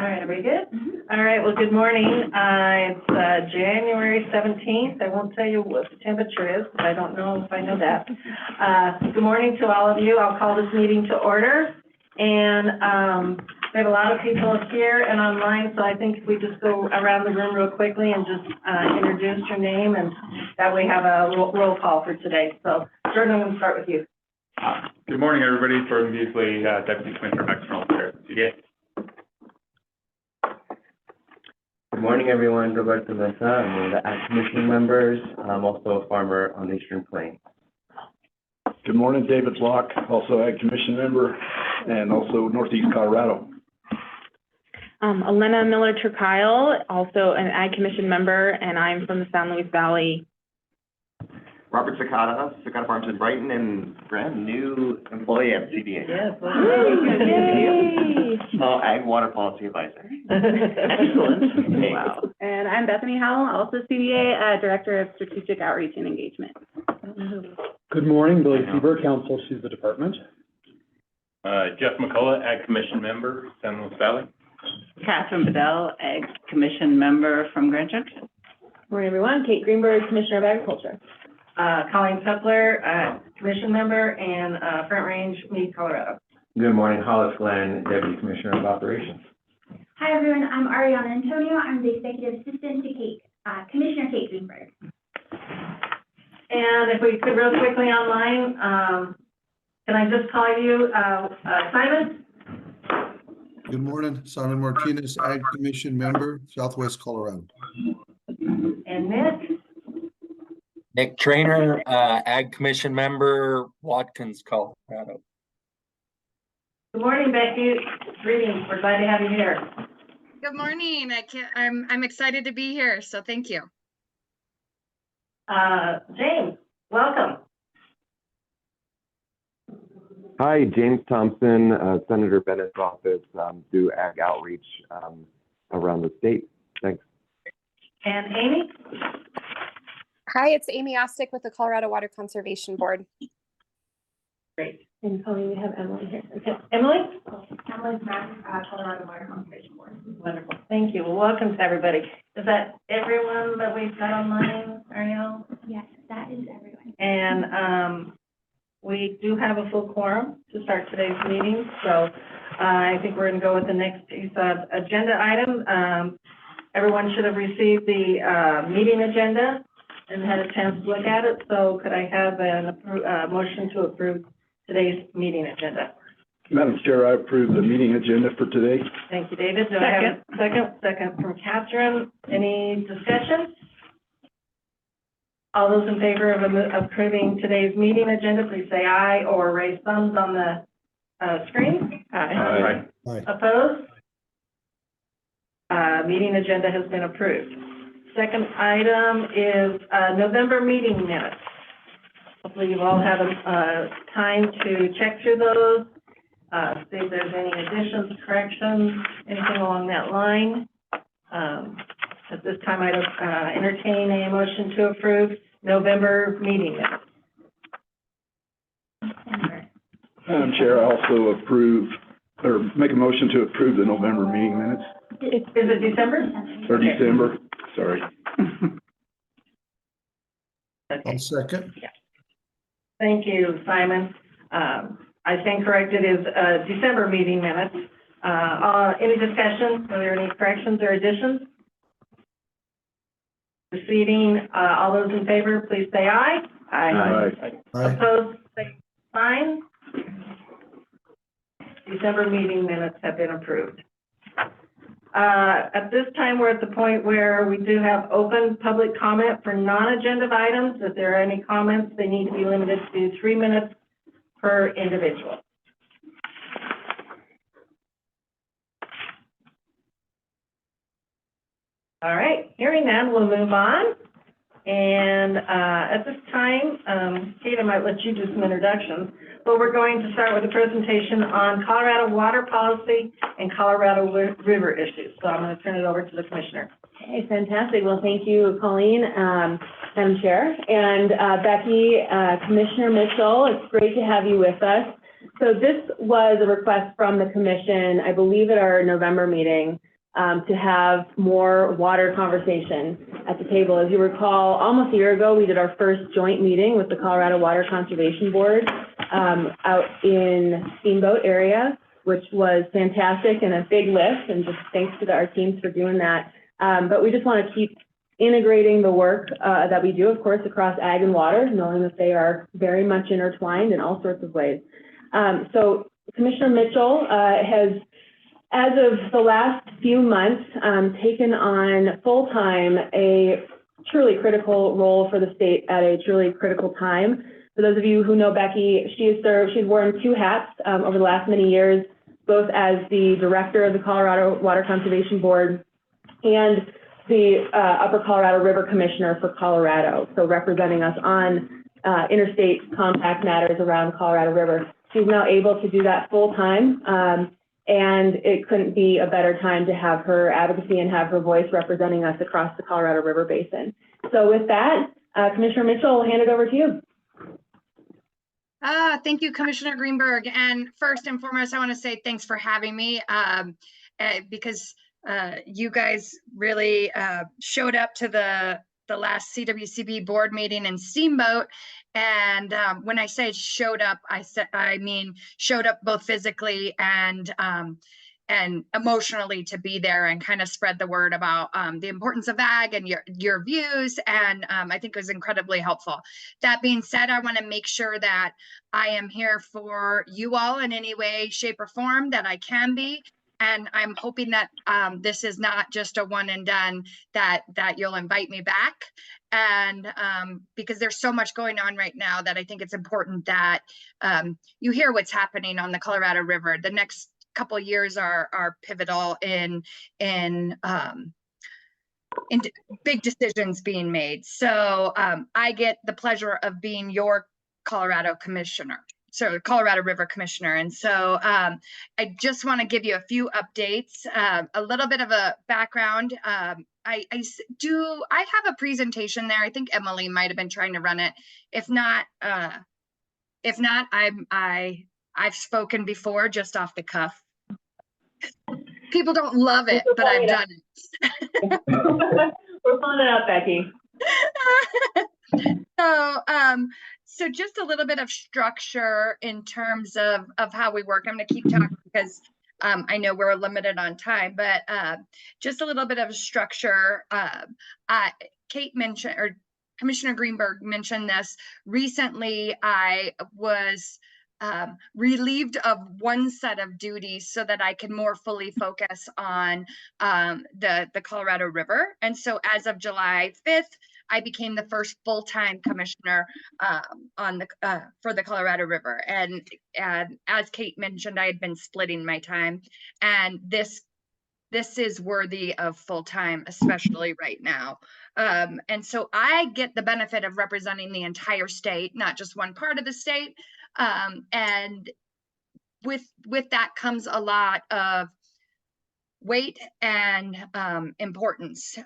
All right, are we good? All right, well, good morning. It's January 17th. I won't tell you what the temperature is, but I don't know if I know that. Good morning to all of you. I'll call this meeting to order. And we have a lot of people here and online, so I think if we just go around the room real quickly and just introduce your name, and that way have a roll call for today. So, Jordan, I'm going to start with you. Good morning, everybody. Jordan Beasley, Deputy Commissioner of External Affairs, CDA. Good morning, everyone. Roberto Mesa. I'm one of the Ag Commission members. I'm also a farmer on the Eastern Plains. Good morning, David Block, also Ag Commission member, and also Northeast Colorado. Elena Miller-Turkile, also an Ag Commission member, and I'm from the San Luis Valley. Robert Sakata, Sakata Farms in Brighton, and brand new employee at CDA. Yes. Yay! Ag Water Policy Advisor. Excellent. Wow. And I'm Bethany Howell, also CDA, Director of Strategic Outreach and Engagement. Good morning, Billy Seaver, Council Chief of the Department. Jeff McCullough, Ag Commission member, San Luis Valley. Catherine Bedell, Ag Commission member from Grand Junction. Morning, everyone. Kate Greenberg, Commissioner of Agriculture. Colleen Pepler, Commission member, and Front Range, Meade, Colorado. Good morning, Hollis Glenn, Deputy Commissioner of Operations. Hi, everyone. I'm Ariana Antonio. I'm the Executive Assistant to Commissioner Kate Greenberg. And if we could real quickly online, can I just call you Simon? Good morning, Simon Martinez, Ag Commission member, Southwest Colorado. And Nick? Nick Trainer, Ag Commission member, Watkins, Colorado. Good morning, Becky. Greetings. We're glad to have you here. Good morning. I'm excited to be here, so thank you. James, welcome. Hi, James Thompson, Senator Bennett's office, do ag outreach around the state. Thanks. And Amy? Hi, it's Amy Ostick with the Colorado Water Conservation Board. Great. And Colleen, we have Emily here. Okay. Emily? Emily's Matt, Colorado Water Conservation Board. Wonderful. Thank you. Well, welcome to everybody. Is that everyone that we've got online, Ariel? Yes, that is everyone. And we do have a full quorum to start today's meeting, so I think we're going to go with the next piece of agenda item. Everyone should have received the meeting agenda and had a chance to look at it, so could I have a motion to approve today's meeting agenda? Madam Chair, I approve the meeting agenda for today. Thank you, David. Do I have a second? Second from Catherine. Any discussion? All those in favor of approving today's meeting agenda, please say aye or raise thumbs on the screen. Aye. Aye. Opposed? Meeting agenda has been approved. Second item is November meeting minutes. Hopefully you've all had time to check through those, see if there's any additions, corrections, anything along that line. At this time, I'd entertain a motion to approve November meeting minutes. Madam Chair, I also approve, or make a motion to approve the November meeting minutes, Is it December? or December, sorry. Okay. I'll second. Thank you, Simon. I stand corrected, is December meeting minutes. Any discussion? Are there any corrections or additions? Proceeding, all those in favor, please say aye. Aye. Aye. Opposed, say sign. December meeting minutes have been approved. At this time, we're at the point where we do have open public comment for non-agenda items. If there are any comments, they need to be limited to 3 minutes per individual. All right, hearing none, we'll move on. And at this time, Kate, I might let you do some introductions, but we're going to start with a presentation on Colorado water policy and Colorado river issues. So I'm going to turn it over to the commissioner. Okay, fantastic. Well, thank you, Colleen, Madam Chair, and Becky, Commissioner Mitchell. It's great to have you with us. So this was a request from the commission, I believe at our November meeting, to have more water conversation at the table. As you recall, almost a year ago, we did our first joint meeting with the Colorado Water Conservation Board out in Steamboat area, which was fantastic and a big lift, and just thanks to our teams for doing that. But we just want to keep integrating the work that we do, of course, across ag and water, knowing that they are very much intertwined in all sorts of ways. So Commissioner Mitchell has, as of the last few months, taken on full-time a truly critical role for the state at a truly critical time. For those of you who know Becky, she's worn 2 hats over the last many years, both as the director of the Colorado Water Conservation Board and the Upper Colorado River Commissioner for Colorado, so representing us on interstate compact matters around Colorado River. She's now able to do that full-time, and it couldn't be a better time to have her advocacy and have her voice representing us across the Colorado River Basin. So with that, Commissioner Mitchell, I'll hand it over to you. Thank you, Commissioner Greenberg. And first and foremost, I want to say thanks for having me because you guys really showed up to the last CWCB board meeting in Steamboat. And when I say showed up, I mean showed up both physically and emotionally to be there and kind of spread the word about the importance of ag and your views. And I think it was incredibly helpful. That being said, I want to make sure that I am here for you all in any way, shape, or form that I can be. And I'm hoping that this is not just a one and done, that you'll invite me back. And because there's so much going on right now that I think it's important that you hear what's happening on the Colorado River. The next couple of years are pivotal in big decisions being made. So I get the pleasure of being your Colorado Commissioner. So Colorado River Commissioner. And so I just want to give you a few updates, a little bit of a background. I have a presentation there. I think Emily might have been trying to run it. If not, I've spoken before just off the cuff. People don't love it, but I've done it. We're pulling it out, Becky. So just a little bit of structure in terms of how we work. I'm going to keep talking because I know we're limited on time, but just a little bit of structure. Kate mentioned, or Commissioner Greenberg mentioned this. Recently, I was relieved of one set of duties so that I could more fully focus on the Colorado River. And so as of July 5th, I became the first full-time commissioner for the Colorado River. And as Kate mentioned, I had been splitting my time, and this is worthy of full-time, especially right now. And so I get the benefit of representing the entire state, not just one part of the state. And with that comes a lot of weight and importance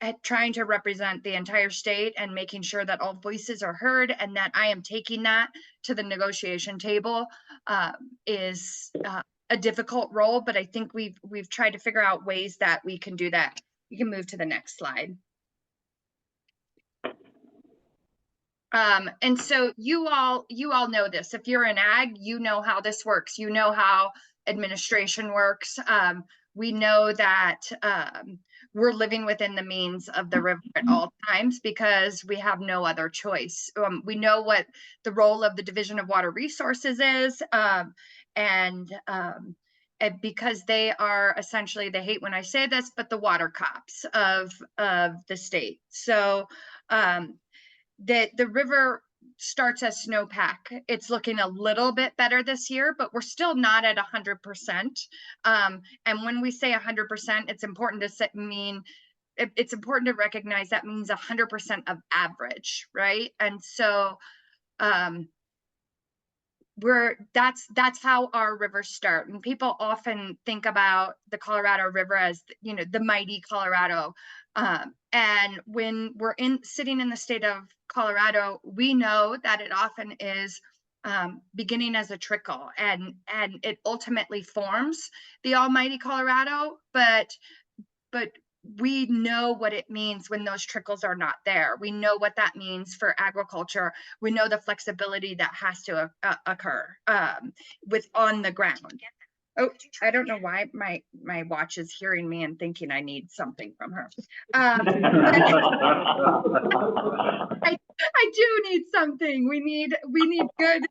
at trying to represent the entire state and making sure that all voices are heard, and that I am taking that to the negotiation table is a difficult role, but I think we've tried to figure out ways that we can do that. You can move to the next slide. And so you all know this. If you're in ag, you know how this works. You know how administration works. We know that we're living within the means of the river at all times because we have no other choice. We know what the role of the Division of Water Resources is, and because they are essentially, they hate when I say this, but the water cops of the state. So the river starts as snowpack. It's looking a little bit better this year, but we're still not at 100%. And when we say 100%, it's important to it's important to recognize that means 100% of average, right? And so that's how our rivers start. And people often think about the Colorado River as, you know, the mighty Colorado. And when we're sitting in the state of Colorado, we know that it often is beginning as a trickle, and it ultimately forms the almighty Colorado. But we know what it means when those trickles are not there. We know what that means for agriculture. We know the flexibility that has to occur with on the ground. Oh, I don't know why my watch is hearing me and thinking I need something from her. I do need something. We need good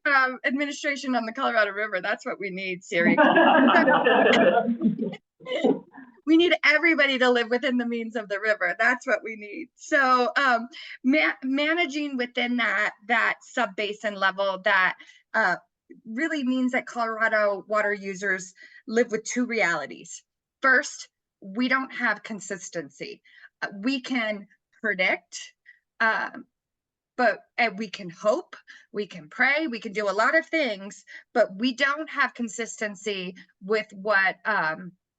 administration on the Colorado River. That's what we need, Siri. We need everybody to live within the means of the river. That's what we need. So managing within that sub-basin level, that really means that Colorado water users live with two realities. First, we don't have consistency. We can predict, but we can hope, we can pray, we can do a lot of things, but we don't have consistency with what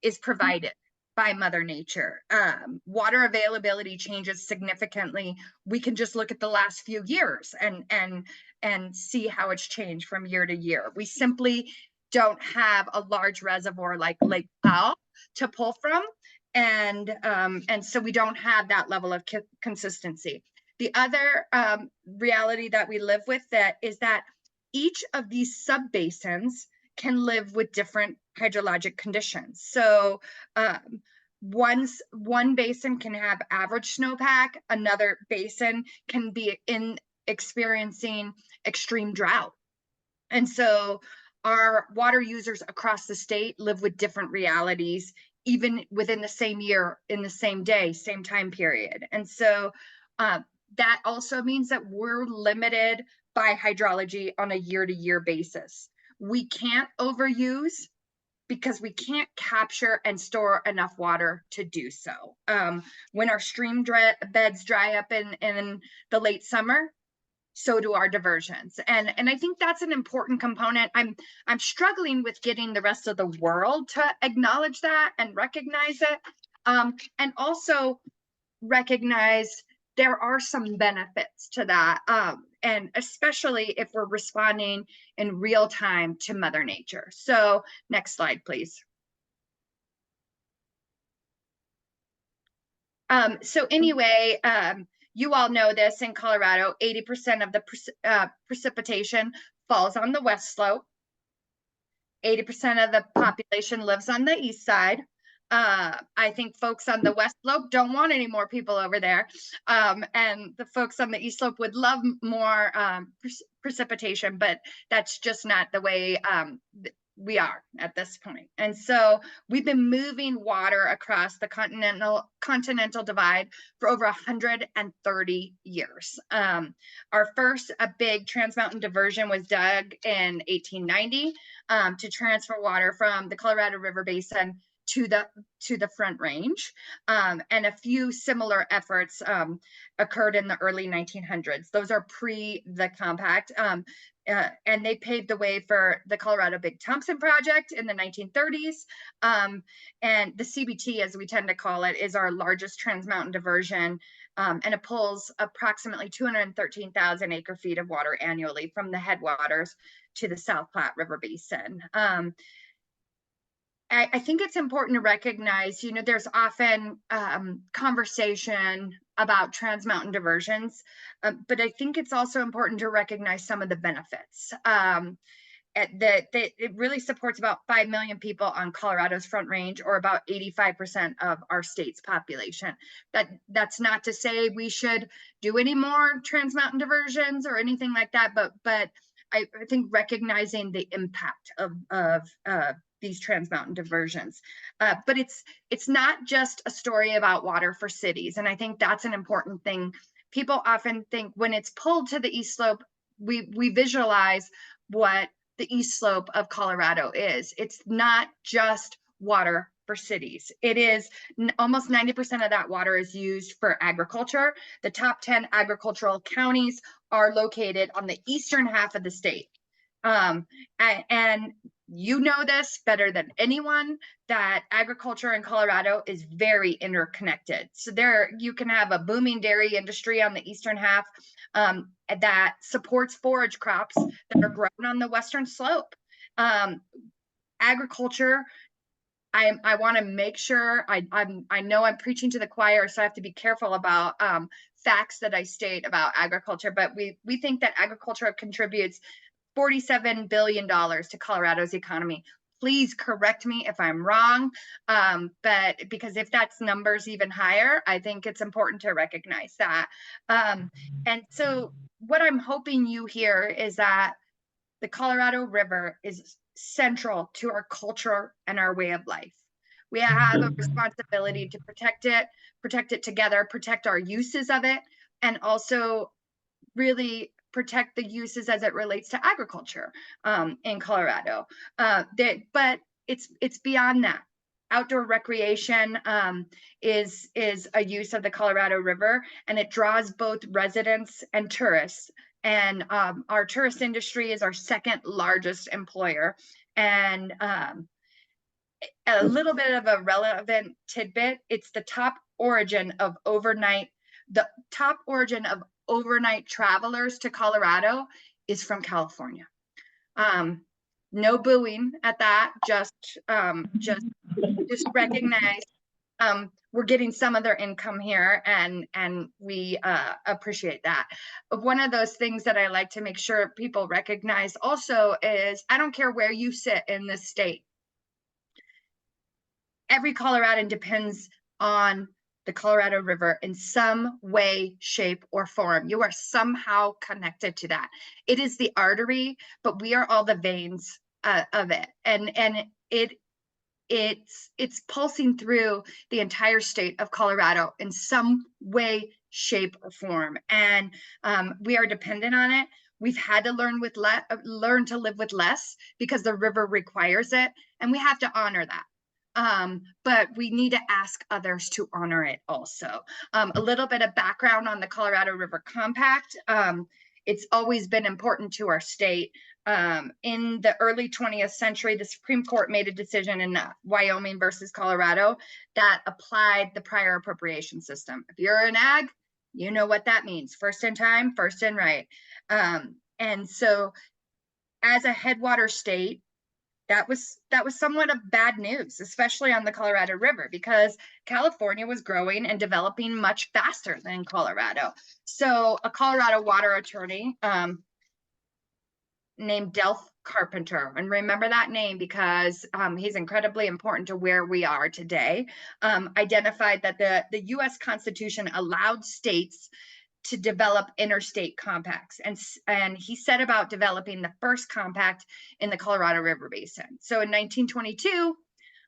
is provided by Mother Nature. Water availability changes significantly. We can just look at the last few years and see how it's changed from year to year. We simply don't have a large reservoir like Lake Powell to pull from, and so we don't have that level of consistency. The other reality that we live with is that each of these sub-basins can live with different hydrologic conditions. So one basin can have average snowpack, another basin can be experiencing extreme drought. And so our water users across the state live with different realities, even within the same year, in the same day, same time period. And so that also means that we're limited by hydrology on a year-to-year basis. We can't overuse because we can't capture and store enough water to do so. When our stream beds dry up in the late summer, so do our diversions. And I think that's an important component. I'm struggling with getting the rest of the world to acknowledge that and recognize it, and also recognize there are some benefits to that, and especially if we're responding in real time to Mother Nature. So next slide, please. So anyway, you all know this, in Colorado, 80% of the precipitation falls on the west slope. 80% of the population lives on the east side. I think folks on the west slope don't want any more people over there. And the folks on the east slope would love more precipitation, but that's just not the way we are at this point. And so we've been moving water across the continental divide for over 130 years. Our first big Trans Mountain diversion was dug in 1890 to transfer water from the Colorado River Basin to the Front Range, and a few similar efforts occurred in the early 1900s. Those are pre the compact, and they paved the way for the Colorado Big Thompson Project in the 1930s. And the CBT, as we tend to call it, is our largest Trans Mountain diversion, and it pulls approximately 213,000 acre feet of water annually from the headwaters to the South Platte River Basin. I think it's important to recognize, there's often conversation about Trans Mountain diversions, but I think it's also important to recognize some of the benefits. That it really supports about 5 million people on Colorado's Front Range, or about 85% of our state's population. That's not to say we should do any more Trans Mountain diversions or anything like that, but I think recognizing the impact of these Trans Mountain diversions. But it's not just a story about water for cities. And I think that's an important thing. People often think when it's pulled to the east slope, we visualize what the east slope of Colorado is. It's not just water for cities. It is almost 90% of that water is used for agriculture. The top 10 agricultural counties are located on the eastern half of the state. And you know this better than anyone, that agriculture in Colorado is very interconnected. So you can have a booming dairy industry on the eastern half that supports forage crops that are grown on the western slope. Agriculture I want to make sure I know I'm preaching to the choir, so I have to be careful about facts that I state about agriculture. But we think that agriculture contributes $47 billion to Colorado's economy. Please correct me if I'm wrong, but because if that's numbers even higher, I think it's important to recognize that. And so what I'm hoping you hear is that the Colorado River is central to our culture and our way of life. We have a responsibility to protect it together, protect our uses of it, and also really protect the uses as it relates to agriculture in Colorado. But it's beyond that. Outdoor recreation is a use of the Colorado River, and it draws both residents and tourists. And our tourist industry is our second largest employer. And a little bit of a relevant tidbit, it's the top origin of overnight travelers to Colorado is from California. No booing at that, just recognize we're getting some of their income here, and we appreciate that. One of those things that I like to make sure people recognize also is, I don't care where you sit in this state, every Coloradan depends on the Colorado River in some way, shape, or form. You are somehow connected to that. It is the artery, but we are all the veins of it. And it's pulsing through the entire state of Colorado in some way, shape, or form. And we are dependent on it. We've had to learn to live with less because the river requires it, and we have to honor that. But we need to ask others to honor it also. A little bit of background on the Colorado River Compact. It's always been important to our state. In the early 20th century, the Supreme Court made a decision in Wyoming versus Colorado that applied the prior appropriation system. If you're an ag, you know what that means. First in time, first in right. And so as a headwater state, that was somewhat of bad news, especially on the Colorado River, because California was growing and developing much faster than Colorado. So a Colorado water attorney named Delph Carpenter, and remember that name because he's incredibly important to where we are today, identified that the U.S. Constitution allowed states to develop interstate compacts. And he set about developing the first compact in the Colorado River Basin. So in 1922,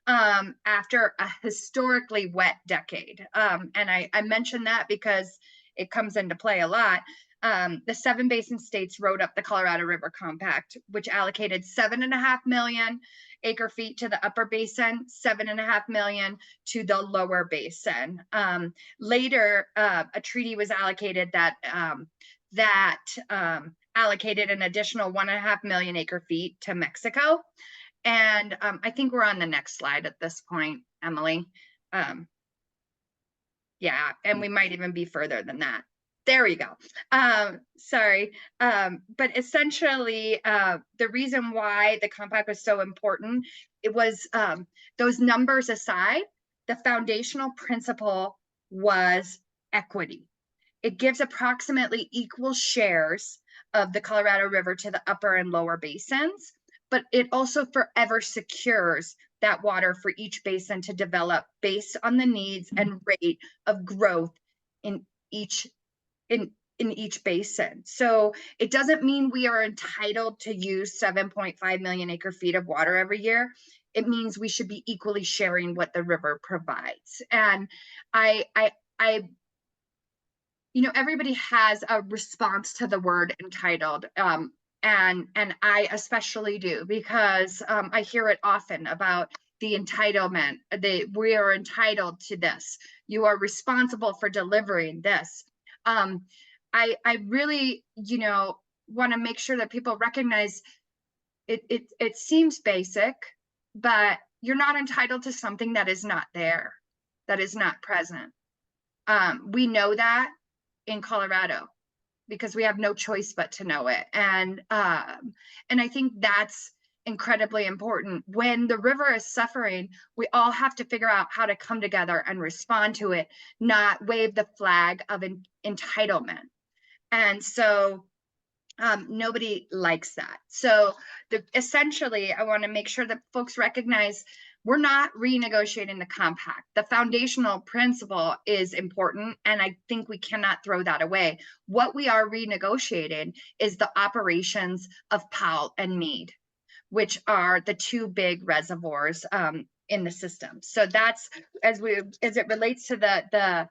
after a historically wet decade, and I mention that because it comes into play a lot, the 7 basin states wrote up the Colorado River Compact, which allocated 7.5 million acre feet to the upper basin, 7.5 million to the lower basin. Later, a treaty was allocated that allocated an additional 1.5 million acre feet to Mexico. And I think we're on the next slide at this point, Emily. Yeah, and we might even be further than that. There we go. Sorry. But essentially, the reason why the compact was so important, it was those numbers aside, the foundational principle was equity. It gives approximately equal shares of the Colorado River to the upper and lower basins, but it also forever secures that water for each basin to develop based on the needs and rate of growth in each basin. So it doesn't mean we are entitled to use 7.5 million acre feet of water every year. It means we should be equally sharing what the river provides. And everybody has a response to the word entitled. And I especially do, because I hear it often about the entitlement, we are entitled to this. You are responsible for delivering this. I really, want to make sure that people recognize it seems basic, but you're not entitled to something that is not there, that is not present. We know that in Colorado because we have no choice but to know it. And I think that's incredibly important. When the river is suffering, we all have to figure out how to come together and respond to it, not wave the flag of entitlement. And so nobody likes that. So essentially, I want to make sure that folks recognize we're not renegotiating the compact. The foundational principle is important, and I think we cannot throw that away. What we are renegotiating is the operations of Powell and Meade, which are the two big reservoirs in the system. So that's as it relates to the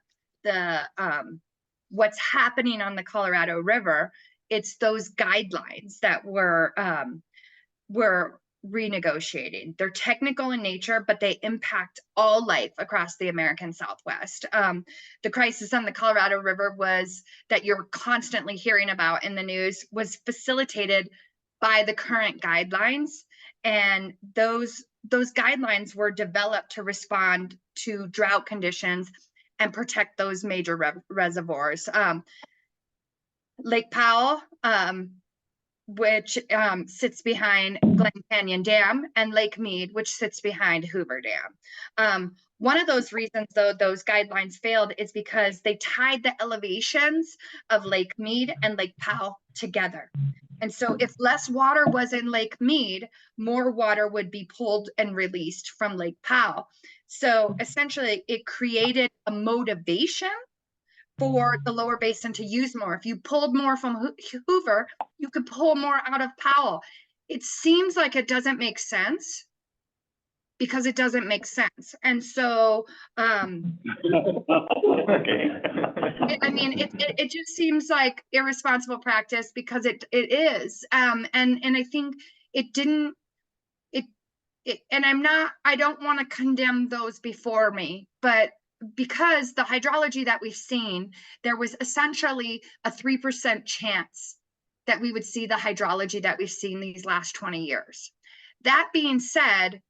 what's happening on the Colorado River. It's those guidelines that we're renegotiating. They're technical in nature, but they impact all life across the American Southwest. The crisis on the Colorado River that you're constantly hearing about in the news was facilitated by the current guidelines. And those guidelines were developed to respond to drought conditions and protect those major reservoirs. Lake Powell, which sits behind Glen Canyon Dam, and Lake Meade, which sits behind Hoover Dam. One of those reasons, though, those guidelines failed is because they tied the elevations of Lake Meade and Lake Powell together. And so if less water was in Lake Meade, more water would be pulled and released from Lake Powell. So essentially, it created a motivation for the lower basin to use more. If you pulled more from Hoover, you could pull more out of Powell. It seems like it doesn't make sense because it doesn't make sense. And so, Okay. it just seems like irresponsible practice because it is. And I think it didn't, and I don't want to condemn those before me, but because the hydrology that we've seen, there was essentially a 3% chance that we would see the hydrology that we've seen these last 20 years. That being said,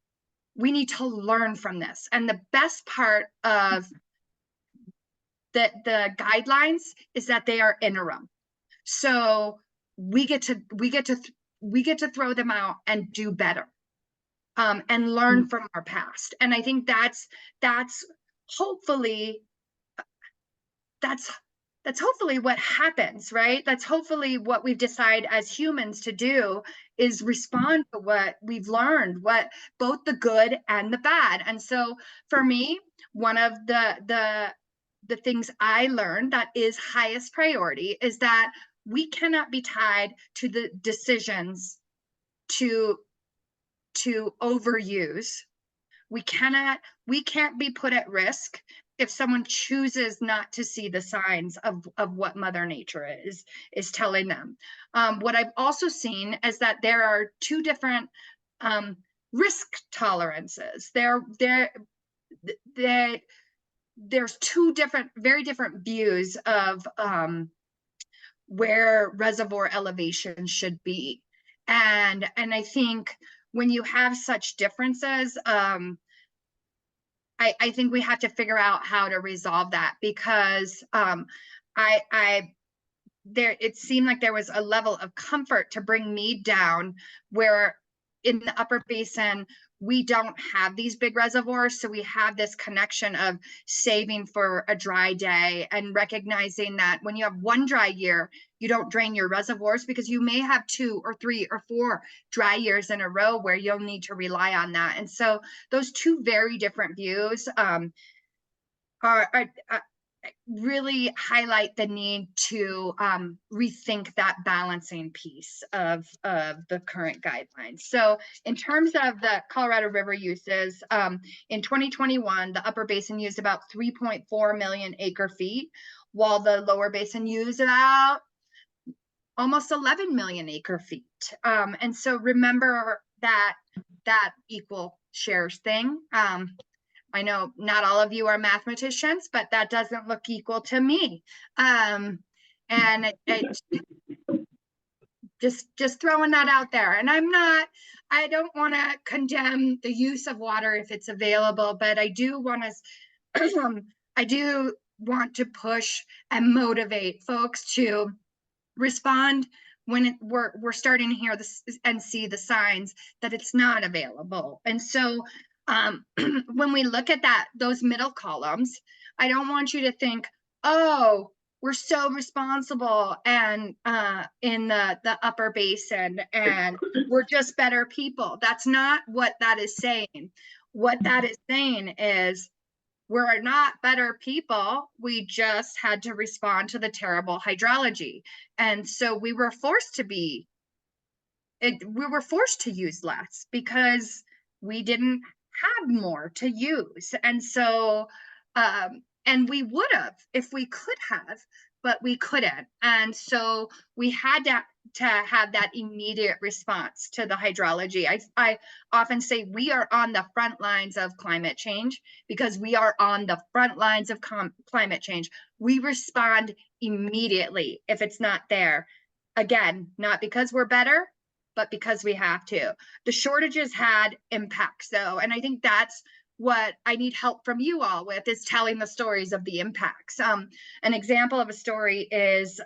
we need to learn from this. And the best part of the guidelines is that they are interim. So we get to throw them out and do better, and learn from our past. And I think that's hopefully what happens, right? That's hopefully what we've decided as humans to do, is respond to what we've learned, what both the good and the bad. And so for me, one of the things I learned that is highest priority is that we cannot be tied to the decisions to overuse. We can't be put at risk if someone chooses not to see the signs of what Mother Nature is telling them. What I've also seen is that there are two different risk tolerances. There's two very different views of where reservoir elevation should be. And I think when you have such differences, I think we have to figure out how to resolve that, because it seemed like there was a level of comfort to bring Meade down, where in the upper basin, we don't have these big reservoirs. So we have this connection of saving for a dry day and recognizing that when you have one dry year, you don't drain your reservoirs, because you may have 2 or 3 or 4 dry years in a row where you'll need to rely on that. And so those two very different views really highlight the need to rethink that balancing piece of the current guidelines. So in terms of the Colorado River uses, in 2021, the upper basin used about 3.4 million acre feet, while the lower basin used about almost 11 million acre feet. And so remember that equal shares thing. I know not all of you are mathematicians, but that doesn't look equal to me. And just throwing that out there. And I don't want to condemn the use of water if it's available, but I do want to push and motivate folks to respond when we're starting to hear this and see the signs that it's not available. And so when we look at those middle columns, I don't want you to think, oh, we're so responsible and in the upper basin and we're just better people. That's not what that is saying. What that is saying is we're not better people. We just had to respond to the terrible hydrology. And so we were forced to use less because we didn't have more to use. And so, and we would have if we could have, but we couldn't. And so we had to have that immediate response to the hydrology. I often say we are on the front lines of climate change because we are on the front lines of climate change. We respond immediately if it's not there. Again, not because we're better, but because we have to. The shortages had impacts though, and I think that's what I need help from you all with, is telling the stories of the impacts. An example of a story is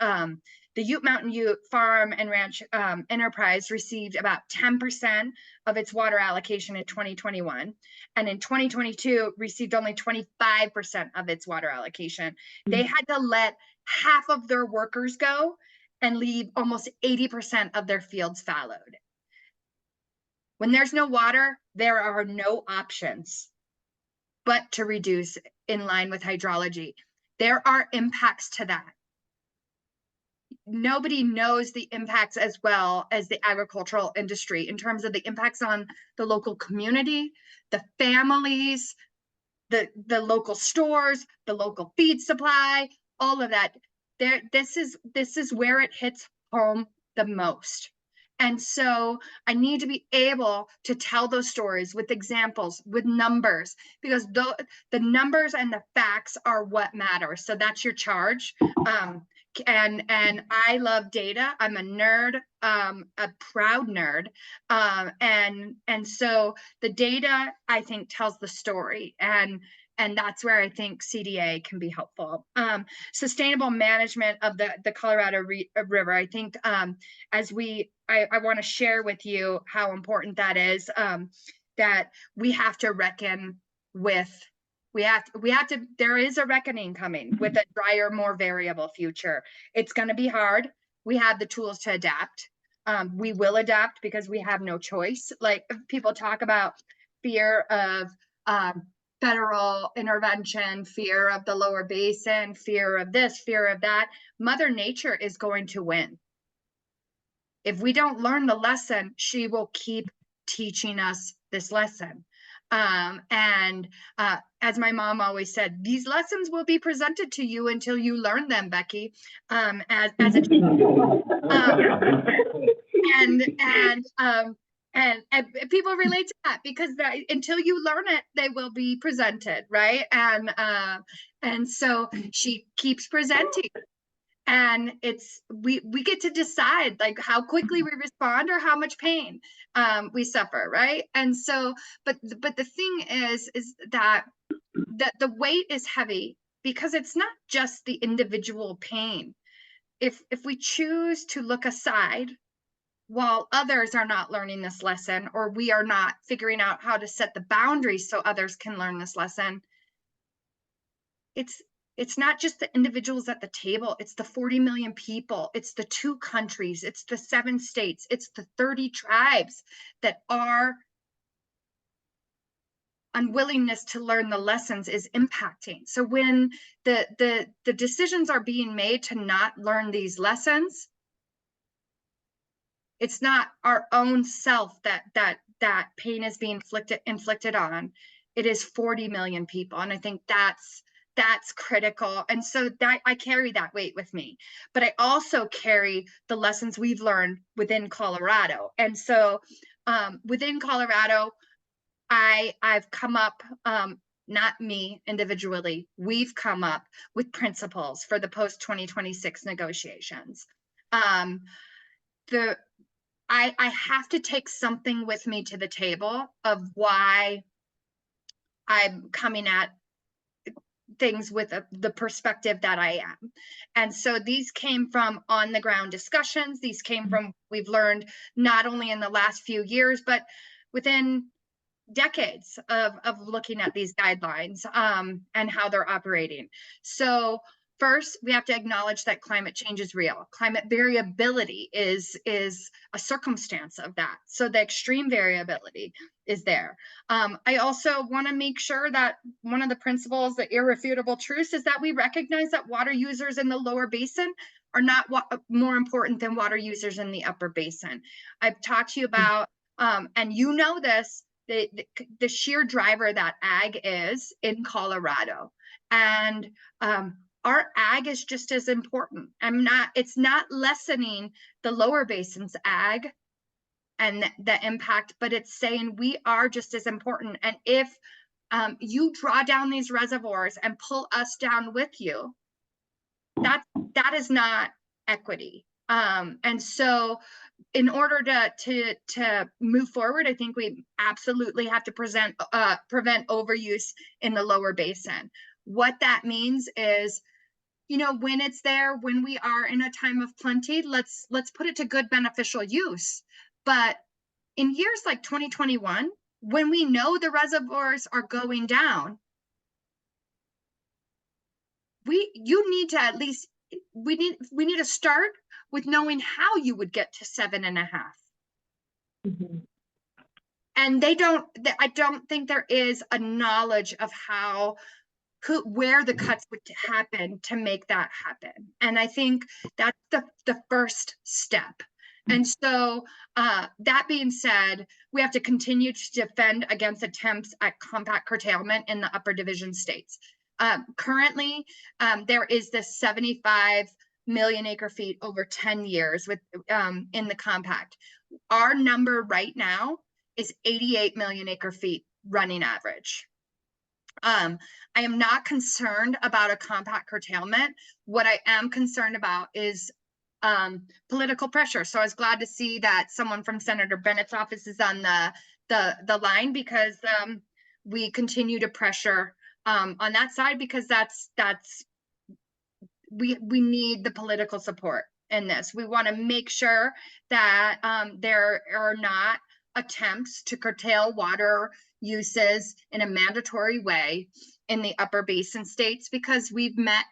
the Ute Mountain Ute Farm and Ranch Enterprise received about 10% of its water allocation in 2021, and in 2022 received only 25% of its water allocation. They had to let half of their workers go and leave almost 80% of their fields fallowed. When there's no water, there are no options but to reduce in line with hydrology. There are impacts to that. Nobody knows the impacts as well as the agricultural industry in terms of the impacts on the local community, the families, the local stores, the local feed supply, all of that. This is where it hits home the most. And so I need to be able to tell those stories with examples, with numbers, because the numbers and the facts are what matter. So that's your charge. And I love data. I'm a nerd, a proud nerd. And so the data, I think, tells the story. And that's where I think CDA can be helpful. Sustainable management of the Colorado River. I think I want to share with you how important that is, that we have to reckon with, there is a reckoning coming with a drier, more variable future. It's going to be hard. We have the tools to adapt. We will adapt because we have no choice. Like people talk about fear of federal intervention, fear of the lower basin, fear of this, fear of that. Mother Nature is going to win. If we don't learn the lesson, she will keep teaching us this lesson. As my mom always said, these lessons will be presented to you until you learn them, Becky, as a child. And people relate to that because until you learn it, they will be presented, right? And so she keeps presenting, and we get to decide like how quickly we respond or how much pain we suffer, right? And so, but the thing is that the weight is heavy because it's not just the individual pain. If we choose to look aside while others are not learning this lesson, or we are not figuring out how to set the boundaries so others can learn this lesson, it's not just the individuals at the table, it's the 40 million people, it's the 2 countries, it's the 7 states, it's the 30 tribes that are unwillingness to learn the lessons is impacting. So when the decisions are being made to not learn these lessons, it's not our own self that pain is being inflicted on. It is 40 million people. And I think that's critical. And so that I carry that weight with me, but I also carry the lessons we've learned within Colorado. And so within Colorado, I've come up, not me individually, we've come up with principles for the post-2026 negotiations. I have to take something with me to the table of why I'm coming at things with the perspective that I am. And so these came from on the ground discussions. These came from, we've learned not only in the last few years, but within decades of looking at these guidelines and how they're operating. So first, we have to acknowledge that climate change is real. Climate variability is a circumstance of that. So the extreme variability is there. I also want to make sure that one of the principles, the irrefutable truths, is that we recognize that water users in the lower basin are not more important than water users in the upper basin. I've talked to you about, and you know this, the sheer driver that ag is in Colorado. And our ag is just as important. It's not lessening the lower basin's ag and the impact, but it's saying we are just as important. And if you draw down these reservoirs and pull us down with you, that is not equity. And so in order to move forward, I think we absolutely have to prevent overuse in the lower basin. What that means is, when it's there, when we are in a time of plenty, let's put it to good beneficial use. But in years like 2021, when we know the reservoirs are going down, we need to start with knowing how you would get to 7.5. And I don't think there is a knowledge of where the cuts would happen to make that happen. And I think that's the first step. And so that being said, we have to continue to defend against attempts at compact curtailment in the upper division states. Currently, there is this 75 million acre feet over 10 years in the compact. Our number right now is 88 million acre feet running average. I am not concerned about a compact curtailment. What I am concerned about is political pressure. So I was glad to see that someone from Senator Bennett's office is on the line, because we continue to pressure on that side, because we need the political support in this. We want to make sure that there are not attempts to curtail water uses in a mandatory way in the upper basin states, because we've met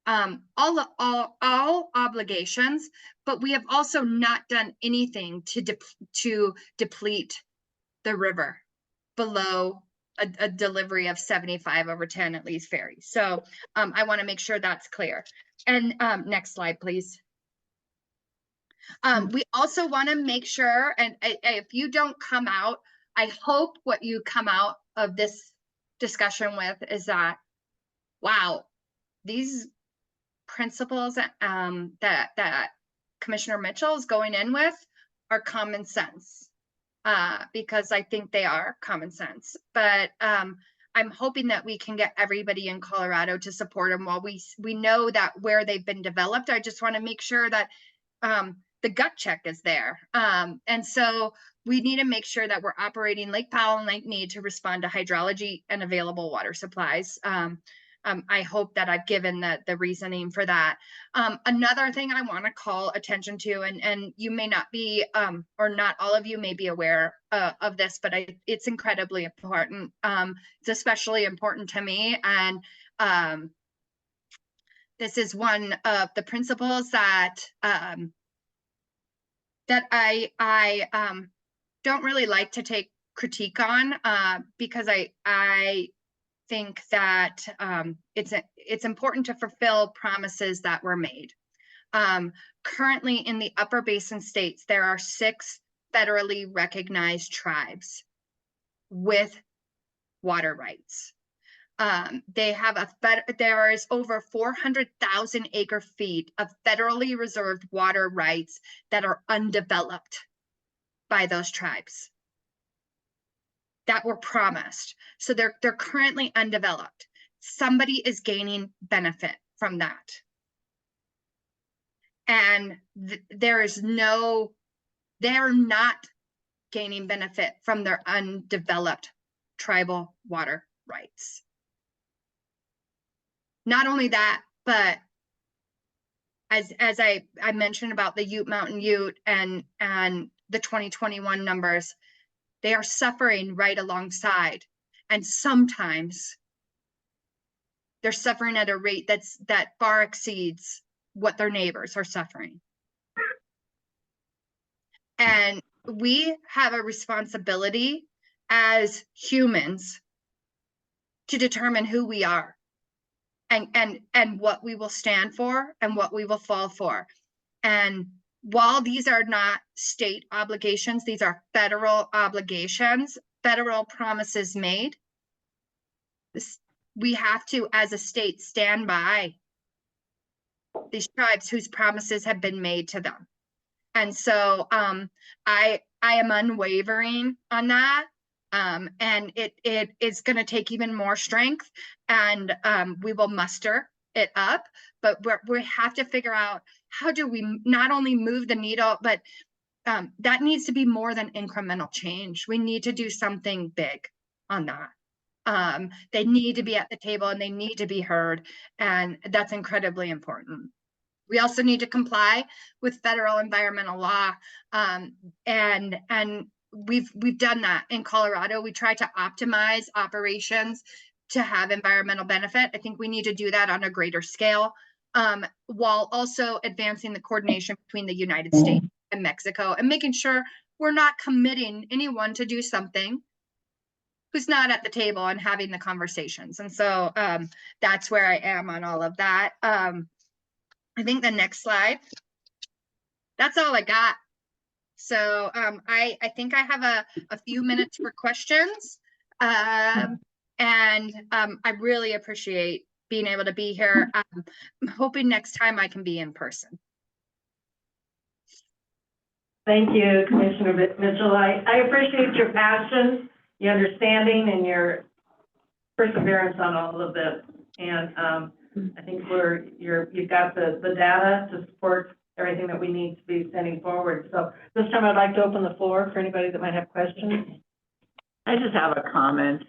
all obligations, but we have also not done anything to deplete the river below a delivery of 75 over 10 at least ferries. So I want to make sure that's clear. And next slide, please. We also want to make sure, and if you don't come out, I hope what you come out of this discussion with is that, wow, these principles that Commissioner Mitchell is going in with are common sense, because I think they are common sense. But I'm hoping that we can get everybody in Colorado to support them. While we know that where they've been developed, I just want to make sure that the gut check is there. And so we need to make sure that we're operating Lake Powell and Lake Mead to respond to hydrology and available water supplies. I hope that I've given the reasoning for that. Another thing I want to call attention to, and you may not be, or not all of you may be aware of this, but it's incredibly important. It's especially important to me. And this is one of the principles that I don't really like to take critique on, because I think that it's important to fulfill promises that were made. Currently in the upper basin states, there are 6 federally recognized tribes with water rights. There is over 400,000 acre feet of federally reserved water rights that are undeveloped by those tribes that were promised. So they're currently undeveloped. Somebody is gaining benefit from that. And they're not gaining benefit from their undeveloped tribal water rights. not only that, but as I mentioned about the Ute Mountain Ute and the 2021 numbers, they are suffering right alongside. And sometimes they're suffering at a rate that far exceeds what their neighbors are suffering. And we have a responsibility as humans to determine who we are and what we will stand for and what we will fall for. And while these are not state obligations, these are federal obligations, federal promises made. We have to, as a state, stand by these tribes whose promises have been made to them. And so I am unwavering on that. And it is going to take even more strength, and we will muster it up, but we have to figure out how do we not only move the needle, but that needs to be more than incremental change. We need to do something big on that. They need to be at the table and they need to be heard, and that's incredibly important. We also need to comply with federal environmental law, and we've done that in Colorado. We try to optimize operations to have environmental benefit. I think we need to do that on a greater scale, while also advancing the coordination between the United States and Mexico, and making sure we're not committing anyone to do something who's not at the table and having the conversations. And so that's where I am on all of that. I think the next slide, that's all I got. So I think I have a few minutes for questions. And I really appreciate being able to be here. I'm hoping next time I can be in person. Thank you, Commissioner Mitchell. I appreciate your passion, your understanding, and your perseverance on all of this. And I think you've got the data to support everything that we need to be sending forward. So this time I'd like to open the floor for anybody that might have questions. I just have a comment.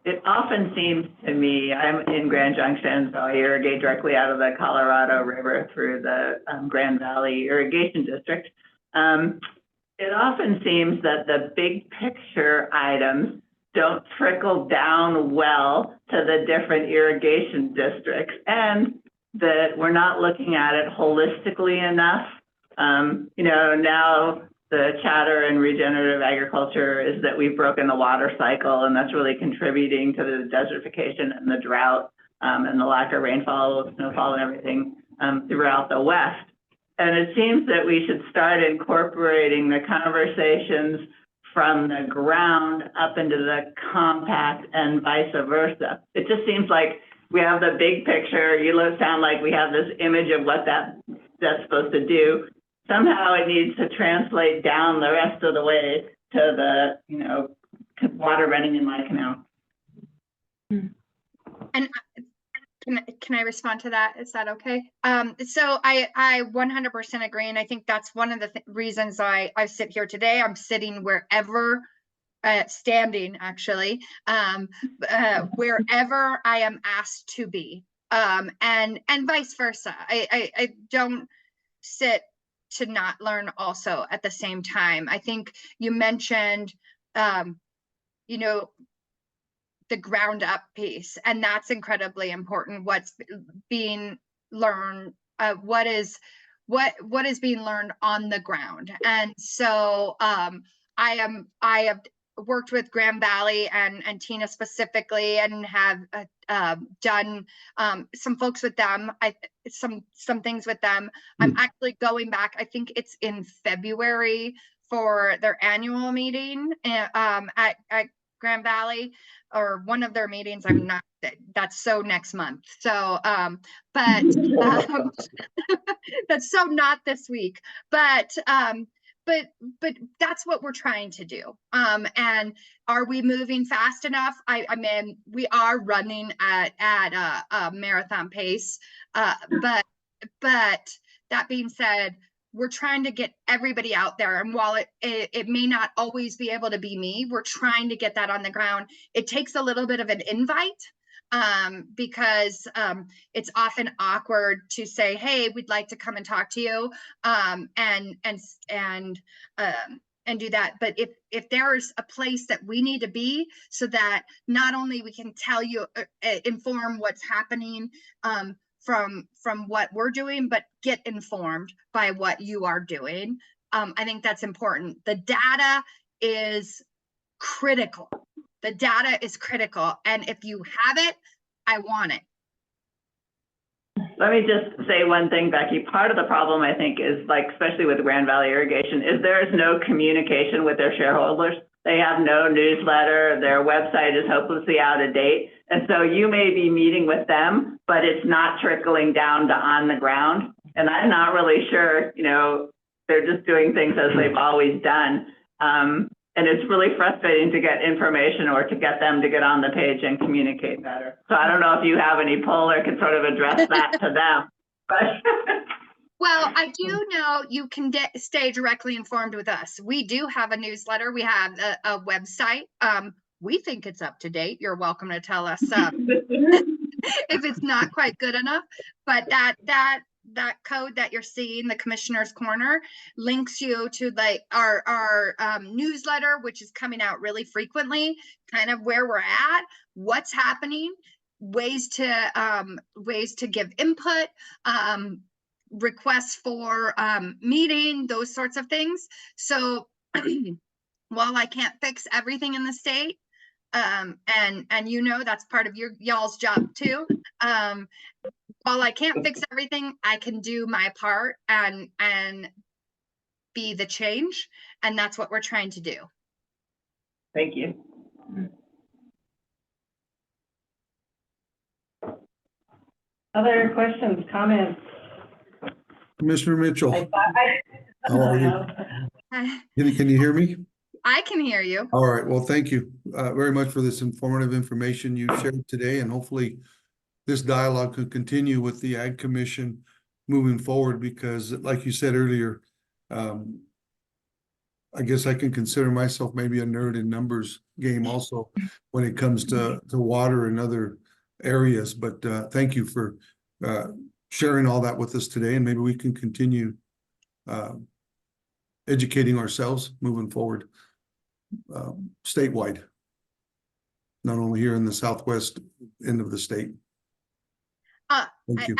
It often seems to me, I'm in Grand Junction, so I irrigate directly out of the Colorado River through the Grand Valley Irrigation District. It often seems that the big picture items don't trickle down well to the different irrigation districts, and that we're not looking at it holistically enough. Now the chatter in regenerative agriculture is that we've broken the water cycle, and that's really contributing to the desertification and the drought and the lack of rainfall, snowfall, and everything throughout the West. And it seems that we should start incorporating the conversations from the ground up into the compact and vice versa. It just seems like we have the big picture. You sound like we have this image of what that's supposed to do. Somehow it needs to translate down the rest of the way to the, water running in my canal. And can I respond to that? Is that okay? So I 100% agree. And I think that's one of the reasons I sit here today. I'm sitting wherever, standing actually, wherever I am asked to be, and vice versa. I don't sit to not learn also at the same time. I think you mentioned, the ground up piece, and that's incredibly important. What's being learned, what is being learned on the ground. And so I have worked with Grand Valley and Tina specifically, and have done some folks with them, some things with them. I'm actually going back, I think it's in February, for their annual meeting at Grand Valley, or one of their meetings. I'm not, that's so next month. So, but that's so not this week, but that's what we're trying to do. And are we moving fast enough? I mean, we are running at a marathon pace, but that being said, we're trying to get everybody out there. And while it may not always be able to be me, we're trying to get that on the ground. It takes a little bit of an invite, because it's often awkward to say, hey, we'd like to come and talk to you, and do that. But if there's a place that we need to be so that not only we can tell you, inform what's happening from what we're doing, but get informed by what you are doing, I think that's important. The data is critical. The data is critical. And if you have it, I want it. Let me just say one thing, Becky. Part of the problem, I think, is like, especially with Grand Valley Irrigation, is there is no communication with their shareholders. They have no newsletter. Their website is hopelessly out of date. And so you may be meeting with them, but it's not trickling down to on the ground. And I'm not really sure, you know, they're just doing things as they've always done. And it's really frustrating to get information or to get them to get on the page and communicate better. So I don't know if you have any poll or can sort of address that to them. But well, I do know you can stay directly informed with us. We do have a newsletter. We have a website. We think it's up to date. You're welcome to tell us if it's not quite good enough. But that code that you're seeing, the Commissioner's Corner, links you to like our newsletter, which is coming out really frequently, kind of where we're at, what's happening, ways to give input, requests for meeting, those sorts of things. So while I can't fix everything in the state, and you know that's part of y'all's job too, while I can't fix everything, I can do my part and be the change, and that's what we're trying to do. Thank you. Other questions, comments? Commissioner Mitchell, how are you? Can you hear me? I can hear you. All right, well, thank you very much for this informative information you shared today, and hopefully this dialogue could continue with the Ag Commission moving forward, because like you said earlier, I guess I can consider myself maybe a nerd in numbers game also when it comes to water and other areas. But thank you for sharing all that with us today, and maybe we can continue educating ourselves moving forward statewide, not only here in the southwest end of the state. Thank you.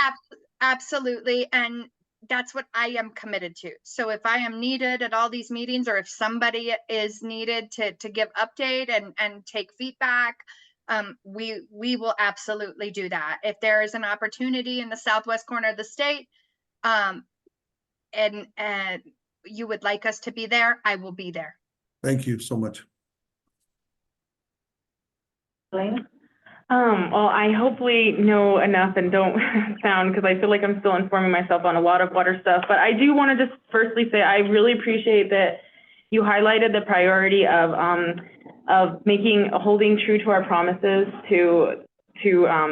Absolutely. And that's what I am committed to. So if I am needed at all these meetings, or if somebody is needed to give update and take feedback, we will absolutely do that. If there is an opportunity in the southwest corner of the state, and you would like us to be there, I will be there. Thank you so much. Blaine? Well, I hopefully know enough and don't sound, because I feel like I'm still informing myself on a lot of water stuff, but I do want to just firstly say I really appreciate that you highlighted the priority of holding true to our promises to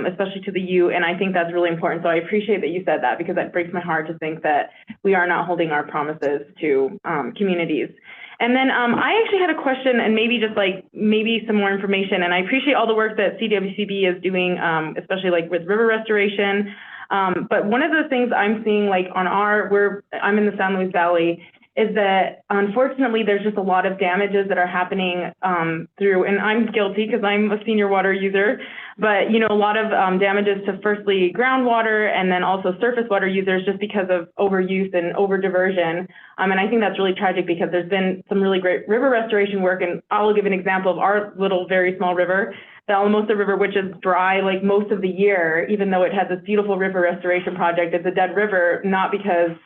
especially to the U, and I think that's really important. So I appreciate that you said that, because that breaks my heart to think that we are not holding our promises to communities. And then I actually had a question, and maybe some more information. And I appreciate all the work that CWCB is doing, especially like with river restoration. But one of the things I'm seeing, like on I'm in the San Luis Valley, is that unfortunately there's just a lot of damages that are happening through, and I'm guilty because I'm a senior water user, but you know, a lot of damages to firstly groundwater and then also surface water users just because of overuse and over diversion. And I think that's really tragic, because there's been some really great river restoration work, and I'll give an example of our little very small river, the Alamosa River, which is dry like most of the year, even though it has this beautiful river restoration project. It's a dead river, not because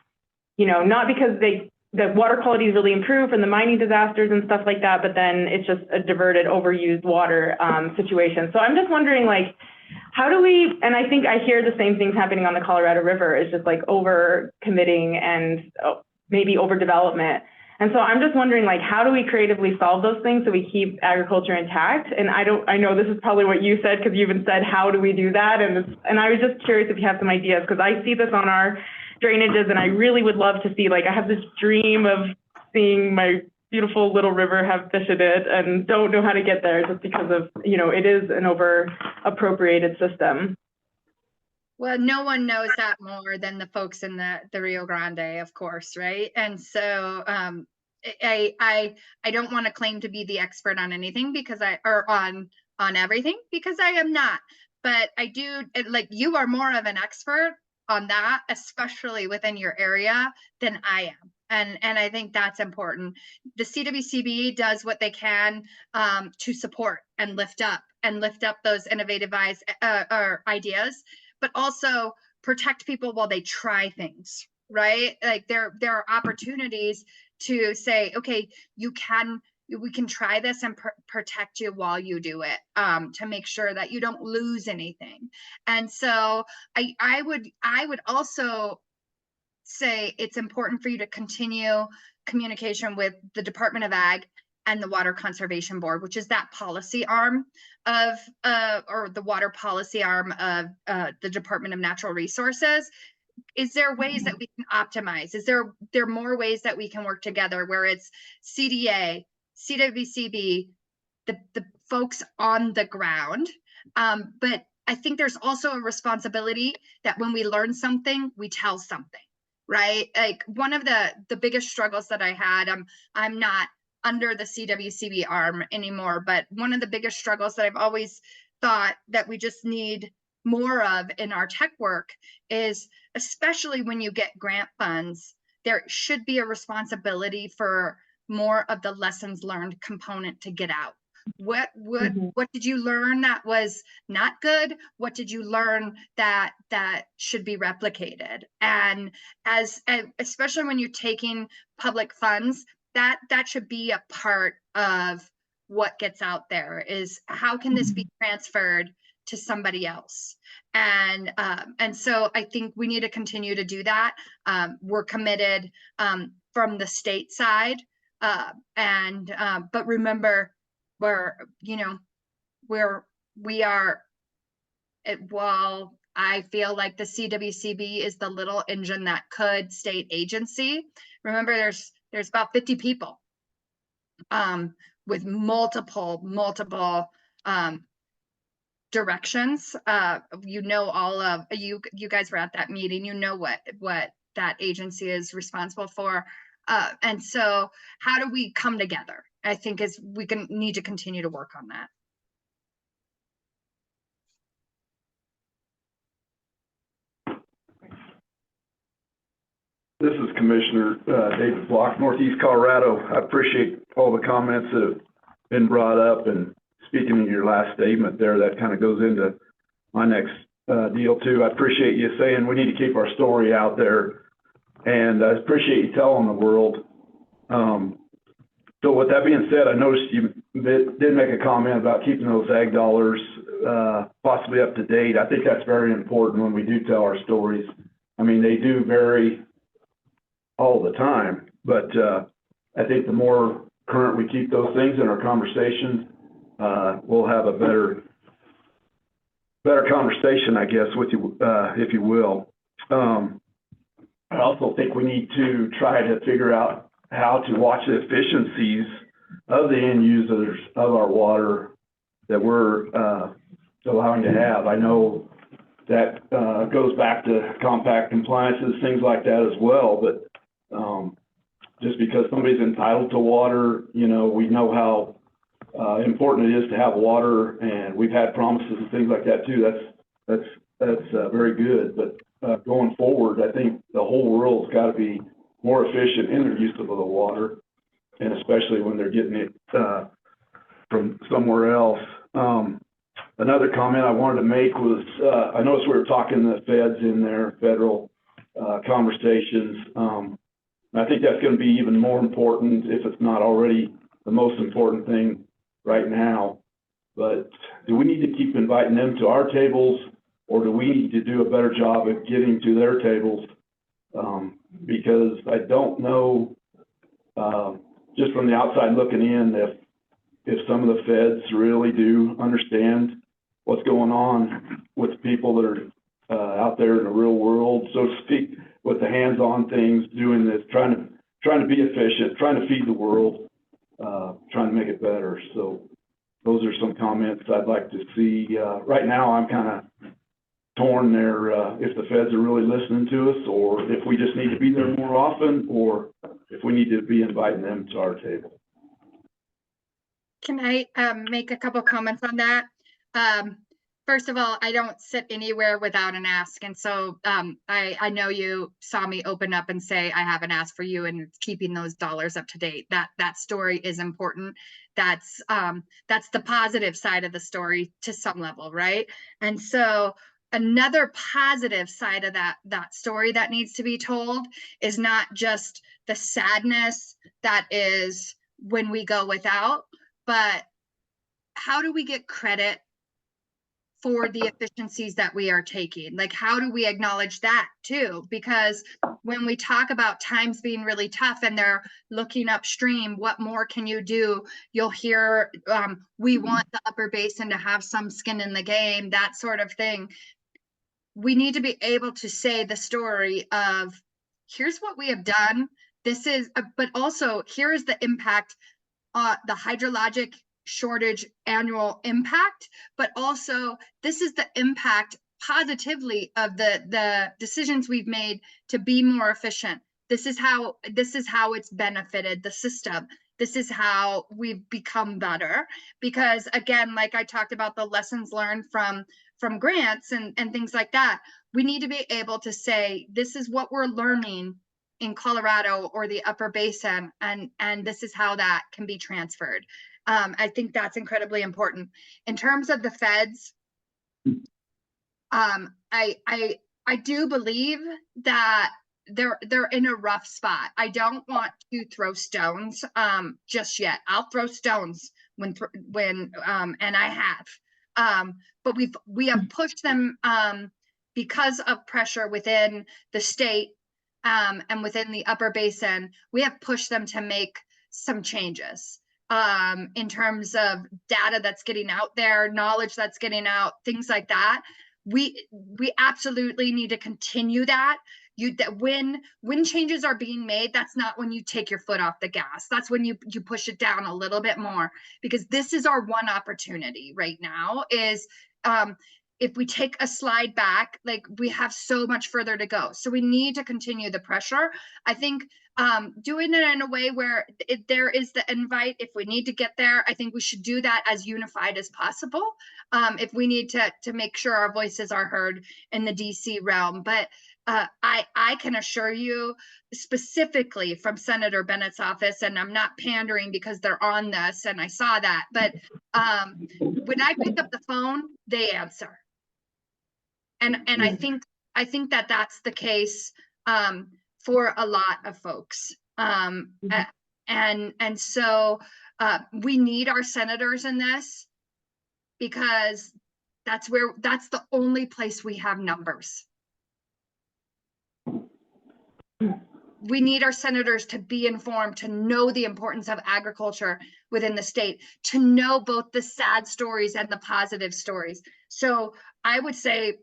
the water quality is really improved from the mining disasters and stuff like that, but then it's just a diverted, overused water situation. So I'm just wondering, like, how do we, and I think I hear the same things happening on the Colorado River, is just like over committing and maybe overdevelopment. And so I'm just wondering, like, how do we creatively solve those things so we keep agriculture intact? And I know this is probably what you said, because you even said, how do we do that? And I was just curious if you have some ideas, because I see this on our drainages, and I really would love to see, like, I have this dream of seeing my beautiful little river have fish in it, and don't know how to get there just because of, you know, it is an appropriated system. Well, no one knows that more than the folks in the Rio Grande, of course, right? And so I don't want to claim to be the expert on anything because on everything, because I am not. But I do, like, you are more of an expert on that, especially within your area, than I am. And I think that's important. The CWCB does what they can to support and lift up those innovative ideas, but also protect people while they try things, right? Like there are opportunities to say, okay, we can try this and protect you while you do it, to make sure that you don't lose anything. And so I would also say it's important for you to continue communication with the Department of Ag and the Water Conservation Board, which is that policy arm of, or the water policy arm of the Department of Natural Resources. Is there ways that we can optimize? Is there more ways that we can work together where it's CDA, CWCB, the folks on the ground? But I think there's also a responsibility that when we learn something, we tell something, right? Like one of the biggest struggles that I had, I'm not under the CWCB arm anymore, but one of the biggest struggles that I've always thought that we just need more of in our tech work is, especially when you get grant funds, there should be a responsibility for more of the lessons learned component to get out. What did you learn that was not good? What did you learn that should be replicated? And especially when you're taking public funds, that should be a part of what gets out there, is how can this be transferred to somebody else? And so I think we need to continue to do that. We're committed from the state side, but remember, while I feel like the CWCB is the little engine that could state agency, remember there's about 50 people with multiple directions. All of you guys were at that meeting, what that agency is responsible for. And so how do we come together? I think need to continue to work on that. This is Commissioner David Block, Northeast Colorado. I appreciate all the comments that have been brought up, and speaking of your last statement there, that kind of goes into my next deal too. I appreciate you saying we need to keep our story out there, and I appreciate you telling the world. So with that being said, I noticed you did make a comment about keeping those ag dollars possibly up to date. I think that's very important when we do tell our stories. I mean, they do vary all the time, but I think the more current we keep those things in our conversations, we'll have a better conversation, I guess, with you, if you will. I also think we need to try to figure out how to watch the efficiencies of the end users of our water that we're allowing to have. I know that goes back to compact compliances, things like that as well, but just because somebody's entitled to water, we know how important it is to have water, and we've had promises and things like that too. That's very good. But going forward, I think the whole world's got to be more efficient in their use of the water, and especially when they're getting it from somewhere else. Another comment I wanted to make was, I noticed we were talking the feds in there, federal conversations. I think that's going to be even more important, if it's not already the most important thing right now. But do we need to keep inviting them to our tables, or do we need to do a better job of getting to their tables? Because I don't know, just from the outside looking in, if some of the feds really do understand what's going on with people that are out there in the real world, so to speak, with the hands-on things, doing this, trying to be efficient, trying to feed the world, trying to make it better. So those are some comments I'd like to see. Right now, I'm kind of torn there, if the feds are really listening to us, or if we just need to be there more often, or if we need to be inviting them to our table. Can I make a couple comments on that? First of all, I don't sit anywhere without an ask. And so I know you saw me open up and say, I have an ask for you, and it's keeping those dollars up to date. That story is important. That's the positive side of the story to some level, right? And so another positive side of that story that needs to be told is not just the sadness that is when we go without, but how do we get credit for the efficiencies that we are taking? Like, how do we acknowledge that too? Because when we talk about times being really tough and they're looking upstream, what more can you do? You'll hear, we want the Upper Basin to have some skin in the game, that sort of thing. We need to be able to say the story of, here's what we have done. This is, but also here is the impact, the hydrologic shortage annual impact, but also this is the impact positively of the decisions we've made to be more efficient. This is how it's benefited the system. This is how we've become better. Because again, like I talked about the lessons learned from grants and things like that, we need to be able to say, this is what we're learning in Colorado or the Upper Basin, and this is how that can be transferred. I think that's incredibly important. In terms of the feds, I do believe that they're in a rough spot. I don't want to throw stones just yet. I'll throw stones when and I have. But we have pushed them because of pressure within the state and within the Upper Basin. We have pushed them to make some changes in terms of data that's getting out there, knowledge that's getting out, things like that. We absolutely need to continue that. That when changes are being made, that's not when you take your foot off the gas. That's when you push it down a little bit more, because this is our one opportunity right now is if we take a slide back, like we have so much further to go. So we need to continue the pressure. I think doing it in a way where there is the invite, if we need to get there, I think we should do that as unified as possible. If we need to make sure our voices are heard in the DC realm. But I can assure you specifically from Senator Bennett's office, and I'm not pandering because they're on this and I saw that, but when I pick up the phone, they answer. And I think that that's the case for a lot of folks. And so we need our senators in this, because that's the only place we have numbers. We need our senators to be informed, to know the importance of agriculture within the state, to know both the sad stories and the positive stories. So I would say,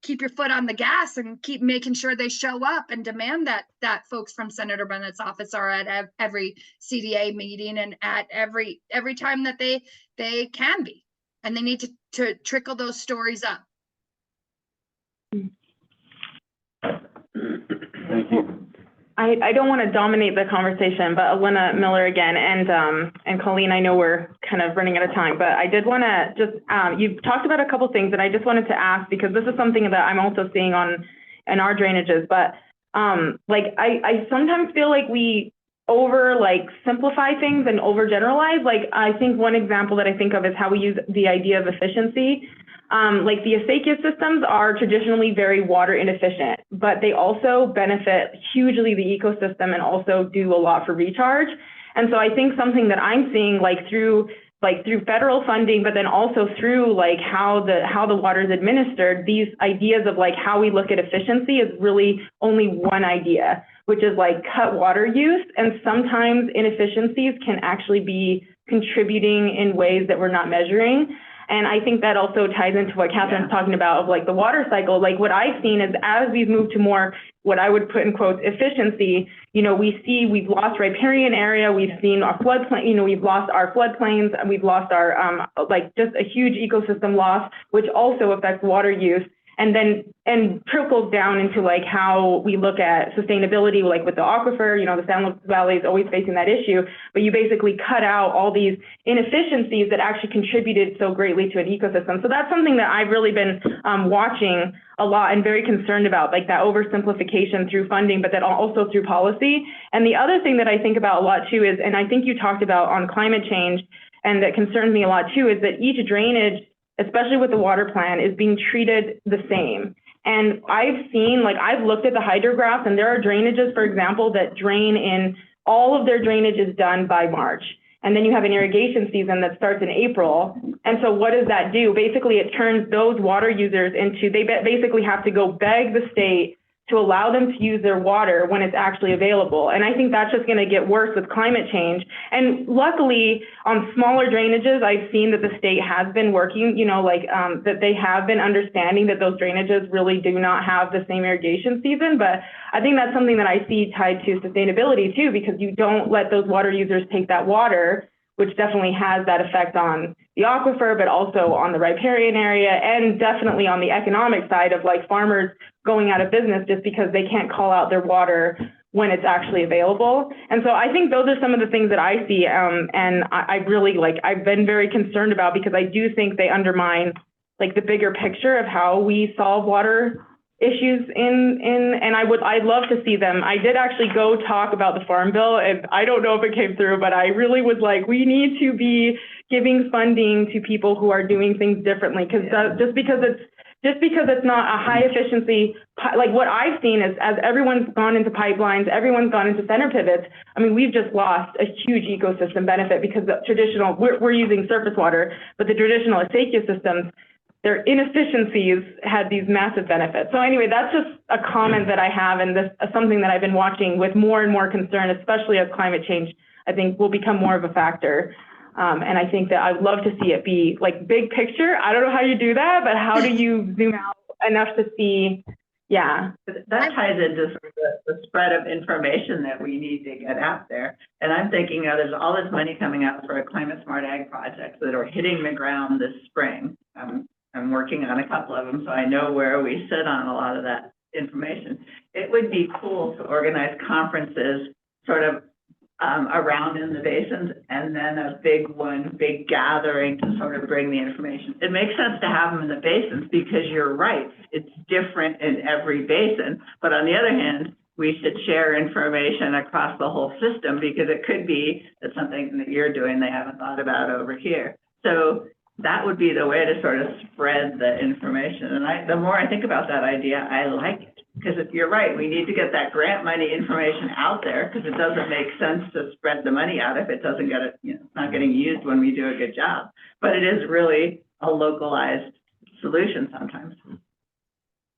keep your foot on the gas and keep making sure they show up and demand that folks from Senator Bennett's office are at every CDA meeting and at every time that they can be, and they need to trickle those stories up. Thank you. I don't want to dominate the conversation, but Elena Miller again, and Colleen, I know we're kind of running out of time, but I did want to just, you've talked about a couple things that I just wanted to ask, because this is something that I'm also seeing in our drainages, but like I sometimes feel like we simplify things and overgeneralize. Like I think one example that I think of is how we use the idea of efficiency. Like the acequia systems are traditionally very water inefficient, but they also benefit hugely the ecosystem and also do a lot for recharge. And so I think something that I'm seeing through federal funding, but then also through how the water is administered, these ideas of how we look at efficiency is really only one idea, which is cut water use. And sometimes inefficiencies can actually be contributing in ways that we're not measuring. And I think that also ties into what Catherine's talking about of like the water cycle. Like what I've seen is as we've moved to more, what I would put in quotes, efficiency, you know, we've lost riparian area, we've seen our floodplain, you know, we've lost our floodplains, and we've lost our, like just a huge ecosystem loss, which also affects water use. And trickles down into like how we look at sustainability, like with the aquifer, you know, the San Luis Valley is always facing that issue, but you basically cut out all these inefficiencies that actually contributed so greatly to an ecosystem. So that's something that I've really been watching a lot and very concerned about, like that oversimplification through funding, but then also through policy. And the other thing that I think about a lot too is, and I think you talked about on climate change, and that concerns me a lot too, is that each drainage, especially with the water plan, is being treated the same. And I've seen, like I've looked at the hydrographs, and there are drainages, for example, that drain in, all of their drainage is done by March. And then you have an irrigation season that starts in April. And so what does that do? Basically, it turns those water users into, they basically have to go beg the state to allow them to use their water when it's actually available. And I think that's just going to get worse with climate change. And luckily, on smaller drainages, I've seen that the state has been working, you know, like that they have been understanding that those drainages really do not have the same irrigation season. But I think that's something that I see tied to sustainability too, because you don't let those water users take that water, which definitely has that effect on the aquifer, but also on the riparian area, and definitely on the economic side of like farmers going out of business just because they can't call out their water when it's actually available. And so I think those are some of the things that I see, and I really I've been very concerned about, because I do think they undermine like the bigger picture of how we solve water issues and I'd love to see them. I did actually go talk about the Farm Bill, and I don't know if it came through, but I really was like, we need to be giving funding to people who are doing things differently, because just because it's not a high efficiency, like what I've seen is as everyone's gone into pipelines, everyone's gone into center pivots. I mean, we've just lost a huge ecosystem benefit, because the traditional, we're using surface water, but the traditional acequia systems, their inefficiencies had these massive benefits. So anyway, that's just a comment that I have, and this is something that I've been watching with more and more concern, especially as climate change, I think, will become more of a factor. And I think that I'd love to see it be like big picture. I don't know how you do that, but how do you zoom out enough to see, yeah. That ties into sort of the spread of information that we need to get out there. And I'm thinking, there's all this money coming out for climate smart ag projects that are hitting the ground this spring. I'm working on a couple of them, so I know where we sit on a lot of that information. It would be cool to organize conferences sort of around in the basins, and then a big gathering to sort of bring the information. It makes sense to have them in the basins, because you're right, it's different in every basin. But on the other hand, we should share information across the whole system, because it could be that something that you're doing they haven't thought about over here. So that would be the way to sort of spread the information. And the more I think about that idea, I like it, because if you're right, we need to get that grant money information out there, because it doesn't make sense to spread the money out if it doesn't get it, you know, it's not getting used when we do a good job. But it is really a localized solution sometimes.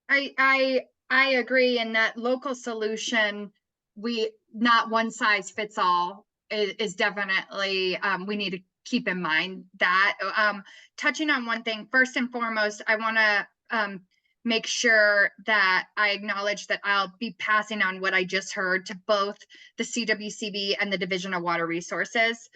I agree in that local solution, not one size fits all is definitely, we need to keep in mind that. Touching on one thing, first and foremost, I want to make sure that I acknowledge that I'll be passing on what I just heard to both the CWCB and the Division of Water Resources.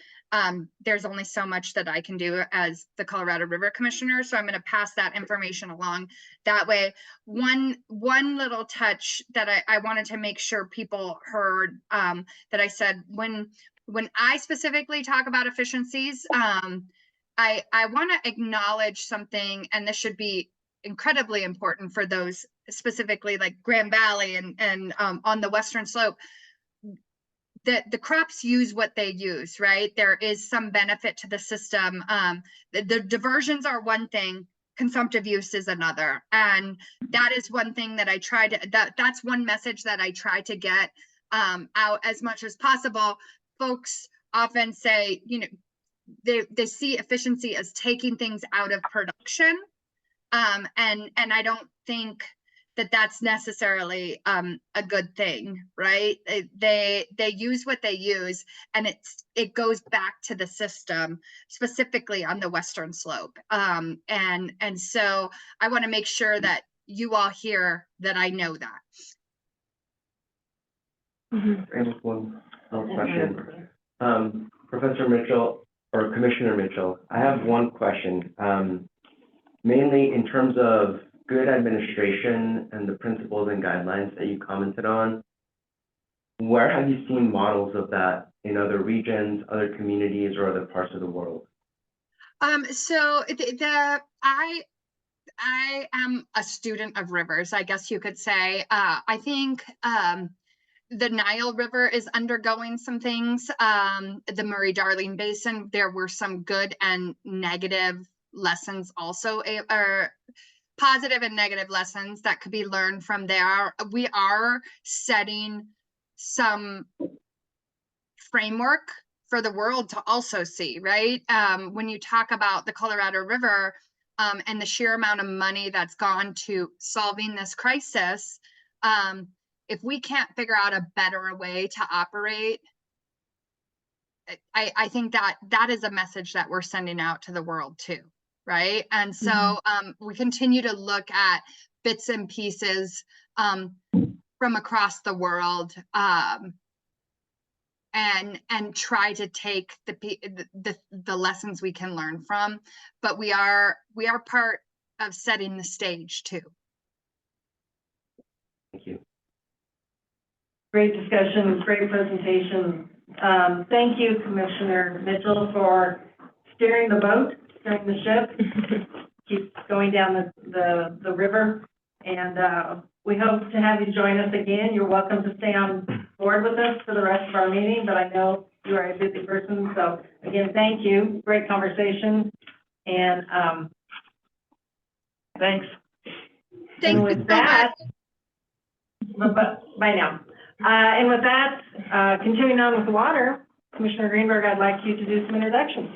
There's only so much that I can do as the Colorado River Commissioner, so I'm going to pass that information along that way. One little touch that I wanted to make sure people heard, that I said when I specifically talk about efficiencies, I want to acknowledge something, and this should be incredibly important for those specifically like Grand Valley and on the Western Slope. The crops use what they use, right? There is some benefit to the system. The diversions are one thing, consumptive use is another. And that is one thing that I try to, that's one message that I try to get out as much as possible. Folks often say, you know, they see efficiency as taking things out of production. And I don't think that that's necessarily a good thing, right? They use what they use, and it goes back to the system, specifically on the western slope. And so I want to make sure that you all hear that I know that. I just one question. Professor Mitchell, or Commissioner Mitchell, I have one question. Mainly in terms of good administration and the principles and guidelines that you commented on, where have you seen models of that in other regions, other communities, or other parts of the world? So I am a student of rivers, I guess you could say. I think the Nile River is undergoing some things. The Murray-Darling Basin, there were some good and negative lessons also, or positive and negative lessons that could be learned from there. We are setting some framework for the world to also see, right? When you talk about the Colorado River and the sheer amount of money that's gone to solving this crisis, if we can't figure out a better way to operate, I think that is a message that we're sending out to the world too, right? And so we continue to look at bits and pieces from across the world and try to take the lessons we can learn from, but we are part of setting the stage too. Thank you. Great discussion, great presentation. Thank you, Commissioner Mitchell, for steering the boat, steering the ship, keep going down the river. And we hope to have you join us again. You're welcome to stay on board with us for the rest of our meeting, but I know you are a busy person. So again, thank you. Great conversation. And thanks. Thank you with that, bye now. And with that, continuing on with the water, Commissioner Greenberg, I'd like you to do some introductions.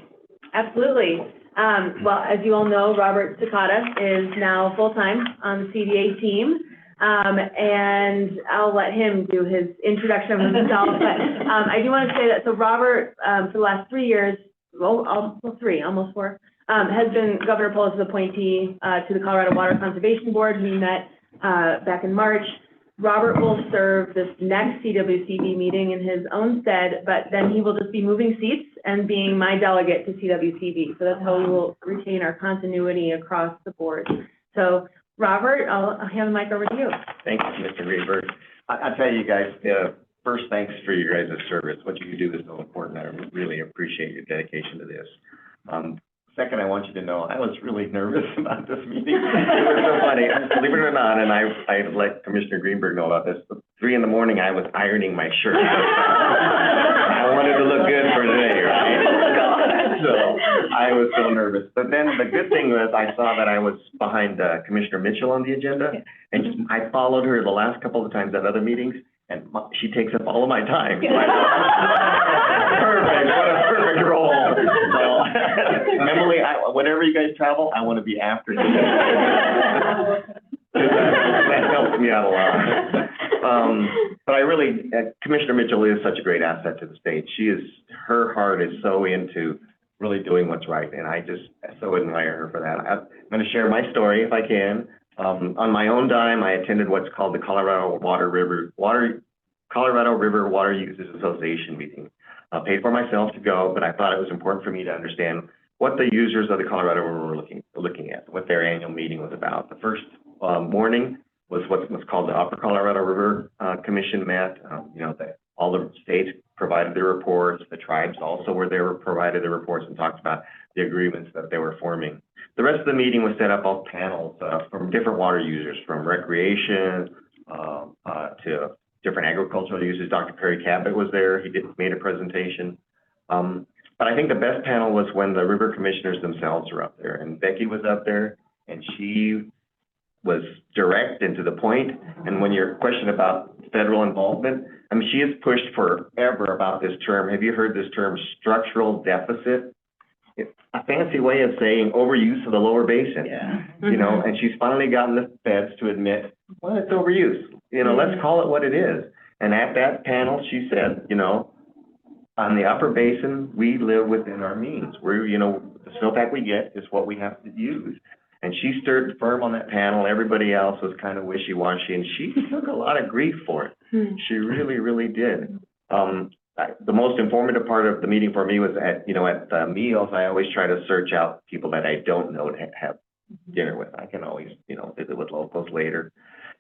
Absolutely. Well, as you all know, Robert Sakata is now full-time on the CDA team. And I'll let him do his introduction of himself. But I do want to say that, so Robert, for the last 3 years, almost four, has been Governor Polis' appointee to the Colorado Water Conservation Board. We met back in March. Robert will serve this next CWCB meeting in his own stead, but then he will just be moving seats and being my delegate to CWCB. So that's how we will retain our continuity across the board. So Robert, I'll hand the mic over to you. Thank you, Mr. Greenberg. I tell you guys, first, thanks for your guys' service. What you do is so important. I really appreciate your dedication to this. Second, I want you to know I was really nervous about this meeting. It was so funny. Believe it or not, and I let Commissioner Greenberg know about this. At 3 a.m, I was ironing my shirt. I wanted to look good for today, right? So I was so nervous. But then the good thing was I saw that I was behind Commissioner Mitchell on the agenda, and I followed her the last couple of times at other meetings, and she takes up all of my time. Perfect. What a perfect role. So, Emily, whenever you guys travel, I want to be after you. That helps me out a lot. But I really, Commissioner Mitchell is such a great asset to the state. Her heart is so into really doing what's right, and I just so admire her for that. I'm going to share my story if I can. On my own dime, I attended what's called the Colorado River Water Users Association meeting. Paid for myself to go, but I thought it was important for me to understand what the users of the Colorado River were looking at, what their annual meeting was about. The first morning was what was called the Upper Colorado River Commission met. All the states provided their reports. The tribes also were there, provided their reports and talked about the agreements that they were forming. The rest of the meeting was set up all panels from different water users, from recreation to different agricultural users. Dr. Perry Cabot was there. He made a presentation. But I think the best panel was when the river commissioners themselves were up there. And Becky was up there, and she was direct and to the point. And when your question about federal involvement, I mean, she has pushed forever about this term. Have you heard this term, structural deficit? a fancy way of saying overuse of the lower basin. Yeah. You know, and she's finally gotten the feds to admit, well, it's overuse. You know, let's call it what it is. And at that panel, she said, you know, on the upper basin, we live within our means. We're, you know, the snowpack we get is what we have to use. And she stood firm on that panel. Everybody else was kind of wishy-washy, and she took a lot of grief for it. She really, really did. The most informative part of the meeting for me was at the meals, I always try to search out people that I don't know to have dinner with. I can always, visit with locals later.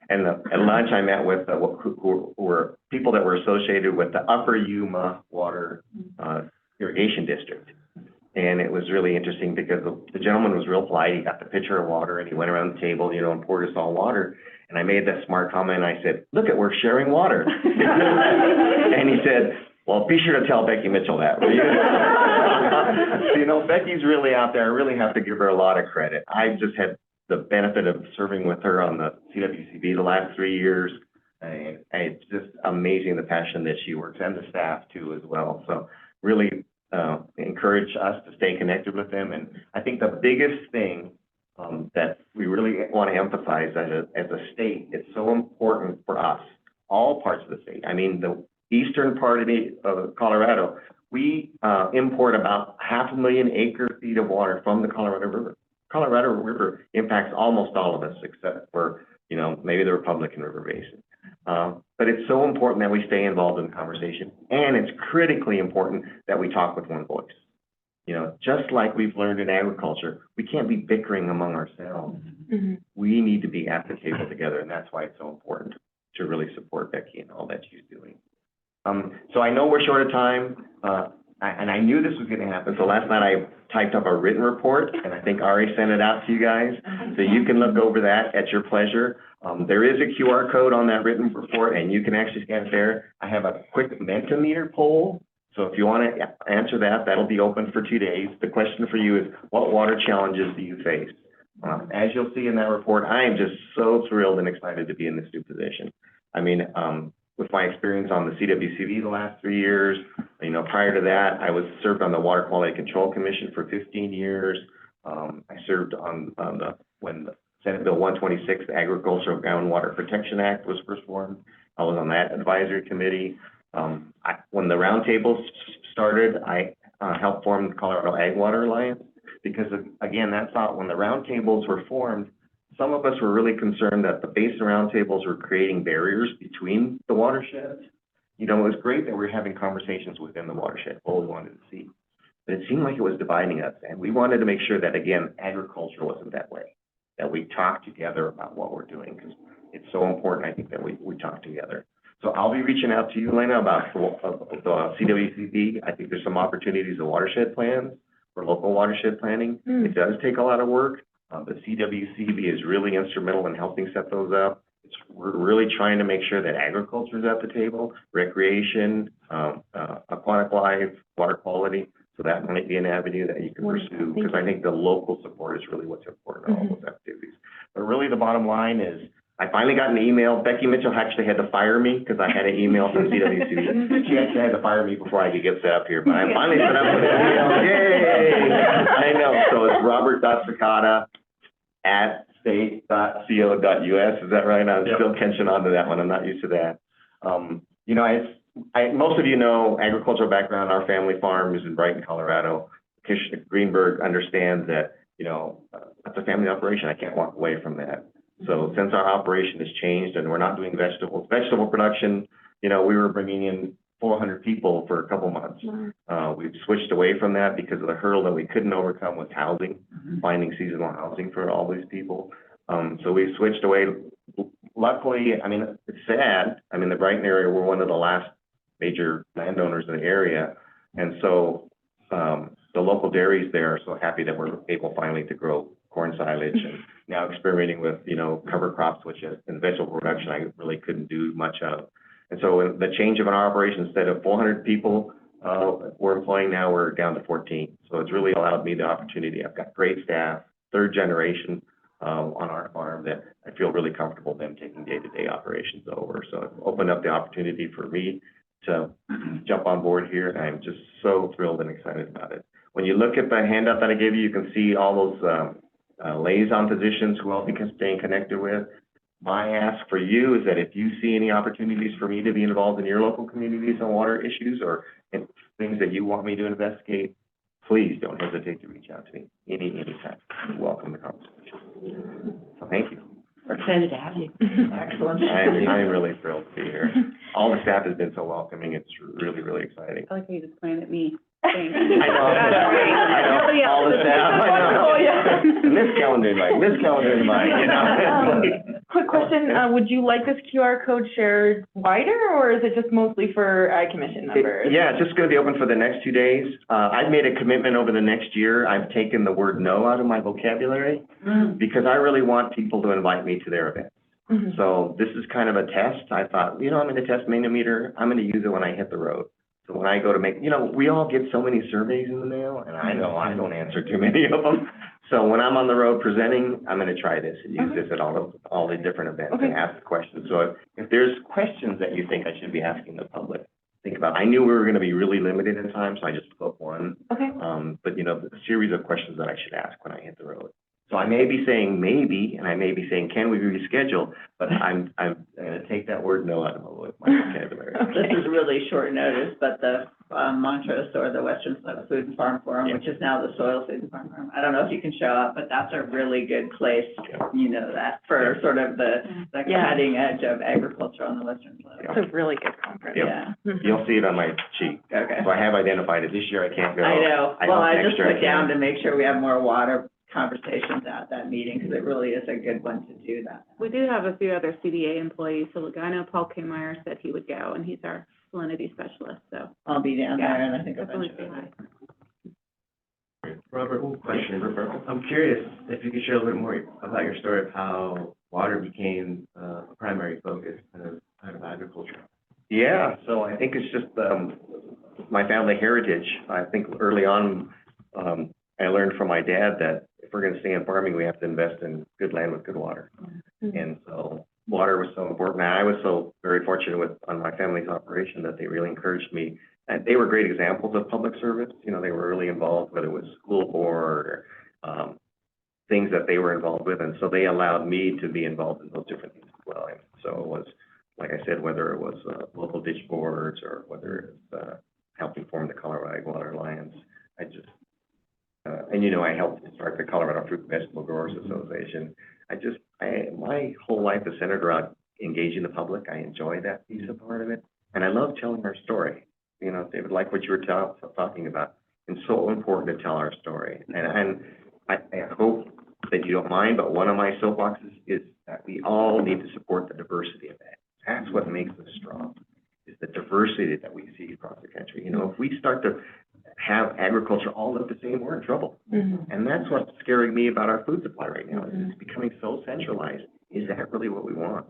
And at lunch, I met with who were people that were associated with the Upper Yuma Water Irrigation District. And it was really interesting because the gentleman was real polite. He got the pitcher of water and he went around the table, and poured us all water. And I made that smart comment. I said, "Look, we're sharing water." And he said, "Well, be sure to tell Becky Mitchell that, will you?" So, Becky's really out there. I really have to give her a lot of credit. I just had the benefit of serving with her on the CWCB the last 3 years. And it's just amazing the passion that she works, and the staff too as well. So really encourage us to stay connected with them. And I think the biggest thing that we really want to emphasize as a state, it's so important for us, all parts of the state. I mean, the eastern part of Colorado, we import about 500,000 acre-feet of water from the Colorado River. Colorado River impacts almost all of us, except for, maybe the Republican River Basin. But it's so important that we stay involved in the conversation, and it's critically important that we talk with one voice. Just like we've learned in agriculture, we can't be bickering among ourselves. We need to be at the table together, and that's why it's so important to really support Becky and all that she's doing. So I know we're short of time, and I knew this was going to happen. So last night I typed up a written report, and I think Ari sent it out to you guys. So you can look over that at your pleasure. There is a QR code on that written report, and you can actually scan it there. I have a quick Mentimeter poll. So if you want to answer that, that'll be open for 2 days. The question for you is, what water challenges do you face? As you'll see in that report, I am just so thrilled and excited to be in this new position. I mean, with my experience on the CWCB the last 3 years, prior to that, I served on the Water Quality Control Commission for 15 years. I served when the Senate Bill 126, the Agricultural Groundwater Protection Act, was first formed. I was on that advisory committee. When the roundtables started, I helped form the Colorado Ag Water Alliance, because again, that's how, when the roundtables were formed, some of us were really concerned that the basin roundtables were creating barriers between the watersheds. It was great that we were having conversations within the watershed, what we wanted to see. But it seemed like it was dividing us, and we wanted to make sure that, again, agriculture wasn't that way, that we talk together about what we're doing, because it's so important, I think, that we talk together. So I'll be reaching out to you, Elena, about the CWCB. I think there's some opportunities in watershed plans for local watershed planning. It does take a lot of work. The CWCB is really instrumental in helping set those up. We're really trying to make sure that agriculture is at the table, recreation, aquatic life, water quality. So that might be an avenue that you can pursue, because I think the local support is really what's important in all those activities. But really, the bottom line is, I finally got an email. Becky Mitchell actually had to fire me because I had an email from CWCB. She actually had to fire me before I could get set up here, but I finally set up with an email. Yay! I know. So it's robert.sakata@state.co.us. Is that right? I'm still catching on to that one. I'm not used to that. Most of you know, agricultural background. Our family farm is in Brighton, Colorado. Commissioner Greenberg understands that, that's a family operation. I can't walk away from that. So since our operation has changed and we're not doing vegetable production, we were bringing in 400 people for a couple months. We've switched away from that because of the hurdle that we couldn't overcome with housing, finding seasonal housing for all these people. So we've switched away. Luckily, it's sad. The Brighton area, we're one of the last major landowners in the area. And so the local dairies there are so happy that we're able finally to grow corn silage, and now experimenting with, cover crops, which in vegetable production I really couldn't do much of. And so the change of an operation, instead of 400 people we're employing now, we're down to 14. So it's really allowed me the opportunity. I've got great staff, third generation on our farm, that I feel really comfortable them taking day-to-day operations over. So it's opened up the opportunity for me to jump on board here, and I'm just so thrilled and excited about it. When you look at the handout that I gave you, you can see all those, liaison positions who I'll be staying connected with. My ask for you is that if you see any opportunities for me to be involved in your local communities on water issues or in things that you want me to investigate, please don't hesitate to reach out to me anytime. Welcome the conversation. So thank you. We're excited to have you. Excellent. I'm really thrilled to be here. All the staff has been so welcoming. It's really, really exciting. I like how you just pointed at me. Thanks. I know, all the staff, I know. Miss Calendar invite, you know? Quick question, would you like this QR code shared wider, or is it just mostly for Ag Commission members? Yeah, it's just gonna be open for the next 2 days. I've made a commitment over the next year. I've taken the word no out of my vocabulary because I really want people to invite me to their events. So this is kind of a test. I thought, I'm gonna test Manometer. I'm gonna use it when I hit the road. So when I go to we all get so many surveys in the mail, and I know I don't answer too many of them. So when I'm on the road presenting, I'm gonna try this and use this at all the different events and ask questions. So if there's questions that you think I should be asking the public, think about, I knew we were gonna be really limited in time, so I just put one. Okay. But a series of questions that I should ask when I hit the road. So I may be saying maybe, and I may be saying, can we reschedule? But I'm gonna take that word no out of my vocabulary. This is really short notice, but the Montrose or the Western Slope Food and Farm Forum, which is now the Soil Food and Farm Forum. I don't know if you can show up, but that's a really good place, that for sort of the cutting edge of agriculture on the Western Slope. It's a really good conference. Yeah. You'll see it on my sheet. Okay. So I have identified it. This year I can't go. I know. Well, I just put down to. to make sure we have more water conversations at that meeting, because it really is a good one to do that. We do have a few other CDA employees, so I know Paul Kmeyer said he would go, and he's our salinity specialist, so. I'll be down there, and I think Definitely eventually. say hi. Robert, one question. I'm curious if you could share a little bit more about your story of how water became a primary focus out of agriculture. Yeah, so I think it's just my family heritage. I think early on, I learned from my dad that if we're going to stay in farming, we have to invest in good land with good water. And so water was so important. And I was so very fortunate on my family's operation that they really encouraged me. And they were great examples of public service. They were really involved, whether it was school board or things that they were involved with. And so they allowed me to be involved in those different things as well. And so it was, like I said, whether it was local ditch boards or whether it's helping form the Colorado Ag Water Alliance. I helped start the Colorado Fruit and Vegetable Growers Association. My whole life is centered around engaging the public. I enjoy that piece of part of it. And I love telling our story. David, like what you were talking about, it's so important to tell our story. And I hope that you don't mind, but one of my soapboxes is that we all need to support the diversity of that. That's what makes us strong, is the diversity that we see across the country. If we start to have agriculture all look the same, we're in trouble. And that's what's scaring me about our food supply right now. It's becoming so centralized. Is that really what we want?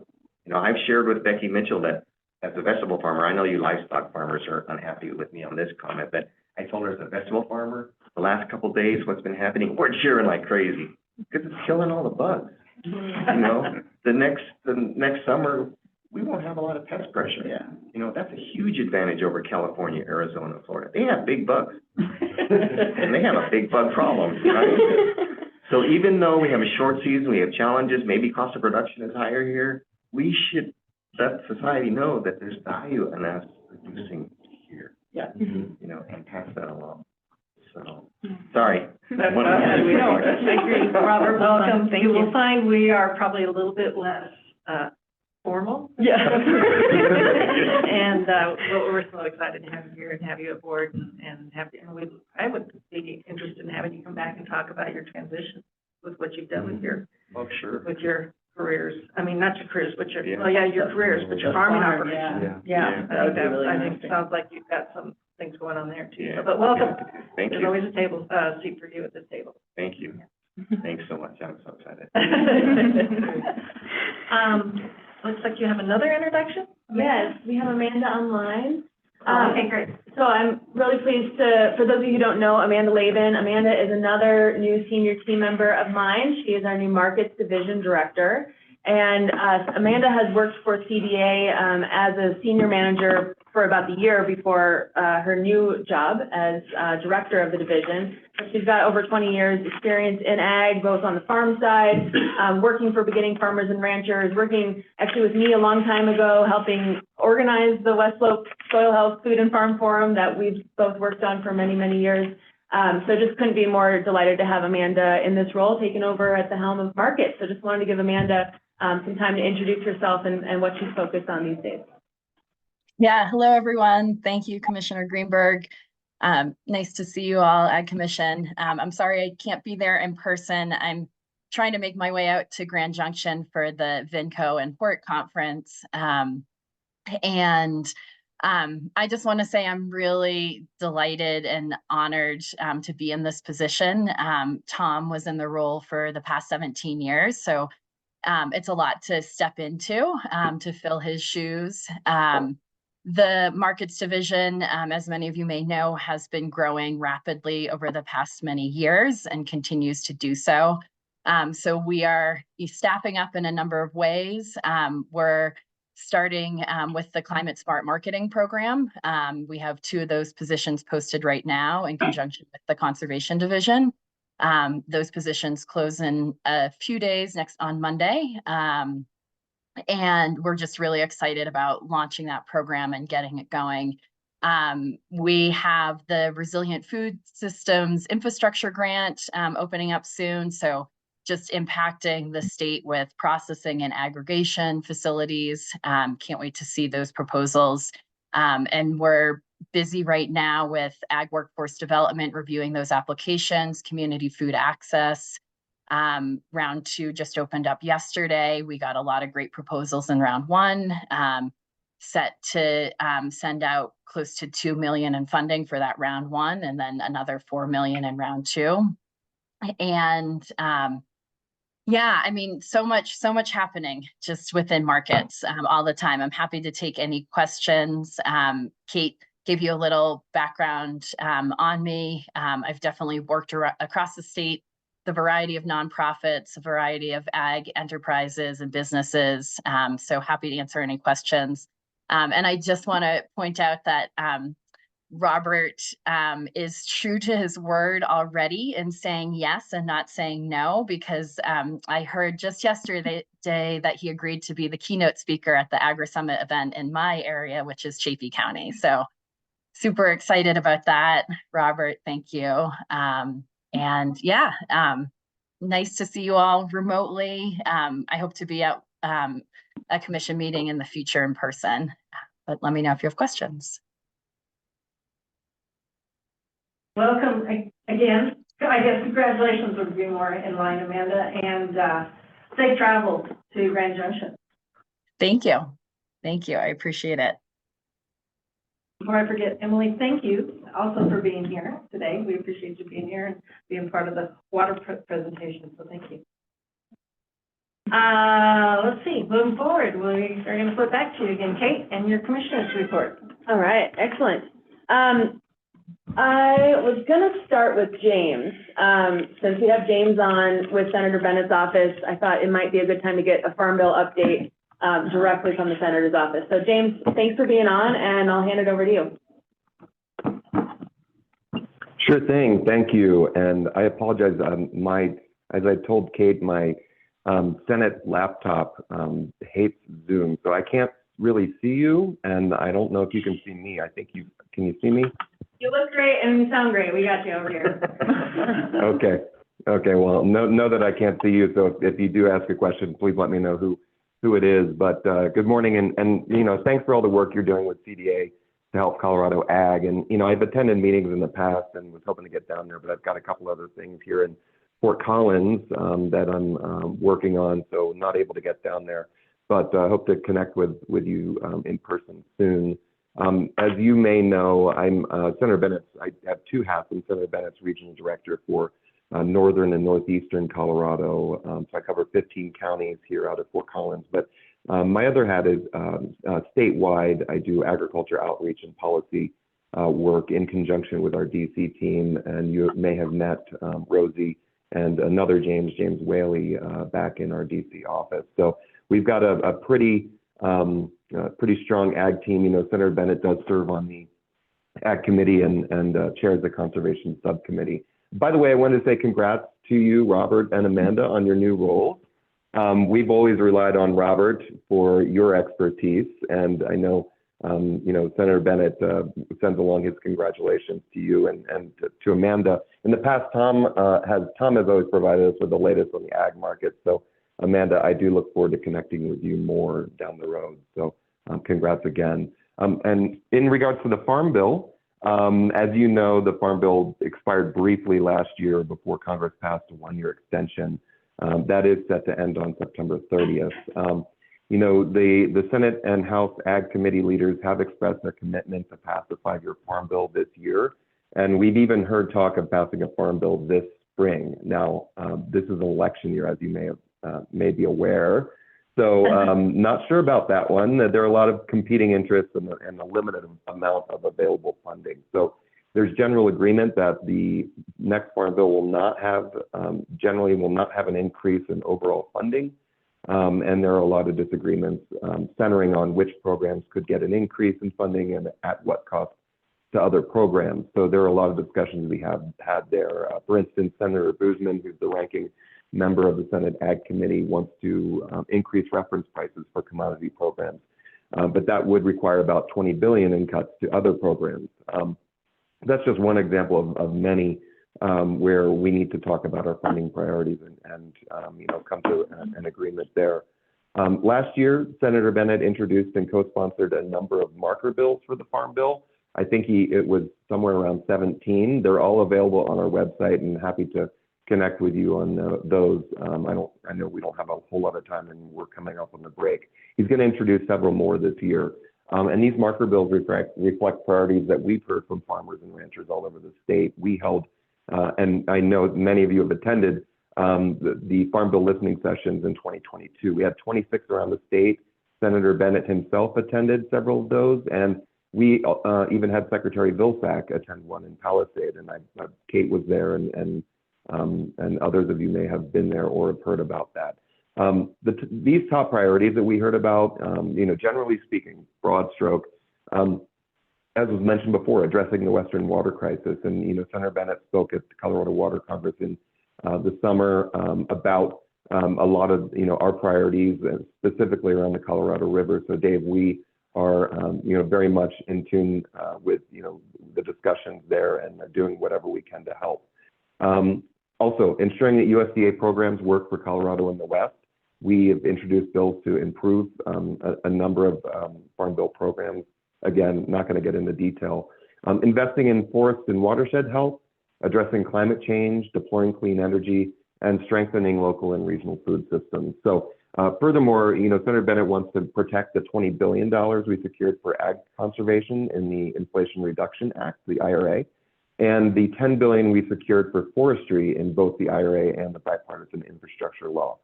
I've shared with Becky Mitchell that as a vegetable farmer, I know you livestock farmers are unhappy with me on this comment, but I told her as a vegetable farmer, the last couple of days, what's been happening, we're cheering like crazy because it's killing all the bugs. The next summer, we won't have a lot of pest pressure. Yeah. That's a huge advantage over California, Arizona, Florida. They have big bugs. And they have a big bug problem, right? So even though we have a short season, we have challenges, maybe cost of production is higher here, we should let society know that there's value in us producing here. Yeah. And pass that along. So, sorry. I agree. Robert, welcome. Thank You you. will find we are probably a little bit less, formal. Yeah. And, we're so excited to have you here and have you aboard and I would be interested in having you come back and talk about your transition with what you've done with your careers. I mean, not your careers, but your careers, but your farming operation. Yeah. That would be really I think it sounds like you've got some things going on there too. But welcome. Thank There's you. always a seat for you at this table. Thank you. Thanks so much. I'm so excited. Looks like you have another introduction? Yes, we have Amanda online. Okay, great. So I'm really pleased for those of you who don't know Amanda Laban, Amanda is another new senior team member of mine. She is our new Markets Division Director. And Amanda has worked for CDA as a senior manager for about the year before her new job as director of the division. She's got over 20 years experience in ag, both on the farm side, working for beginning farmers and ranchers, working actually with me a long time ago, helping organize the West Slope Soil Health Food and Farm Forum that we've both worked on for many, many years. So just couldn't be more delighted to have Amanda in this role, taking over at the helm of market. So just wanted to give Amanda some time to introduce herself and what she's focused on these days. Yeah, hello, everyone. Thank you, Commissioner Greenberg. Nice to see you all at Commission. I'm sorry I can't be there in person. I'm trying to make my way out to Grand Junction for the VINCO and Hort conference. I just want to say I'm really delighted and honored to be in this position. Tom was in the role for the past 17 years, so it's a lot to step into to fill his shoes. The markets division, as many of you may know, has been growing rapidly over the past many years and continues to do so. So we are staffing up in a number of ways. We're starting with the Climate Smart Marketing Program. We have 2 of those positions posted right now in conjunction with the Conservation Division. Those positions close in a few days on Monday. And we're just really excited about launching that program and getting it going. We have the Resilient Food Systems Infrastructure Grant opening up soon. So just impacting the state with processing and aggregation facilities. Can't wait to see those proposals. And we're busy right now with Ag Workforce Development, reviewing those applications, community food access. Round 2 just opened up yesterday. We got a lot of great proposals in round 1, set to send out close to $2 million in funding for that round 1, and then another $4 million in round 2. And yeah, I mean, so much happening just within markets all the time. I'm happy to take any questions. Kate gave you a little background on me. I've definitely worked across the state, the variety of nonprofits, a variety of ag enterprises and businesses. So happy to answer any questions. And I just want to point out that Robert is true to his word already in saying yes and not saying no, because I heard just yesterday that he agreed to be the keynote speaker at the Agri Summit event in my area, which is Chaffee County. So super excited about that, Robert. Thank you. And yeah, nice to see you all remotely. I hope to be at a commission meeting in the future in person, but let me know if you have questions. Welcome again. I guess congratulations would be more in line, Amanda, and safe travels to Grand Junction. Thank you. Thank you. I appreciate it. Before I forget, Emily, thank you also for being here today. We appreciate you being here and being part of the water presentation, so thank you. Let's see, moving forward, we are going to flip back to you again, Kate, and your commissioner's report. All right, excellent. I was going to start with James. Since we have James on with Senator Bennett's office, I thought it might be a good time to get a Farm Bill update directly from the Senator's office. So James, thanks for being on, and I'll hand it over to you. Sure thing. Thank you. And I apologize. As I told Kate, my Senate laptop hates Zoom, so I can't really see you, and I don't know if you can see me. I think can you see me? You look great and you sound great. We got you over here. Okay. Well, know that I can't see you, so if you do ask a question, please let me know who it is. But good morning, and thanks for all the work you're doing with CDA to help Colorado Ag. And I've attended meetings in the past and was hoping to get down there, but I've got a couple other things here in Fort Collins that I'm working on, so not able to get down there. But I hope to connect with you in person soon. As you may know, I'm Senator Bennett's. I have 2 hats. I'm Senator Bennett's regional director for northern and northeastern Colorado. So I cover 15 counties here out of Fort Collins. But my other hat is statewide. I do agriculture outreach and policy work in conjunction with our DC team. And you may have met Rosie and another James Whaley back in our DC office. So we've got a pretty pretty strong ag team. You know, Senator Bennett does serve on the ag committee and chairs the conservation subcommittee. By the way, I wanted to say congrats to you, Robert and Amanda, on your new roles. We've always relied on Robert for your expertise, and I know, you know, Senator Bennett sends along his congratulations to you and to Amanda. In the past, Tom has always provided us with the latest on the ag market. So, Amanda, I do look forward to connecting with you more down the road. So, congrats again. And in regards to the Farm Bill, as you know, the Farm Bill expired briefly last year before Congress passed a one-year extension. That is set to end on September 30th. You know, the Senate and House Ag Committee leaders have expressed their commitment to pass a 5-year Farm Bill this year. And we've even heard talk of passing a Farm Bill this spring. Now, this is an election year, as you may be aware. So not sure about that one. There are a lot of competing interests and a limited amount of available funding. So there's general agreement that the next Farm Bill will not have, generally will not have an increase in overall funding. And there are a lot of disagreements centering on which programs could get an increase in funding and at what cost to other programs. So there are a lot of discussions we have had there. For instance, Senator Boozman, who's the ranking member of the Senate Ag Committee, wants to increase reference prices for commodity programs. But that would require about $20 billion in cuts to other programs. That's just one example of many where we need to talk about our funding priorities and you know, come to an agreement there. Last year, Senator Bennett introduced and co-sponsored a number of marker bills for the Farm Bill. I think it was somewhere around 17. They're all available on our website, and happy to connect with you on those. I know we don't have a whole lot of time and we're coming up on the break. He's going to introduce several more this year. And these marker bills reflect priorities that we've heard from farmers and ranchers all over the state. We held, and I know many of you have attended the Farm Bill listening sessions in 2022. We had 26 around the state. Senator Bennett himself attended several of those, and we even had Secretary Vilsack attend one in Palisade, and Kate was there, and others of you may have been there or have heard about that. These top priorities that we heard about, you know, generally speaking, broad stroke, as was mentioned before, addressing the Western water crisis. And, you know, Senator Bennett spoke at the Colorado Water Congress in the summer about a lot of, you know, our priorities, specifically around the Colorado River. So, Dave, we are, you know, very much in tune with, you know, the discussions there and are doing whatever we can to help. Also, ensuring that USDA programs work for Colorado and the West. We have introduced bills to improve a number of Farm Bill programs. Again, not going to get into detail. Investing in forest and watershed health, addressing climate change, deploying clean energy, and strengthening local and regional food systems. So furthermore, you know, Senator Bennett wants to protect the $20 billion we secured for ag conservation in the Inflation Reduction Act, the IRA, and the $10 billion we secured for forestry in both the IRA and the bipartisan infrastructure law.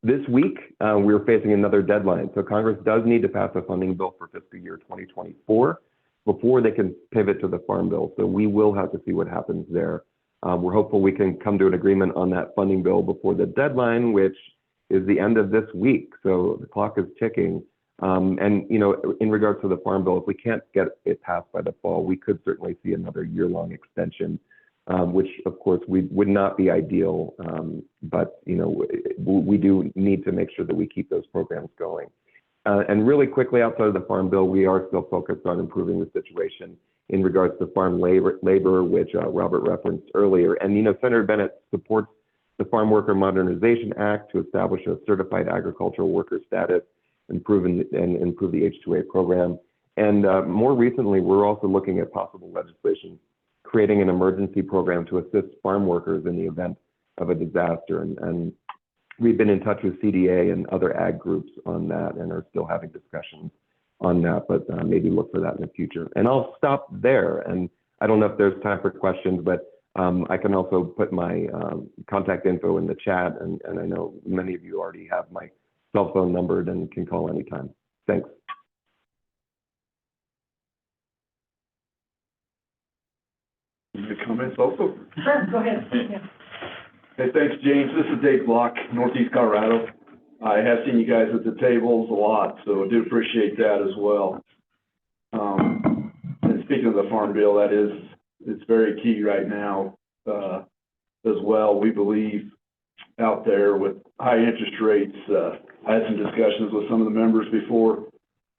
This week, we're facing another deadline. So Congress does need to pass a funding bill for fiscal year 2024 before they can pivot to the Farm Bill. So we will have to see what happens there. We're hopeful we can come to an agreement on that funding bill before the deadline, which is the end of this week. So the clock is ticking. And, you know, in regards to the Farm Bill, if we can't get it passed by the fall, we could certainly see another year-long extension, which, of course, would not be ideal. But, you know, we do need to make sure that we keep those programs going. And really quickly, outside of the Farm Bill, we are still focused on improving the situation in regards to farm labor, which Robert referenced earlier. And, you know, Senator Bennett supports the Farm Worker Modernization Act to establish a certified agricultural worker status, improve the H-2A program. And more recently, we're also looking at possible legislation creating an emergency program to assist farm workers in the event of a disaster. And we've been in touch with CDA and other ag groups on that and are still having discussions on that, but maybe look for that in the future. And I'll stop there. And I don't know if there's time for questions, but I can also put my contact info in the chat. And I know many of you already have my cell phone number and can call anytime. Thanks. Any comments also? Sure, go ahead. Yeah. Hey, thanks, James. This is Dave Block, Northeast Colorado. I have seen you guys at the tables a lot, so I do appreciate that as well. And speaking of the Farm Bill, it's very key right now, as well. We believe out there with high interest rates, I had some discussions with some of the members before,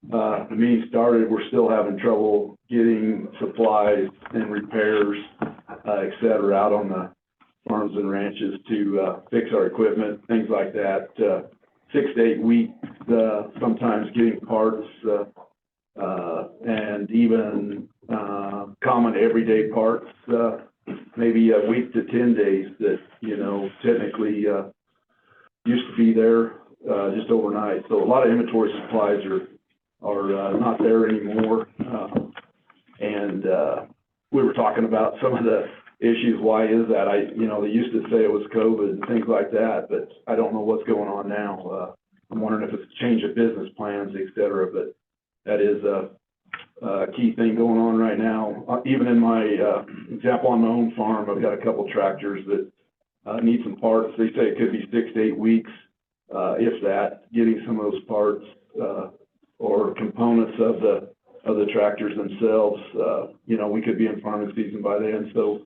the meeting started. We're still having trouble getting supplies and repairs, et cetera, out on the farms and ranches to, fix our equipment, things like that. 6 to 8 weeks, sometimes getting parts, and even, common everyday parts, maybe a week to 10 days that, technically, used to be there, just overnight. So a lot of inventory supplies are not there anymore. And we were talking about some of the issues. Why is that? They used to say it was COVID and things like that, but I don't know what's going on now. I'm wondering if it's a change of business plans, et cetera, but that is a key thing going on right now. Even in my example on my own farm, I've got a couple tractors that need some parts. They say it could be 6 to 8 weeks, if that, getting some of those parts or components of the tractors themselves. We could be in farming season by then. So,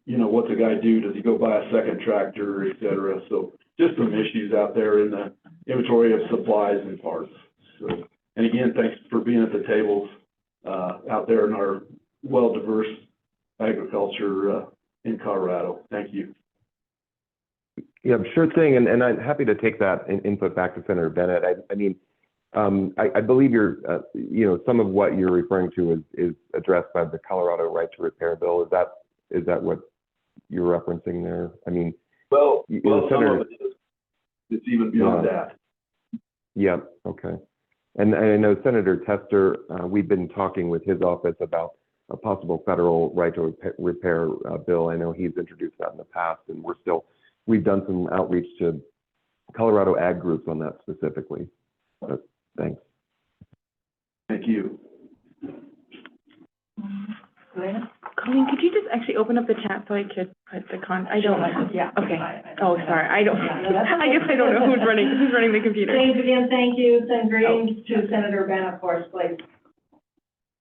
what's a guy do? Does he go buy a second tractor, et cetera? So just some issues out there in the inventory of supplies and parts. So, and again, thanks for being at the tables out there in our well-diverse agriculture in Colorado. Thank you. Yeah, sure thing. And I'm happy to take that input back to Senator Bennett. I believe some of what you're referring to is addressed by the Colorado Right to Repair bill. Is that what you're referencing there? Some of it is. It's even beyond that. Yeah, okay. And I know Senator Tester, we've been talking with his office about a possible federal right to repair bill. I know he's introduced that in the past, and we've done some outreach to Colorado ag groups on that specifically. But thanks. Thank you. Colleen, could you just actually open up the chat so I could put the I don't know. Yeah. Okay. Oh, sorry. I guess I don't know who's running the computer. James, again, thank you. Send greetings to Senator Bennett for us, please.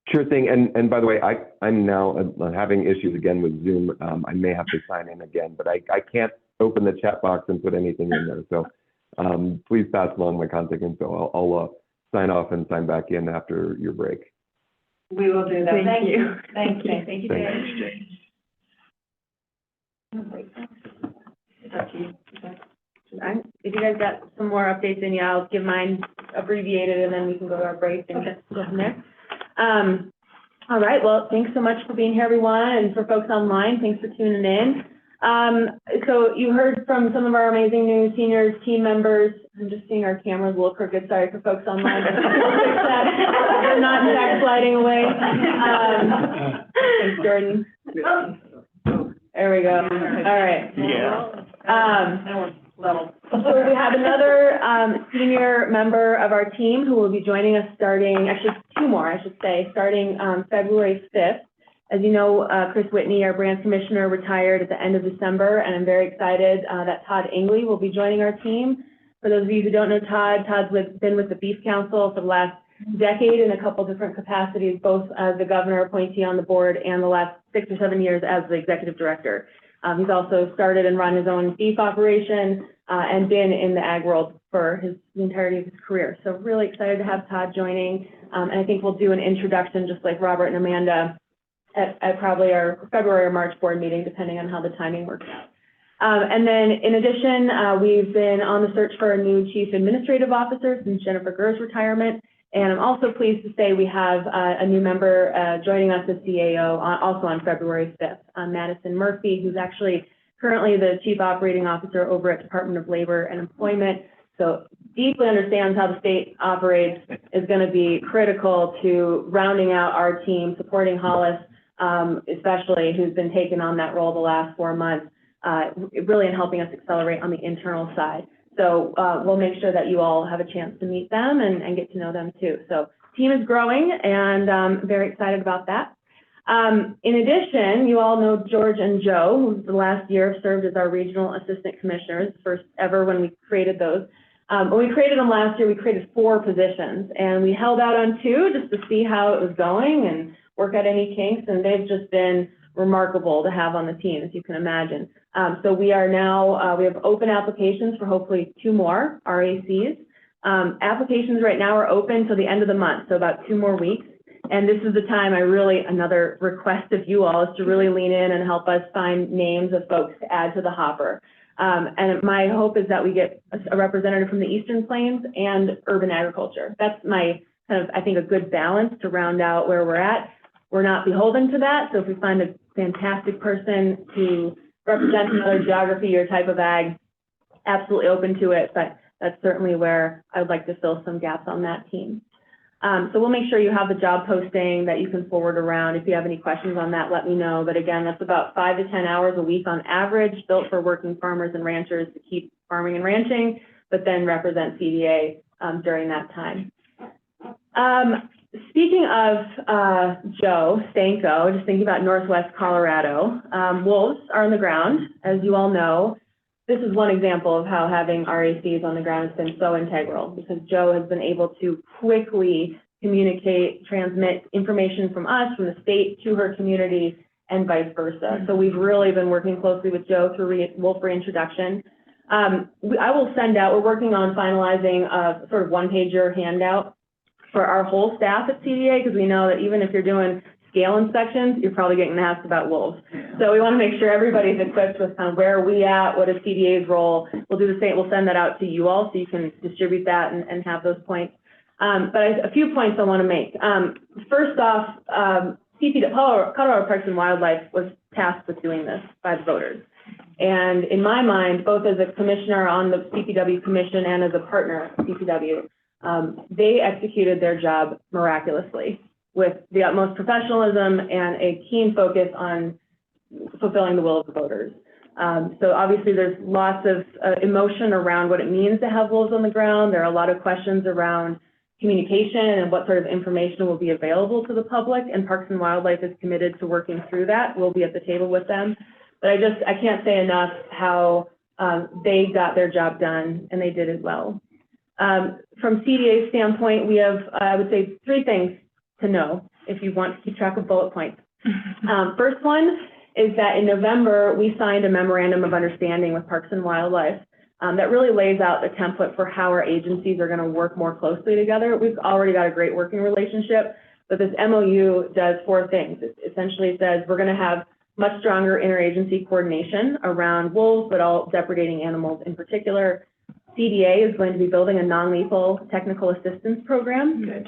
Sure thing. And by the way, I'm now having issues again with Zoom. I may have to sign in again, but I can't open the chat box and put anything in there. So please pass along my contact info. I'll sign off and sign back in after your break. We will do that. Thank you. Thank you. Thank you, Thanks. If you guys got some more updates in you, I'll give mine abbreviated and then we can go to our break and go from there. All right, well, thanks so much for being here, everyone, and for folks online, thanks for tuning in. So you heard from some of our amazing new senior team members. I'm just seeing our cameras a little crooked. Sorry for folks online. They're not in fact sliding away. Thanks, Jordan. There we go. All right. Yeah. So we have another senior member of our team who will be joining us starting February 5th. As you know, Chris Whitney, our branch commissioner, retired at the end of December, and I'm very excited that Todd Ingley will be joining our team. For those of you who don't know Todd, Todd's been with the Beef Council for the last decade in a couple different capacities, both as the governor appointee on the board and the last 6 or 7 years as the executive director. He's also started and run his own beef operation and been in the ag world for the entirety of his career. So really excited to have Todd joining. And I think we'll do an introduction just like Robert and Amanda at probably our February or March board meeting, depending on how the timing works out. And then in addition, we've been on the search for a new chief administrative officer since Jennifer Gurr's retirement. And I'm also pleased to say we have a new member joining us as CAO also on February 5th, Madison Murphy, who's actually currently the chief operating officer over at Department of Labor and Employment. So deeply understands how the state operates, is going to be critical to rounding out our team, supporting Hollis, especially who's been taking on that role the last 4 months, really in helping us accelerate on the internal side. So we'll make sure that you all have a chance to meet them and get to know them too. So team is growing and very excited about that. In addition, you all know George and Joe, who the last year served as our regional assistant commissioners, first ever when we created those. When we created them last year, we created 4 positions, and we held out on 2 just to see how it was going and work out any kinks, and they've just been remarkable to have on the team, as you can imagine. So we are now, we have open applications for hopefully 2 more RACs. Applications right now are open till the end of the month, so about 2 more weeks. And this is the time another request of you all is to really lean in and help us find names of folks to add to the hopper. And my hope is that we get a representative from the Eastern Plains and urban agriculture. That's my kind of, I think, a good balance to round out where we're at. We're not beholden to that. So if we find a fantastic person to represent another geography or type of ag, absolutely open to it. But that's certainly where I would like to fill some gaps on that team. So we'll make sure you have the job posting that you can forward around. If you have any questions on that, let me know. But again, that's about 5 to 10 hours a week on average, built for working farmers and ranchers to keep farming and ranching, but then represent CDA during that time. Speaking of Joe Stanko, just thinking about Northwest Colorado, wolves are on the ground, as you all know. This is one example of how having RACs on the ground has been so integral, because Joe has been able to quickly communicate, transmit information from us, from the state to her community, and vice versa. So we've really been working closely with Joe through wolf reintroduction. I will send out, we're working on finalizing a sort of one-pager handout for our whole staff at CDA, because we know that even if you're doing scale inspections, you're probably getting asked about wolves. So we want to make sure everybody's equipped with kind of where are we at, what is CDA's role. We'll do the same, we'll send that out to you all so you can distribute that and have those points. But a few points I want to make. First off, Colorado Parks and Wildlife was tasked with doing this by the voters. And in my mind, both as a commissioner on the CPW commission and as a partner of CPW, they executed their job miraculously with the utmost professionalism and a keen focus on fulfilling the will of the voters. So obviously there's lots of emotion around what it means to have wolves on the ground. There are a lot of questions around communication and what sort of information will be available to the public, and Parks and Wildlife is committed to working through that. We'll be at the table with them. But I can't say enough how they got their job done, and they did it well. From CDA's standpoint, we have, I would say, 3 things to know if you want to keep track of bullet points. First one is that in November, we signed a memorandum of understanding with Parks and Wildlife that really lays out the template for how our agencies are going to work more closely together. We've already got a great working relationship, but this MOU does 4 things. It essentially says we're going to have much stronger interagency coordination around wolves, but all depredating animals in particular. CDA is going to be building a non-lethal technical assistance program. Good.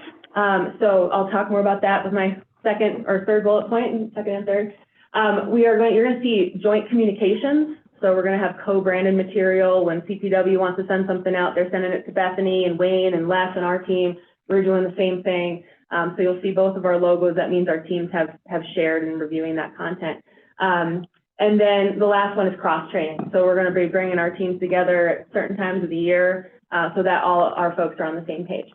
So I'll talk more about that with my second or third bullet point, second and third. You're going to see joint communications. So we're going to have co-branded material. When CPW wants to send something out, they're sending it to Bethany and Wayne and Les and our team. We're doing the same thing. So you'll see both of our logos. That means our teams have shared in reviewing that content. And then the last one is cross-training. So we're going to be bringing our teams together at certain times of the year so that all our folks are on the same page.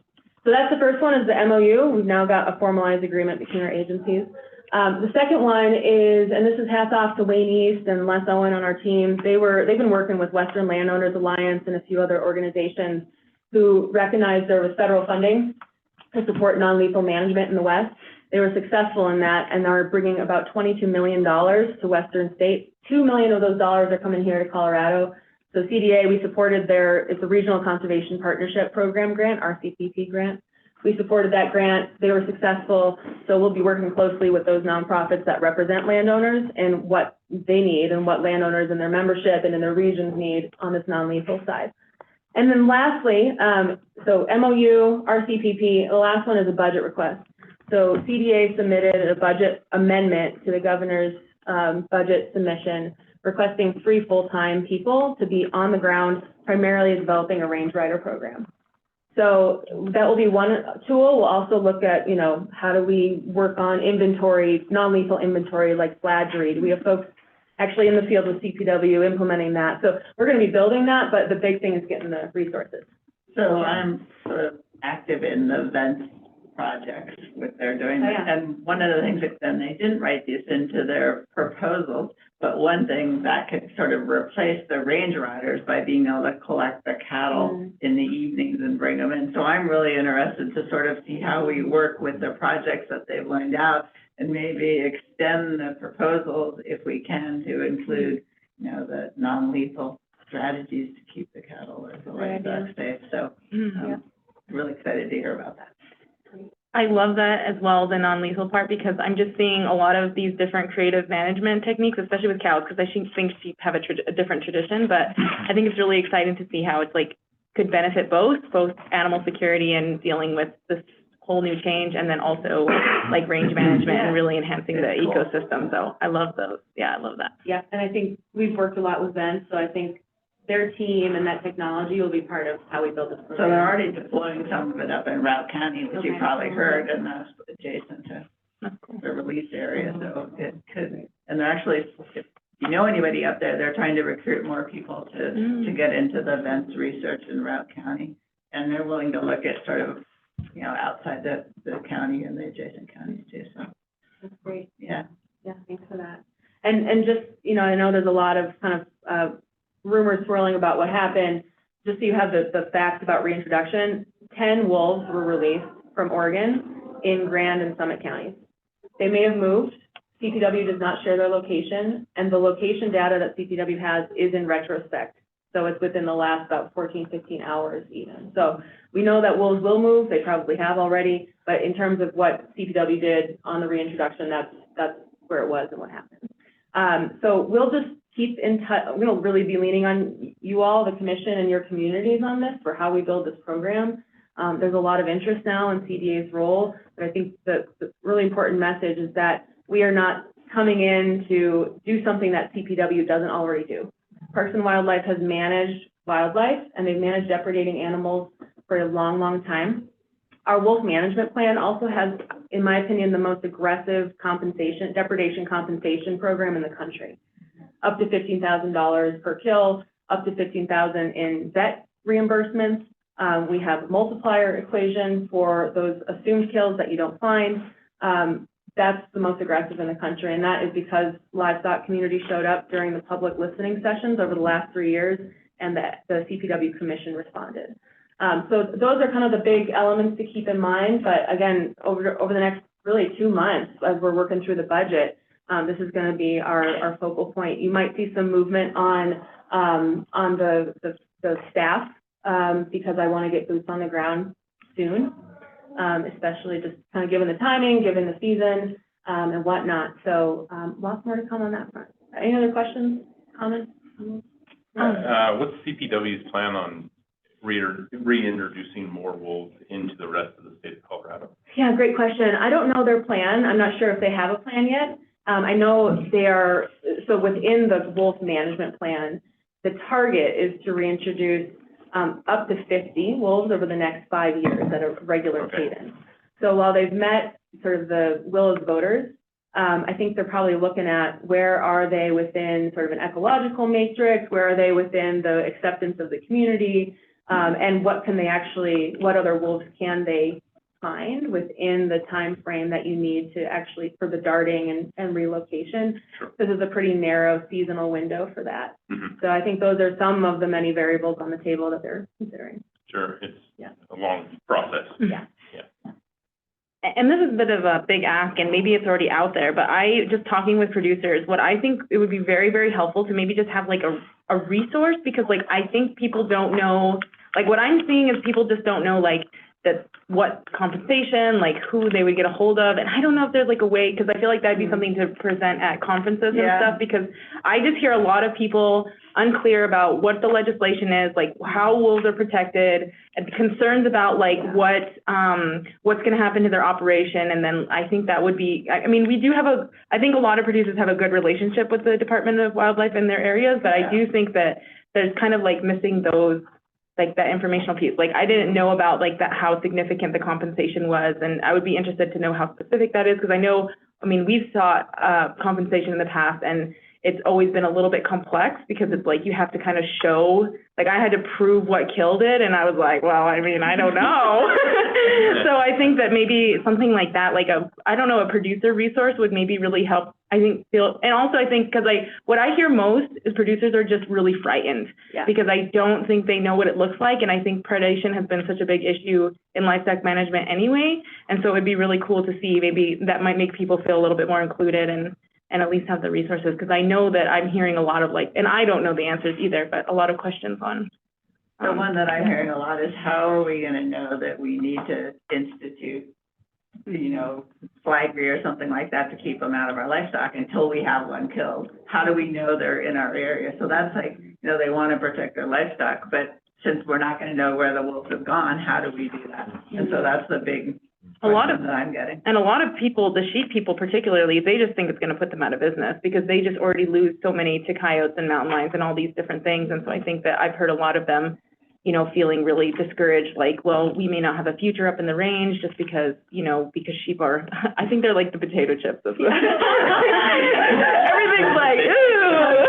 So that's the first one, is the MOU. We've now got a formalized agreement between our agencies. The second one is, and this is hats off to Wayne East and Les Owen on our team. They've been working with Western Landowners Alliance and a few other organizations who recognized there was federal funding to support non-lethal management in the West. They were successful in that, and are bringing about $22 million to Western states. $2 million of those dollars are coming here to Colorado. So CDA, we supported it's a Regional Conservation Partnership Program grant, RCPP grant. We supported that grant. They were successful. So we'll be working closely with those nonprofits that represent landowners and what they need and what landowners in their membership and in their regions need on this non-lethal side. And then lastly, so MOU, RCPP, the last one is a budget request. So CDA submitted a budget amendment to the governor's budget submission, requesting 3 full-time people to be on the ground, primarily developing a range rider program. So that will be one tool. We'll also look at, how do we work on inventory, non-lethal inventory like fladgery? Do we have folks actually in the field with CPW implementing that? So we're going to be building that, but the big thing is getting the resources. So I'm sort of active in the events projects, what they're doing. Oh, yeah. And one of the things that, and they didn't write these into their proposals, but one thing that could sort of replace the range riders by being able to collect the cattle in the evenings and bring them in. So I'm really interested to sort of see how we work with the projects that they've laid out and maybe extend the proposals if we can to include, you know, the non-lethal strategies to keep the cattle or the livestock safe. So, really excited to hear about that. I love that as well, the non-lethal part, because I'm just seeing a lot of these different creative management techniques, especially with cows, because I think sheep have a different tradition, but I think it's really exciting to see how it's like, could benefit both animal security and dealing with this whole new change, and then also like range management and really enhancing the ecosystem. So I love those. Yeah, I love that. Yeah, and I think we've worked a lot with them, so I think their team and that technology will be part of how we build this program. So they're already deploying some of it up in Route County, which you probably heard, and that's adjacent to the release area, so it could, and they're actually, if you know anybody up there, they're trying to recruit more people to get into the events research in Route County, and they're willing to look at sort of, you know, outside the county and the adjacent counties too, so. That's great. Yeah. Yeah, thanks for that. And just, you know, I know there's a lot of kind of rumors swirling about what happened. Just so you have the facts about reintroduction, 10 wolves were released from Oregon in Grand and Summit counties. They may have moved. CPW does not share their location, and the location data that CPW has is in retrospect. So it's within the last about 14, 15 hours even. So we know that wolves will move. They probably have already, but in terms of what CPW did on the reintroduction, that's where it was and what happened. So we'll just keep in touch. We're going to really be leaning on you all, the commission, and your communities on this for how we build this program. There's a lot of interest now in CDA's role, but I think the really important message is that we are not coming in to do something that CPW doesn't already do. Parks and Wildlife has managed wildlife, and they've managed depredating animals for a long, long time. Our wolf management plan also has, in my opinion, the most aggressive depredation compensation program in the country. Up to $15,000 per kill, up to $15,000 in vet reimbursements. We have a multiplier equation for those assumed kills that you don't find. That's the most aggressive in the country, and that is because livestock community showed up during the public listening sessions over the last 3 years, and the CPW commission responded. So those are kind of the big elements to keep in mind, but again, over the next really 2 months, as we're working through the budget, this is going to be our focal point. You might see some movement on the staff, because I want to get boots on the ground soon. Especially just kind of given the timing, given the season, and whatnot. So, lots more to come on that front. Any other questions, comments? What's CPW's plan on reintroducing more wolves into the rest of the state of Colorado? Yeah, great question. I don't know their plan. I'm not sure if they have a plan yet. I know they are, so within the wolf management plan, the target is to reintroduce up to 50 wolves over the next 5 years at a regular cadence. So while they've met sort of the will of the voters, I think they're probably looking at where are they within sort of an ecological matrix, where are they within the acceptance of the community, and what other wolves can they find within the time frame that you need to actually for the darting and relocation. Sure. This is a pretty narrow seasonal window for that. Mm-hmm. So I think those are some of the many variables on the table that they're considering. Sure, it's a long process. Yeah. Yeah. And this is a bit of a big ask, and maybe it's already out there, but just talking with producers, what I think it would be very, very helpful to maybe just have like a resource, because like I think people don't know, like what I'm seeing is people just don't know like what compensation, like who they would get a hold of. And I don't know if there's like a way, because I feel like that'd be something to present at conferences and stuff, because I just hear a lot of people unclear about what the legislation is, like how wolves are protected, and concerns about like what's going to happen to their operation. And then I think that would be, I mean, I think a lot of producers have a good relationship with the Department of Wildlife in their areas, but I do think that there's kind of like missing those, like that informational piece. Like I didn't know about like that, how significant the compensation was. And I would be interested to know how specific that is, because I know, I mean, we've sought compensation in the past, and it's always been a little bit complex because it's like you have to kind of show, like I had to prove what killed it, and I was like, well, I mean, I don't know. So I think that maybe something like that, like a producer resource would maybe really help, I think, and also I think, because what I hear most is producers are just really frightened. Yeah. Because I don't think they know what it looks like, and I think predation has been such a big issue in livestock management anyway, and so it'd be really cool to see, maybe that might make people feel a little bit more included and at least have the resources, because I know that I'm hearing a lot of and I don't know the answers either, but a lot of questions on. The one that I'm hearing a lot is, how are we gonna know that we need to institute, flagry or something like that to keep them out of our livestock until we have one killed? How do we know they're in our area? So that's they wanna protect their livestock, but since we're not gonna know where the wolves have gone, how do we do that? And so that's the big question that I'm getting. And a lot of people, the sheep people particularly, they just think it's going to put them out of business because they just already lose so many to coyotes and mountain lions and all these different things. And so I think that I've heard a lot of them, feeling really discouraged, like, well, we may not have a future up in the range just because, because sheep are, I think they're like the potato chips of everything's like, ooh.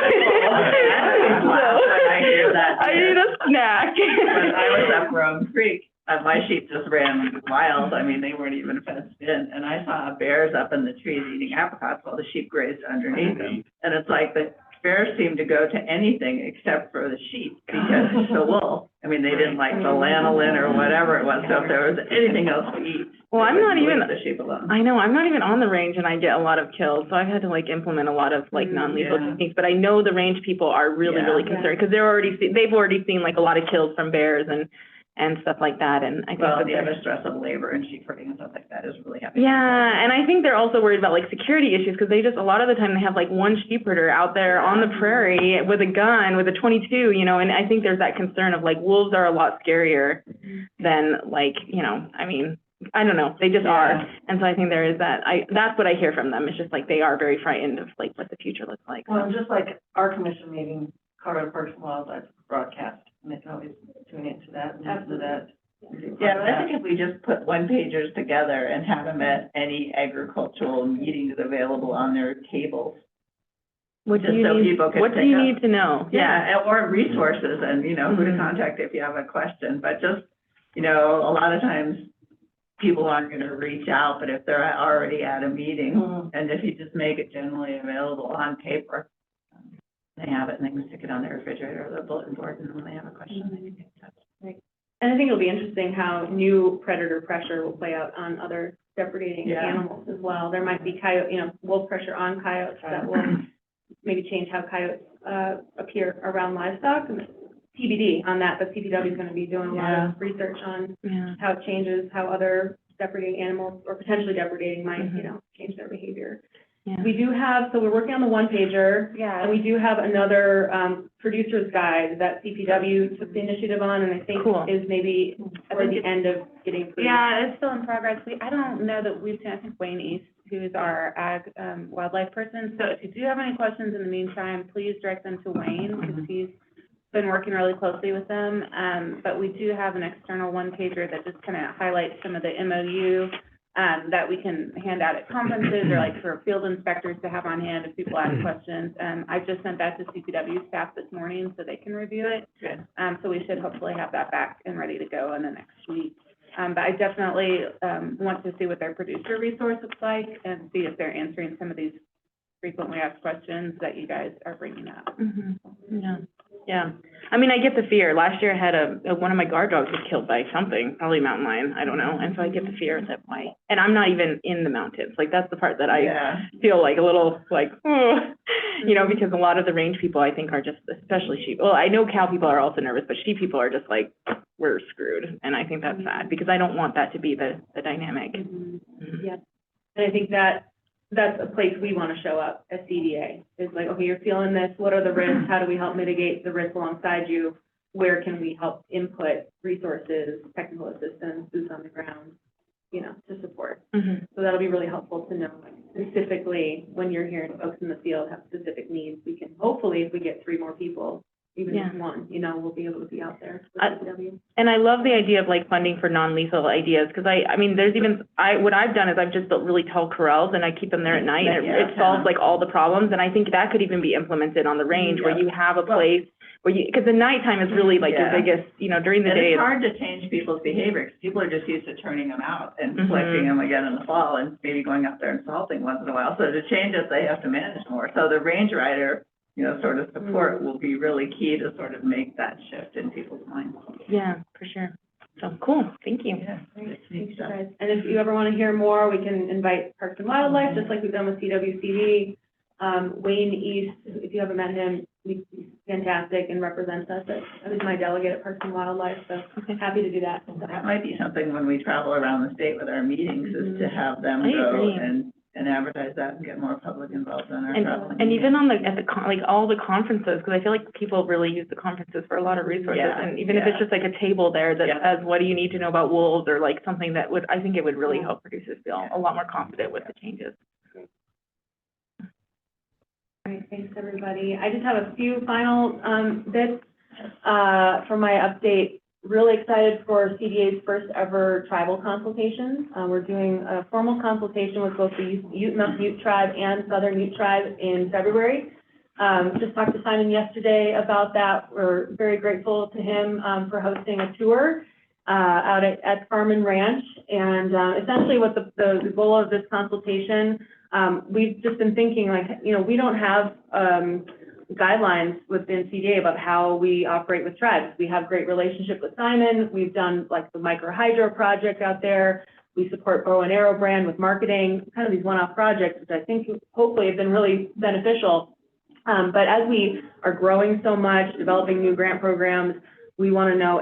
I hear that. I need a snack. When I was up Rome Creek, my sheep just ran wild. I mean, they weren't even fenced in. And I saw bears up in the trees eating apricots while the sheep grazed underneath them. And it's like the bears seem to go to anything except for the sheep because it's the wool. I mean, they didn't like the lanolin or whatever it was. So if there was anything else to eat, well, I'm not even, the sheep alone. I know, I'm not even on the range and I get a lot of kills. So I've had to implement a lot of non-lethal techniques, but I know the range people are really, really concerned because they've already seen a lot of kills from bears and stuff like that, and I think the stress of labor and sheep herding and stuff like that is really heavy. Yeah, and I think they're also worried about security issues because they just, a lot of the time they have one sheep herder out there on the prairie with a gun, with a .22, and I think there's that concern of wolves are a lot scarier than I mean, I don't know, they just are, and so I think there is that, that's what I hear from them, it's just they are very frightened of what the future looks like. Well, just like our commission meeting, Colorado Parks and Wildlife broadcast, and they can always tune into that and listen to that. Yeah, but I think if we just put one-pagers together and have them at any agricultural meetings available on their tables. What do you need to know? Yeah, or resources and, who to contact if you have a question, but just, a lot of times people aren't gonna reach out, but if they're already at a meeting, and if you just make it generally available on paper, they have it and they can stick it on their refrigerator or their bulletin board, and when they have a question, they can get in touch. Right. And I think it'll be interesting how new predator pressure will play out on other depredating animals as well. There might be wolf pressure on coyotes that will maybe change how coyotes appear around livestock. And TBD on that, but CPW is going to be doing a lot of research on how it changes, how other depredating animals or potentially depredating might, change their behavior. Yeah. We do have, so we're working on the one-pager. Yeah. And we do have another producer's guide that CPW took the initiative on, and I think is maybe at the end of getting approved. Yeah, it's still in progress. I don't know that we've seen, I think Wayne East, who's our ag wildlife person. So if you do have any questions in the meantime, please direct them to Wayne, because he's been working really closely with them. But we do have an external one-pager that just kind of highlights some of the MOU that we can hand out at conferences or for field inspectors to have on hand if people ask questions. I just sent that to CPW staff this morning so they can review it. Good. So we should hopefully have that back and ready to go in the next week. But I definitely want to see what their producer resource looks like and see if they're answering some of these frequently asked questions that you guys are bringing up. Yeah. Yeah. I mean, I get the fear. Last year I had one of my guard dogs was killed by something, probably a mountain lion, I don't know. And so I get the fear that and I'm not even in the mountains. That's the part that I feel a little because a lot of the range people I think are just, especially sheep. Well, I know cow people are also nervous, but sheep people are just we're screwed. And I think that's sad because I don't want that to be the dynamic. Yeah. And I think that's a place we want to show up as CDA. It's okay, you're feeling this, what are the risks? How do we help mitigate the risk alongside you? Where can we help input resources, technical assistance, boots on the ground, to support? So that'll be really helpful to know specifically when you're hearing folks in the field have specific needs. We can hopefully, if we get 3 more people, even Yeah. just one, you know, will be able to be out there with I- DPW. And I love the idea of like funding for non-lethal ideas, because I mean, there's even, what I've done is I've just built really tall corrals and I keep them there at night, and it solves like all the problems, and I think that could even be implemented on the range, where you have a place where you, because the nighttime is really like your Yeah. biggest, you know, during the And day. it's hard to change people's behavior, because people are just used to turning them out and Mhm. collecting them again in the fall, and maybe going out there and salting once in a while. So to change it, they have to manage more. So the range rider, you know, sort of support will be really key to sort of make that shift in people's minds. Yeah, for sure. So, cool, thank you. Yeah. Thanks, you guys. And if you ever want to hear more, we can invite Parks and Wildlife, just like we've done with CWCD. Wayne East, if you haven't met him, he's fantastic and represents us. He's my delegate at Parks and Wildlife, so happy to do that. That might be something when we travel around the state with our meetings, is to have them I go agree. and advertise that and get more public involved in our traveling. And even on the, at the, like, all the conferences, because I feel like people really use the conferences for a lot of resources. Yeah, And even if it's yeah. just like a table there that Yeah. says, what do you need to know about wolves, or like something that would, I think it would really help producers feel a lot more confident with the changes. All right, thanks, everybody. I just have a few final, bits, for my update. Really excited for CDA's first ever tribal consultation. We're doing a formal consultation with both the Ute Tribe and Southern Ute Tribe in February. Just talked to Simon yesterday about that. We're very grateful to him, for hosting a tour, out at Farm and Ranch. And, essentially what the goal of this consultation, we've just been thinking, like, you know, we don't have, guidelines within CDA about how we operate with tribes. We have great relationship with Simon. We've done like the micro hydro project out there. We support Bow and Arrow brand with marketing, kind of these one-off projects, which I think hopefully have been really beneficial. But as we are growing so much, developing new grant programs, we want to know,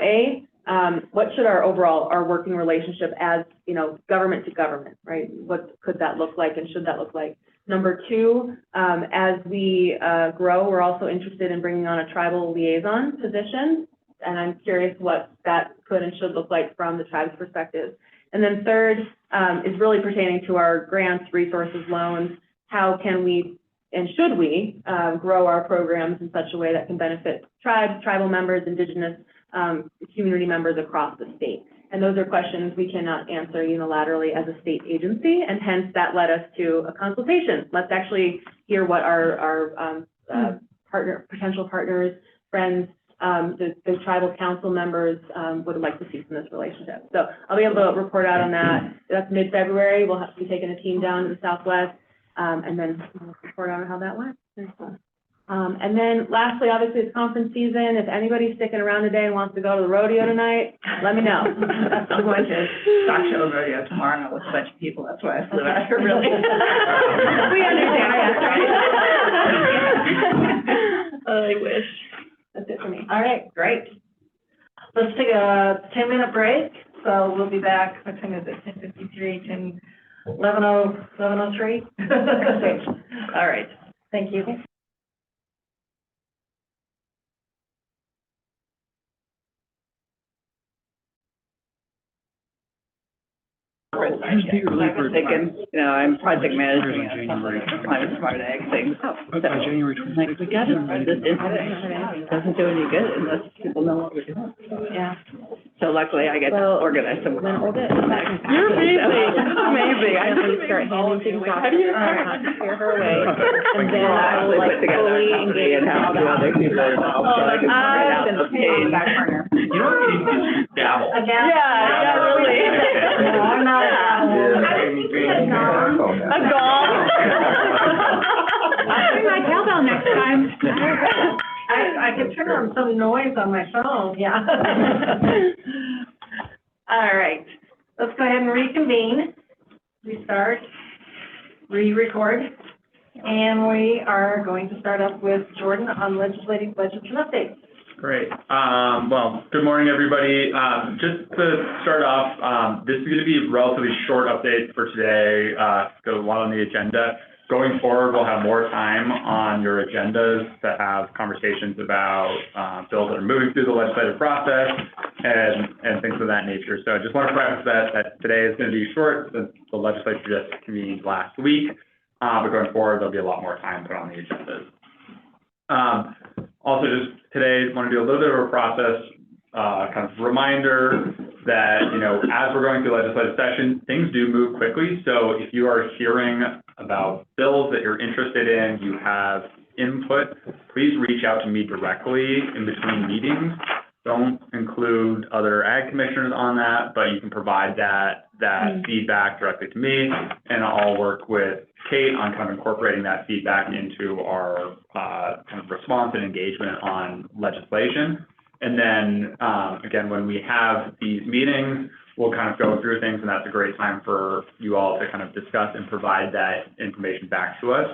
what should our working relationship as, you know, government to government, right? What could that look like and should that look like? Number two, as we grow, we're also interested in bringing on a tribal liaison position. And I'm curious what that could and should look like from the tribe's perspective. And then third, is really pertaining to our grants, resources, loans. How can we and should we grow our programs in such a way that can benefit tribes, tribal members, indigenous community members across the state? And those are questions we cannot answer unilaterally as a state agency, and hence that led us to a consultation. Let's actually hear what our potential partners, friends, the tribal council members would like to see from this relationship. So I'll be able to report out on that. That's mid-February. We'll have to be taking a team down to the Southwest, and then we'll report on how that went. And then lastly, obviously, it's conference season. If anybody's sticking around today and wants to go to the rodeo tonight, let me know. I'm going to Stock Show Rodeo tomorrow with a bunch of people, that's why I flew out here, really. We understand, right? I wish. That's it for me. All right, great. Let's take a 10-minute break. So we'll be back, what time is it, 10:53, 11:03? All right, thank you. I'm thinking, you know, I'm project managing a climate smart ag thing. January 26th. We got it, this internet doesn't do any good unless people know what we're doing. Yeah. So luckily I get to organize some. Then hold it. You're amazing, amazing. I Really start handing things off. How do you? Steer her away, and then I will Put like together fully a company engage and in all have the two other people involved, so I can write out the page. You know what you can do? Dabble. Again? Yeah, really. No, I'm not. A gong. I'll bring my cowbell next time. I can turn on some noise on my phone, yeah. All right, let's go ahead and reconvene, restart, re-record, and we are going to start up with Jordan on legislative budgets and updates. Great. Well, good morning, everybody. Just to start off, this is going to be a relatively short update for today, got a lot on the agenda. Going forward, we'll have more time on your agendas to have conversations about bills that are moving through the legislative process and things of that nature. So I just want to preface that today is going to be short since the legislature just convened last week. But going forward, there'll be a lot more time put on the agendas. Also, just today, want to do a little bit of a process, kind of reminder that, you know, as we're going through legislative session, things do move quickly. So if you are hearing about bills that you're interested in, you have input, please reach out to me directly in between meetings. Don't include other ag commissioners on that, but you can provide that feedback directly to me, and I'll work with Kate on kind of incorporating that feedback into our kind of response and engagement on legislation. And then, again, when we have these meetings, we'll kind of go through things, and that's a great time for you all to kind of discuss and provide that information back to us.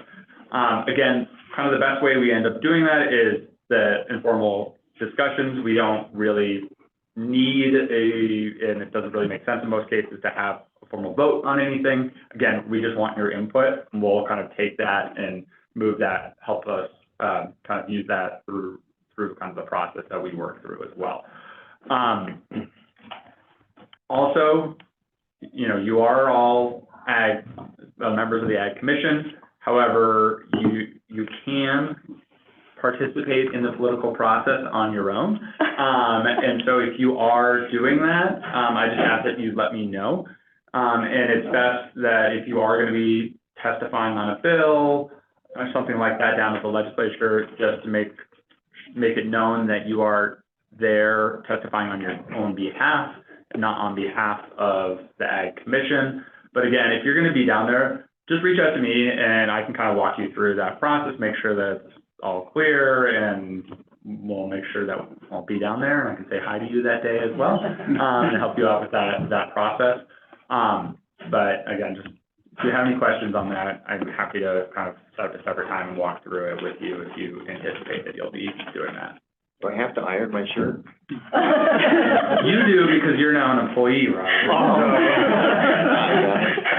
Again, kind of the best way we end up doing that is the informal discussions. We don't really need and it doesn't really make sense in most cases to have a formal vote on anything. Again, we just want your input, and we'll kind of take that and move that, help us kind of use that through kind of the process that we work through as well. Also, you know, you are all members of the Ag Commission. However, you can participate in the political process on your own. And so if you are doing that, I just ask that you let me know. And it's best that if you are going to be testifying on a bill or something like that down at the legislature, just to make it known that you are there testifying on your own behalf, and not on behalf of the Ag Commission. But again, if you're going to be down there, just reach out to me and I can kind of walk you through that process, make sure that it's all clear, and we'll make sure that I'll be down there and I can say hi to you that day as well, and help you out with that process. But again, just if you have any questions on that, I'm happy to kind of set up a separate time and walk through it with you if you anticipate that you'll be doing that. Do I have to iron my shirt? You do, because you're now an employee, right? So,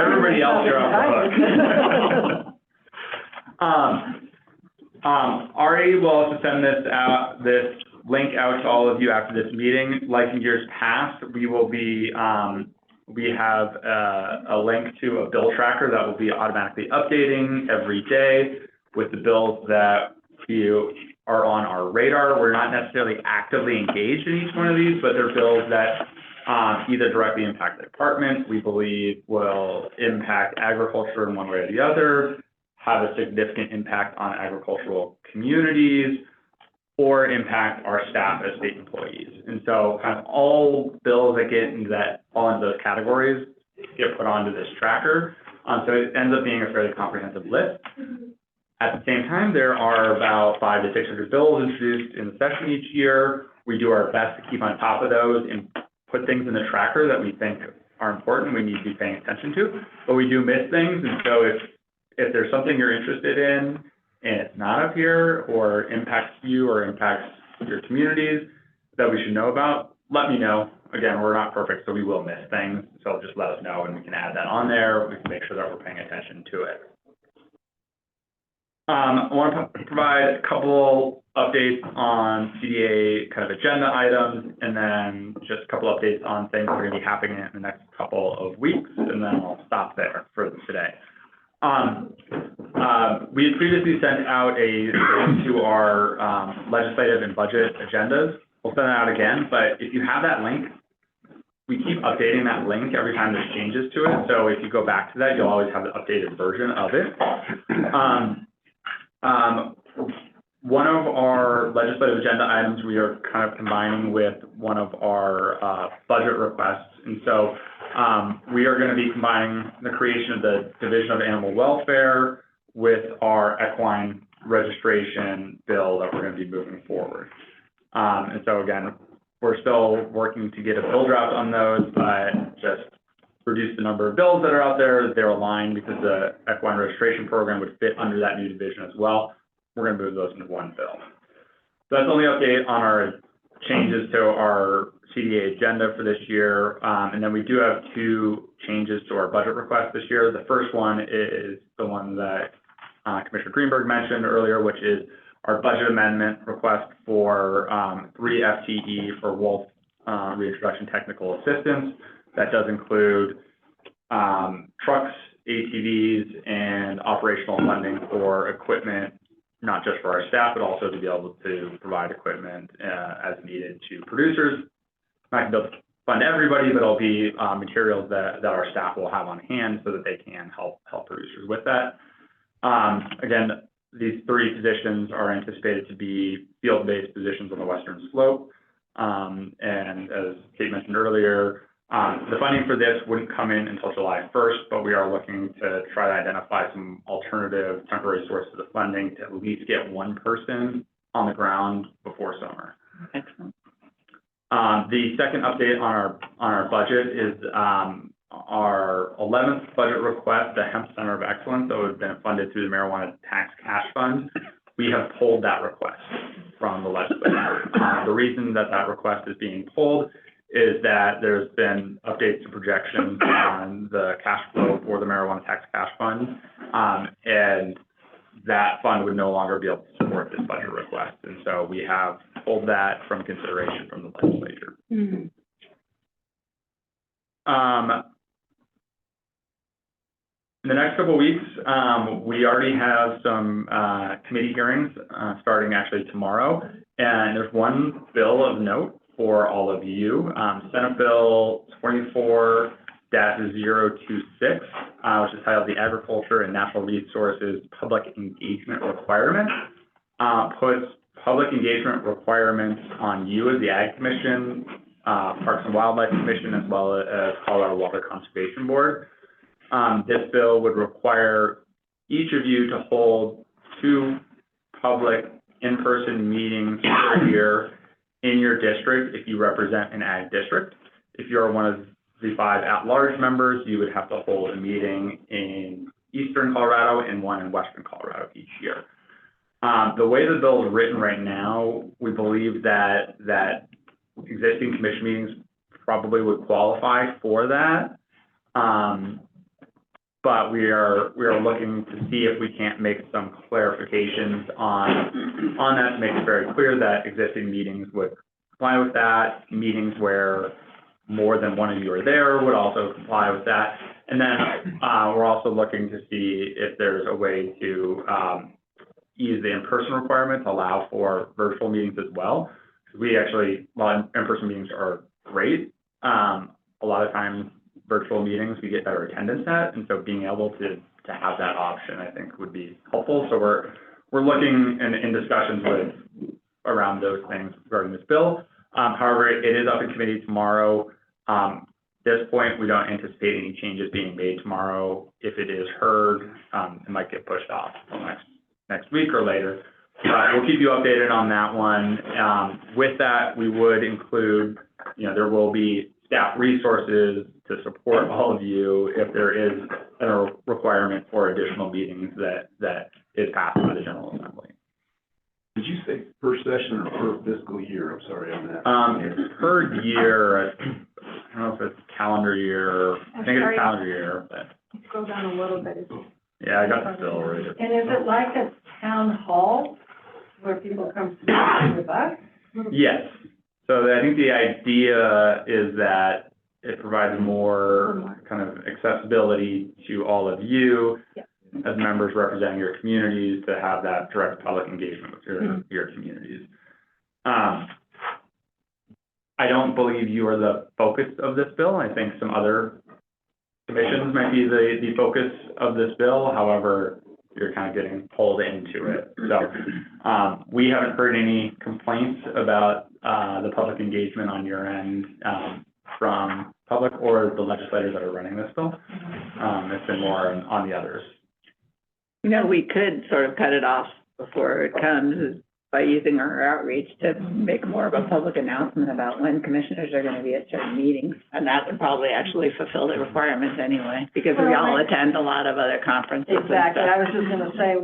everybody else, you're off the hook. Ari will also send this link out to all of you after this meeting. Like in years past, we will be, we have a link to a bill tracker that will be automatically updating every day with the bills that you are on our radar. We're not necessarily actively engaged in each one of these, but they're bills that either directly impact the department, we believe will impact agriculture in one way or the other, have a significant impact on agricultural communities, or impact our staff as state employees. And so kind of all bills that get into that, fall into those categories, get put onto this tracker. So it ends up being a fairly comprehensive list. At the same time, there are about 500 to 600 bills introduced in the session each year. We do our best to keep on top of those and put things in the tracker that we think are important, we need to be paying attention to, but we do miss things. And so if there's something you're interested in and it's not up here or impacts you or impacts your communities that we should know about, let me know. Again, we're not perfect, so we will miss things. So just let us know and we can add that on there. We can make sure that we're paying attention to it. I want to provide a couple updates on CDA kind of agenda items, and then just a couple updates on things that are going to be happening in the next couple of weeks, and then I'll stop there for today. We had previously sent out a link to our legislative and budget agendas. We'll send it out again, but if you have that link, we keep updating that link every time there's changes to it. So if you go back to that, you'll always have the updated version of it. One of our legislative agenda items we are kind of combining with one of our budget requests. And so we are going to be combining the creation of the Division of Animal Welfare with our equine registration bill that we're going to be moving forward. And so again, we're still working to get a bill draft on those, but just reduce the number of bills that are out there. They're aligned because the equine registration program would fit under that new division as well. We're going to move those into one bill. So that's the only update on our changes to our CDA agenda for this year. And then we do have two changes to our budget request this year. The first one is the one that Commissioner Greenberg mentioned earlier, which is our budget amendment request for 3 FTE for Wolf reintroduction technical assistance. That does include trucks, ATVs, and operational funding for equipment not just for our staff, but also to be able to provide equipment as needed to producers. Not gonna be able to fund everybody, but it'll be materials that our staff will have on hand so that they can help producers with that. Again, these 3 positions are anticipated to be field-based positions on the western slope. And as Kate mentioned earlier, the funding for this wouldn't come in until July 1st, but we are looking to try to identify some alternative temporary sources of funding to at least get one person on the ground before summer. Excellent. The second update on our budget is our 11th budget request, the Hemp Center of Excellence, that would have been funded through the Marijuana Tax Cash Fund. We have pulled that request from the legislature. The reason that request is being pulled is that there's been updates to projections on the cash flow for the Marijuana Tax Cash Fund, and that fund would no longer be able to support this budget request. And so we have pulled that from consideration from the legislature. Mm-hmm. In the next couple of weeks, we already have some committee hearings starting actually tomorrow, and there's one bill of note for all of you, Senate Bill 24-026, which is titled the Agriculture and Natural Resources Public Engagement Requirement, puts public engagement requirements on you as the Ag Commission, Parks and Wildlife Commission, as well as Colorado Water Conservation Board. This bill would require each of you to hold 2 public in-person meetings per year in your district if you represent an ag district. If you're one of the 5 at-large members, you would have to hold a meeting in eastern Colorado and one in western Colorado each year. The way the bill is written right now, we believe that existing commission meetings probably would qualify for that. But we are looking to see if we can't make some clarifications on that to make it very clear that existing meetings would comply with that. Meetings where more than one of you are there would also comply with that. And then we're also looking to see if there's a way to ease the in-person requirement to allow for virtual meetings as well. We actually, while in-person meetings are great, a lot of times virtual meetings we get better attendance at, and so being able to have that option, I think, would be helpful. So we're looking in discussions with around those things regarding this bill. However, it is up in committee tomorrow. At this point, we don't anticipate any changes being made tomorrow. If it is heard, it might get pushed off till next week or later. We'll keep you updated on that one. With that, we would include, there will be staff resources to support all of you if there is a requirement for additional meetings that is passed by the General Assembly. Did you say per session or per fiscal year? I'm sorry on that. It's per year. I don't know if it's calendar year. I think it's calendar year, but. Scroll down a little bit. Yeah, I got the bill right. And is it like a town hall where people come to speak with us? Yes. So I think the idea is that it provides more kind of accessibility to all of you as members representing your communities to have that direct public engagement with your communities. I don't believe you are the focus of this bill. I think some other commissions might be the focus of this bill. However, you're kind of getting pulled into it. So we haven't heard any complaints about the public engagement on your end from public or the legislators that are running this bill. It's been more on the others. We could sort of cut it off before it comes by using our outreach to make more of a public announcement about when commissioners are going to be at certain meetings. And that would probably actually fulfill the requirements anyway, because we all attend a lot of other conferences. Exactly. I was just going to say,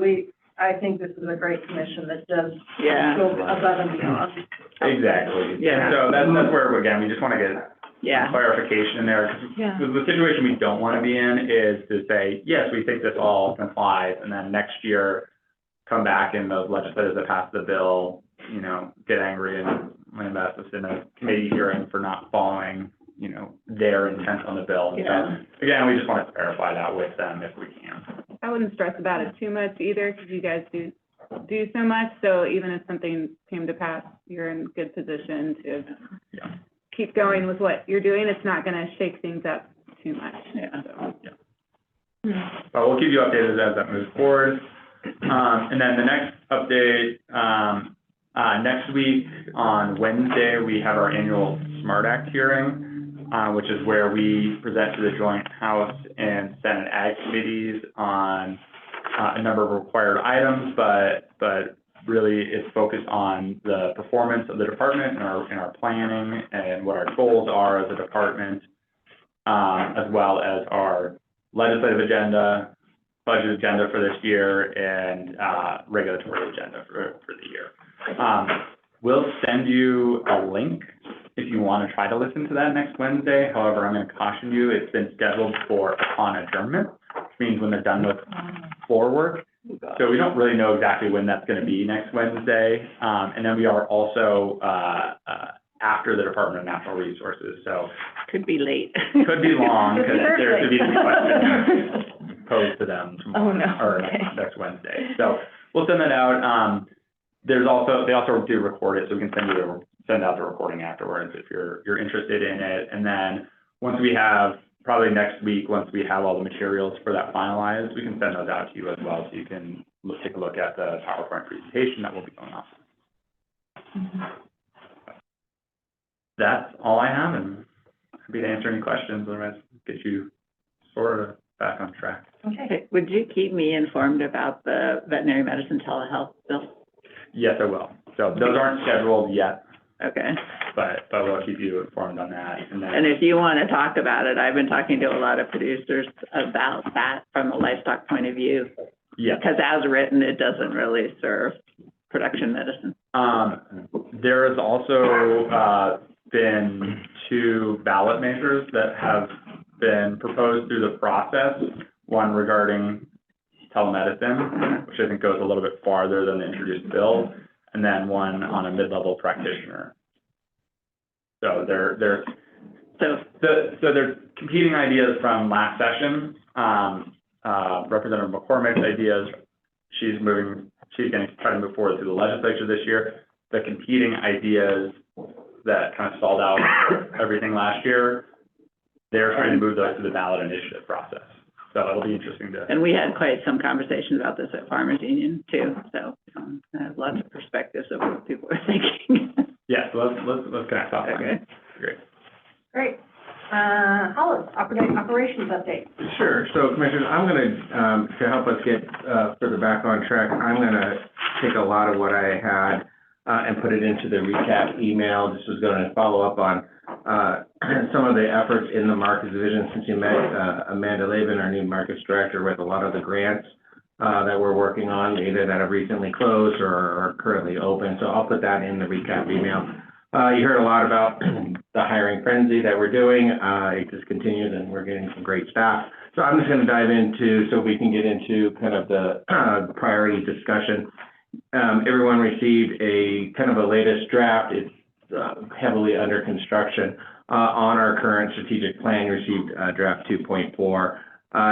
I think this is a great commission that does go above and beyond. Exactly. Yeah. So that's where, again, we just want to get clarification in there. Because the situation we don't want to be in is to say, yes, we think this all complies, and then next year come back and those legislators that pass the bill, get angry and invest us in a committee hearing for not following, their intent on the bill. And so, again, we just want to verify that with them if we can. I wouldn't stress about it too much either, because you guys do do so much, so even if something came to pass, you're in good position to keep going with what you're doing. It's not gonna shake things up too much. So. But we'll keep you updated as that moves forward. And then the next update, next week on Wednesday, we have our annual SMART Act hearing, which is where we present to the joint House and Senate Ag committees on a number of required items, but really it's focused on the performance of the department and our planning and what our goals are as a department, as well as our legislative agenda, budget agenda for this year, and regulatory agenda for the year. We'll send you a link if you want to try to listen to that next Wednesday. However, I'm going to caution you, it's been scheduled for upon adjournment, which means when they're done with floor work. So we don't really know exactly when that's going to be next Wednesday. And then we are also after the Department of Natural Resources, so. Could be late. Could be long, because there could be some questions posed to them tomorrow, or next Wednesday. So we'll send that out. They also do record it, so we can send out the recording afterwards if you're interested in it. And then once we have, probably next week, once we have all the materials for that finalized, we can send those out to you as well, so you can take a look at the PowerPoint presentation that will be going off. That's all I have, and happy to answer any questions, otherwise get you sort of back on track. Okay. Would you keep me informed about the veterinary medicine telehealth bill? Yes, I will. So those aren't scheduled yet. Okay. But we'll keep you informed on that. And if you want to talk about it, I've been talking to a lot of producers about that from a livestock point of view. Yeah. Because as written, it doesn't really serve production medicine. There has also been 2 ballot measures that have been proposed through the process. One regarding telemedicine, which I think goes a little bit farther than the introduced bill, and then one on a mid-level practitioner. So there's competing ideas from last session. Representative McCormick's ideas, she's going to try to move forward through the legislature this year. The competing ideas that kind of stalled out everything last year, they're trying to move those to the ballot initiative process. So it'll be interesting to. And we had quite some conversations about this at Farmers Union too. So I have lots of perspectives of what people are thinking. Yeah, so let's connect off. Okay. Great. Hollis, operations update. Sure. So Commissioners, I'm going to help us get further back on track, I'm going to take a lot of what I had and put it into the recap email. This was going to follow up on some of the efforts in the markets division since you met Amanda Laban, our new markets director, with a lot of the grants that we're working on, either that have recently closed or are currently open. So I'll put that in the recap email. You heard a lot about the hiring frenzy that we're doing. It just continues, and we're getting some great staff. So I'm just going to dive into, so we can get into kind of the priority discussion. Everyone received a kind of a latest draft. It's heavily under construction on our current strategic plan. Received draft 2.4.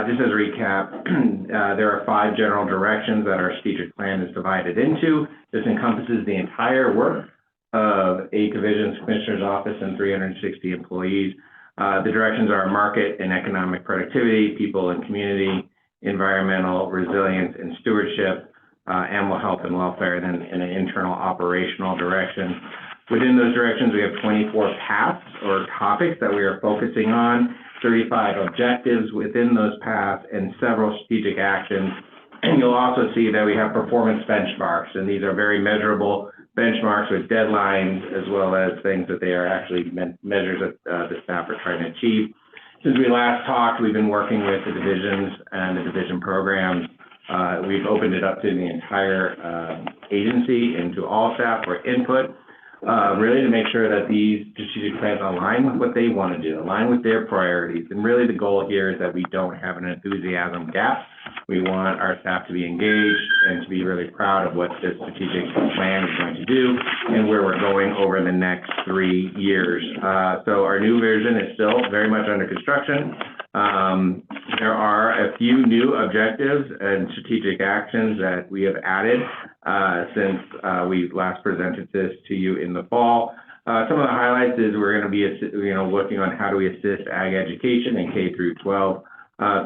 Just as a recap, there are 5 general directions that our strategic plan is divided into. This encompasses the entire work of 8 divisions, commissioner's office, and 360 employees. The directions are market and economic productivity, people and community, environmental resilience and stewardship, animal health and welfare, and then an internal operational direction. Within those directions, we have 24 paths or topics that we are focusing on, 35 objectives within those paths, and several strategic actions. And you'll also see that we have performance benchmarks, and these are very measurable benchmarks with deadlines, as well as things that they are actually measures that the staff are trying to achieve. Since we last talked, we've been working with the divisions and the division programs. We've opened it up to the entire agency and to all staff for input, really to make sure that these strategic plans align with what they want to do, align with their priorities. And really the goal here is that we don't have an enthusiasm gap. We want our staff to be engaged and to be really proud of what this strategic plan is going to do and where we're going over the next 3 years. So our new version is still very much under construction. there are a few new objectives and strategic actions that we have added since we last presented this to you in the fall. Some of the highlights is we're going to be, looking on how do we assist ag education in K through 12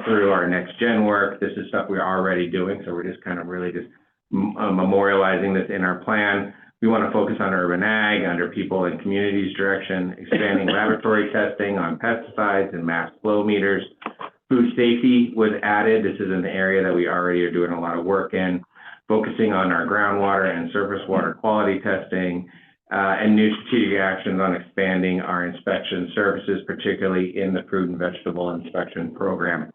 through our next gen work. This is stuff we're already doing, so we're just kind of really just memorializing this in our plan. We want to focus on urban ag under people and communities direction, expanding laboratory testing on pesticides and mass flow meters. Food safety was added. This is an area that we already are doing a lot of work in, focusing on our groundwater and surface water quality testing, and new strategic actions on expanding our inspection services, particularly in the fruit and vegetable inspection program.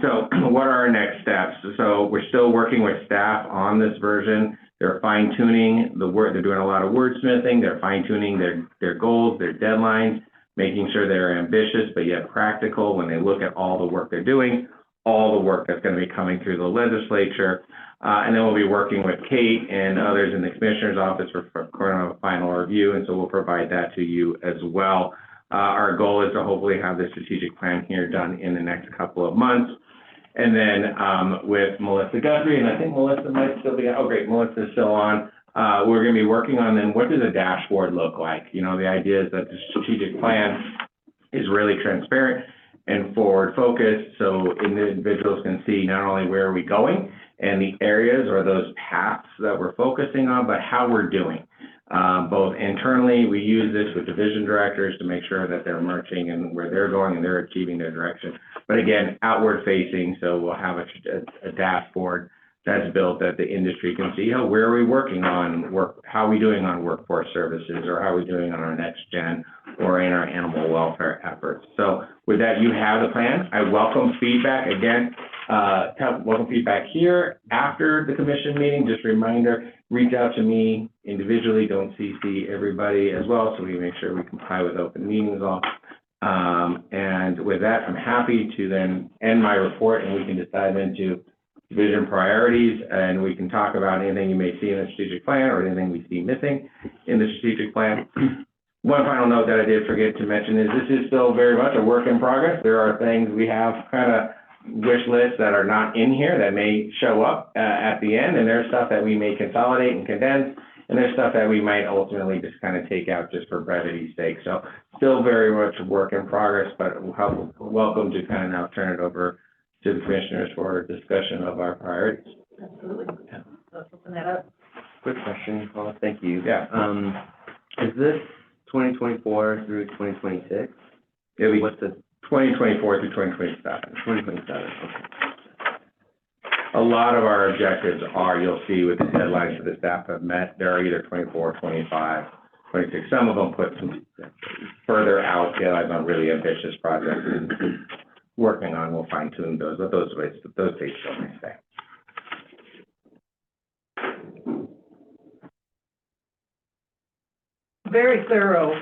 So what are our next steps? So we're still working with staff on this version. They're fine-tuning the work. They're doing a lot of wordsmithing. They're fine-tuning their goals, their deadlines, making sure they're ambitious but yet practical when they look at all the work they're doing, all the work that's going to be coming through the legislature. And then we'll be working with Kate and others in the Commissioner's Office for a final review, and so we'll provide that to you as well. Our goal is to hopefully have the strategic plan here done in the next couple of months. And then with Melissa Guthrie, and I think Melissa might still be, oh great, Melissa's still on. We're going to be working on then what does a dashboard look like? The idea is that the strategic plan is really transparent and forward focused, so individuals can see not only where are we going and the areas or those paths that we're focusing on, but how we're doing. Both internally, we use this with division directors to make sure that they're marching and where they're going and they're achieving their direction. But again, outward facing, so we'll have a dashboard that's built that the industry can see, where are we working on work, how are we doing on workforce services, or how are we doing on our next gen or in our animal welfare efforts. So with that, you have the plan. I welcome feedback. Again, welcome feedback here after the commission meeting. Just a reminder, reach out to me individually. Don't CC everybody as well, so we make sure we comply with open meetings law. And with that, I'm happy to then end my report, and we can decide into division priorities, and we can talk about anything you may see in the strategic plan or anything we see missing in the strategic plan. One final note that I did forget to mention is this is still very much a work in progress. There are things we have kind of wish lists that are not in here that may show up at the end, and there's stuff that we may consolidate and condense, and there's stuff that we might ultimately just kind of take out just for brevity's sake. So still very much a work in progress, but welcome to kind of now turn it over to the commissioners for a discussion of our priorities. Absolutely. Let's open that up. Quick question, Paul. Thank you. Yeah. Is this 2024 through 2026? What's the 2024 through 2027. 2027? Okay. A lot of our objectives are, you'll see with the deadlines that the staff have met, they're either 24, 25, 26. Some of them put some further out deadlines on really ambitious projects and working on, we'll fine tune those, but those dates still may stay. Very thorough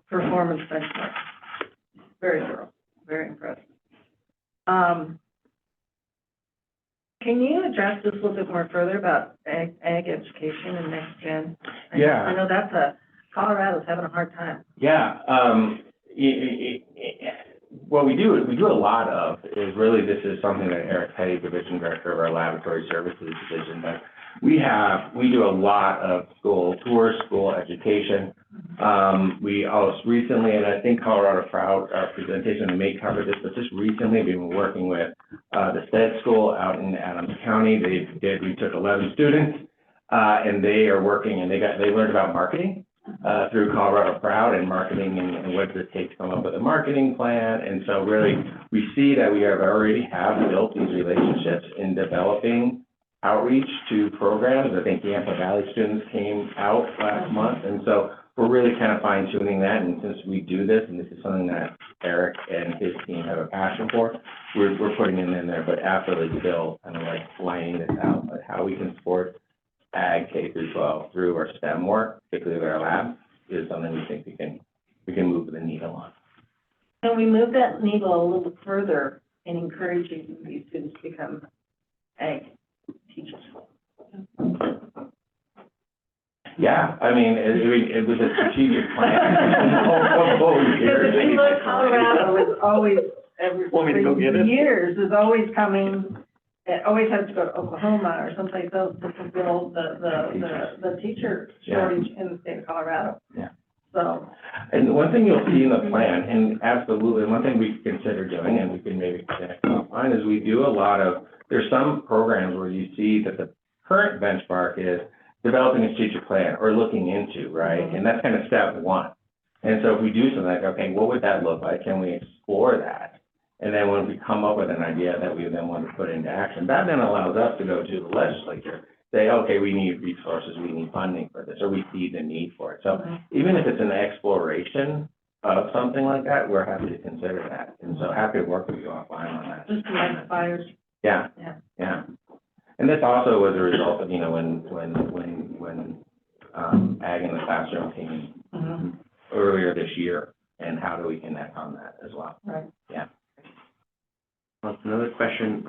performance benchmark. Very thorough, very impressive. Can you address this a little bit more further about ag education and next gen? Yeah. I know Colorado's having a hard time. Yeah. What we do a lot of is really, this is something that Eric Petty, Division Director of our Laboratory Services Division, does. We do a lot of school tours, school education. We also recently, and I think Colorado Proud, our presentation may cover this, but just recently we've been working with the STED school out in Adams County. We took 11 students, and they are working, and they learned about marketing through Colorado Proud and marketing and what does it take to come up with a marketing plan. And so really, we see that we already have built these relationships in developing outreach to programs. I think the Yampa Valley students came out last month, and so we're really kind of fine tuning that. And since we do this, and this is something that Eric and his team have a passion for, we're putting it in there, but absolutely still kind of like lining this out, like how we can support ag K through 12 through our STEM work, particularly with our lab, is something we think we can move the needle on. Can we move that needle a little further in encouraging these students to become ag teachers? Yeah, I mean, it was a strategic plan. Because it seems like Colorado is always, Want me to go get it? Years is always coming, it always has to go to Oklahoma or someplace else to fulfill the teacher shortage in the state of Colorado. Yeah. So, And one thing you'll see in the plan, and absolutely, one thing we consider doing, and we can maybe connect offline, is we do a lot of, there's some programs where you see that the current benchmark is developing a strategic plan or looking into, right? And that's kind of step one. And so if we do something like, okay, what would that look like? Can we explore that? And then when we come up with an idea that we then want to put into action, that then allows us to go to the legislature, say, okay, we need resources, we need funding for this, or we see the need for it. So even if it's an exploration of something like that, we're happy to consider that. And so happy to work with you offline on that. just to light the fires. Yeah, Yeah. yeah. And this also was a result of, when Ag in the Classroom came Mhm. earlier this year, and how do we connect on that as well? Right. Yeah. Another question,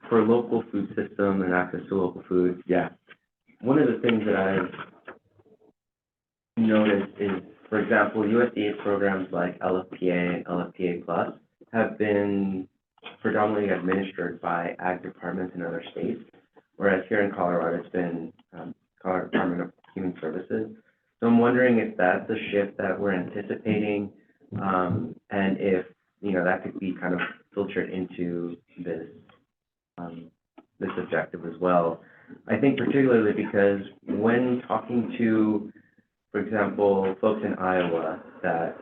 for local food system and access to local food. Yeah. One of the things that I've noticed is, for example, USDA programs like LFPA and LFPA Plus have been predominantly administered by ag departments in other states, whereas here in Colorado, it's been Colorado Department of Human Services. So I'm wondering if that's a shift that we're anticipating, and if, that could be kind of filtered into this, this objective as well. I think particularly because when talking to, for example, folks in Iowa that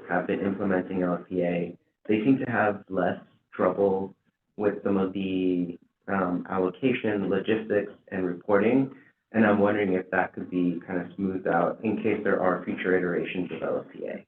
have been implementing LFPA, they seem to have less trouble with some of the allocation, logistics, and reporting. And I'm wondering if that could be kind of smoothed out in case there are future iterations of LFPA.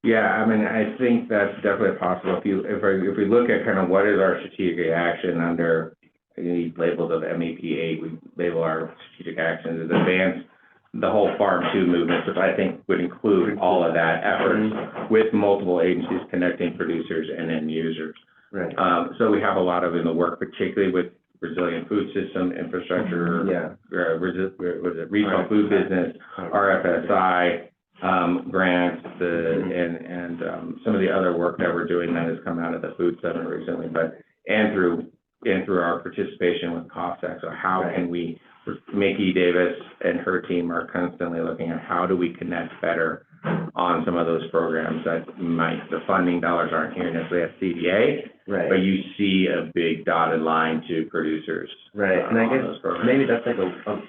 Yeah, I mean, I think that's definitely possible. If we look at kind of what is our strategic action under the labels of MEP8, we label our strategic actions as advance the whole Farm 2 movement, which I think would include all of that effort with multiple agencies connecting producers and end users. Right. So we have a lot of in the work, particularly with resilient food system infrastructure, retail food business, RFSI, grants, and some of the other work that we're doing that has come out of the food summit recently, and through our participation with COSAC. So how can we, Mickey Davis and her team are constantly looking at how do we connect better on some of those programs that the funding dollars aren't here necessarily at CDA, but you see a big dotted line to producers. Right, and I on guess those programs. maybe that's like a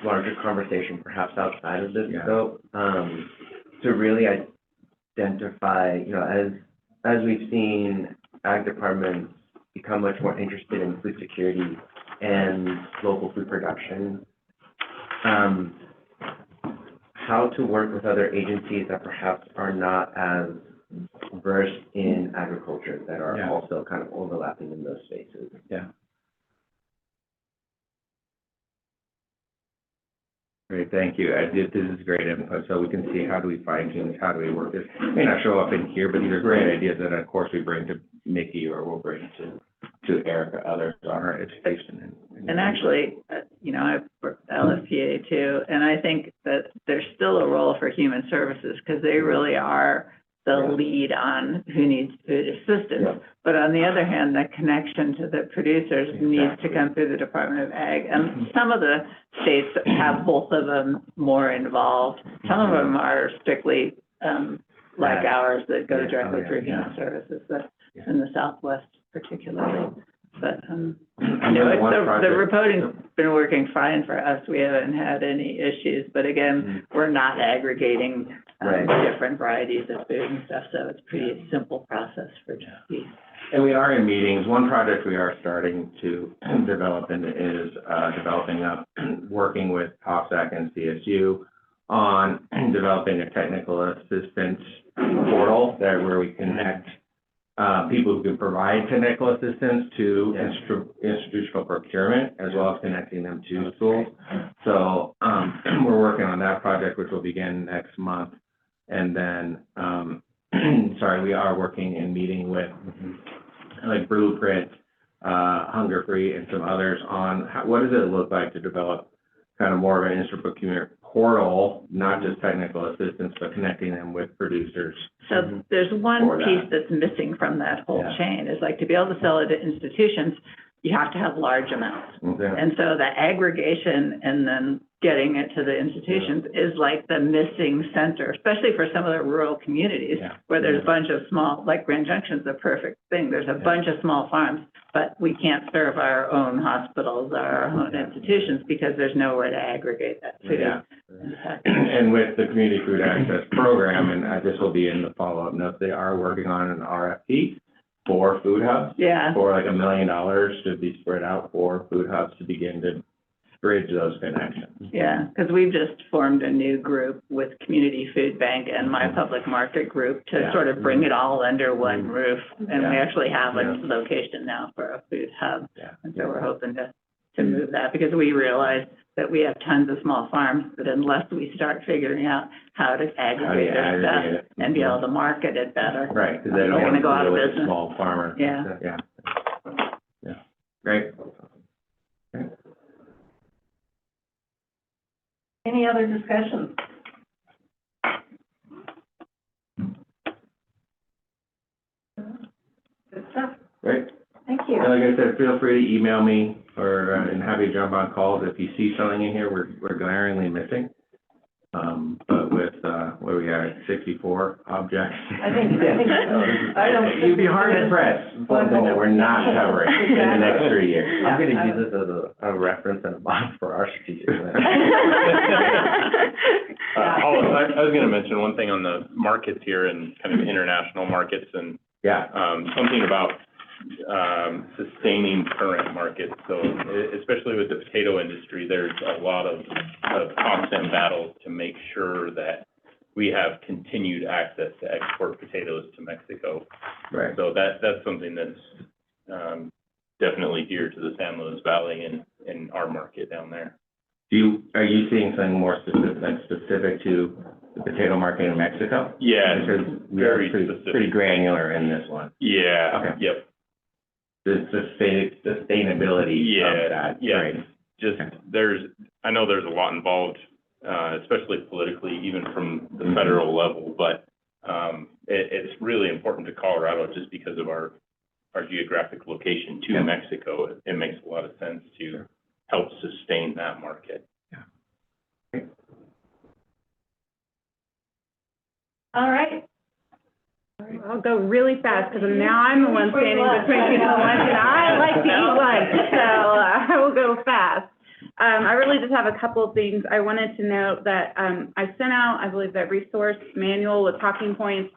larger conversation perhaps outside of this scope, to really identify, as we've seen ag departments become much more interested in food security and local food production, how to work with other agencies that perhaps are not as versed in agriculture, that are also kind of overlapping in those spaces. Yeah. Great, thank you. This is great input, so we can see how do we fine tune, how do we work this. It may not show up in here, but these are great ideas that of course we bring to Mickey or we'll bring to Erica, others on our education. And actually, I've worked at LFPA too, and I think that there's still a role for human services because they really are the lead on who needs food assistance. But on the other hand, that connection to the producers needs to come through the Department of Ag. And some of the states have both of them more involved. Some of them are strictly like ours that go directly through human services, but in the Southwest particularly. But, the reporting's been working fine for us. We haven't had any issues, but again, we're not aggregating different varieties of food and stuff, so it's pretty simple process for GP. And we are in meetings. One project we are starting to develop is working with COSAC and CSU on developing a technical assistance portal where we connect people who can provide technical assistance to institutional procurement, as well as connecting them to schools. So we're working on that project, which will begin next month. And then, we are working and meeting with like Blueprint, Hunger Free, and some others on what does it look like to develop kind of more of an institutional procurement portal, not just technical assistance, but connecting them with producers. So there's one For that. piece that's missing from that whole Yeah. chain, is like to be able to sell it to institutions, you have to have large amounts. And so the aggregation and then getting it to the institutions is like the missing center, especially for some of the rural communities where there's a bunch of small, like Grand Junction's the perfect thing. There's a bunch of small farms, but we can't serve our own hospitals, our own institutions because there's nowhere to aggregate that food. Yeah. And with the Community Food Access Program, and this will be in the follow-up notes, they are working on an RFP for food hubs. Yeah. For like $1 million to be spread out for food hubs to begin to bridge those connections. Yeah, because we've just formed a new group with Community Food Bank and My Public Market Group to sort of bring it all under one roof. And we actually have a location now for a food hub. And so we're hoping to move that because we realize that we have tons of small farms, but unless we start figuring out how to aggregate their stuff and be able to market it better. Right, because they they're don't want gonna to go out deal of with a business. small farmer. Yeah. Yeah. Great. Any other discussions? Good stuff. Great. Thank you. And like I said, feel free to email me or, and have you jump on calls if you see something in here we're glaringly missing. But with, what do we got, 64 objects? I don't. You'd be hard to press something that we're not covering in the next 3 years. I'm gonna use this as a reference and a box for our strategic plan. I was gonna mention one thing on the markets here and kind of international markets and something about sustaining current markets. So especially with the potato industry, there's a lot of constant battles to make sure that we have continued access to export potatoes to Mexico. Right. So that's something that's definitely dear to the San Luis Valley and our market down there. Are you seeing something more specific to the potato market in Mexico? Yeah, Because we are pretty granular in this one. Yeah. Okay. Yep. The sustainability of that. Yeah. Just I know there's a lot involved, especially politically, even from the federal level, but it's really important to Colorado just because of our geographic location to Mexico. It makes a lot of sense to help sustain that market. All right. I'll go really fast because now I'm the one standing between people and lunch, and I like to eat lunch, so I will go fast. I really just have a couple of things. I wanted to note that I sent out, I believe, that resource manual with talking points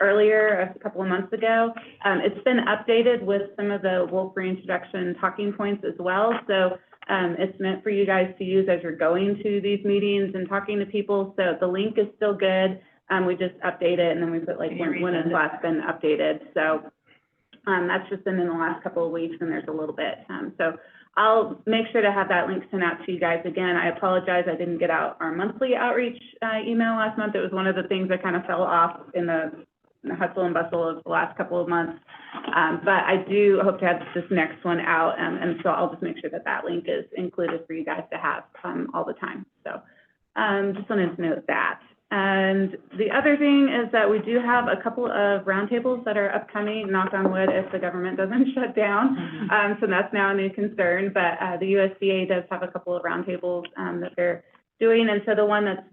earlier, a couple of months ago. It's been updated with some of the wolf reintroduction talking points as well. So it's meant for you guys to use as you're going to these meetings and talking to people. So the link is still good. We just update it and then we put like when it's last been updated. So that's just been in the last couple of weeks and there's a little bit. So I'll make sure to have that link sent out to you guys again. I apologize, I didn't get out our monthly outreach email last month. It was one of the things that kind of fell off in the hustle and bustle of the last couple of months. But I do hope to have this next one out. And so I'll just make sure that that link is included for you guys to have all the time. So just wanted to note that. And the other thing is that we do have a couple of roundtables that are upcoming, knock on wood, if the government doesn't shut down. So that's now a new concern, but the USDA does have a couple of roundtables that they're doing. And so the one that's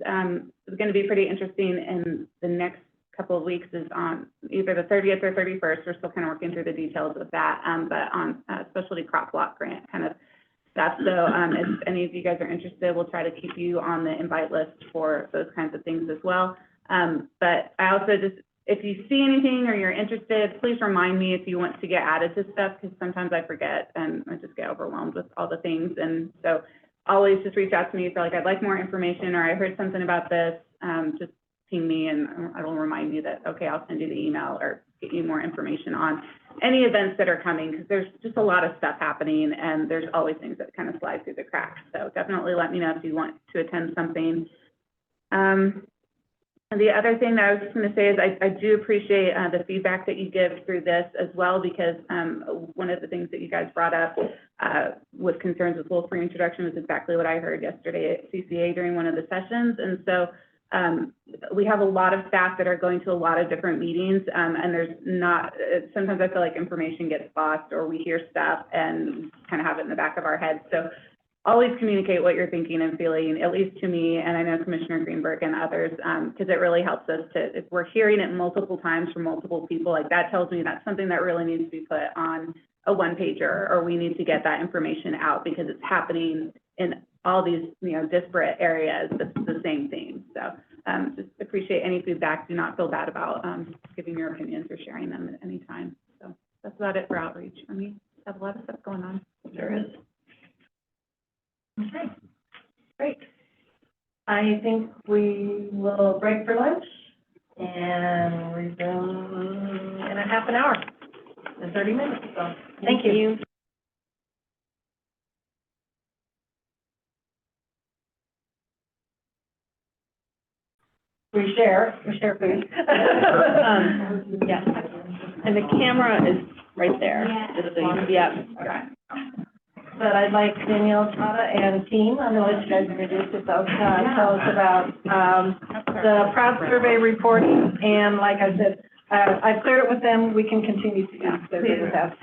going to be pretty interesting in the next couple of weeks is on either the 30th or 31st. We're still kind of working through the details of that, but on specialty crop block grant kind of stuff. So if any of you guys are interested, we'll try to keep you on the invite list for those kinds of things as well. But I also just, if you see anything or you're interested, please remind me if you want to get added to stuff, because sometimes I forget and I just get overwhelmed with all the things. And so always just reach out to me if you're like, I'd like more information, or I heard something about this, just ping me and I will remind you that, okay, I'll send you the email or get you more information on any events that are coming, because there's just a lot of stuff happening and there's always things that kind of slide through the cracks. So definitely let me know if you want to attend something. And the other thing that I was just going to say is I do appreciate the feedback that you give through this as well, because one of the things that you guys brought up with concerns with Wolf reintroduction was exactly what I heard yesterday at CCA during one of the sessions. And so we have a lot of staff that are going to a lot of different meetings, and there's not, sometimes I feel like information gets lost, or we hear stuff and kind of have it in the back of our heads. So always communicate what you're thinking and feeling, at least to me, and I know Commissioner Greenberg and others, because it really helps us to, if we're hearing it multiple times from multiple people, like that tells me that's something that really needs to be put on a one-pager, or we need to get that information out because it's happening in all these, disparate areas, the same thing. So just appreciate any feedback. Do not feel bad about giving your opinions or sharing them at any time. So that's about it for outreach for me. I have a lot of stuff going on. There is. Okay, great. I think we will break for lunch and resume in a half an hour, in 30 minutes. So thank you. We share food. Yes, and the camera is right there. Yep. But I'd like Danielle Chata and team, I'm gonna let you guys introduce yourselves, tell us about, the Proud Survey reporting, and like I said, I've cleared it with them, we can continue to use their business house.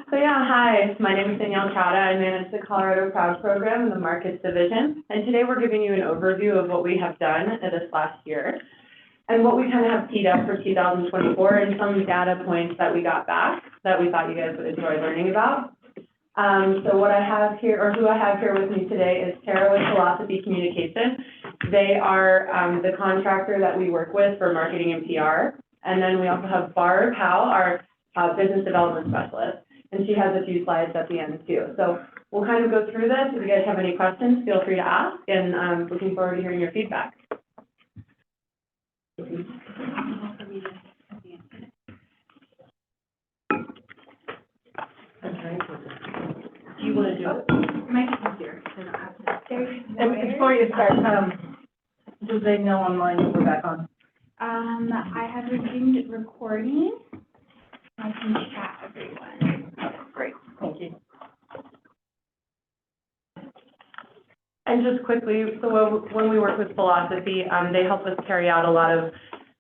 So yeah, hi, my name is Danielle Chata. I manage the Colorado Proud Program in the Markets Division. And today we're giving you an overview of what we have done this last year and what we kind of have teed up for 2024 and some data points that we got back that we thought you guys would enjoy learning about. So what I have here, or who I have here with me today, is Tara with Philosophy Communication. They are the contractor that we work with for marketing and PR. And then we also have Barb Howe, our business development specialist. And she has a few slides at the end too. So we'll kind of go through this. If you guys have any questions, feel free to ask, and looking forward to hearing your feedback. Do you want to do it? It might be easier. I don't have to. And before you start, do they know online that we're back on? I have resumed recording. I can chat everyone. Great, thank you. And just quickly, so when we work with Philosophy, they help us carry out a lot of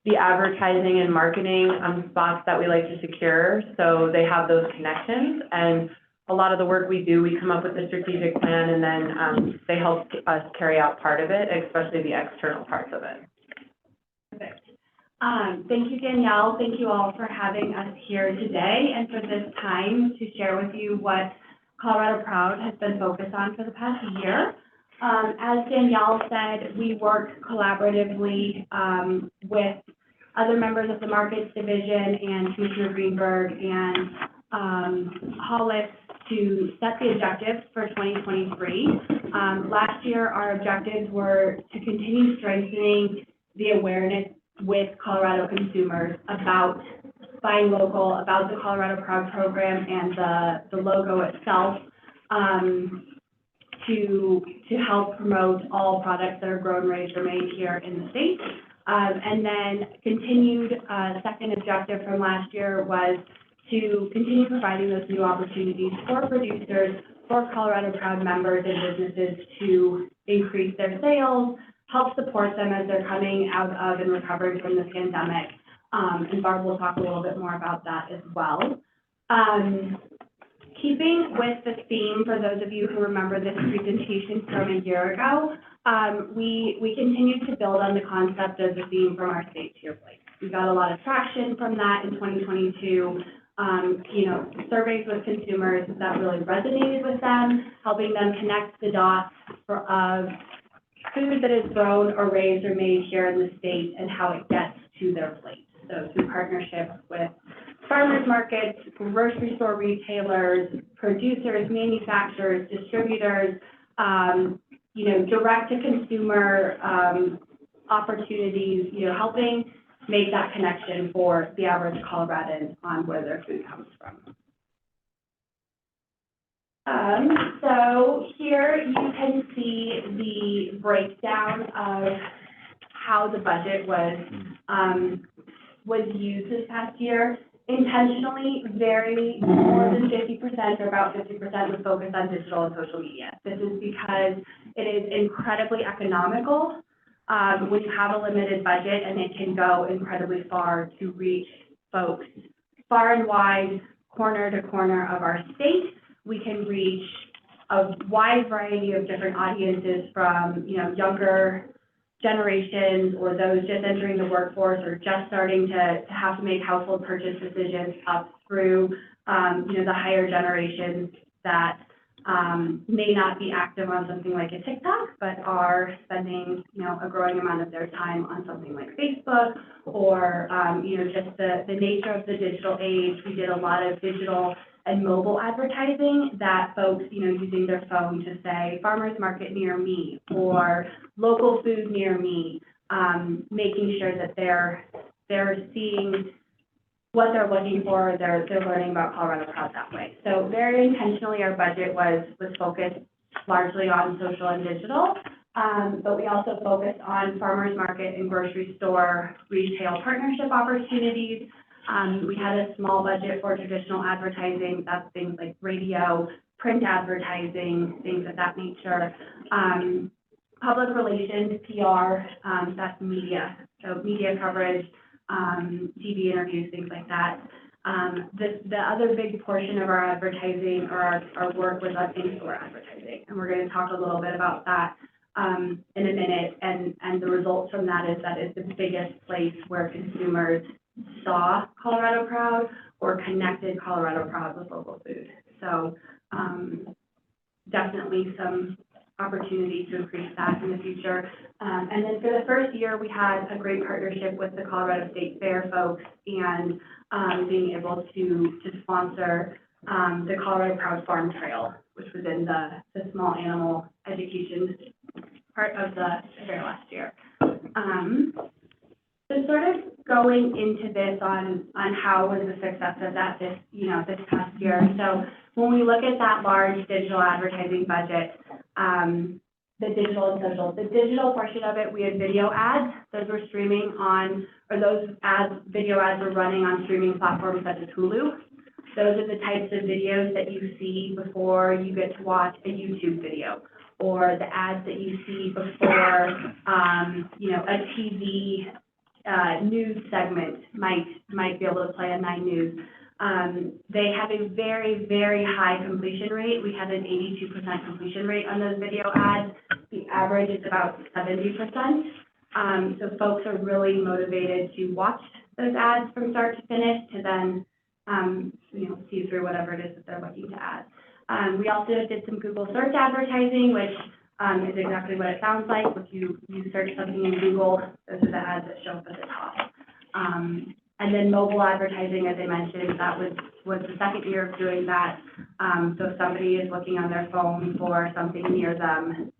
the advertising and marketing spots that we like to secure. So they have those connections, and a lot of the work we do, we come up with a strategic plan, and then they help us carry out part of it, especially the external parts of it. Perfect. Thank you, Danielle. Thank you all for having us here today and for this time to share with you what Colorado Proud has been focused on for the past year. As Danielle said, we work collaboratively with other members of the Markets Division and Commissioner Greenberg and Hollis to set the objectives for 2023. Last year, our objectives were to continue strengthening the awareness with Colorado consumers about buying local, about the Colorado Proud program and the logo itself, to help promote all products that are grown, raised, or made here in the state. And then continued, second objective from last year was to continue providing those new opportunities for producers, for Colorado Proud members and businesses to increase their sales, help support them as they're coming out of and recovering from the pandemic. And Barb will talk a little bit more about that as well. Keeping with the theme, for those of you who remember this presentation from a year ago, we continue to build on the concept of the theme from our state to your place. We got a lot of traction from that in 2022. Surveys with consumers that really resonated with them, helping them connect the dots of food that is grown or raised or made here in the state and how it gets to their plate. So through partnerships with farmers markets, grocery store retailers, producers, manufacturers, distributors, direct to consumer opportunities, helping make that connection for the average Coloradan on where their food comes from. So here you can see the breakdown of how the budget was used this past year. Intentionally, more than 50% or about 50% was focused on digital and social media. This is because it is incredibly economical when you have a limited budget, and it can go incredibly far to reach folks far and wide, corner to corner of our state. We can reach a wide variety of different audiences from, younger generations or those just entering the workforce or just starting to have to make household purchase decisions up through, the higher generations that may not be active on something like a TikTok, but are spending, a growing amount of their time on something like Facebook or, just the nature of the digital age. We did a lot of digital and mobile advertising that folks, using their phone to say farmers market near me or local food near me, making sure that they're seeing what they're looking for, they're learning about Colorado Proud that way. So very intentionally, our budget was focused largely on social and digital, but we also focused on farmers market and grocery store retail partnership opportunities. We had a small budget for traditional advertising, that's things like radio, print advertising, things of that nature. Public relations, PR, that's media, so media coverage, TV interviews, things like that. The other big portion of our advertising or our work was on in-store advertising, and we're going to talk a little bit about that in a minute. And the results from that is the biggest place where consumers saw Colorado Proud or connected Colorado Proud with local food. So definitely some opportunity to increase that in the future. And then for the first year, we had a great partnership with the Colorado State Fair folks and being able to sponsor the Colorado Proud Farm Trail, which was in the small animal education part of the fair last year. So sort of going into this on how was the success of that this past year. So when we look at that large digital advertising budget, the digital and social, the digital portion of it, we had video ads. Those were streaming on, or those video ads were running on streaming platforms such as Hulu. Those are the types of videos that you see before you get to watch a YouTube video, or the ads that you see before, a TV news segment might be able to play on 9 News. They have a very, very high completion rate. We had an 82% completion rate on those video ads. The average is about 70%. So folks are really motivated to watch those ads from start to finish to then, see through whatever it is that they're looking to add. We also did some Google search advertising, which is exactly what it sounds like. If you search something in Google, those are the ads that show up at the top. And then mobile advertising, as I mentioned, that was the second year of doing that. So if somebody is looking on their phone for something near them,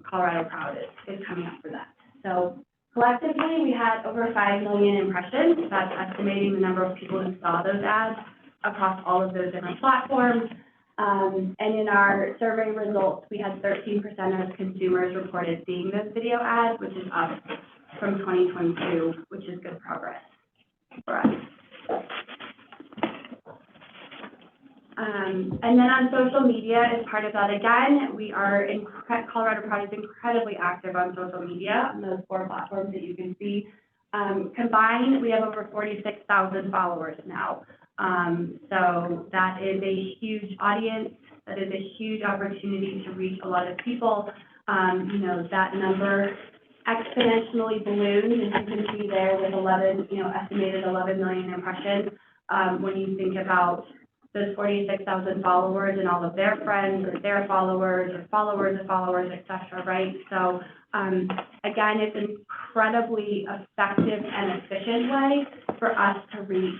Colorado Proud is coming up for that. So collectively, we had over 5 million impressions. That's estimating the number of people who saw those ads across all of those different platforms. And in our survey results, we had 13% of consumers reported seeing those video ads, which is up from 2022, which is good progress for us. And then on social media, as part of that, again, Colorado Proud is incredibly active on social media on those 4 platforms that you can see. Combined, we have over 46,000 followers now. So that is a huge audience. That is a huge opportunity to reach a lot of people. That number exponentially ballooned, as you can see there, with estimated 11 million impressions. When you think about those 46,000 followers and all of their friends or their followers or followers of followers, et cetera, right? So, again, it's an incredibly effective and efficient way for us to reach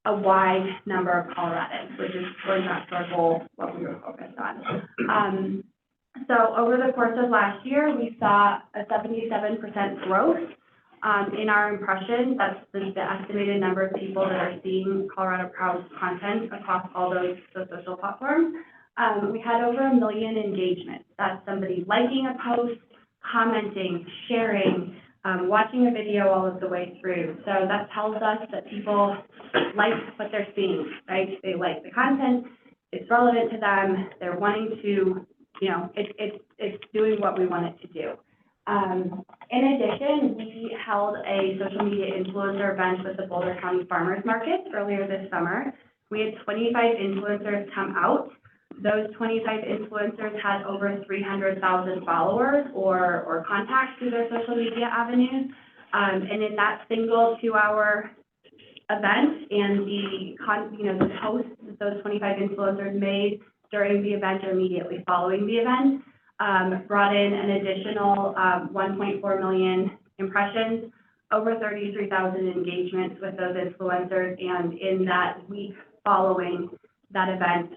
a wide number of Coloradans, which is going back to our goal, what we were focused on. So over the course of last year, we saw a 77% growth in our impressions. That's the estimated number of people that are seeing Colorado Proud content across all those social platforms. We had over 1 million engagements. That's somebody liking a post, commenting, sharing, watching a video all of the way through. So that tells us that people like what they're seeing, right? They like the content, it's relevant to them, they're wanting to, you know, it's doing what we want it to do. In addition, we held a social media influencer event with the Boulder County Farmers Market earlier this summer. We had 25 influencers come out. Those 25 influencers had over 300,000 followers or contacts through their social media avenues. And in that single 2-hour event and the posts that those 25 influencers made during the event or immediately following the event, brought in an additional 1.4 million impressions, over 33,000 engagements with those influencers, and in that week following that event,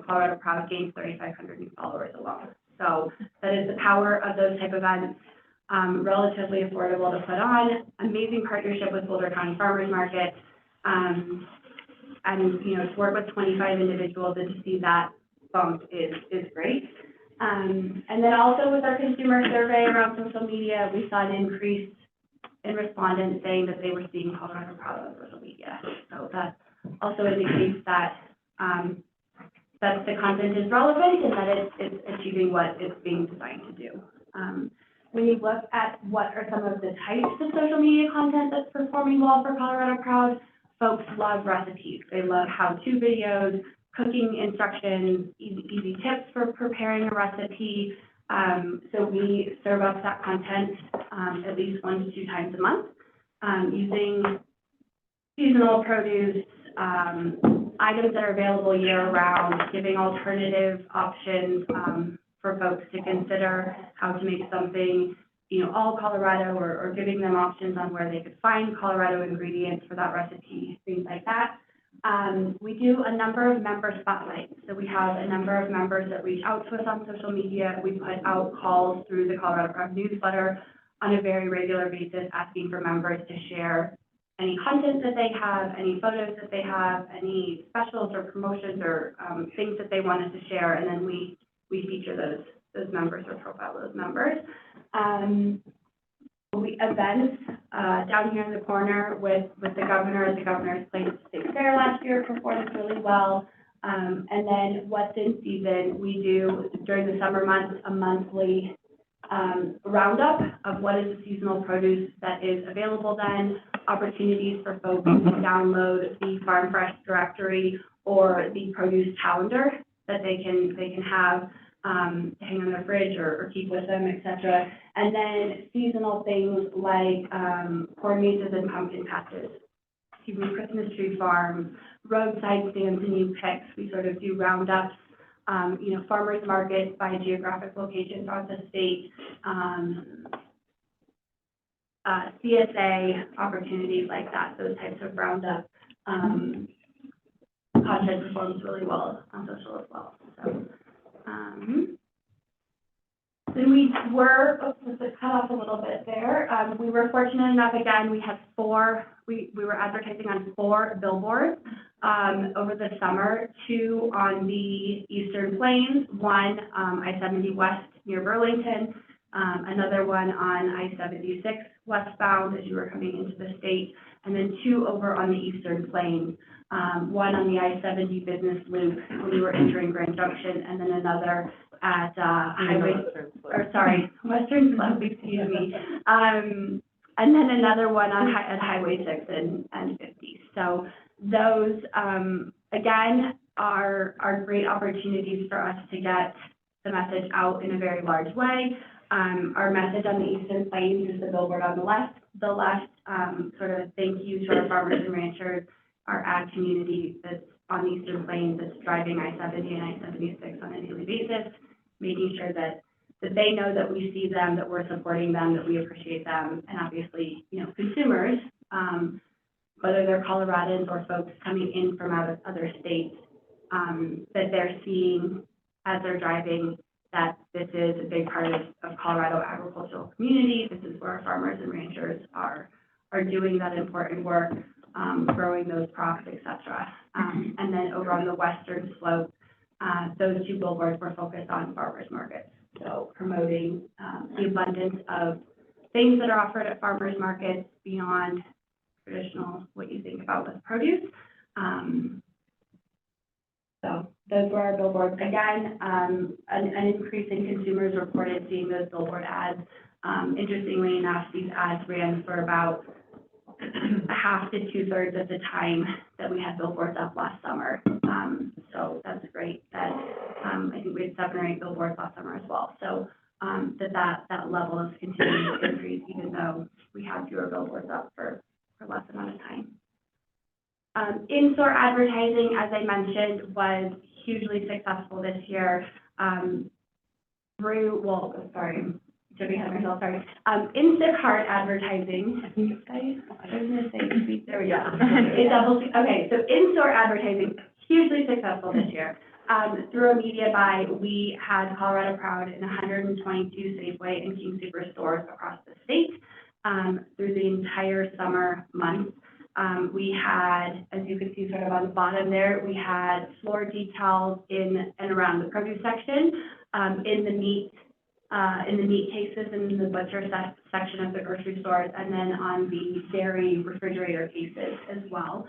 Colorado Proud gained 3,500 new followers alone. So that is the power of those type of events. Relatively affordable to put on, amazing partnership with Boulder County Farmers Market, and to work with 25 individuals and to see that bump is great. And then also with our consumer survey around social media, we saw an increase in respondents saying that they were seeing Colorado Proud on social media. So that also indicates that that the content is relevant and that it's achieving what it's being designed to do. When you look at what are some of the types of social media content that's performing well for Colorado Proud, folks love recipes. They love how-to videos, cooking instructions, easy tips for preparing a recipe. So we serve up that content at least 1 to 2 times a month, using seasonal produce, items that are available year-round, giving alternative options for folks to consider how to make something, all Colorado, or giving them options on where they could find Colorado ingredients for that recipe, things like that. We do a number of member spotlights. So we have a number of members that reach out to us on social media. We put out calls through the Colorado Proud newsletter on a very regular basis, asking for members to share any content that they have, any photos that they have, any specials or promotions or things that they wanted to share, and then we feature those members or profile those members. Events down here in the corner with the governor at the Governor's Place State Fair last year performed really well. And then what's in season, we do during the summer months a monthly roundup of what is the seasonal produce that is available then, opportunities for folks to download the Farm Fresh directory or the produce calendar that they can have hang on their fridge or keep with them, etc. And then seasonal things like corn mazes and pumpkin patches, Christmas tree farms, roadside stands and new picks. We sort of do roundups, farmers markets by geographic location throughout the state, CSA opportunities like that, those types of roundup content performs really well on social as well. So, then we were, cut off a little bit there. We were fortunate enough, again, we had we were advertising on 4 billboards over the summer, 2 on the Eastern Plains, 1 I-70 West near Burlington, another one on I-76 westbound as you were coming into the state, and then 2 over on the Eastern Plains, 1 on the I-70 business loop when we were entering Grand Junction, and then another at Western Slope, excuse me. And then another one on at Highway 6 and 50. So those, again, are great opportunities for us to get the message out in a very large way. Our message on the Eastern Plains is the billboard on the left. The left sort of thank you to our farmers and ranchers, our ag community that's on the Eastern Plains that's driving I-70 and I-76 on a daily basis, making sure that they know that we see them, that we're supporting them, that we appreciate them, and obviously, consumers, whether they're Coloradans or folks coming in from out of other states, that they're seeing as they're driving that this is a big part of Colorado agricultural community. This is where our farmers and ranchers are doing that important work, growing those crops, et cetera. And then over on the Western Slope, those 2 billboards were focused on farmers markets. So promoting, the abundance of things that are offered at farmers markets beyond traditional, what you think about with produce. So those were our billboards. Again, an increase in consumers reported seeing those billboard ads. Interestingly enough, these ads ran for about half to 2/3 of the time that we had billboards up last summer. So that's great that, I think we had 7 or 8 billboards last summer as well. So, that level is continuing to increase even though we have fewer billboards up for less amount of time. In-store advertising, as I mentioned, was hugely successful this year. Instacart advertising, there we go. Okay, so in-store advertising, hugely successful this year. Through a media buy, we had Colorado Proud in 122 Safeway and King Soopers stores across the state, through the entire summer months. We had, as you can see sort of on the bottom there, we had floor decals in and around the produce section, in the meat cases and in the butcher section of the grocery stores, and then on the dairy refrigerator cases as well.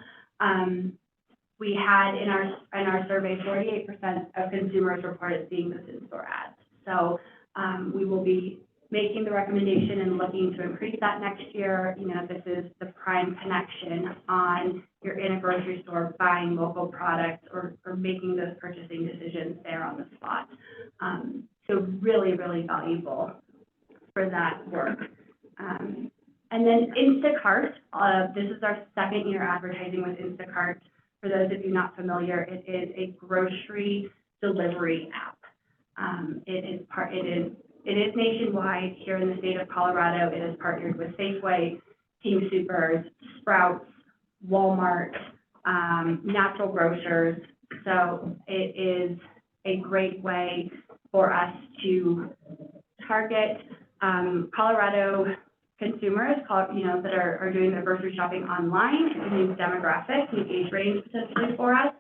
We had in our survey, 48% of consumers reported seeing this in-store ads. So we will be making the recommendation and looking to increase that next year. You know, this is the prime connection on you're in a grocery store buying local products or making those purchasing decisions there on the spot. So really, really valuable for that work. And then Instacart, this is our second year advertising with Instacart. For those of you not familiar, it is a grocery delivery app. It is nationwide. Here in the state of Colorado, it is partnered with Safeway, King Soopers, Sprouts, Walmart, natural grocers. So it is a great way for us to target Colorado consumers, that are doing their grocery shopping online. It's a new demographic, new age range potentially for us,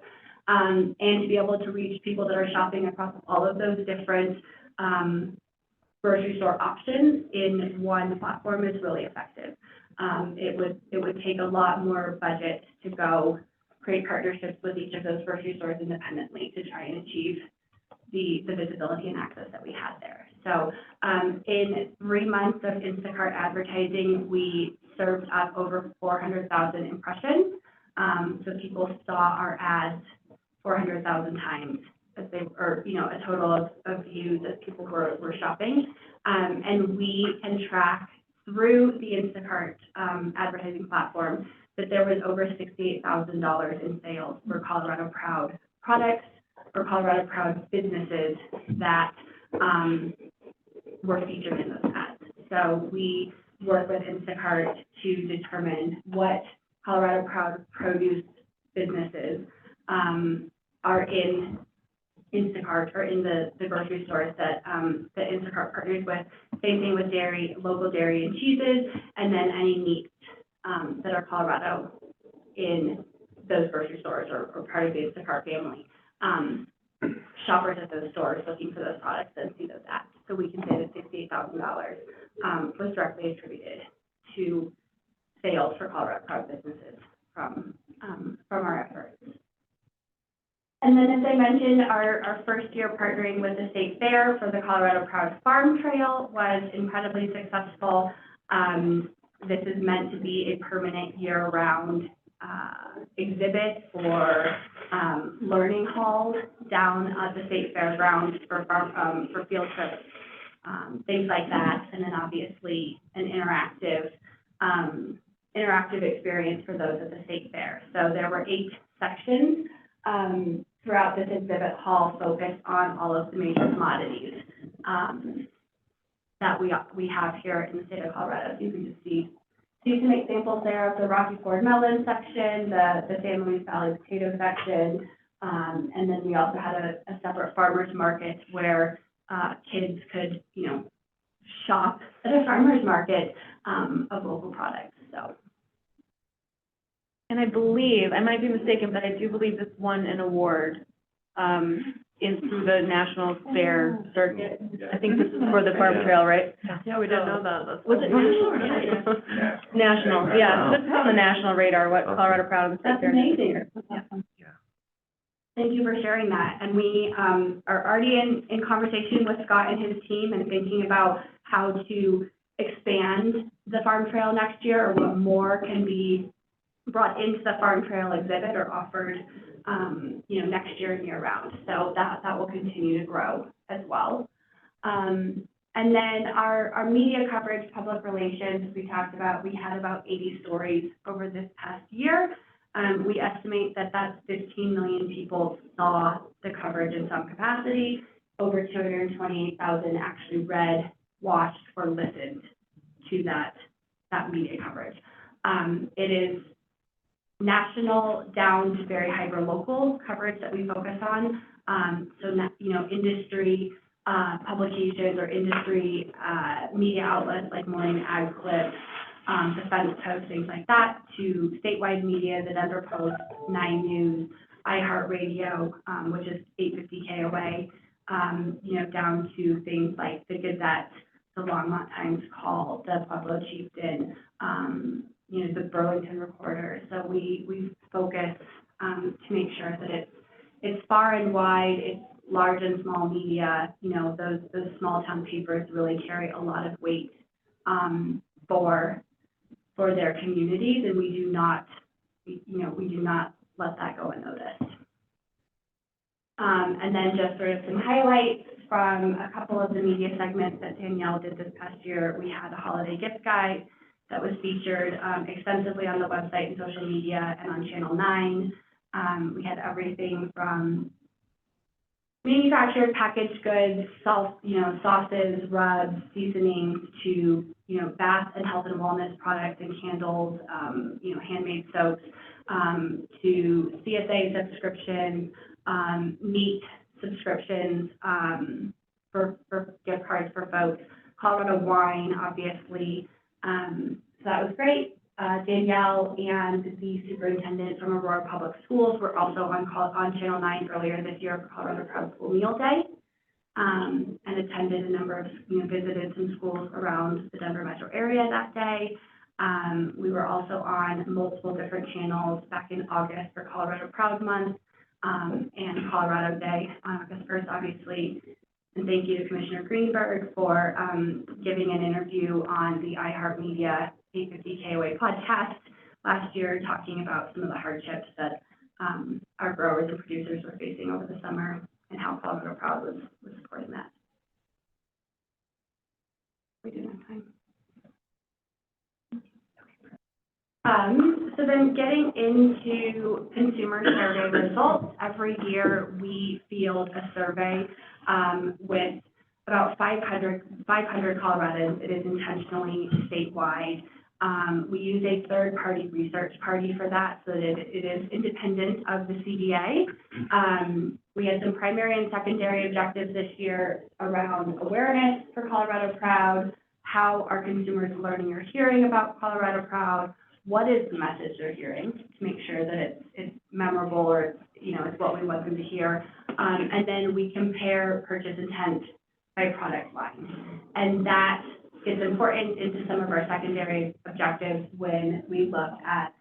and to be able to reach people that are shopping across all of those different grocery store options in one platform is really effective. It would take a lot more budget to go create partnerships with each of those grocery stores independently to try and achieve the visibility and access that we had there. So in 3 months of Instacart advertising, we served up over 400,000 impressions. So people saw our ads 400,000 times as a total of views as people were shopping. And we can track through the Instacart advertising platform that there was over $68,000 in sales for Colorado Proud products or Colorado Proud businesses that were featured in those ads. So we work with Instacart to determine what Colorado Proud produce businesses are in Instacart or in the grocery stores that Instacart partners with. Same thing with dairy, local dairy and cheeses, and then any meats that are Colorado in those grocery stores or part of the Instacart family. Shoppers at those stores looking for those products and see those ads. So we can say that $68,000 was directly attributed to sales for Colorado Proud businesses from our efforts. And then, as I mentioned, our first year partnering with the State Fair for the Colorado Proud Farm Trail was incredibly successful. This is meant to be a permanent year-round exhibit for learning halls down at the State Fairgrounds for field trips, things like that, and then obviously an interactive experience for those at the State Fair. So there were 8 sections throughout this exhibit hall focused on all of the major commodities that we have here in the state of Colorado. So you can just see some examples there of the Rocky Ford melon section, the San Luis Valley potato section, and then we also had a separate farmer's market where kids could, shop at a farmer's market of local products. So. And I believe, I might be mistaken, but I do believe this won an award in through the National Fair circuit. I think this is for the Farm Trail, right? Yeah, we didn't know that. Was it national? National, yeah, this is on the national radar, what Colorado Proud and State That's Fair. amazing. Thank you for sharing that. And we are already in conversation with Scott and his team and thinking about how to expand the Farm Trail next year, or what more can be brought into the Farm Trail exhibit or offered, next year and year round. So that will continue to grow as well. And then our media coverage, public relations, we talked about, we had about 80 stories over this past year. We estimate that that's 15 million people saw the coverage in some capacity. Over 228,000 actually read, watched, or listened to that media coverage. It is national down to very hyper-local coverage that we focus on. Industry publications or industry media outlets like Morning Ag Clips, Defense Post, things like that, to statewide media, the Denver Post, 9 News, iHeartRadio, which is 850 KOA, down to things like the Gazette, the Longmont Times Call, the Pueblo Chieftain, the Burlington Recorder. So we focus to make sure that it's far and wide, it's large and small media. Those small town papers really carry a lot of weight for their communities, and we do not let that go unnoticed. And then just sort of some highlights from a couple of the media segments that Danielle did this past year. We had a holiday gift guide that was featured extensively on the website and social media and on Channel 9. We had everything from manufactured packaged goods, sauces, rubs, seasonings, to bath and health and wellness products and candles, handmade soaps, to CSA subscription, meat subscriptions, for gift cards for folks, Colorado wine, obviously. So that was great. Danielle and the superintendent from Aurora Public Schools were also on Channel 9 earlier this year for Colorado Proud School Meal Day, and attended a number of, visited some schools around the Denver metro area that day. We were also on multiple different channels back in August for Colorado Proud Month, and Colorado Day on August 1st, obviously. And thank you to Commissioner Greenberg for giving an interview on the iHeartMedia 850 KOA podcast last year, talking about some of the hardships that our growers and producers were facing over the summer and how Colorado Proud was supporting that. We do have time. So then getting into consumer survey results, every year we field a survey with about 500 Coloradans. It is intentionally statewide. We use a third-party research party for that, so that it is independent of the CDA. We had some primary and secondary objectives this year around awareness for Colorado Proud, how are consumers learning or hearing about Colorado Proud, what is the message they're hearing to make sure that it's memorable, or it's what we want them to hear. And then we compare purchase intent by product line. And that is important into some of our secondary objectives when we look at,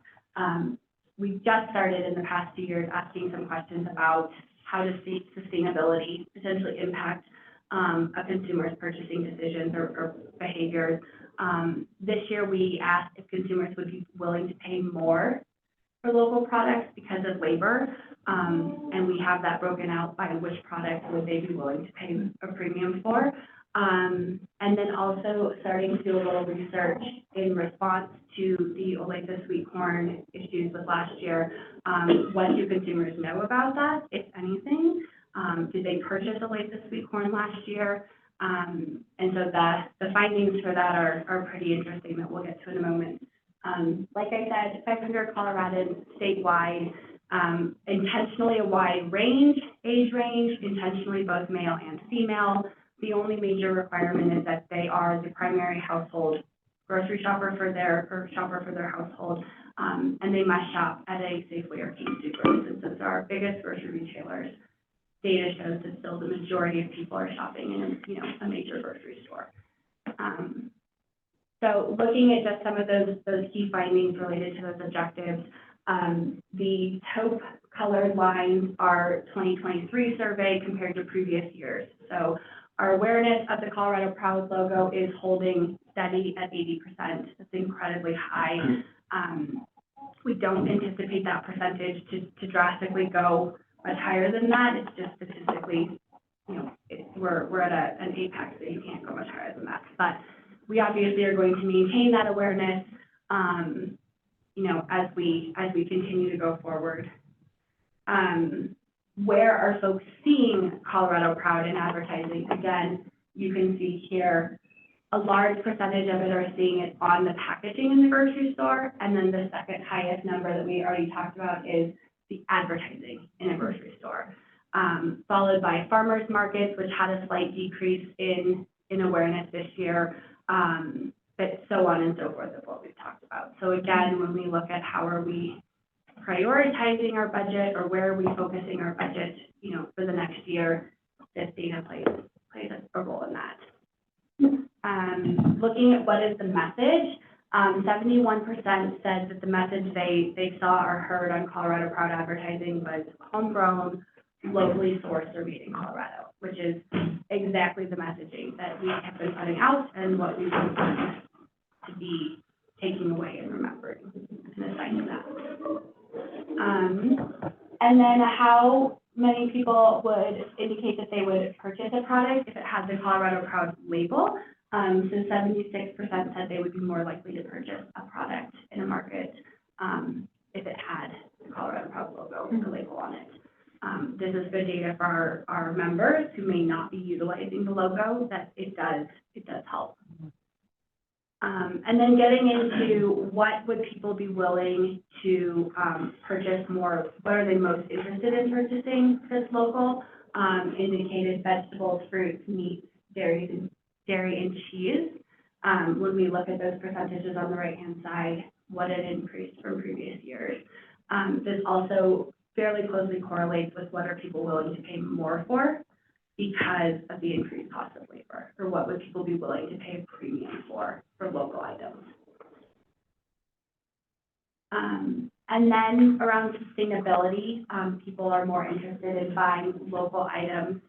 we just started in the past 2 years asking some questions about how does sustainability potentially impact a consumer's purchasing decisions or behaviors. This year we asked if consumers would be willing to pay more for local products because of labor, and we have that broken out by which product would they be willing to pay a premium for. And then also starting to do a little research in response to the Olathe sweet corn issues with last year. What do consumers know about that, if anything? Did they purchase Olathe sweet corn last year? And so the findings for that are pretty interesting that we'll get to in a moment. Like I said, 500 Coloradans statewide, intentionally a wide age range, intentionally both male and female. The only major requirement is that they are the primary household grocery shopper for their household, and they must shop at a Safeway or King Soopers, since those are our biggest grocery retailers data shows that still the majority of people are shopping in, you know, a major grocery store. So looking at just some of those key findings related to those objectives, the taupe colored lines are 2023 survey compared to previous years. So our awareness of the Colorado Proud logo is holding steady at 80%. That's incredibly high. We don't anticipate that percentage to drastically go much higher than that. It's just statistically, you know, we're at an apex, so you can't go much higher than that. But we obviously are going to maintain that awareness, you know, as we continue to go forward. Where are folks seeing Colorado Proud in advertising? Again, you can see here a large percentage of it are seeing it on the packaging in the grocery store, and then the second highest number that we already talked about is the advertising in a grocery store, followed by farmers markets, which had a slight decrease in awareness this year, but so on and so forth of what we've talked about. So again, when we look at how are we prioritizing our budget or where are we focusing our budget, you know, for the next year, this data plays a role in that. Looking at what is the message, 71% said that the message they saw or heard on Colorado Proud advertising was homegrown, locally sourced, or made in Colorado, which is exactly the messaging that we have been putting out and what we've been trying to be taking away and remembering and assigning that. And then how many people would indicate that they would purchase a product if it had the Colorado Proud label. So 76% said they would be more likely to purchase a product in a market if it had the Colorado Proud logo or label on it. This is good data for our members who may not be utilizing the logo, that it does help. And then getting into what would people be willing to purchase more, what are they most interested in purchasing that's local, indicated vegetables, fruits, meats, dairy and cheese. When we look at those percentages on the right-hand side, what had increased from previous years. This also fairly closely correlates with what are people willing to pay more for because of the increased cost of labor, or what would people be willing to pay a premium for local items. And then around sustainability, people are more interested in buying local items,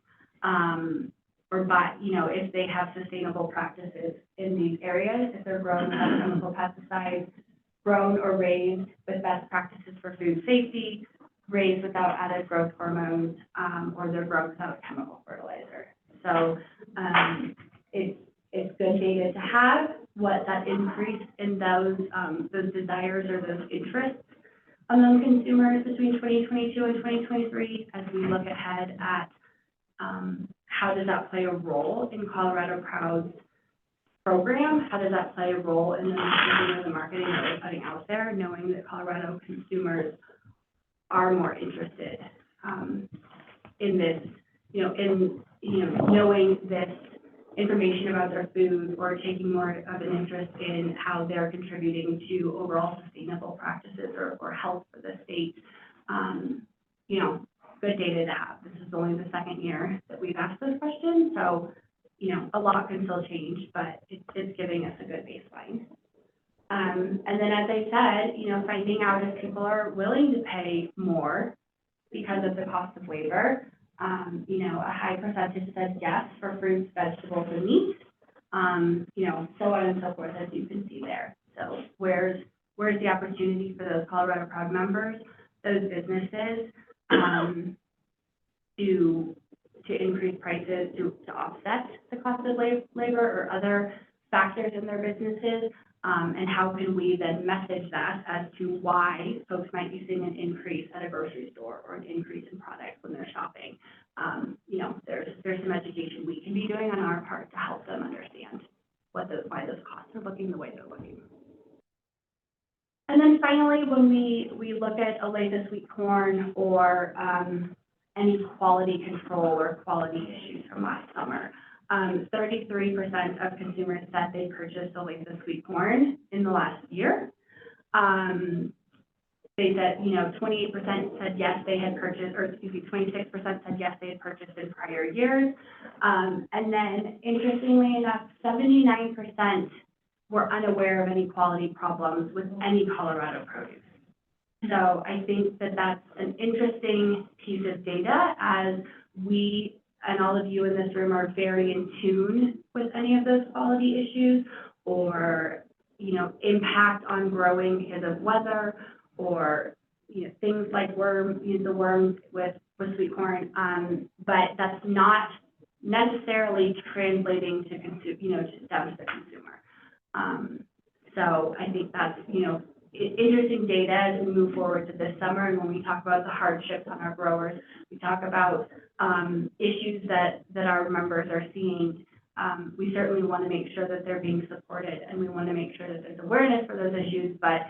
or buy, you know, if they have sustainable practices in these areas, if they're grown without chemical pesticides, grown or raised with best practices for food safety, raised without added growth hormones, or they're grown without chemical fertilizer. So it's good data to have what that increase in those desires or those interests among consumers between 2022 and 2023 as we look ahead at how does that play a role in Colorado Proud's program? How does that play a role in the messaging or the marketing that we're putting out there, knowing that Colorado consumers are more interested in this, knowing this information about their food or taking more of an interest in how they're contributing to overall sustainable practices or health for the state. Good data to have. This is only the second year that we've asked this question, so, a lot can still change, but it's giving us a good baseline. And then, as I said, finding out if people are willing to pay more because of the cost of labor. A high percentage said yes for fruits, vegetables, and meat. So on and so forth, as you can see there. So where's the opportunity for those Colorado Proud members, those businesses, to increase prices to offset the cost of labor or other factors in their businesses? And how can we then message that as to why folks might be seeing an increase at a grocery store or an increase in products when they're shopping? There's some education we can be doing on our part to help them understand why those costs are looking the way they're looking. And then finally, when we look at Olathe sweet corn or any quality control or quality issues from last summer, 33% of consumers said they purchased Olathe sweet corn in the last year. they said, 28% said yes, they had purchased, or excuse me, 26% said yes, they had purchased in prior years. And then interestingly enough, 79% were unaware of any quality problems with any Colorado produce. So I think that that's an interesting piece of data, as we and all of you in this room are very in tune with any of those quality issues, or, impact on growing because of weather, or, things like the worms with sweet corn. But that's not necessarily translating to down to the consumer. So I think that's, interesting data as we move forward to this summer. And when we talk about the hardships on our growers, we talk about issues that our members are seeing. We certainly want to make sure that they're being supported, and we want to make sure that there's awareness for those issues, but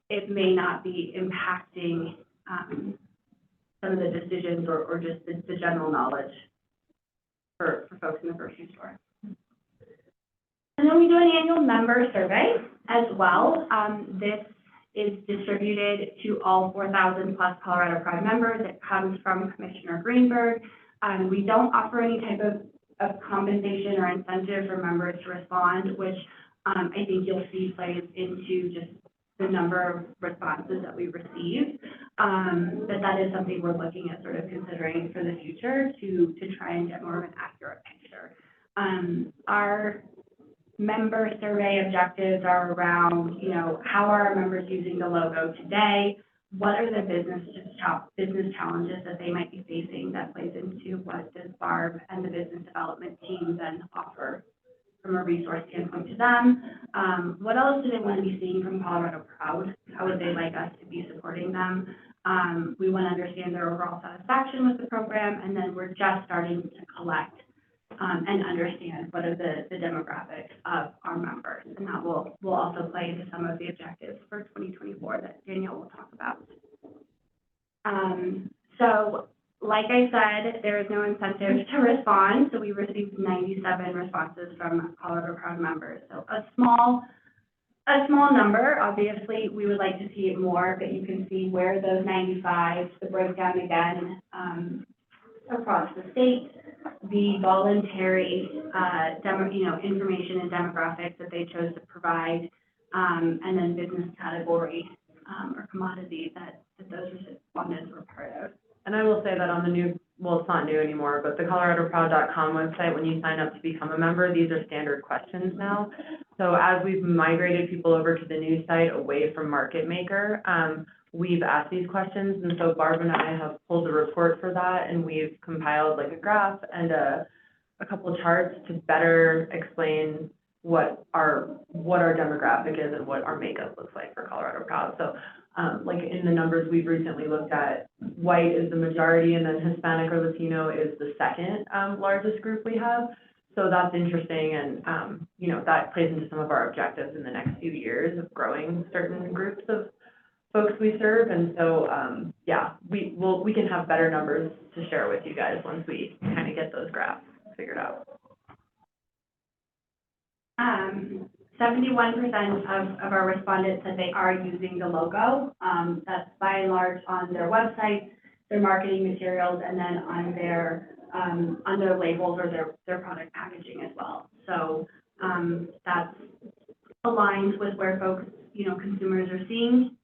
it may not be impacting some of the decisions or just the general knowledge for folks in the grocery store. And then we do an annual member survey as well. This is distributed to all 4,000 plus Colorado Proud members. It comes from Commissioner Greenberg. We don't offer any type of compensation or incentive for members to respond, which I think you'll see plays into just the number of responses that we receive. But that is something we're looking at sort of considering for the future to try and get more of an accurate picture. Our member survey objectives are around, how are our members using the logo today? What are the business challenges that they might be facing? That plays into what does Barb and the business development team then offer from a resource standpoint to them. What else do they want to be seeing from Colorado Proud? How would they like us to be supporting them? We want to understand their overall satisfaction with the program, and then we're just starting to collect and understand what are the demographics of our members. And that will also play into some of the objectives for 2024 that Danielle will talk about. So like I said, there is no incentive to respond. So we received 97 responses from Colorado Proud members. So a small number. Obviously, we would like to see it more, but you can see where those 95, the breakdown again, across the state, the voluntary, information and demographics that they chose to provide, and then business category, or commodity that those respondents were part of. And I will say that on the new, well, it's not new anymore, but the coloradoproud.com website, when you sign up to become a member, these are standard questions now. So as we've migrated people over to the new site away from Market Maker, we've asked these questions. And so Barb and I have pulled a report for that, and we've compiled like a graph and a couple of charts to better explain what our demographic is and what our makeup looks like for Colorado Proud. So like in the numbers we've recently looked at, white is the majority, and then Hispanic or Latino is the second largest group we have. So that's interesting, and that plays into some of our objectives in the next few years of growing certain groups of folks we serve. And so we can have better numbers to share with you guys once we kind of get those graphs figured out. 71% of our respondents said they are using the logo. That's by and large on their website, their marketing materials, and then on their labels or their product packaging as well. So that aligns with where folks, consumers are seeing,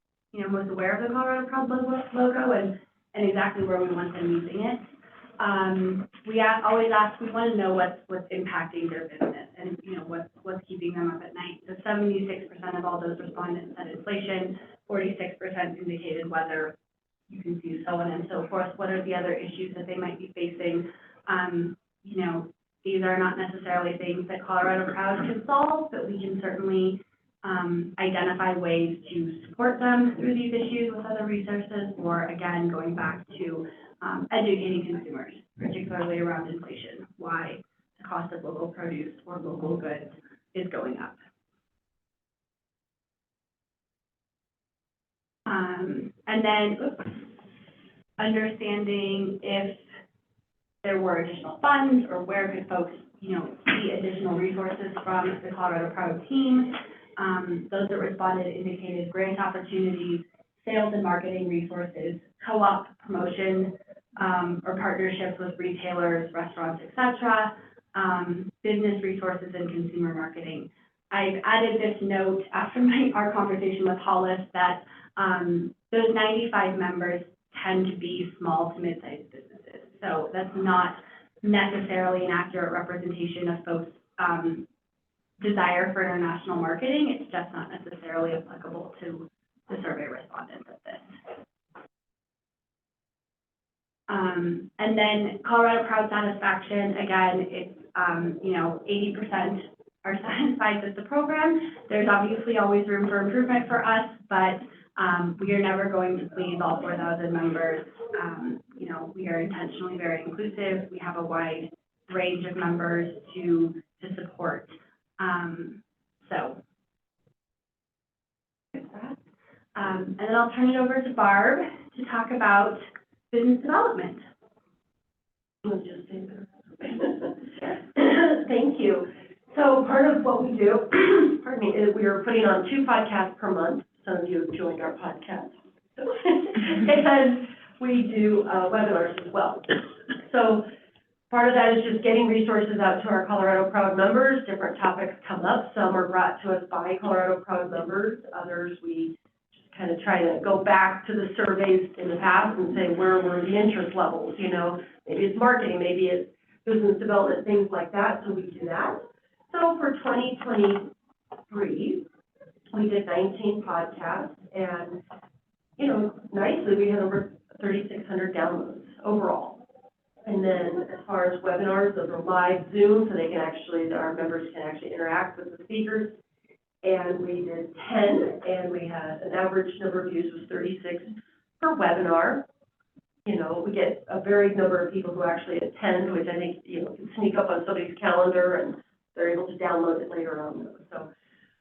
most aware of the Colorado Proud logo and exactly where we want them using it. We always ask, we want to know what's impacting their business and, what's keeping them up at night. So 76% of all those respondents said inflation, 46% indicated weather. You can see so on and so forth. What are the other issues that they might be facing? These are not necessarily things that Colorado Proud can solve, but we can certainly identify ways to support them through these issues with other resources, or again, going back to educating consumers, particularly around inflation, why the cost of local produce or local goods is going up. And then understanding if there were additional funds or where could folks, see additional resources from the Colorado Proud team. Those that responded indicated grant opportunities, sales and marketing resources, co-op promotion, or partnerships with retailers, restaurants, et cetera, business resources and consumer marketing. I've added this note after our conversation with Hollis that those 95 members tend to be small to mid-sized businesses. So that's not necessarily an accurate representation of folks' desire for international marketing. It's just not necessarily applicable to the survey respondents of this. And then Colorado Proud satisfaction, again, it's, 80% are satisfied with the program. There's obviously always room for improvement for us, but we are never going to please all 4,000 members. We are intentionally very inclusive. We have a wide range of members to support. So there's that. And then I'll turn it over to Barb to talk about business development. Thank you. So part of what we do, pardon me, is we are putting on 2 podcasts per month. Some of you have joined our podcast. And we do webinars as well. So part of that is just getting resources out to our Colorado Proud members. Different topics come up. Some are brought to us by Colorado Proud members. Others we just kind of try to go back to the surveys in the past and say, where were the interest levels? Maybe it's marketing, maybe it's business development, things like that. So we do that. So for 2023, we did 19 podcasts, and, nicely, we had over 3,600 downloads overall. And then as far as webinars, those are live Zoom, so our members can actually interact with the speakers. And we did 10, and we had an average number of views was 36 per webinar. We get a varied number of people who actually attend, which I think, can sneak up on somebody's calendar, and they're able to download it later on. So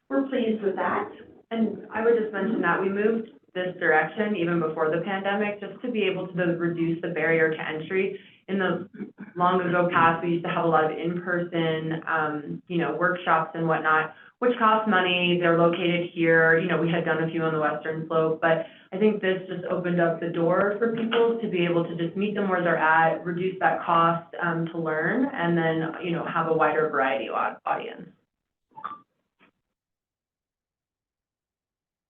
we're pleased with that. And I would just mention that we moved this direction even before the pandemic, just to be able to reduce the barrier to entry. In the long ago past, we used to have a lot of in-person, workshops and whatnot, which cost money. They're located here. We had done a few on the Western Slope, but I think this just opened up the door for people to be able to just meet them where they're at, reduce that cost to learn, and then, have a wider variety of audience.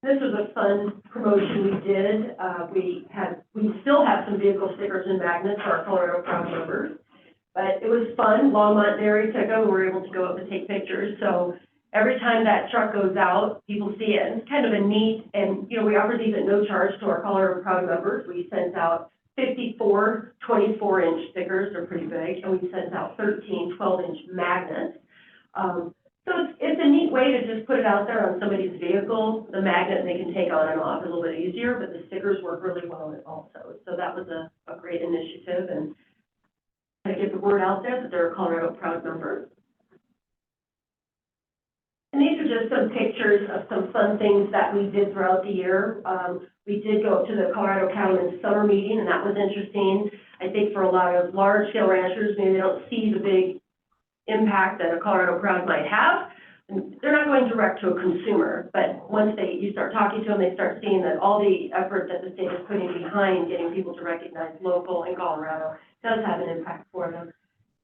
This was a fun promotion we did. We still have some vehicle stickers and magnets for our Colorado Proud members, but it was fun. Longmont Dairy took over. We were able to go up and take pictures. So every time that truck goes out, people see it. And it's kind of a neat, and, we offer these at no charge to our Colorado Proud members. We sent out 54 24-inch stickers. They're pretty big. And we sent out 13 12-inch magnets. So it's a neat way to just put it out there on somebody's vehicle. The magnet they can take on and off is a little bit easier, but the stickers work really well also. So that was a great initiative, and to get the word out there that they're a Colorado Proud member. And these are just some pictures of some fun things that we did throughout the year. We did go up to the Colorado Cattlemen's Summer Meeting, and that was interesting. I think for a lot of large-scale ranchers, maybe they don't see the big impact that a Colorado Proud might have. And they're not going direct to a consumer, but once you start talking to them, they start seeing that all the effort that the state is putting behind getting people to recognize local in Colorado does have an impact for them.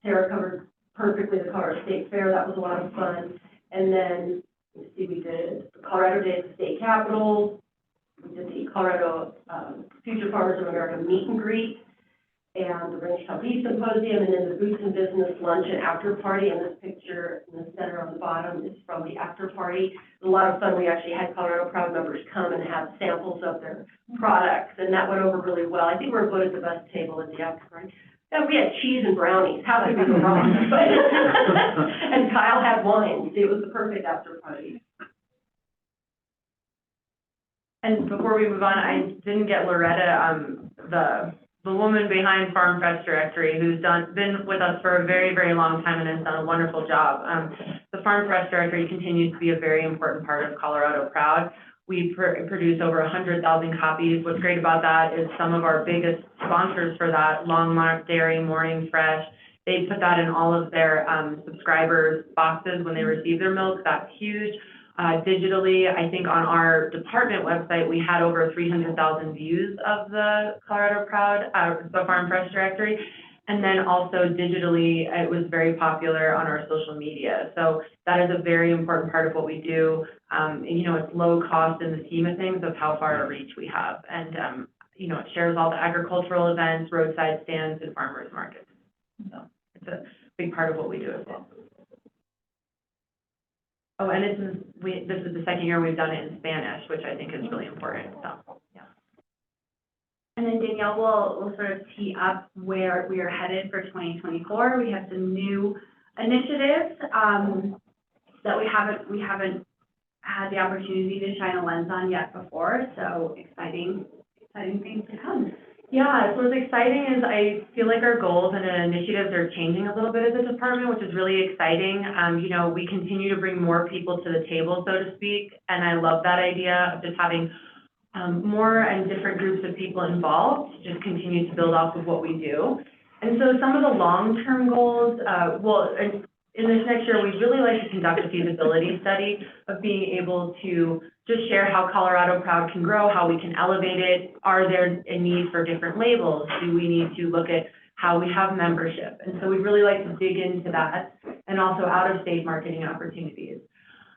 Sarah covered perfectly the Colorado State Fair. That was a lot of fun. And then, we did the Colorado Day at the State Capitol. We did the Colorado Future Farmers of America meet and greet, and the Ranch Top Beef Symposium, and then the Boots and Business lunch and after party. And this picture in the center on the bottom is from the after party. A lot of fun. We actually had Colorado Proud members come and have samples of their products, and that went over really well. I think we were voted the best table at the after party. Yeah, we had cheese and brownies. How could we go wrong? And Kyle had wine. See, it was the perfect after party. And before we move on, I didn't get Loretta, the woman behind Farm Fresh Directory, who's been with us for a very, very long time and has done a wonderful job. The Farm Fresh Directory continues to be a very important part of Colorado Proud. We produce over 100,000 copies. What's great about that is some of our biggest sponsors for that, Longmont Dairy, Morning Fresh, they put that in all of their subscribers' boxes when they receive their milk. That's huge. digitally. I think on our department website, we had over 300,000 views of the Colorado Proud, the Farm Fresh directory. And then also digitally, it was very popular on our social media. So that is a very important part of what we do. You know, it's low cost in the scheme of things of how far a reach we have. And, you know, it shares all the agricultural events, roadside stands, and farmers markets. So it's a big part of what we do as well. Oh, and this is the second year we've done it in Spanish, which I think is really important, so, yeah. And then Danielle will sort of tee up where we are headed for 2024. We have some new initiatives that we haven't had the opportunity to shine a lens on yet before, so exciting things to come. Yeah, so what's exciting is I feel like our goals and initiatives are changing a little bit as a department, which is really exciting. You know, we continue to bring more people to the table, so to speak, and I love that idea of just having more and different groups of people involved to just continue to build off of what we do. And so some of the long-term goals, in this next year, we'd really like to conduct a feasibility study of being able to just share how Colorado Proud can grow, how we can elevate it. Are there a need for different labels? Do we need to look at how we have membership? And so we'd really like to dig into that, and also out-of-state marketing opportunities.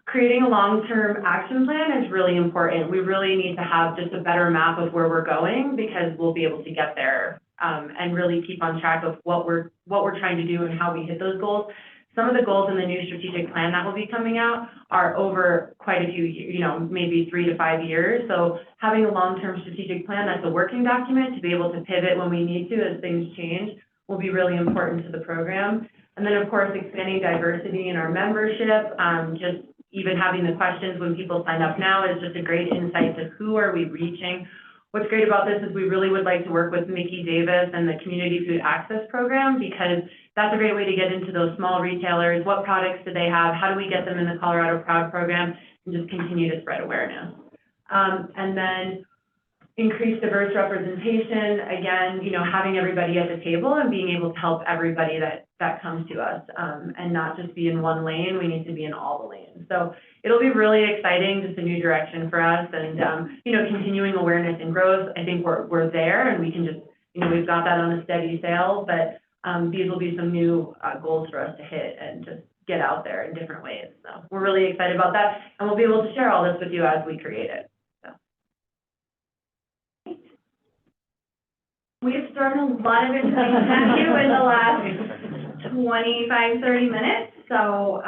Creating a long-term action plan is really important. We really need to have just a better map of where we're going, because we'll be able to get there and really keep on track of what we're trying to do and how we hit those goals. Some of the goals in the new strategic plan that will be coming out are over quite a few years, you know, maybe 3 to 5 years. So having a long-term strategic plan that's a working document to be able to pivot when we need to as things change will be really important to the program. And then, of course, expanding diversity in our membership, just even having the questions when people sign up now is just a great insight to who are we reaching. What's great about this is we really would like to work with Mickey Davis and the Community Food Access Program, because that's a great way to get into those small retailers. What products do they have? How do we get them in the Colorado Proud program, and just continue to spread awareness? And then increase diverse representation. Again, you know, having everybody at the table and being able to help everybody that comes to us, and not just be in one lane. We need to be in all the lanes. So it'll be really exciting, just a new direction for us, and you know, continuing awareness and growth. I think we're there, and we can just, you know, we've got that on a steady sail, but these will be some new goals for us to hit and just get out there in different ways. So we're really excited about that, and we'll be able to share all this with you as we create it. We've thrown a lot of information at you in the last 25, 30 minutes, so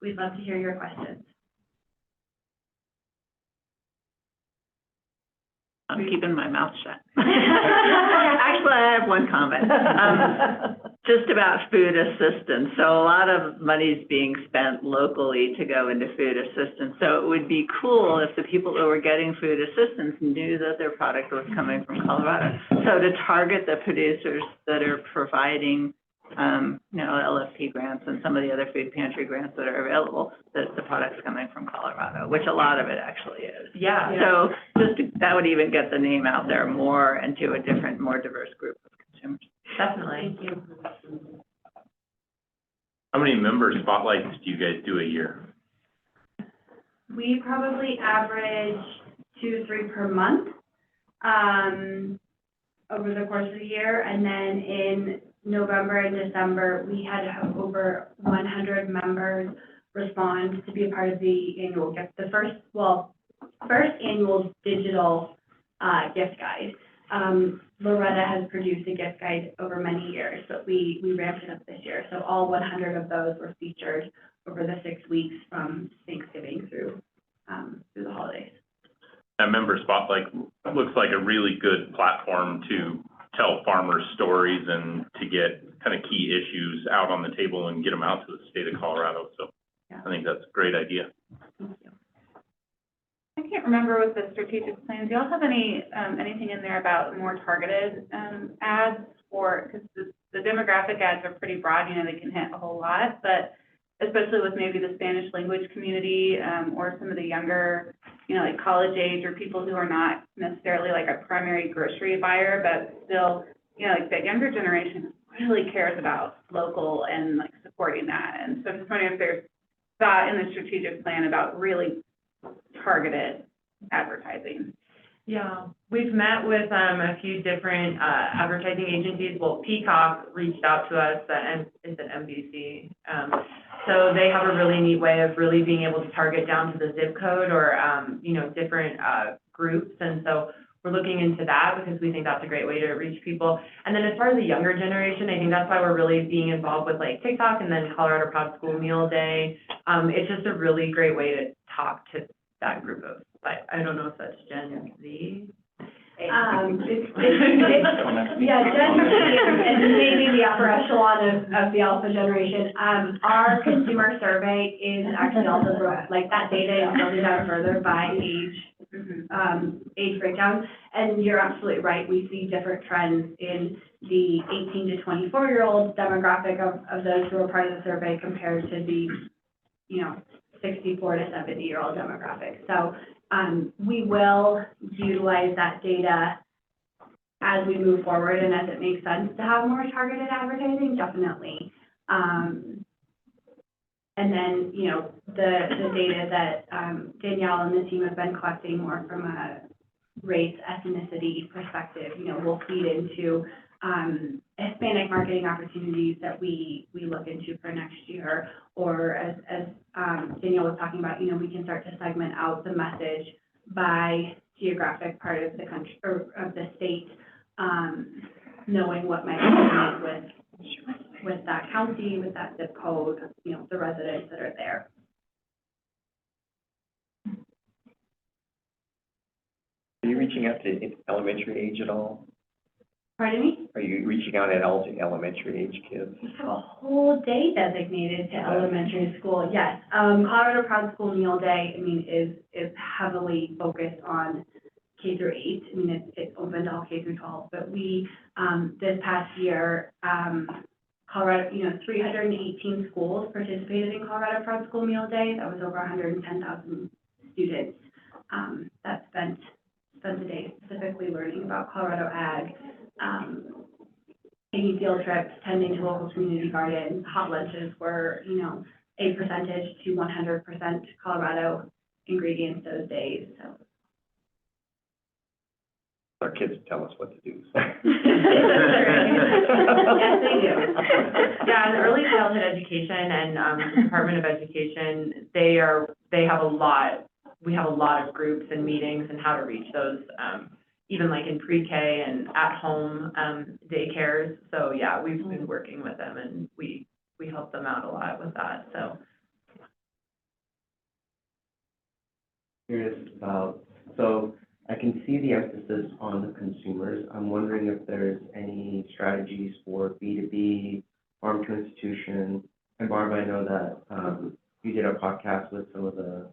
we'd love to hear your questions. I'm keeping my mouth shut. Actually, I have one comment, just about food assistance. So a lot of money is being spent locally to go into food assistance. So it would be cool if the people who were getting food assistance knew that their product was coming from Colorado. So to target the producers that are providing, you know, LFP grants and some of the other food pantry grants that are available, that the product's coming from Colorado, which a lot of it actually is. Yeah. So that would even get the name out there more and to a different, more diverse group of consumers. Definitely. Thank you. How many member spotlights do you guys do a year? We probably average 2 to 3 per month over the course of the year, and then in November and December, we had to have over 100 members respond to be a part of the annual gift, the first annual digital gift guide. Loretta has produced a gift guide over many years, but we ramped it up this year. So all 100 of those were featured over the 6 weeks from Thanksgiving through the holidays. That member spotlight looks like a really good platform to tell farmers stories and to get kind of key issues out on the table and get them out to the state of Colorado. So I think that's a great idea. Thank you. I can't remember with the strategic plans. Do y'all have anything in there about more targeted ads, or because the demographic ads are pretty broad, you know, they can hit a whole lot, but especially with maybe the Spanish language community or some of the younger, you know, like college age or people who are not necessarily like a primary grocery buyer, but still, you know, like that younger generation really cares about local and like supporting that. And so I'm just wondering if there's thought in the strategic plan about really targeted advertising? Yeah, we've met with, a few different, advertising agencies. Well, Peacock reached out to us, and it's an NBC. So they have a really neat way of really being able to target down to the zip code or, you know, different, groups. And so we're looking into that because we think that's a great way to reach people. And then as far as the younger generation, I think that's why we're really being involved with like TikTok and then Colorado Proud School Meal Day. It's just a really great way to talk to that group of, I don't know if that's Gen Z. Yeah, Gen Z and maybe the upper echelon of the alpha generation. Our consumer survey is actually also, like, that data is broken down further by age breakdown. And you're absolutely right, we see different trends in the 18 to 24-year-old demographic of those who are part of the survey compared to the, you know, 64 to 70-year-old demographic. So we will utilize that data as we move forward and as it makes sense to have more targeted advertising, definitely. And then, you know, the data that Danielle and the team have been collecting more from a race, ethnicity perspective, you know, will feed into Hispanic marketing opportunities that we look into for next year. Or as Danielle was talking about, you know, we can start to segment out the message by geographic part of the country or of the state, knowing what might resonate with that county, with that zip code, you know, the residents that are there. Are you reaching out to elementary age at all? Pardon me? Are you reaching out at all to elementary age kids? We have a whole day designated to elementary school, yes. Colorado Proud School Meal Day, I mean, is heavily focused on K through 8. I mean, it's open to all K through 12, but we, this past year, Colorado, you know, 318 schools participated in Colorado Proud School Meal Day. That was over 110,000 students that spent the day specifically learning about Colorado ag, taking field trips, tending to local community gardens. Hot lunches were, you know, a percentage to 100% Colorado ingredients those days, so. Our kids tell us what to do. Yes, they do. Yeah, and early childhood education and Department of Education, we have a lot of groups and meetings and how to reach those, even like in pre-K and at-home daycares. So yeah, we've been working with them and we help them out a lot with that, so. Curious about, so I can see the emphasis on the consumers. I'm wondering if there's any strategies for B2B, farm to institution. And Barb, I know that you did a podcast with some of the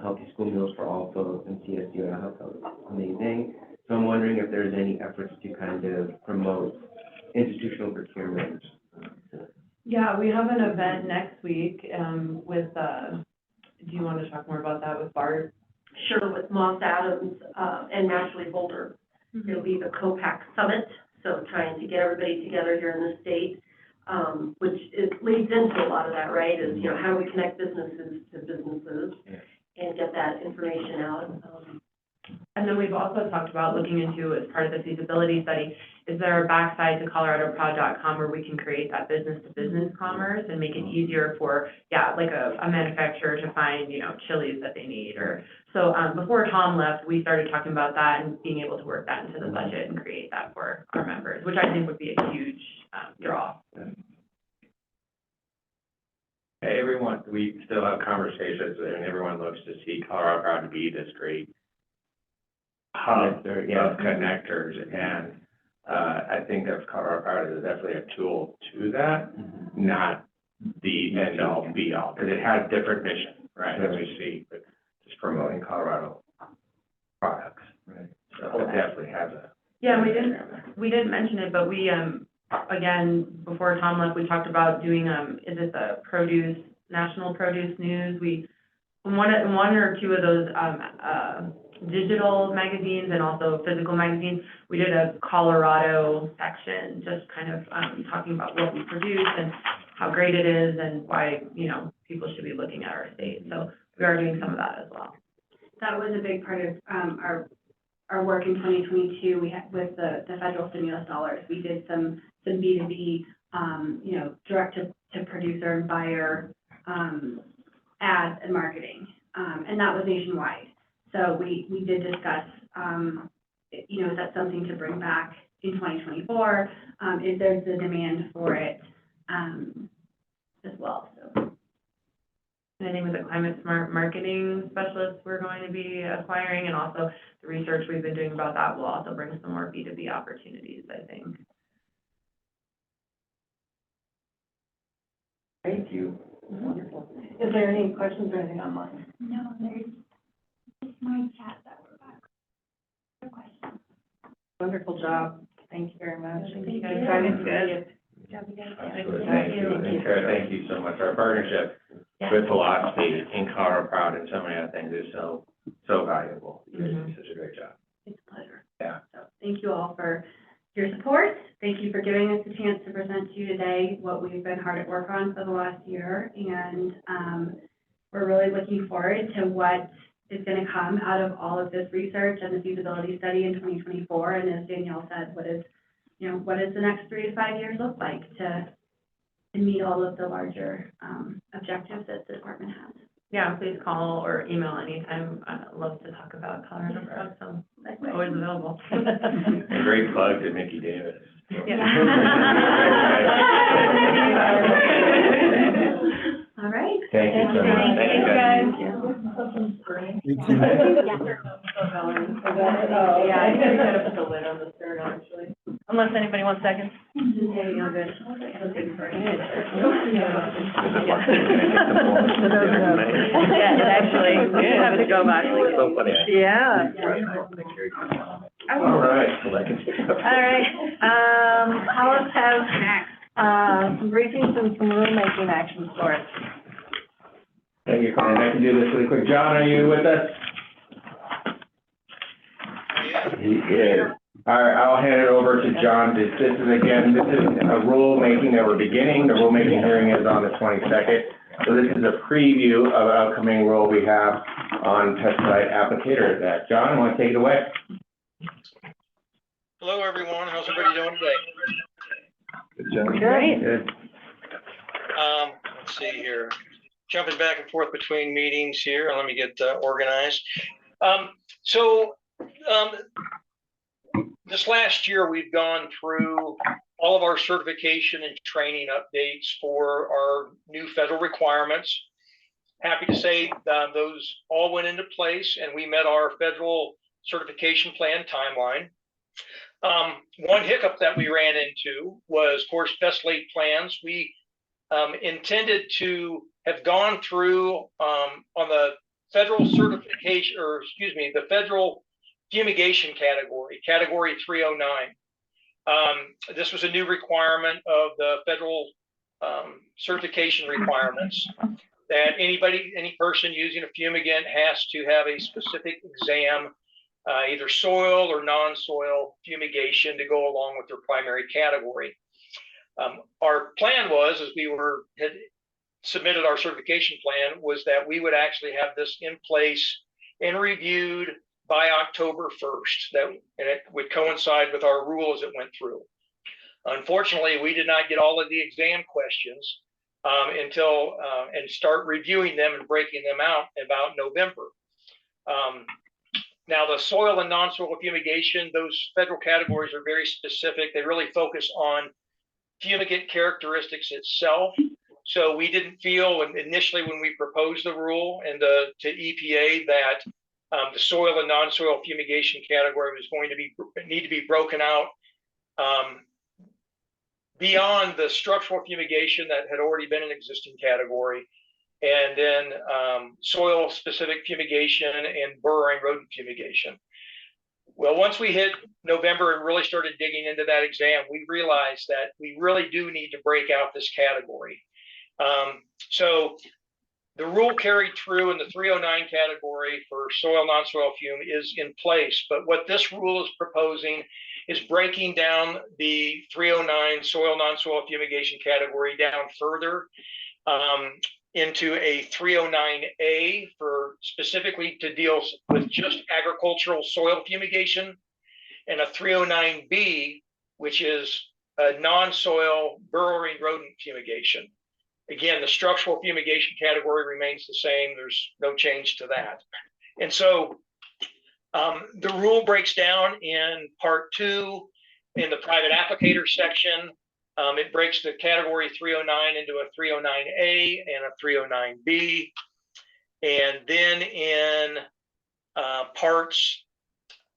Healthy School Meals for All folks and CSU, and I thought that was amazing. So I'm wondering if there's any efforts to kind of promote institutional procurement. Yeah, we have an event next week with, do you want to talk more about that with Bart? Sure, with Moss Adams and Naturally Boulder. It'll be the COPAC Summit, so trying to get everybody together here in the state, which leads into a lot of that, right, is, you know, how do we connect businesses to businesses and get that information out. And then we've also talked about looking into, as part of the feasibility study, is there a backside to coloradoproud.com where we can create that business-to-business commerce and make it easier for, like a manufacturer to find, you know, chilies that they need, or, so, before Tom left, we started talking about that and being able to work that into the budget and create that for our members, which I think would be a huge, draw. Hey, everyone, we still have conversations and everyone looks to see Colorado Proud to be this great hub of connectors, and I think that Colorado Proud is definitely a tool to that, not the end all be all, because it has different mission, right, as we see, but just promoting Colorado products. Right. So it definitely has a. Yeah, we didn't mention it, but we, again, before Tom left, we talked about doing, is it the National Produce News? One or two of those, digital magazines and also physical magazines, we did a Colorado section, just kind of talking about what we produce and how great it is and why, you know, people should be looking at our state. So we are doing some of that as well. That was a big part of, our work in 2022. We had, with the federal stimulus dollars, we did some B2B, direct to producer and buyer, ads and marketing. And that was nationwide. So we did discuss, is that something to bring back in 2024? If there's a demand for it, as well, so. And I think with the climate smart marketing specialists we're going to be acquiring, and also the research we've been doing about that will also bring some more B2B opportunities, I think. Thank you. Wonderful. Is there any questions or anything online? No, there's just my chat that we're back. No questions. Wonderful job. Thank you very much. Thank you guys. Excited to see you. Absolutely. Thank you so much. Our partnership with Velocity and Colorado Proud and so many other things is so valuable. You're doing such a great job. It's a pleasure. Yeah. So thank you all for your support. Thank you for giving us a chance to present to you today what we've been hard at work on for the last year. And we're really looking forward to what is going to come out of all of this research and the feasibility study in 2024. And as Danielle said, what does the next 3 to 5 years look like to meet all of the larger objectives that the department has? Yeah, please call or email anytime. I'd love to talk about Colorado Proud, so always available. And great plug to Nikki Davis. All right. Thank you so much. Thank you, guys. Thank you. Yeah, I think we gotta put the lid on the stern, actually. Unless anybody wants seconds. Yeah, actually, you have to go back. So funny. Yeah. All right. Well, that can take up. All right, Hollis has, some briefings and some rulemaking actions for us. Thank you, Carmen. I can do this really quick. John, are you with us? He is. All right, I'll hand it over to John. This is a rulemaking that we're beginning. The rulemaking hearing is on the 22nd. So this is a preview of upcoming rule we have on pesticide applicator. John, want to take it away? Hello, everyone. How's everybody doing today? Good job. Great. Good. Let's see here. Jumping back and forth between meetings here. Let me get organized. This last year, we've gone through all of our certification and training updates for our new federal requirements. Happy to say those all went into place and we met our federal certification plan timeline. One hiccup that we ran into was, of course, best laid plans. We intended to have gone through on the federal certification, the federal fumigation category 309. This was a new requirement of the federal certification requirements that any person using a fumigant has to have a specific exam, either soil or non-soil fumigation to go along with their primary category. Our plan was, as we had submitted our certification plan, was that we would actually have this in place and reviewed by October 1st, and it would coincide with our rule as it went through. Unfortunately, we did not get all of the exam questions until and start reviewing them and breaking them out about November. Now, the soil and non-soil fumigation, those federal categories are very specific. They really focus on fumigant characteristics itself. So we didn't feel initially when we proposed the rule and to EPA that the soil and non-soil fumigation category was going to need to be broken out beyond the structural fumigation that had already been an existing category, and then soil-specific fumigation and burrowing rodent fumigation. Well, once we hit November and really started digging into that exam, we realized that we really do need to break out this category. So the rule carried through in the 309 category for soil, non-soil fume is in place. But what this rule is proposing is breaking down the 309 soil, non-soil fumigation category down further. into a 309A for specifically to deal with just agricultural soil fumigation, and a 309B, which is a non-soil burrowing rodent fumigation. Again, the structural fumigation category remains the same. There's no change to that. And so the rule breaks down in part 2 in the private applicator section. It breaks the category 309 into a 309A and a 309B. And then in parts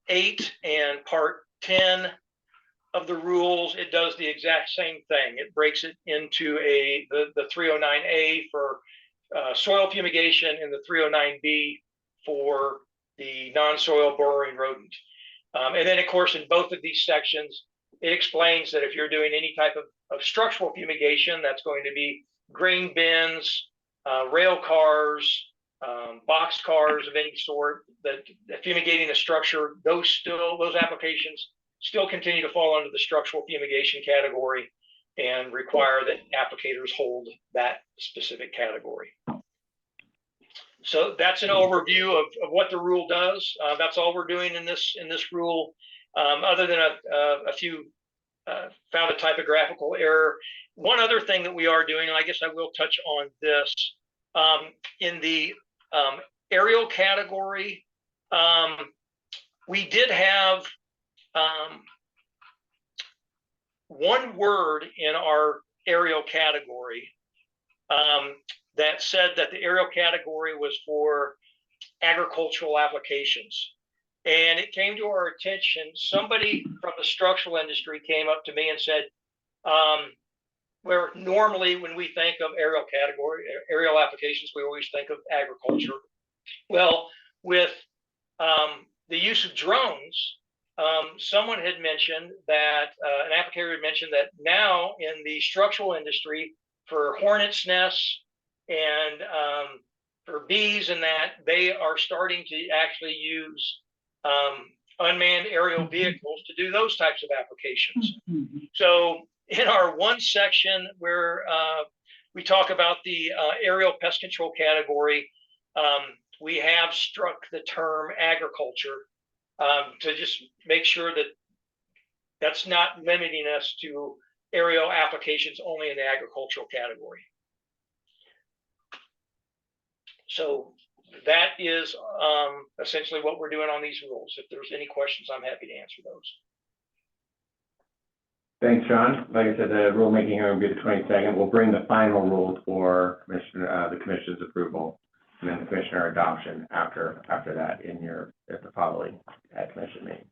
8 and part 10 of the rules, it does the exact same thing. It breaks it into the 309A for soil fumigation and the 309B for the non-soil burrowing rodent. And then, of course, in both of these sections, it explains that if you're doing any type of structural fumigation, that's going to be grain bins, rail cars, box cars of any sort, that fumigating a structure, those applications still continue to fall under the structural fumigation category and require that applicators hold that specific category. So that's an overview of what the rule does. That's all we're doing in this rule, other than a few found a typographical error. One other thing that we are doing, and I guess I will touch on this, in the aerial category, we did have one word in our aerial category that said that the aerial category was for agricultural applications. And it came to our attention, somebody from the structural industry came up to me and said, where normally when we think of aerial applications, we always think of agriculture. Well, with the use of drones, someone had mentioned that, an applicator had mentioned that now in the structural industry for hornets' nests and for bees and that, they are starting to actually use unmanned aerial vehicles to do those types of applications. So in our one section where we talk about the aerial pest control category, we have struck the term agriculture to just make sure that that's not limiting us to aerial applications only in the agricultural category. So that is essentially what we're doing on these rules. If there's any questions, I'm happy to answer those. Thanks, John. Like I said, the rulemaking hearing will be the 22nd. We'll bring the final rule for the commission's approval and then the commissioner adoption after that at the following commission meeting.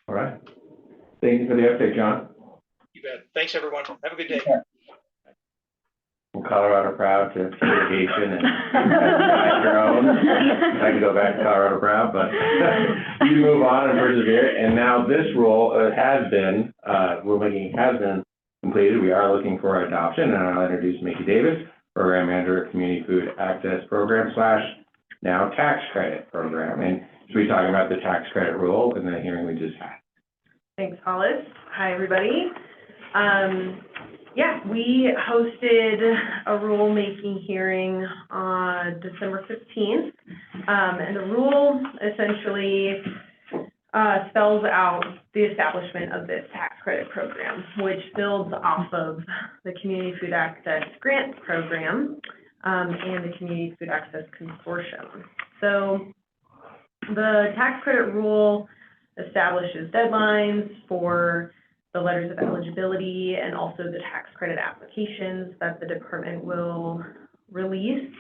All right. Thank you for the update, John. You bet. Thanks, everyone. Have a good day. From Colorado Proud to fumigation and your own. I can go back to Colorado Proud, but you move on and persevere. And now this rule rulemaking has been completed. We are looking for adoption, and I'll introduce Mickey Davis, Program Manager, Community Food Access Program / now Tax Credit Program. And she'll be talking about the tax credit rule in the hearing we just had. Thanks, Hollis. Hi, everybody. Yeah, we hosted a rulemaking hearing on December 15th. And the rule essentially spells out the establishment of this tax credit program, which builds off of the Community Food Access Grant Program and the Community Food Access Consortium. So the tax credit rule establishes deadlines for the letters of eligibility and also the tax credit applications that the department will release.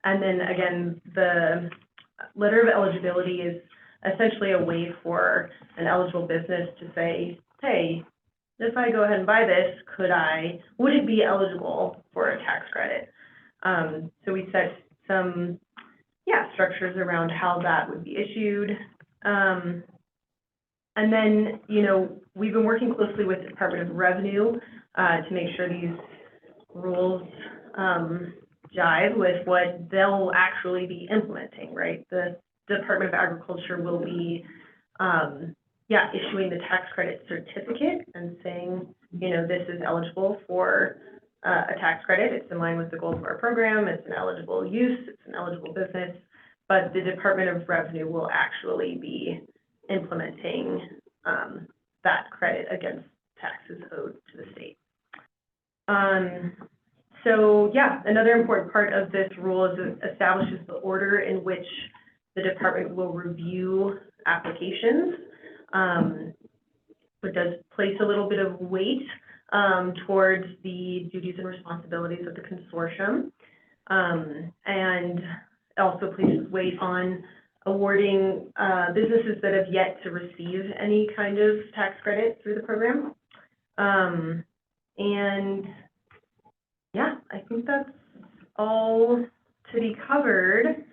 And then again, the letter of eligibility is essentially a way for an eligible business to say, hey, if I go ahead and buy this, would it be eligible for a tax credit? So we set some, structures around how that would be issued. And then, we've been working closely with the Department of Revenue to make sure these rules jive with what they'll actually be implementing, right? The Department of Agriculture will be, issuing the tax credit certificate and saying, this is eligible for a tax credit. It's in line with the goals of our program. It's an eligible use, it's an eligible business, but the Department of Revenue will actually be implementing that credit against taxes owed to the state. So yeah, another important part of this rule is it establishes the order in which the department will review applications. It does place a little bit of weight towards the duties and responsibilities of the consortium, and also places weight on awarding businesses that have yet to receive any kind of tax credit through the program. And yeah, I think that's all to be covered.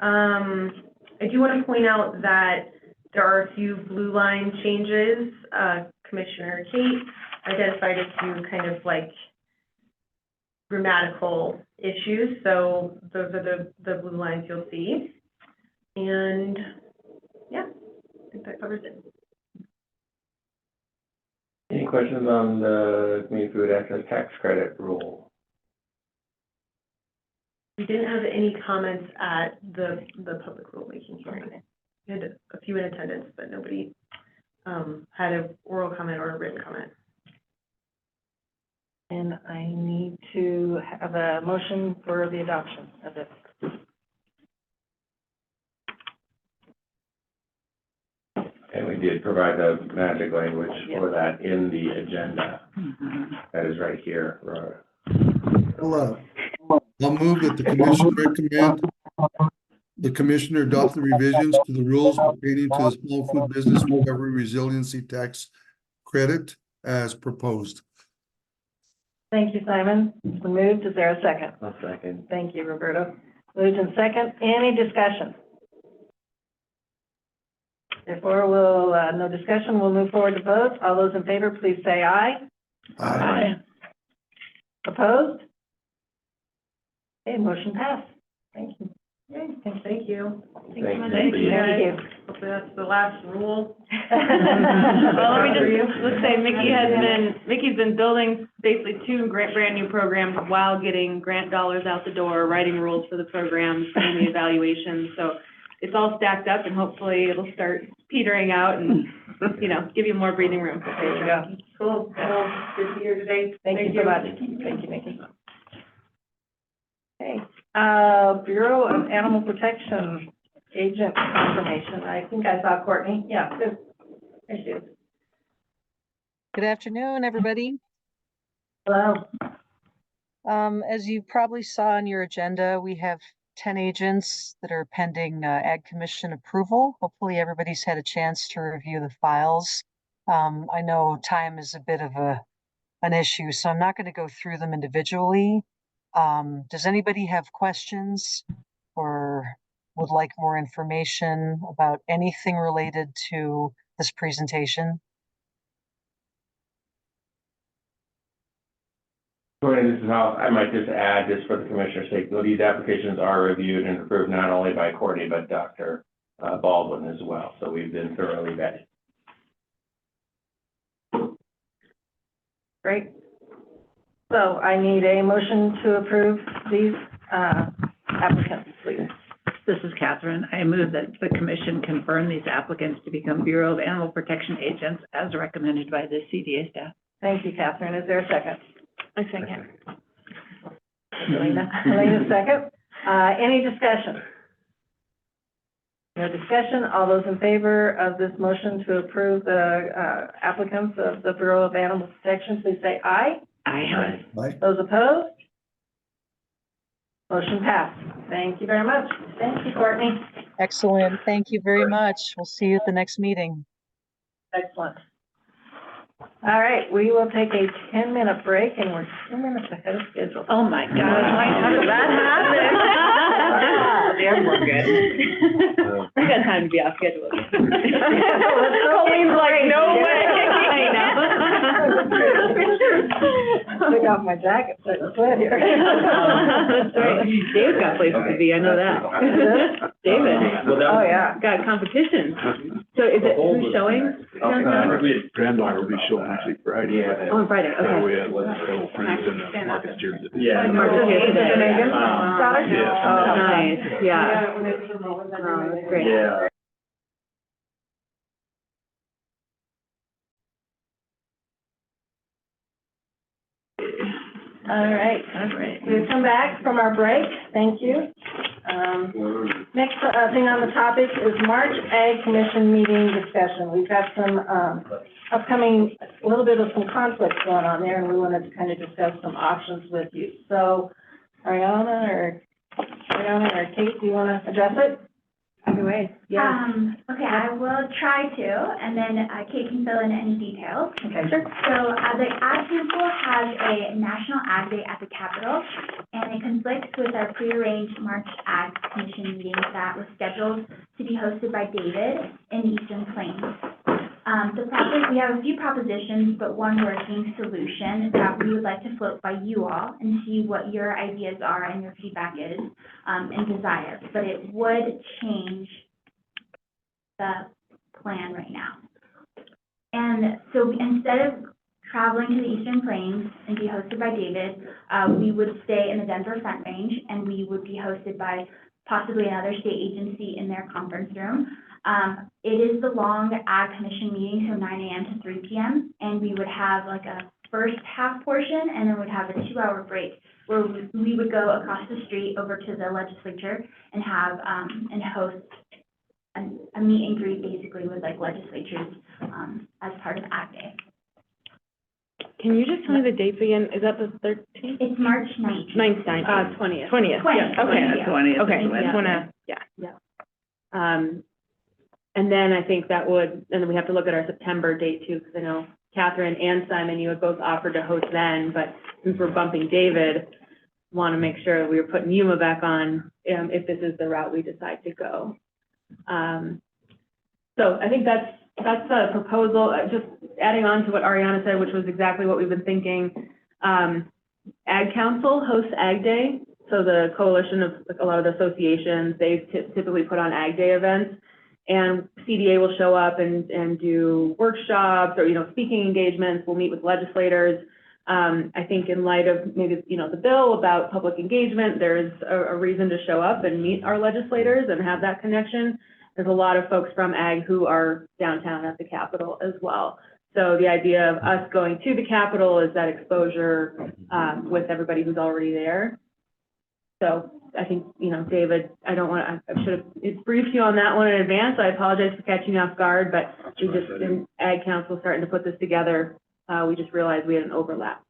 I do want to point out that there are a few blue line changes. Commissioner Kate identified a few kind of like grammatical issues. So those are the blue lines you'll see. And yeah, I think that covers it. Any questions on the Community Food Access Tax Credit rule? We didn't have any comments at the public rulemaking hearing. We had a few in attendance, but nobody had an oral comment or a written comment. And I need to have a motion for the adoption of this. And we did provide the magic language for that in the agenda. That is right here, Rhoda. Hello. I'll move that the commission recommend the commissioner adopt the revisions to the rules pertaining to the small food business recovery resiliency tax credit as proposed. Thank you, Simon. It's been moved. Is there a second? I'll second. Thank you, Roberto. Moved in second. Any discussion? Therefore, we'll, no discussion. We'll move forward to vote. All those in favor, please say aye. Aye. Opposed? Okay, motion passed. Thank you. Yay, thank you. Thank you. Thank you, guys. Thank you. Hopefully that's the last rule. Well, let me just, let's say Mickey's been building basically two brand new programs while getting grant dollars out the door, writing rules for the programs, doing the evaluations. So it's all stacked up and hopefully it'll start petering out and, you know, give you more breathing room. There you go. Cool. Well, good to be here today. Thank you so much. Thank you, Nikki. Okay, Bureau of Animal Protection Agent Confirmation. I think I saw Courtney. Yeah, good. There she is. Good afternoon, everybody. Hello. As you probably saw on your agenda, we have 10 agents that are pending Ag Commission approval. Hopefully everybody's had a chance to review the files. I know time is a bit of an issue, so I'm not going to go through them individually. Does anybody have questions or would like more information about anything related to this presentation? Courtney, this is how, I might just add, just for the commissioner's sake, these applications are reviewed and approved not only by Courtney, but Dr. Baldwin as well. So we've been thoroughly vetted. Great. So I need a motion to approve these applicants, please. This is Catherine. I move that the commission confirm these applicants to become Bureau of Animal Protection agents as recommended by the CDA staff. Thank you, Catherine. Is there a second? I second. Elena, second. Any discussion? No discussion. All those in favor of this motion to approve the applicants of the Bureau of Animal Protection, please say aye. Aye. Aye. Those opposed? Motion passed. Thank you very much. Thank you, Courtney. Excellent. Thank you very much. We'll see you at the next meeting. Excellent. All right, we will take a 10-minute break, and we're 2 minutes ahead of schedule. Oh, my gosh. How did that happen? There, we're good. We got time to be off schedule. Colleen's like, no way. I know. Took off my jacket, so it's wet here. That's right. Dave's got places to be, I know that. David, Oh, yeah. got competition. So is it, who's showing? Granddaughter will be showing actually Friday. Oh, on Friday, okay. We had several friends in the Marcus here. Yeah. Marcus here today. Megan? Daughter? Yes. Oh, nice, yeah. Oh, that's great. Yeah. All right. We've come back from our break. Thank you. Next thing on the topic is March Ag Commission meeting discussion. We've got some upcoming, a little bit of some conflicts going on there, and we wanted to kind of discuss some options with you. So Ariana or Kate, do you want to address it? Either way, yeah. Okay, I will try to, and then Kate can fill in any details. Okay, sure. So the Ag Council has a National Ag Day at the Capitol, and it conflicts with our prearranged March Ag Commission meeting that was scheduled to be hosted by David in Eastern Plains. We have a few propositions, but one working solution that we would like to float by you all and see what your ideas are and your feedback is, and desire. But it would change the plan right now. And so instead of traveling to the Eastern Plains and be hosted by David, we would stay in the Denver Front Range, and we would be hosted by possibly another state agency in their conference room. It is the long Ag Commission meeting, so 9 a.m. to 3 p.m., and we would have like a first half portion, and then we'd have a 2-hour break where we would go across the street over to the legislature and have, and host a meet and greet basically with like legislatures, as part of Ag Day. Can you just tell me the dates again? Is that the 13th? It's March 19th. 20th. 20th. 20th. Yeah, okay. 20th. Okay, I just wanna, yeah. And then I think that would, and then we have to look at our September date too, because I know Catherine and Simon, you had both offered to host then, but since we're bumping David, want to make sure we were putting Yuma back on, if this is the route we decide to go. So I think that's the proposal. Just adding on to what Ariana said, which was exactly what we've been thinking. Ag Council hosts Ag Day. So the coalition of a lot of the associations, they typically put on Ag Day events. And CDA will show up and do workshops or, speaking engagements. We'll meet with legislators. I think in light of maybe, the bill about public engagement, there's a reason to show up and meet our legislators and have that connection. There's a lot of folks from Ag who are downtown at the Capitol as well. So the idea of us going to the Capitol is that exposure with everybody who's already there. So I think, David, I should have briefed you on that one in advance. I apologize for catching you off guard, but we just, in Ag Council starting to put this together, we just realized we had an overlap.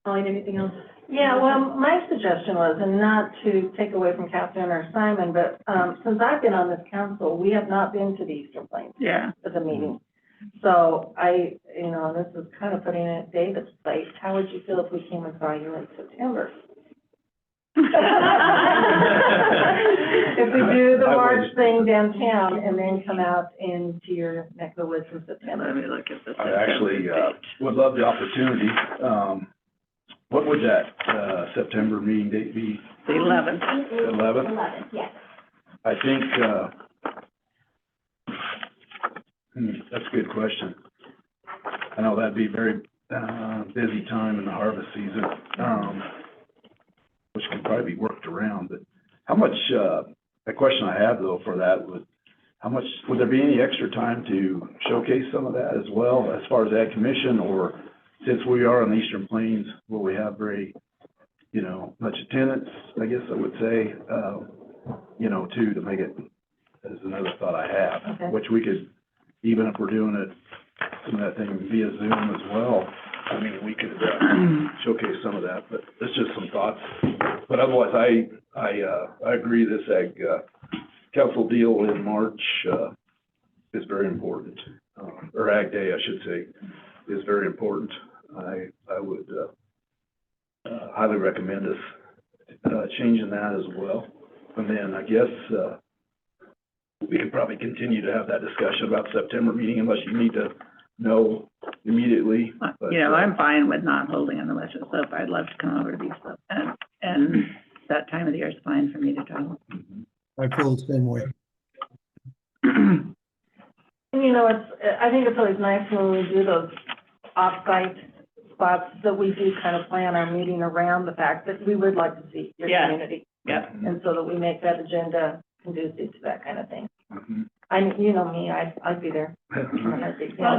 Pauline, anything else? Yeah, well, my suggestion was, and not to take away from Catherine or Simon, but since I've been on this council, we have not been to the Eastern Plains as a meeting. So this is kind of putting it at David's plate. How would you feel if we came and saw you in September? If we do the March thing downtown and then come out into your neck of the woods in September. Let me look at this. I actually, would love the opportunity. What would that, September meeting date be? The 11th. 11th? 11th, yes. I think, that's a good question. I know that'd be a very, busy time in the harvest season, which can probably be worked around, but how much, the question I have though for that would, would there be any extra time to showcase some of that as well, as far as Ag Commission, or since we are on the Eastern Plains, will we have very, much attendance, I guess I would say, too, to make it, is another thought I have, Okay. which we could, even if we're doing it, some of that thing via Zoom as well, I mean, we could showcase some of that, but it's just some thoughts. But otherwise, I agree this Ag Council deal in March is very important, or Ag Day, I should say, is very important. I would highly recommend us changing that as well. And then I guess we could probably continue to have that discussion about September meeting unless you need to know immediately. But, You know, I'm fine with not holding on the Western Slope. I'd love to come over to the East Slope. And that time of the year is fine for me to travel. I feel the same way. You know, I think it's always nice when we do those off-site spots that we do kind of plan our meeting around the fact that we would like to see your Yeah. community. Yeah. And so that we make that agenda conducive to that kind of thing. Mhm. You know me, I'd be there. Well,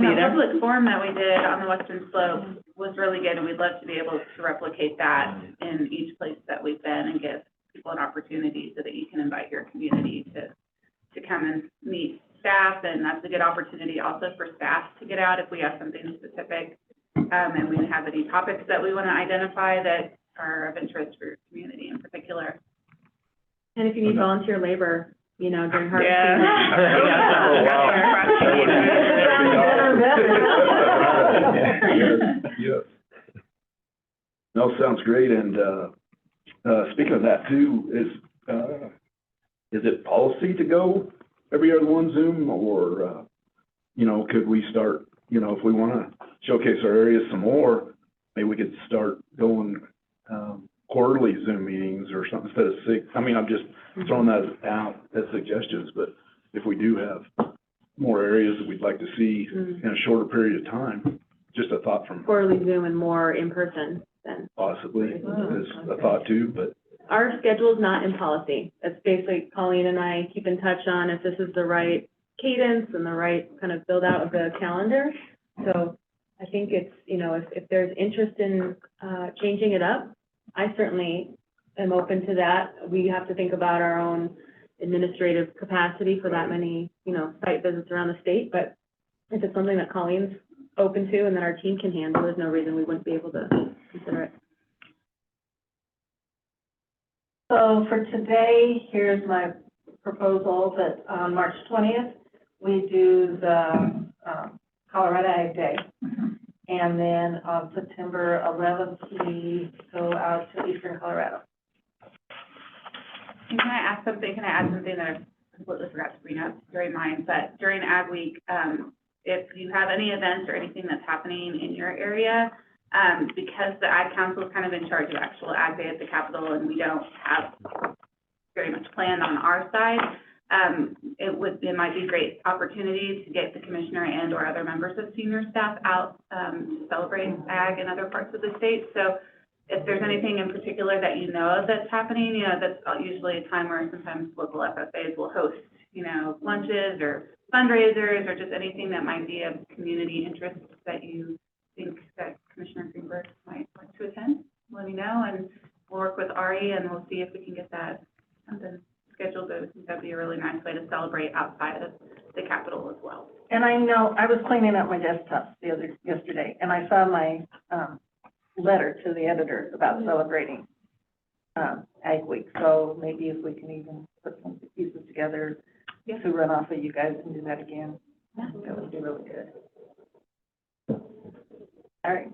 the public forum that we did on the Western Slope was really good, and we'd love to be able to replicate that in each place that we've been and give people an opportunity so that you can invite your community to come and meet staff, and that's a good opportunity also for staff to get out if we have something specific, and we have any topics that we want to identify that are of interest for your community in particular. And if you need volunteer labor, you know, during harvest Yes. No, sounds great, and, speaking of that too, is it policy to go every other one Zoom, or, you know, could we start, you know, if we wanna showcase our areas some more, maybe we could start going, quarterly Zoom meetings or something instead of 6. I mean, I'm just throwing that out as suggestions, but if we do have more areas that we'd like to see in a shorter period of time, just a thought from quarterly Zoom and more in person then. possibly, is a thought too, but Our schedule is not in policy. It's basically Colleen and I keep in touch on if this is the right cadence and the right kind of build out of the calendar. So I think it's, you know, if there's interest in changing it up, I certainly am open to that. We have to think about our own administrative capacity for that many, you know, site visits around the state. But if it's something that Colleen's open to and that our team can handle, there's no reason we wouldn't be able to consider it. So for today, here's my proposal that on March 20th, we do the Colorado Ag Day. And then on September 11th, we go out to eastern Colorado. And can I add something that I completely forgot to bring up during mine, but during Ag Week, if you have any events or anything that's happening in your area, because the Ag Council is kind of in charge of actual Ag Day at the Capitol, and we don't have very much planned on our side, it might be a great opportunity to get the commissioner and or other members of senior staff out to celebrate Ag in other parts of the state. So if there's anything in particular that you know of that's happening, you know, that's usually a time where sometimes local FFAs will host, you know, lunches or fundraisers or just anything that might be of community interest that you think that Commissioner Greenberg might want to attend. Let me know, and we'll work with Ari and we'll see if we can get that something scheduled. I think that'd be a really nice way to celebrate outside of the Capitol as well. And I know, I was cleaning up my desktop yesterday, and I saw my letter to the editor about celebrating Ag Week. So maybe if we can even put some pieces together to run off of you guys and do that again, that would be really good. All right,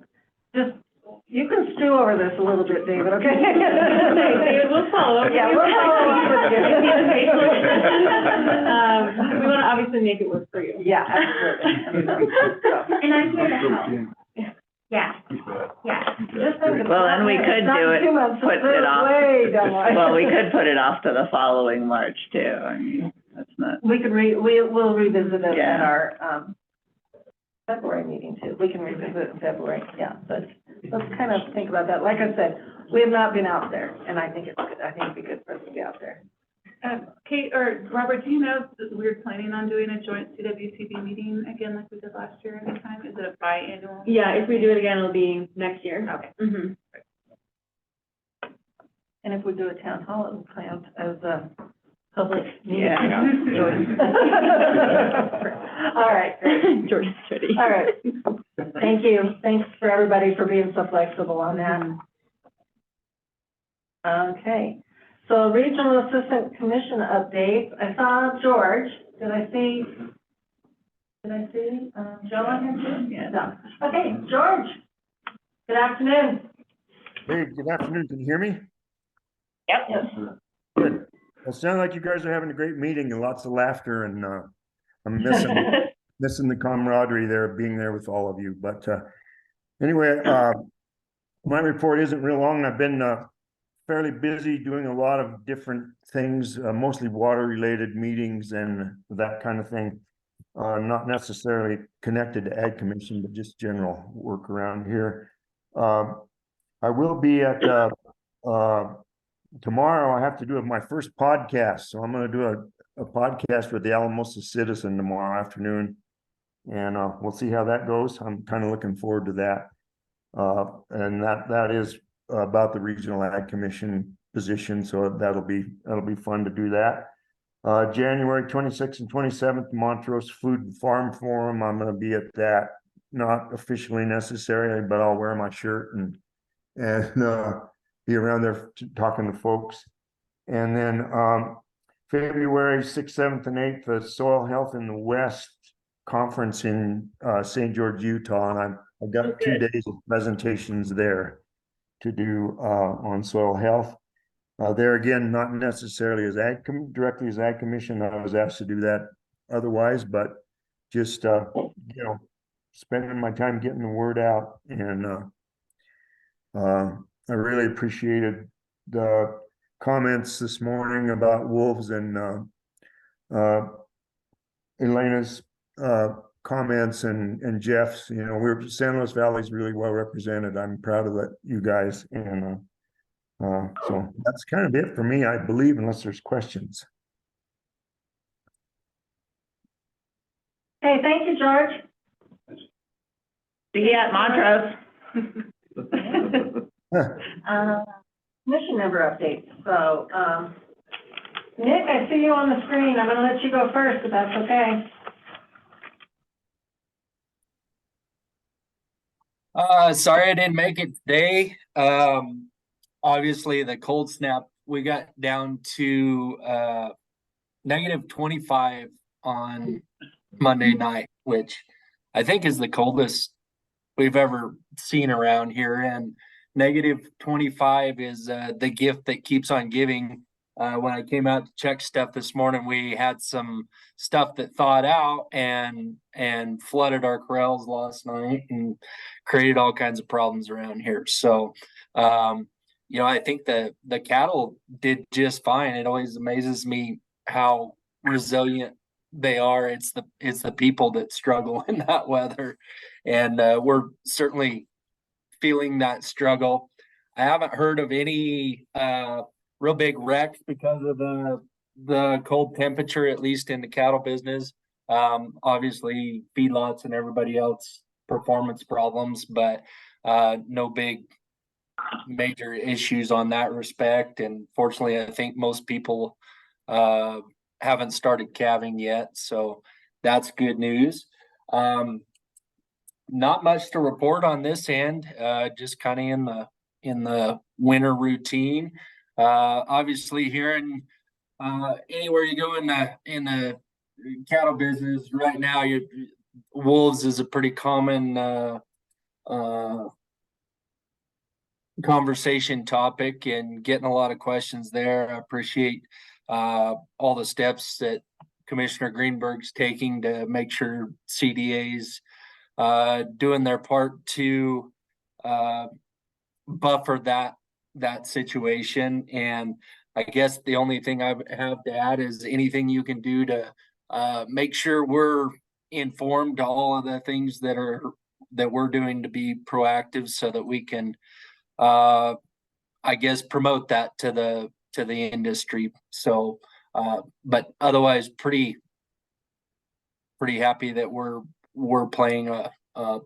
just, you can stew over this a little bit, David, okay? David, we'll follow up. Yeah, we'll follow up with you. We want to obviously make it work for you. Yeah, absolutely. And I'm here to help. Yeah, yeah. Well, and we could do it, put it off. Well, we could put it off to the following March too. I mean, that's not. We could we'll revisit it Yeah. at our February meeting too. We can revisit it in February, yeah. But let's kind of think about that. Like I said, we have not been out there, and I think it'd be good for us to be out there. Kate or Robert, do you know if we're planning on doing a joint CWCB meeting again like we did last year anytime? Is it a biannual? Yeah, if we do it again, it'll be next year. Okay. Mm-hmm. And if we do a town hall, it'll count as a public meeting. Yeah. All right, great. Jordan's ready. All right. Thank you. Thanks for everybody for being so flexible on that. Okay. So Regional Assistant Commission update. I saw George. Did I see Joe on here too? Yeah. No. Okay, George. Good afternoon. Hey, good afternoon. Can you hear me? Yep. Yes. Good. Well, it sounds like you guys are having a great meeting and lots of laughter, and I'm missing the camaraderie there, being there with all of you. But anyway, my report isn't real long. I've been fairly busy doing a lot of different things, mostly water-related meetings and that kind of thing. Not necessarily connected to Ag Commission, but just general work around here. I will be at tomorrow. I have to do my first podcast, so I'm going to do a podcast with the Alamosa Citizen tomorrow afternoon, and we'll see how that goes. I'm kind of looking forward to that, and that is about the Regional Ag Commission position, so that'll be fun to do that. January 26th and 27th, Montrose Food and Farm Forum. I'm going to be at that. Not officially necessary, but I'll wear my shirt and be around there talking to folks. And then February 6th, 7th, and 8th, the Soil Health in the West Conference in St. George, Utah, and I've got 2 days of presentations there to do on soil health. There again, not necessarily as directly as Ag Commission. I was asked to do that otherwise, but just spending my time getting the word out, and I really appreciated the comments this morning about wolves and Elena's comments and Jeff's. San Luis Valley is really well represented. I'm proud of you guys, and so that's kind of it for me, I believe, unless there's questions. Hey, thank you, George. See you at Montrose. Commission member updates. So, Nick, I see you on the screen. I'm gonna let you go first, if that's okay. Sorry I didn't make it today. Obviously the cold snap, we got down to -25 on Monday night, which I think is the coldest we've ever seen around here. And -25 is the gift that keeps on giving. When I came out to check stuff this morning, we had some stuff that thawed out and flooded our corrals last night and created all kinds of problems around here. So I think the cattle did just fine. It always amazes me how resilient they are. It's the people that struggle in that weather, and we're certainly feeling that struggle. I haven't heard of any real big wreck because of the cold temperature, at least in the cattle business. Obviously feedlots and everybody else performance problems, but no big major issues on that respect. And fortunately, I think most people haven't started calving yet, so that's good news. Not much to report on this end, just kind of in the winter routine. Obviously here in anywhere you go in the cattle business right now, wolves is a pretty common conversation topic, and getting a lot of questions there. I appreciate all the steps that Commissioner Greenberg's taking to make sure CDA's doing their part to buffer that situation. And I guess the only thing I have to add is anything you can do to make sure we're informed to all of the things that we're doing to be proactive, so that we can I guess promote that to the industry. So but otherwise pretty happy that we're playing a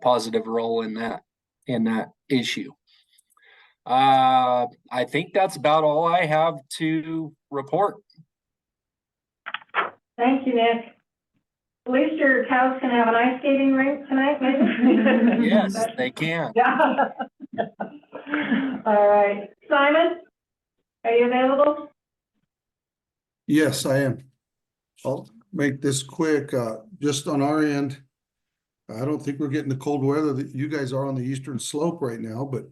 positive role in that issue. I think that's about all I have to report. Thank you, Nick. At least your cows can have an ice skating rink tonight, maybe? Yes, they can. Yeah. All right. Simon, are you available? Yes, I am. I'll make this quick. Just on our end, I don't think we're getting the cold weather that you guys are on the eastern slope right now, but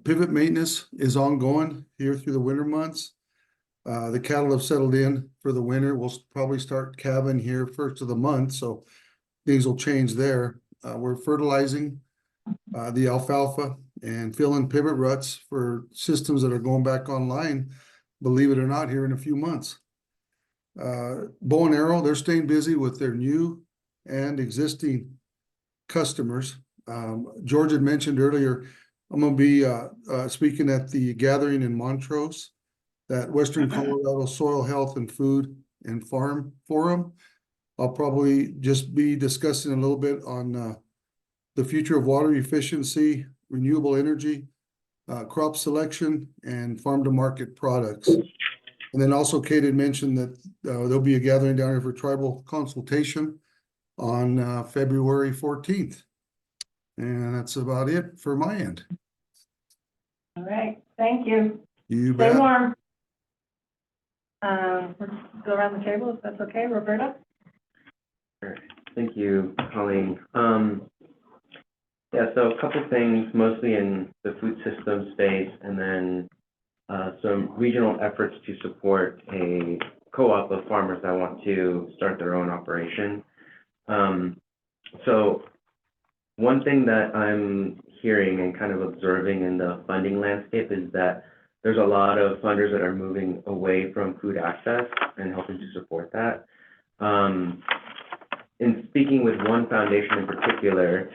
pivot maintenance is ongoing here through the winter months. The cattle have settled in for the winter. We'll probably start calving here first of the month, so things will change there. We're fertilizing the alfalfa and filling pivot ruts for systems that are going back online, believe it or not, here in a few months. Bow and Arrow, they're staying busy with their new and existing customers. George had mentioned earlier, I'm gonna be speaking at the gathering in Montrose, that Western Colorado Soil Health and Food and Farm Forum. I'll probably just be discussing a little bit on the future of water efficiency, renewable energy, crop selection, and farm to market products. And then also Kate had mentioned that there'll be a gathering down here for tribal consultation on February 14th. And that's about it for my end. All right, thank you. You Stay bet. warm. Let's go around the table if that's okay, Roberta? Sure. Thank you, Colleen. Yeah, so a couple things, mostly in the food system space, and then some regional efforts to support a co-op of farmers that want to start their own operation. So one thing that I'm hearing and kind of observing in the funding landscape is that there's a lot of funders that are moving away from food access and helping to support that. In speaking with one foundation in particular,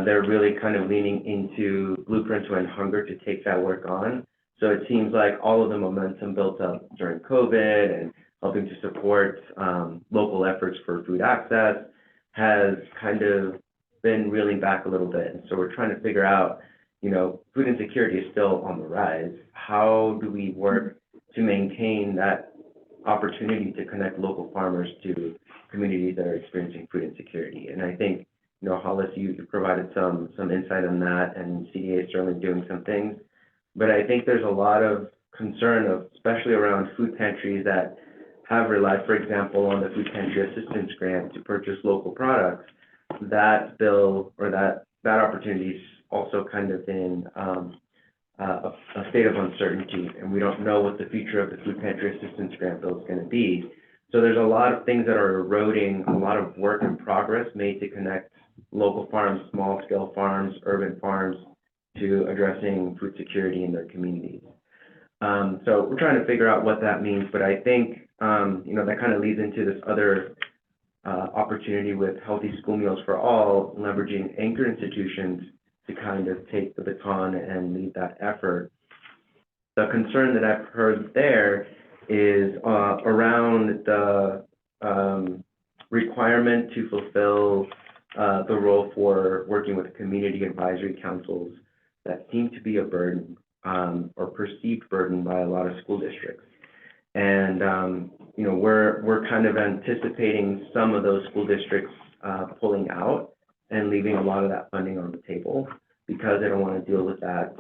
they're really kind of leaning into Blueprint to End Hunger to take that work on. So it seems like all of the momentum built up during COVID and helping to support local efforts for food access has kind of been reeling back a little bit. And so we're trying to figure out, you know, food insecurity is still on the rise. How do we work to maintain that opportunity to connect local farmers to communities that are experiencing food insecurity? And I think, you know, Hollis, you provided some insight on that, and CDA is certainly doing some things. But I think there's a lot of concern, especially around food pantries that have relied, for example, on the Food Pantry Assistance Grant to purchase local products. That bill or that opportunity is also kind of in a state of uncertainty, and we don't know what the future of the Food Pantry Assistance Grant bill is going to be. So there's a lot of things that are eroding, a lot of work in progress made to connect local farms, small-scale farms, urban farms, to addressing food security in their communities. So we're trying to figure out what that means, but I think, you know, that kind of leads into this other opportunity with Healthy School Meals for All, leveraging anchor institutions to kind of take the baton and lead that effort. The concern that I've heard there is around the requirement to fulfill the role for working with community advisory councils that seem to be a burden or perceived burden by a lot of school districts. And, you know, we're kind of anticipating some of those school districts pulling out and leaving a lot of that funding on the table because they don't want to deal with that,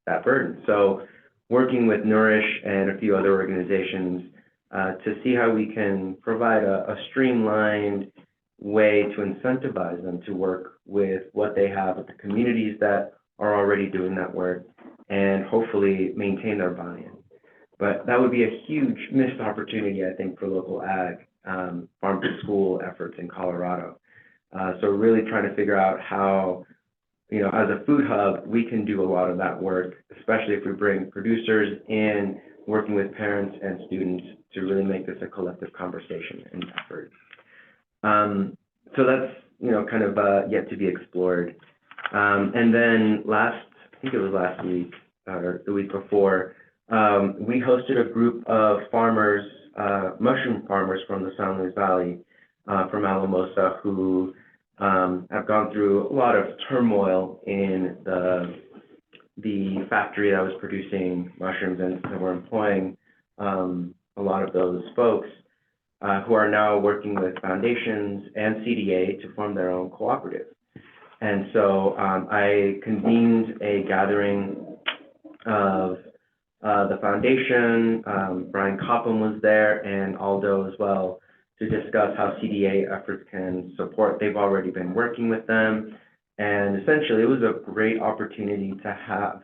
that burden. So working with Nourish and a few other organizations to see how we can provide a streamlined way to incentivize them to work with what they have with the communities that are already doing that work and hopefully maintain their buy-in. But that would be a huge missed opportunity, I think, for local ag, farm to school efforts in Colorado. So really trying to figure out how, you know, as a food hub, we can do a lot of that work, especially if we bring producers in, working with parents and students to really make this a collective conversation and effort. So that's, you know, kind of yet to be explored. And then I think it was last week or the week before, we hosted a group of farmers, mushroom farmers from the San Luis Valley, from Alamosa, who have gone through a lot of turmoil in the factory that was producing mushrooms, and we're employing a lot of those folks who are now working with foundations and CDA to form their own cooperative. And so I convened a gathering of the foundation. Brian Copham was there, and Aldo as well, to discuss how CDA efforts can support. They've already been working with them, and essentially it was a great opportunity to have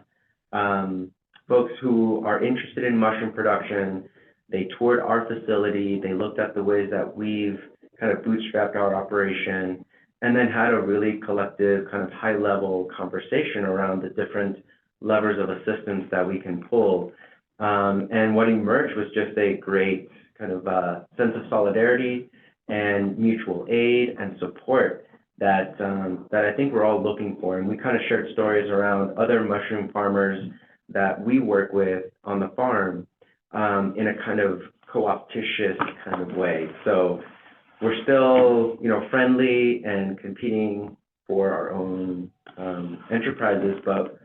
folks who are interested in mushroom production. They toured our facility, they looked at the ways that we've kind of bootstrapped our operation, and then had a really collective, kind of high-level conversation around the different levers of assistance that we can pull. And what emerged was just a great kind of sense of solidarity and mutual aid and support that I think we're all looking for. And we kind of shared stories around other mushroom farmers that we work with on the farm in a kind of co-optitious kind of way. So we're still, friendly and competing for our own enterprises, but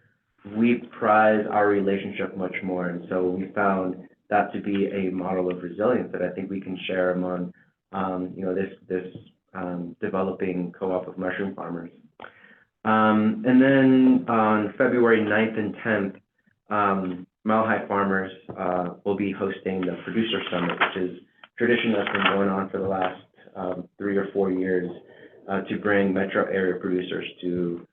we prize our relationship much more. And so we found that to be a model of resilience that I think we can share among, this developing co-op of mushroom farmers. And then on February 9th and 10th, Mile High Farmers will be hosting the Producer Summit, which is tradition that's been going on for the last 3 or 4 years to bring metro area producers to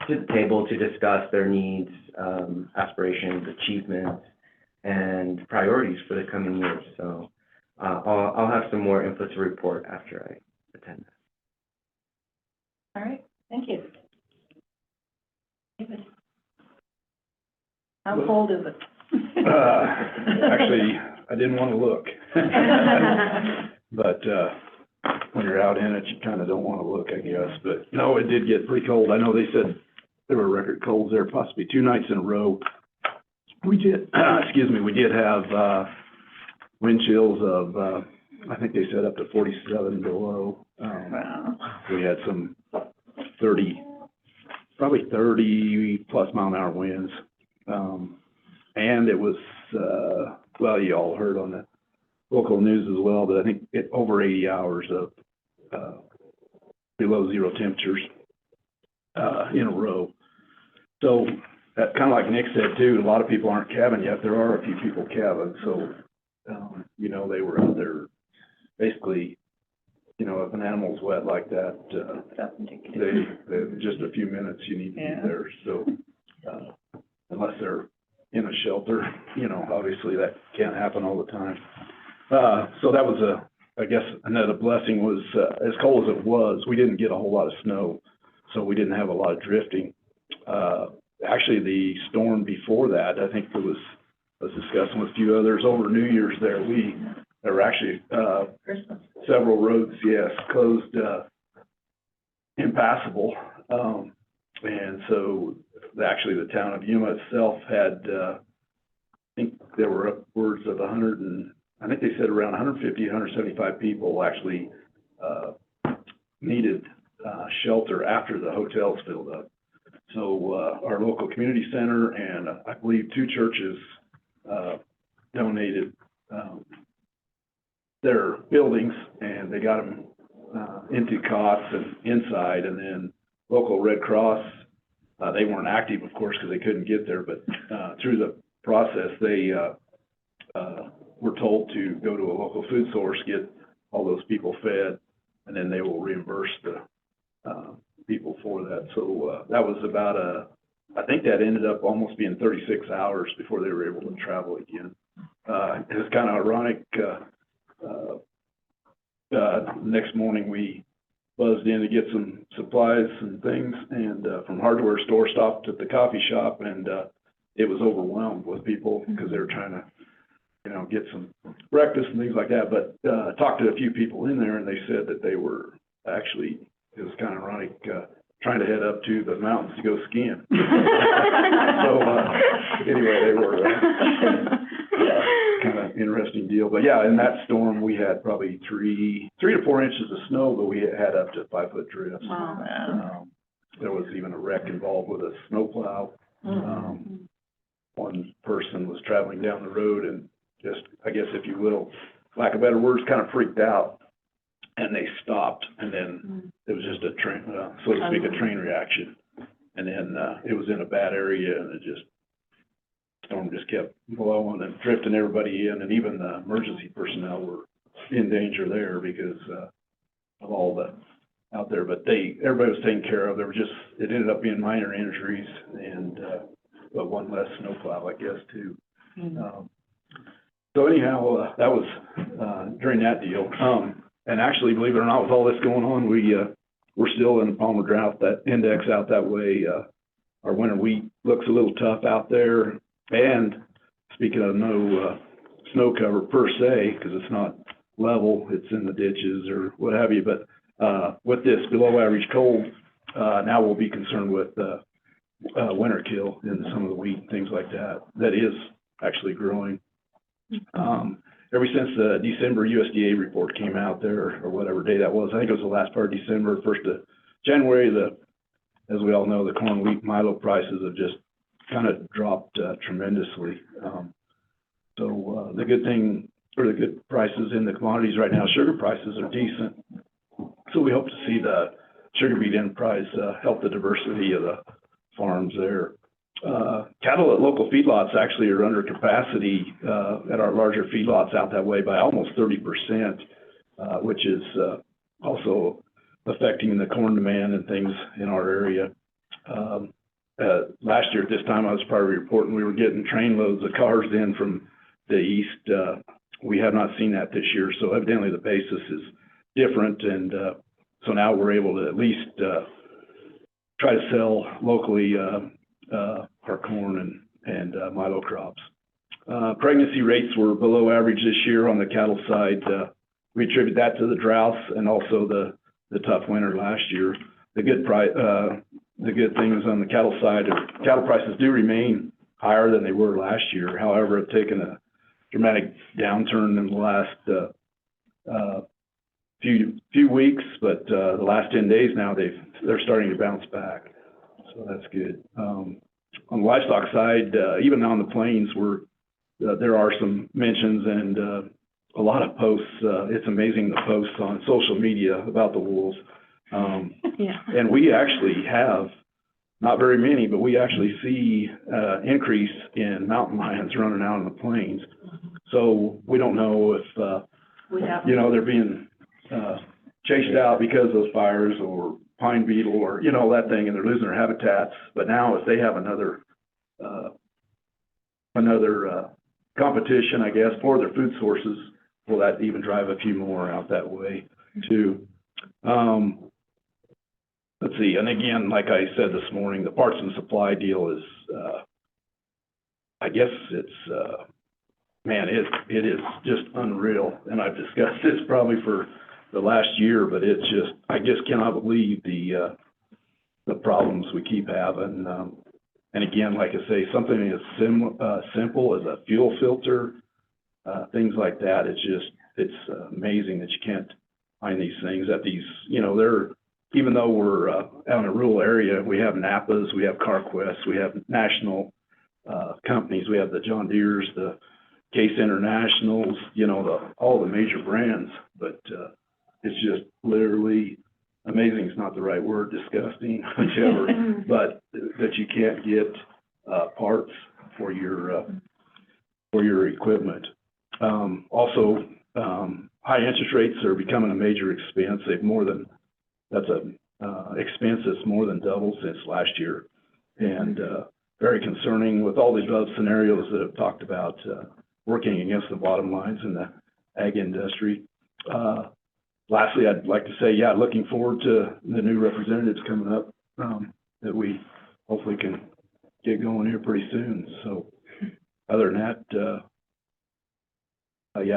the table to discuss their needs, aspirations, achievements, and priorities for the coming years. So I'll have some more info to report after I attend that. All right, thank you. David. How cold is it? Actually, I didn't want to look. But when you're out in it, you kind of don't want to look, I guess. But no, it did get pretty cold. I know they said there were record colds there, possibly 2 nights in a row. We did, we did have wind chills of, I think they said up to 47 below. Wow. We had some probably 30 plus mile an hour winds. And it was, you all heard on the local news as well, but I think over 80 hours of below zero temperatures in a row. So that kind of like Nick said too, a lot of people aren't calving yet. There are a few people calving. So, they were out there basically, if an animal's wet like that, they just a few minutes you need to be there. So unless they're in a shelter, obviously that can't happen all the time. So that was I guess another blessing was, as cold as it was, we didn't get a whole lot of snow, so we didn't have a lot of drifting. Actually, the storm before that, I think I was discussing with a few others over New Year's there were actually, several roads, closed, impassable. And so actually the town of Yuma itself had, I think there were upwards of I think they said around 150, 175 people actually needed shelter after the hotels filled up. So our local community center and I believe 2 churches donated their buildings, and they got them into cots and inside, and then local Red Cross, they weren't active, of course, because they couldn't get there, but through the process, they were told to go to a local food source, get all those people fed, and then they will reimburse the people for that. So that was about I think that ended up almost being 36 hours before they were able to travel again. It was kind of ironic. Next morning we buzzed in to get some supplies and things, and from hardware store, stopped at the coffee shop, and it was overwhelmed with people because they were trying to, get some breakfast and things like that. But I talked to a few people in there, and they said that they were actually, it was kind of ironic, trying to head up to the mountains to go skiing. So anyway, they were kind of interesting deal. But yeah, in that storm, we had probably 3 to 4 inches of snow, but we had up to 5-foot drifts. Wow. There was even a wreck involved with a snowplow. One person was traveling down the road and just, I guess if you will, lack of better words, kind of freaked out, and they stopped, and then it was just a train, so to speak, a train reaction. And then it was in a bad area, and storm just kept blowing and drifting everybody in, and even the emergency personnel were in danger there because of all the out there. But everybody was taken care of. It ended up being minor injuries, and but one less snowplow, I guess, too. So anyhow, that was during that deal. And actually, believe it or not, with all this going on, we're still in a Palmer drought, that index out that way. Our winter wheat looks a little tough out there. And speaking of no snow cover per se, because it's not level, it's in the ditches or what have you. But with this below average cold, now we'll be concerned with winter kill in some of the wheat and things like that. That is actually growing. Ever since the December USDA report came out there, or whatever day that was, I think it was the last part of December, 1st of January, as we all know, the corn, wheat, milo prices have just kind of dropped tremendously. So the good thing, or the good prices in the commodities right now, sugar prices are decent. So we hope to see the sugar beet enterprise help the diversity of the farms there. Cattle at local feedlots actually are under capacity at our larger feedlots out that way by almost 30%, which is also affecting the corn demand and things in our area. Last year at this time, I was probably reporting we were getting train loads of cars in from the east. We have not seen that this year, so evidently the basis is different, and so now we're able to at least try to sell locally our corn and milo crops. Pregnancy rates were below average this year on the cattle side. We attribute that to the droughts and also the tough winter last year. The good things on the cattle side, cattle prices do remain higher than they were last year. However, have taken a dramatic downturn in the last few weeks, but the last 10 days now they're starting to bounce back. So that's good. On the livestock side, even on the plains, there are some mentions and a lot of posts. It's amazing the posts on social media about the wolves. And we actually have, not very many, but we actually see increase in mountain lions running out on the plains. So we don't know if, they're being chased out because of those fires or pine beetle or, that thing, and they're losing their habitats. But now if they have another competition, I guess, for their food sources, will that even drive a few more out that way too? Let's see, and again, like I said this morning, the parts and supply deal is, I guess it's, it is just unreal. And I've discussed this probably for the last year, but it's just, I just cannot believe the problems we keep having. And again, like I say, something as simple as a fuel filter, things like that, it's amazing that you can't find these things at these, even though we're out in a rural area, we have Napas, we have CarQuest, we have national companies, we have the John Deeres, the Case Internationals, all the major brands, but it's just literally amazing. It's not the right word, disgusting, whichever, but that you can't get parts for your equipment. Also, high interest rates are becoming a major expense. That's an expense that's more than doubled since last year, and very concerning with all these other scenarios that I've talked about, working against the bottom lines in the ag industry. Lastly, I'd like to say, looking forward to the new representatives coming up that we hopefully can get going here pretty soon. So other than that,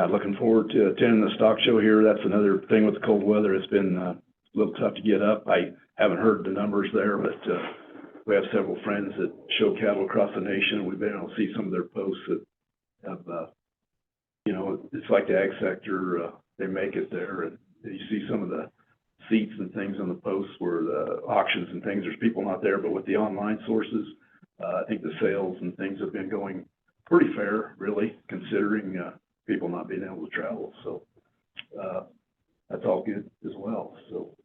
looking forward to attending the stock show here. That's another thing with the cold weather. It's been a little tough to get up. I haven't heard the numbers there, but we have several friends that show cattle across the nation. We've been able to see some of their posts that have, it's like the ag sector. They make it there, and you see some of the seats and things on the posts where the auctions and things, there's people not there, but with the online sources, I think the sales and things have been going pretty fair, really, considering people not being able to travel. So that's all good as well. So,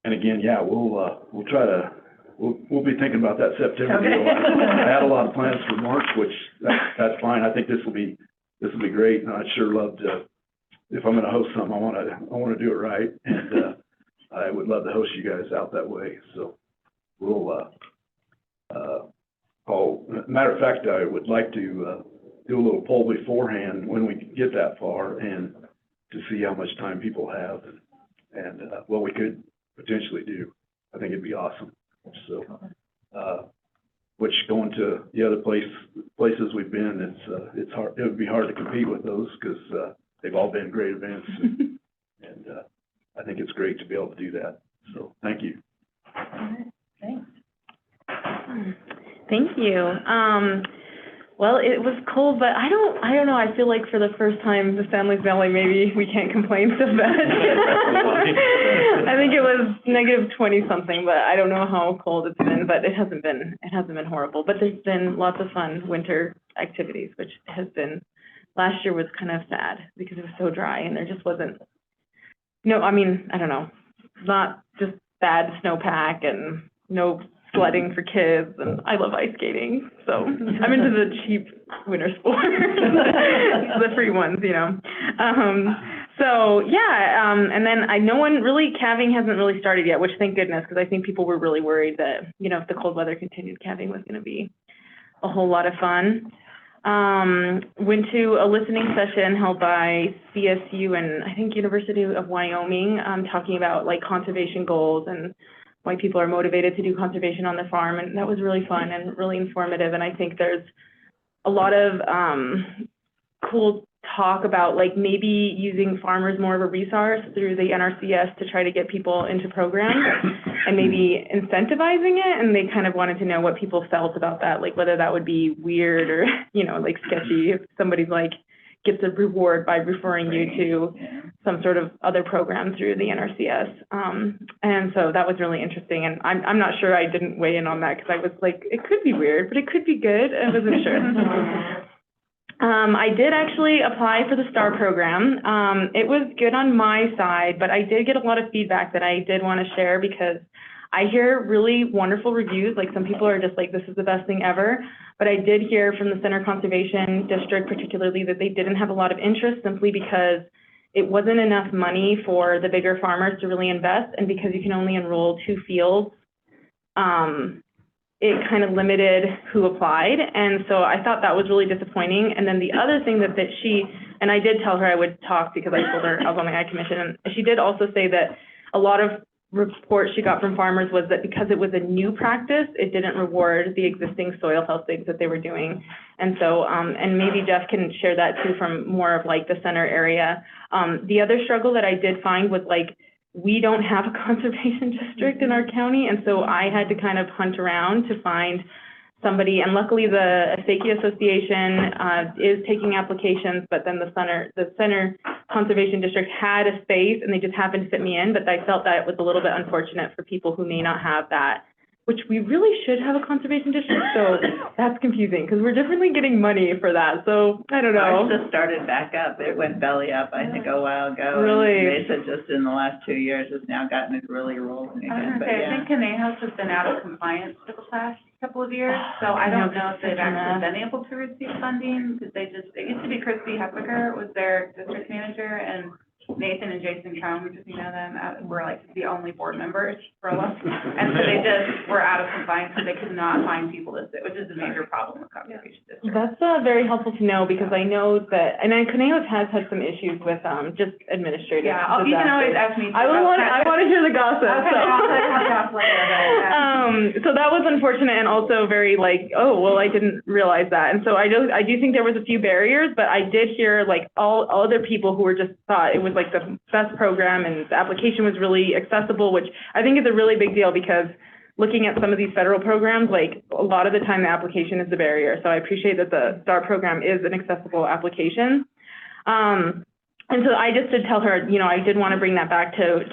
and again, we'll try to, we'll be thinking about that September deal. I had a lot of plans for March, which that's fine. I think this will be great, and I'd sure love to. If I'm going to host something, I want to do it right, and I would love to host you guys out that way. So we'll. Matter of fact, I would like to do a little poll beforehand when we get that far, and to see how much time people have and what we could potentially do. I think it'd be awesome. So, which going to the other places we've been, it's hard, it would be hard to compete with those because, they've all been great events. And I think it's great to be able to do that. So, thank you. Thanks. Thank you. Well, it was cold, but I don't know, I feel like for the first time, the San Luis Valley, maybe we can't complain so bad. I think it was -20 something, but I don't know how cold it's been, but it hasn't been horrible. But there's been lots of fun winter activities, which has been, last year was kind of sad because it was so dry and there just wasn't, I mean, I don't know, not just bad snowpack and no sledding for kids, and I love ice skating, so I'm into the cheap winter sports, the free ones, So yeah, and then calving hasn't really started yet, which thank goodness, because I think people were really worried that, if the cold weather continued, calving was going to be a whole lot of fun. Went to a listening session held by CSU and I think University of Wyoming, talking about like conservation goals and why people are motivated to do conservation on the farm, and that was really fun and really informative. And I think there's a lot of cool talk about like maybe using farmers more of a resource through the NRCS to try to get people into programs and maybe incentivizing it. And they kind of wanted to know what people felt about that, like whether that would be weird or, like sketchy if somebody's like gets a reward by referring you to some sort of other program through the NRCS. And so that was really interesting. And I'm not sure, I didn't weigh in on that because I was like, it could be weird, but it could be good. I wasn't sure. I did actually apply for the STAR program. It was good on my side, but I did get a lot of feedback that I did want to share because I hear really wonderful reviews. Like some people are just like, this is the best thing ever. But I did hear from the Center Conservation District particularly that they didn't have a lot of interest simply because it wasn't enough money for the bigger farmers to really invest. And because you can only enroll 2 fields, it kind of limited who applied. And so I thought that was really disappointing. And then the other thing that and I did tell her I would talk because I told her I was on the Ag Commission, and she did also say that a lot of reports she got from farmers was that because it was a new practice, it didn't reward the existing soil health things that they were doing. And so, and maybe Jeff can share that too from more of like the center area. The other struggle that I did find was like, we don't have a conservation district in our county. And so I had to kind of hunt around to find somebody, and luckily the Acequia Association is taking applications, but then the Center Conservation District had a space and they just happened to fit me in, but I felt that it was a little bit unfortunate for people who may not have that, which we really should have a conservation district, so that's confusing because we're definitely getting money for that, so I don't know. Ours just started back up. It went belly up, I think, a while ago. Really? And they said just in the last 2 years, it's now gotten it really rolling again, but I yeah. think Conejos has been out of compliance for the past couple of years, so I don't know if they've actually been able to receive funding, because it used to be Christy Heppiger was their district manager, and Nathan and Jason Crum, if you know them, were like the only board members for a while. And so they just were out of compliance because they could not find people to sit, which is a major problem with conservation districts. That's very helpful to know because I know that, and then Conejos has had some issues with just administrative. Yeah, you can always ask me. I want to hear the gossip. Okay, so. I'll talk off later. So that was unfortunate and also very like, oh, well, I didn't realize that. And so I do think there was a few barriers, but I did hear like all other people who were just thought it was like the best program and the application was really accessible, which I think is a really big deal because looking at some of these federal programs, like a lot of the time the application is the barrier. So I appreciate that the STAR program is an accessible application. And so I just did tell her, I did want to bring that back to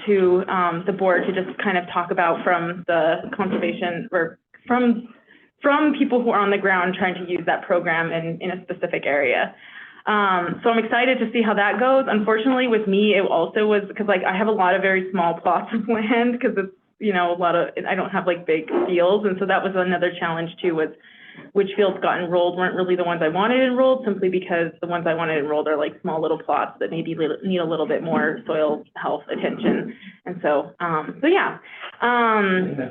the board to just kind of talk about from the conservation or from people who are on the ground trying to use that program in a specific area. So I'm excited to see how that goes. Unfortunately, with me, it also was because like I have a lot of very small plots of land because it's, I don't have like big fields. And so that was another challenge too, was which fields got enrolled weren't really the ones I wanted enrolled simply because the ones I wanted enrolled are like small little plots that maybe need a little bit more soil health attention. And so, yeah.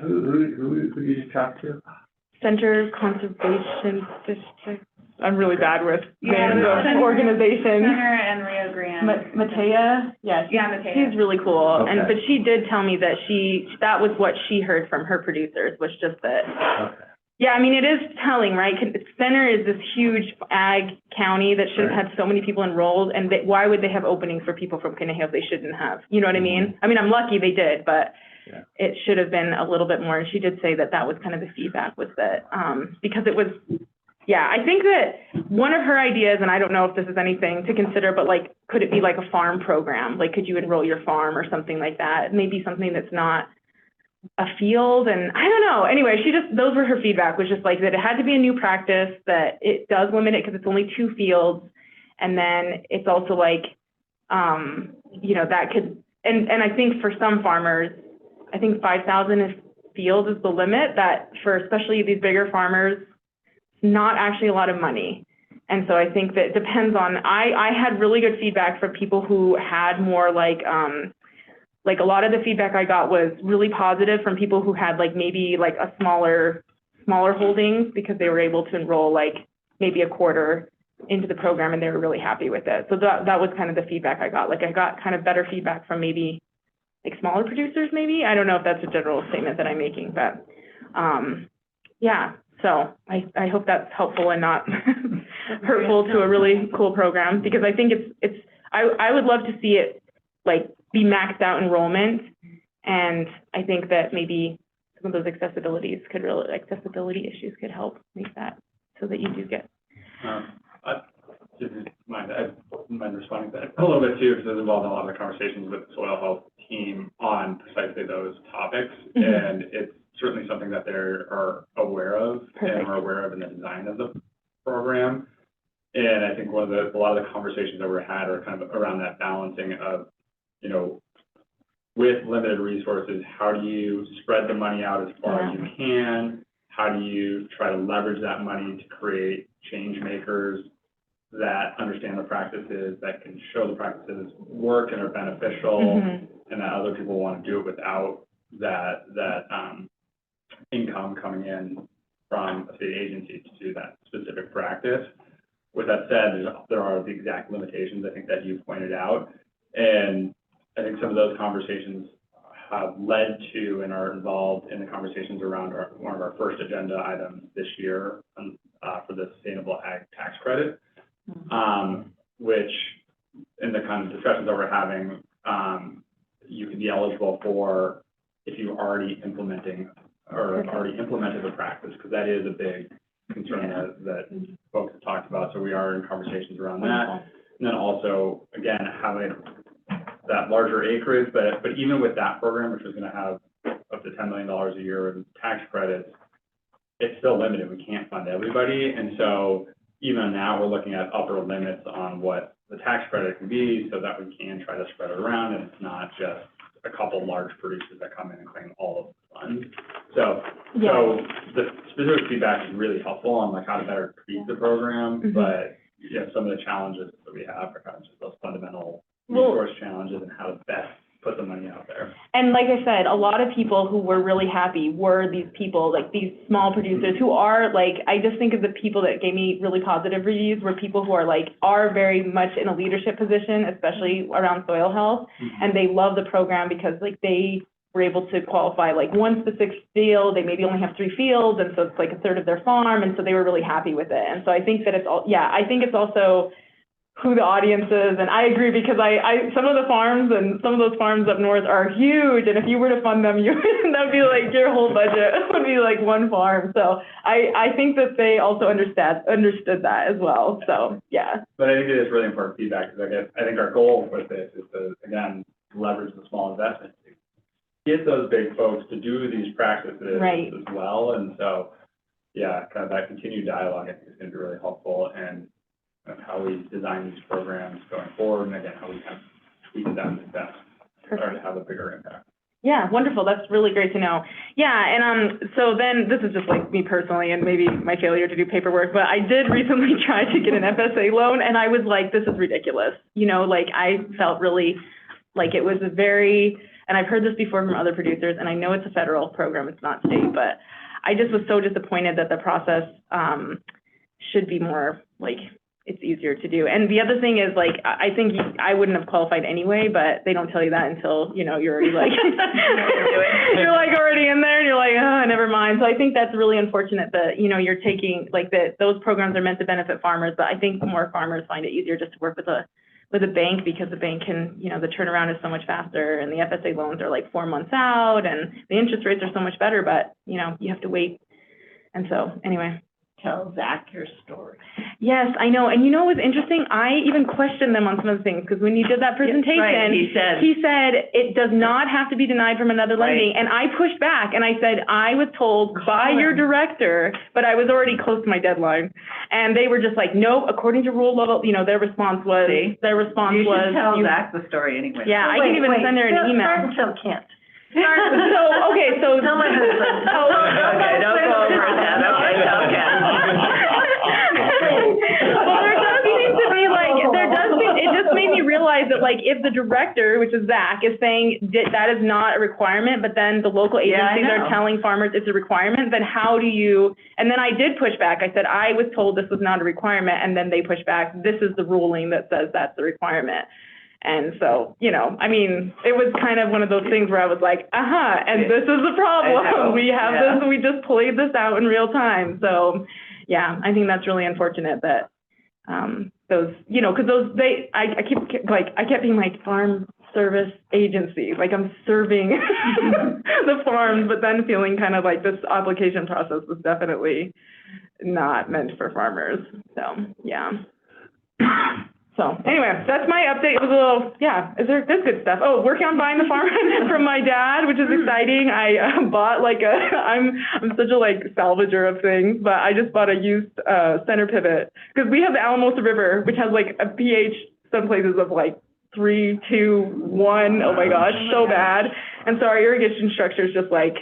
Who did you talk to? Center Conservation District. I'm really bad with Yeah, names of organizations. Center and Rio Grande Matea, yeah. She's really cool. And, Okay. but she did tell me that that was what she heard from her producers, was just that. Okay. Yeah, I mean, it is telling, right? Center is this huge ag county that should have had so many people enrolled, and why would they have openings for people from Kinnaham if they shouldn't have? You know what I mean? I mean, I'm lucky they did, but it should have been a little bit more. And she did say that that was kind of the feedback, was that, because it was, yeah, I think that one of her ideas, and I don't know if this is anything to consider, but like, could it be like a farm program? Like, could you enroll your farm or something like that? Maybe something that's not a field, and I don't know. Anyway, those were her feedback, was just like that it had to be a new practice, that it does limit it because it's only 2 fields. And then it's also like, you know, that could, and I think for some farmers, I think 5,000 fields is the limit, that for especially these bigger farmers, not actually a lot of money. And so I think that it depends on, I had really good feedback from people who had more like a lot of the feedback I got was really positive from people who had like maybe like a smaller holdings, because they were able to enroll like maybe a quarter into the program and they were really happy with it. So that was kind of the feedback I got. Like I got kind of better feedback from maybe like smaller producers maybe. I don't know if that's a general statement that I'm making, but yeah. So I hope that's helpful and not hurtful to a really cool program, because I think I would love to see it like be maxed out enrollment. And I think that maybe some of those accessibility issues could help make that so that you do get. I didn't mind, I wouldn't mind responding to that a little bit too, because I was involved in a lot of the conversations with the soil health team on precisely those topics. And it's certainly something that they are aware of and are aware of in the design of the program. And I think a lot of the conversations that were had are kind of around that balancing of, you know, with limited resources, how do you spread the money out as far as you can? How do you try to leverage that money to create change makers that understand the practices, that can show the practices work and are beneficial, and that other people want to do it without that income coming in from a state agency to do that specific practice. With that said, there are the exact limitations, I think, that you pointed out. And I think some of those conversations have led to and are involved in the conversations around one of our first agenda items this year for the Sustainable Ag Tax Credit, which in the kind of discussions that we're having, you can be eligible for if you're already implemented a practice, because that is a big concern that folks have talked about. So we are in conversations around that. And then also, again, having that larger acreage, but even with that program, which is going to have up to $10 million a year in tax credits, it's still limited. We can't fund everybody. And so even now we're looking at upper limits on what the tax credit can be, so that we can try to spread it around, and it's not just a couple large producers that come in and claim all of the funds. So the specific feedback is really helpful on like how to better tweak the program, but some of the challenges that we have are kind of just those fundamental resource challenges and how to best put the money out there. And like I said, a lot of people who were really happy were these people, like these small producers who are like, I just think of the people that gave me really positive reviews were people who are very much in a leadership position, especially around soil health. And they love the program because like they were able to qualify like one specific field. They maybe only have 3 fields. And so it's like a third of their farm. And so they were really happy with it. And so I think that I think it's also who the audience is. And I agree, because some of the farms and some of those farms up north are huge. And if you were to fund them, that'd be like your whole budget would be like one farm. So I think that they also understood that as well. So, yeah. But I think it is really important feedback, because I think our goal with this is to, again, leverage the small investments. Get those big folks to do these practices as well. And so, kind of that continued dialogue, I think, is going to be really helpful. And how we design these programs going forward, and again, how we kind of tweak them to best or to have a bigger impact. Yeah, wonderful. That's really great to know. Yeah, and so then this is just like me personally and maybe my failure to do paperwork, but I did recently try to get an FSA loan, and I was like, this is ridiculous. Like I felt really like it was and I've heard this before from other producers, and I know it's a federal program, it's not state, but I just was so disappointed that the process should be more like it's easier to do. And the other thing is, like, I think I wouldn't have qualified anyway, but they don't tell you that until, you know, you're already like, you're like already in there and you're like, oh, never mind. So I think that's really unfortunate that, you know, you're taking, like, that those programs are meant to benefit farmers, but I think more farmers find it easier just to work with a bank, because the bank can, you know, the turnaround is so much faster, and the FSA loans are like 4 months out, and the interest rates are so much better, but, you know, you have to wait. And so, anyway. Tell Zach your story. Yes, I know. And you know what was interesting? I even questioned them on some of the things, because when you did that presentation, Right, he said it does not have to be denied from another lending. And I pushed back and I said, I was told by your director, but I was already close to my deadline. And they were just like, no, according to rule level, you know, their response was, You should tell Zach the story anyway. Yeah, I can even send her an email. Start and tell Kent. So Tell my husband. Okay, don't go over that. Okay, tell Kent. Well, there does seem to be like, it just made me realize that, like, if the director, which is Zach, is saying that is not a requirement, but then the local agencies are telling farmers it's a requirement, then how do you, and then I did push back. I said, I was told this was not a requirement, and then they pushed back, this is the ruling that says that's the requirement. And so, you know, I mean, it was kind of one of those things where I was like, and this is the problem. We have this, and we just played this out in real time. So, yeah, I think that's really unfortunate that those, you know, because those, I kept being like farm service agency, like I'm serving the farms, but then feeling kind of like this application process was definitely not meant for farmers. So, yeah. So anyway, that's my update. It was a little, there's good stuff. Oh, working on buying the farm from my dad, which is exciting. I bought like I'm such a like salvager of things, but I just bought a used center pivot, because we have the Alamosa River, which has like a pH some places of like 3, 2, 1. Oh my gosh, so bad. And so our irrigation structure is just like,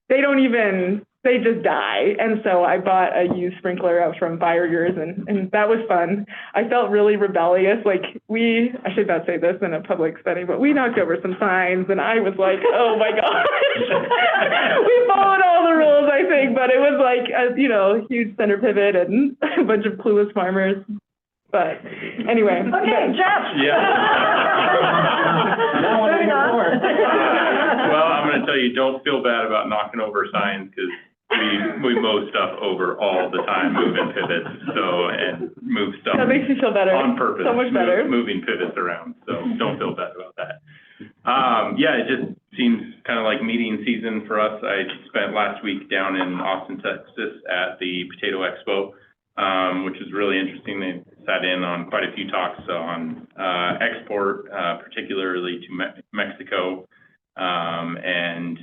they just die. And so I bought a used sprinkler out from Bayergers, and that was fun. I felt really rebellious. Like I should not say this in a public setting, but we knocked over some signs, and I was like, oh my gosh. We followed all the rules, I think, but it was like a, you know, huge center pivot and a bunch of clueless farmers. But anyway. Okay, Jeff. Yeah. Moving on. Well, I'm gonna tell you, don't feel bad about knocking over signs, because we mow stuff over all the time, moving pivots, and move stuff. That makes me feel better. On purpose. So much better. Moving pivots around, so don't feel bad about that. It just seems kind of like meeting season for us. I spent last week down in Austin, Texas at the Potato Expo, which was really interesting. They sat in on quite a few talks on export, particularly to Mexico, and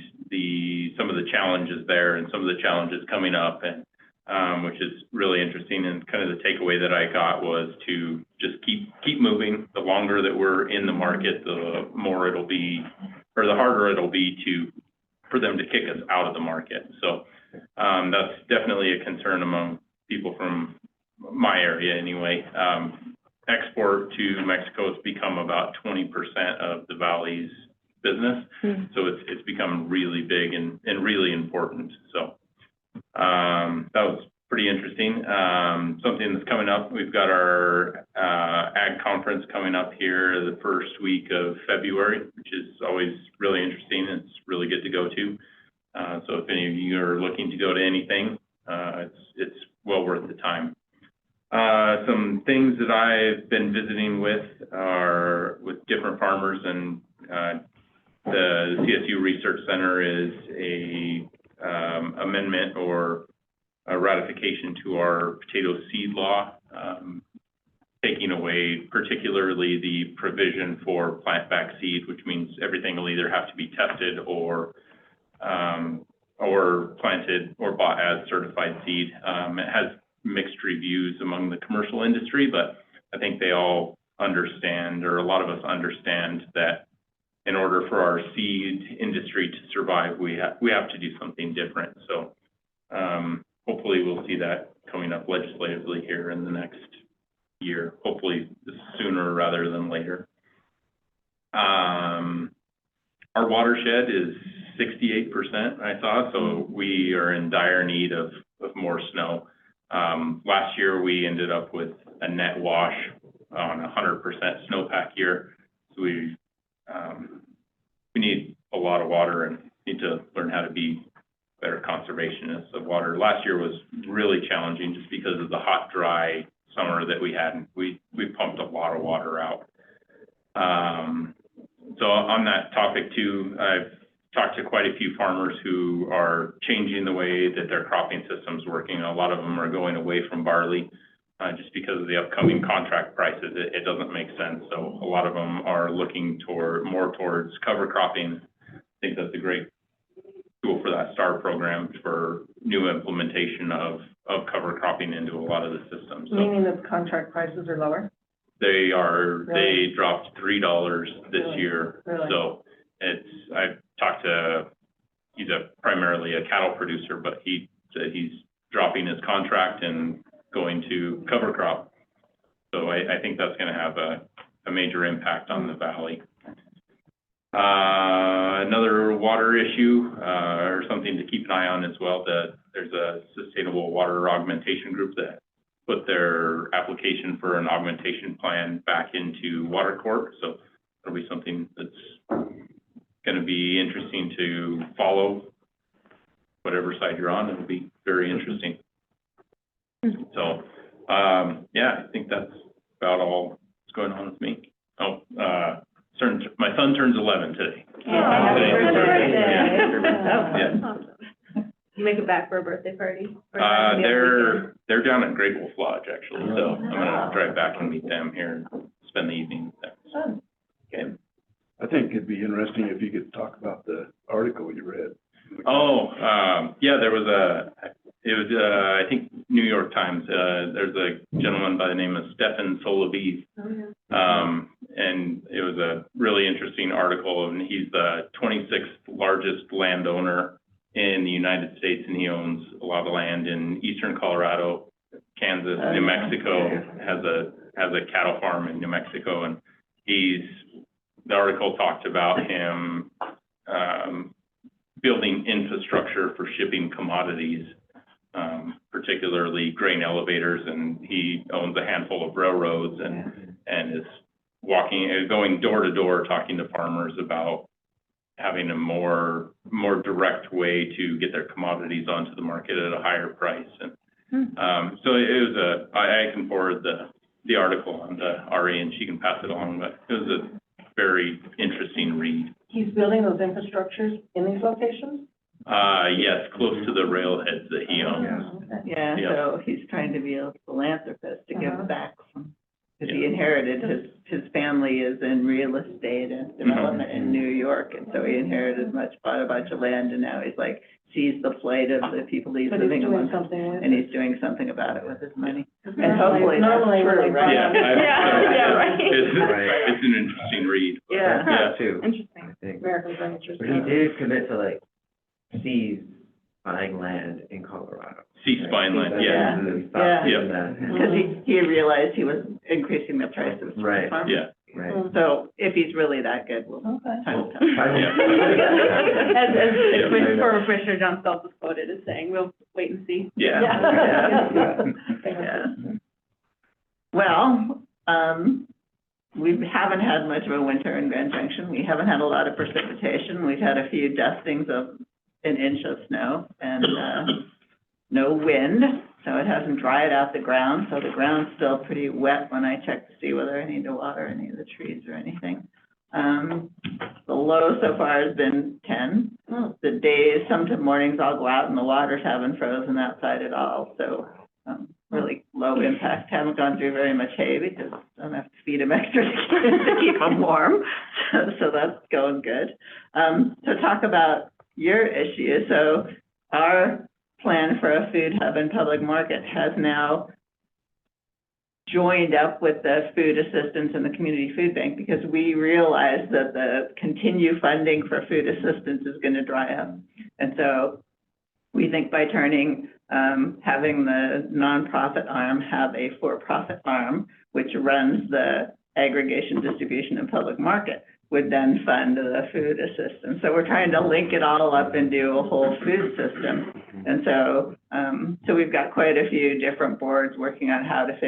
some of the challenges there and some of the challenges coming up, and which is really interesting. And kind of the takeaway that I got was to just keep moving. The longer that we're in the market, the more it'll be, or the harder it'll be for them to kick us out of the market. So that's definitely a concern among people from my area anyway. Export to Mexico has become about 20% of the Valley's business. So it's become really big and really important. So that was pretty interesting. Something that's coming up, we've got our ag conference coming up here the first week of February, which is always really interesting. It's really good to go to. So if any of you are looking to go to anything, it's well worth the time. Some things that I've been visiting with are with different farmers, and the CSU Research Center is a amendment or a ratification to our potato seed law, taking away particularly the provision for plant back seed, which means everything will either have to be tested or planted or bought as certified seed. It has mixed reviews among the commercial industry, but I think they all understand, or a lot of us understand, that in order for our seed industry to survive, we have to do something different. So hopefully we'll see that coming up legislatively here in the next year, hopefully sooner rather than later. Our watershed is 68%, I saw, so we are in dire need of more snow. Last year we ended up with a net wash on 100% snowpack year. So we need a lot of water and need to learn how to be better conservationists of water. Last year was really challenging just because of the hot, dry summer that we had. We pumped a lot of water out. So on that topic too, I've talked to quite a few farmers who are changing the way that their cropping system's working. A lot of them are going away from barley just because of the upcoming contract prices. It doesn't make sense. So a lot of them are looking more towards cover cropping. I think that's a great tool for that STAR program for new implementation of cover cropping into a lot of the systems. So Meaning that the contract prices are lower? they Really? dropped $3 this Really? year. Really? So I've talked to, he's primarily a cattle producer, but he said he's dropping his contract and going to cover crop. So I think that's gonna have a major impact on the valley. Another water issue, or something to keep an eye on as well, there's a sustainable water augmentation group that put their application for an augmentation plan back into Water Corp. So that'll be something that's gonna be interesting to follow. Whatever side you're on, it'll be very interesting. So, yeah, I think that's about all that's going on with me. Oh, my son turns 11 today. Happy birthday. Yeah. You make it back for a birthday party? They're down at Great Wolf Lodge, actually, so I'm gonna drive back and meet them here and spend the evening with them. Okay. I think it'd be interesting if you could talk about the article you read. Yeah, there was I think New York Times, there's a gentleman by the name of Stefan Soloviv. And it was a really interesting article, and he's the 26th largest landowner in the United States, and he owns a lot of land in eastern Colorado, Kansas, New Mexico, has a cattle farm in New Mexico, and the article talked about him building infrastructure for shipping commodities, particularly grain elevators, and he owns a handful of railroads and is going door to door talking to farmers about having a more direct way to get their commodities onto the market at a higher price. And so it was I can forward the article on to Ari and she can pass it along, but it was a very interesting read. He's building those infrastructures in these locations? Yes, close to the railheads that he owns. Yeah, so he's trying to be a philanthropist to give back some, because he inherited, his family is in real estate and development in New York, and so he inherited bought a bunch of land, and now he's like, sees the plight of the people he's living among, and he's doing something about it with his money. And hopefully that's true, right? Yeah, right. It's an interesting read. Yeah. Too. Interesting. I think. American furniture. But he did commit to like seize buying land in Colorado. C-spine land, Yeah. Yeah. Because he realized he was increasing the price of his Right. farm. Yeah. Right. So if he's really that good, we'll time to time. As former Commissioner John Phelps was quoted as saying, we'll wait and see. Yeah. Yeah. Well, we haven't had much of a winter in Grand Junction. We haven't had a lot of precipitation. We've had a few dustings of an inch of snow and no wind, so it hasn't dried out the ground. So the ground's still pretty wet when I check to see whether I need to water any of the trees or anything. The low so far has been 10. The days, some mornings I'll go out and the waters haven't frozen outside at all. So really low impact. Haven't gone through very much hay because I don't have to feed them extra to keep them warm. So that's going good. So talk about your issue. So our plan for a food hub and public market has now joined up with the food assistance and the community food bank because we realize that the continued funding for food assistance is going to dry up. And so we think by turning, having the nonprofit arm have a for-profit arm, which runs the aggregation, distribution, and public market, would then fund the food assistance. So we're trying to link it all up into a whole food system. And so, so we've got quite a few different boards working on how to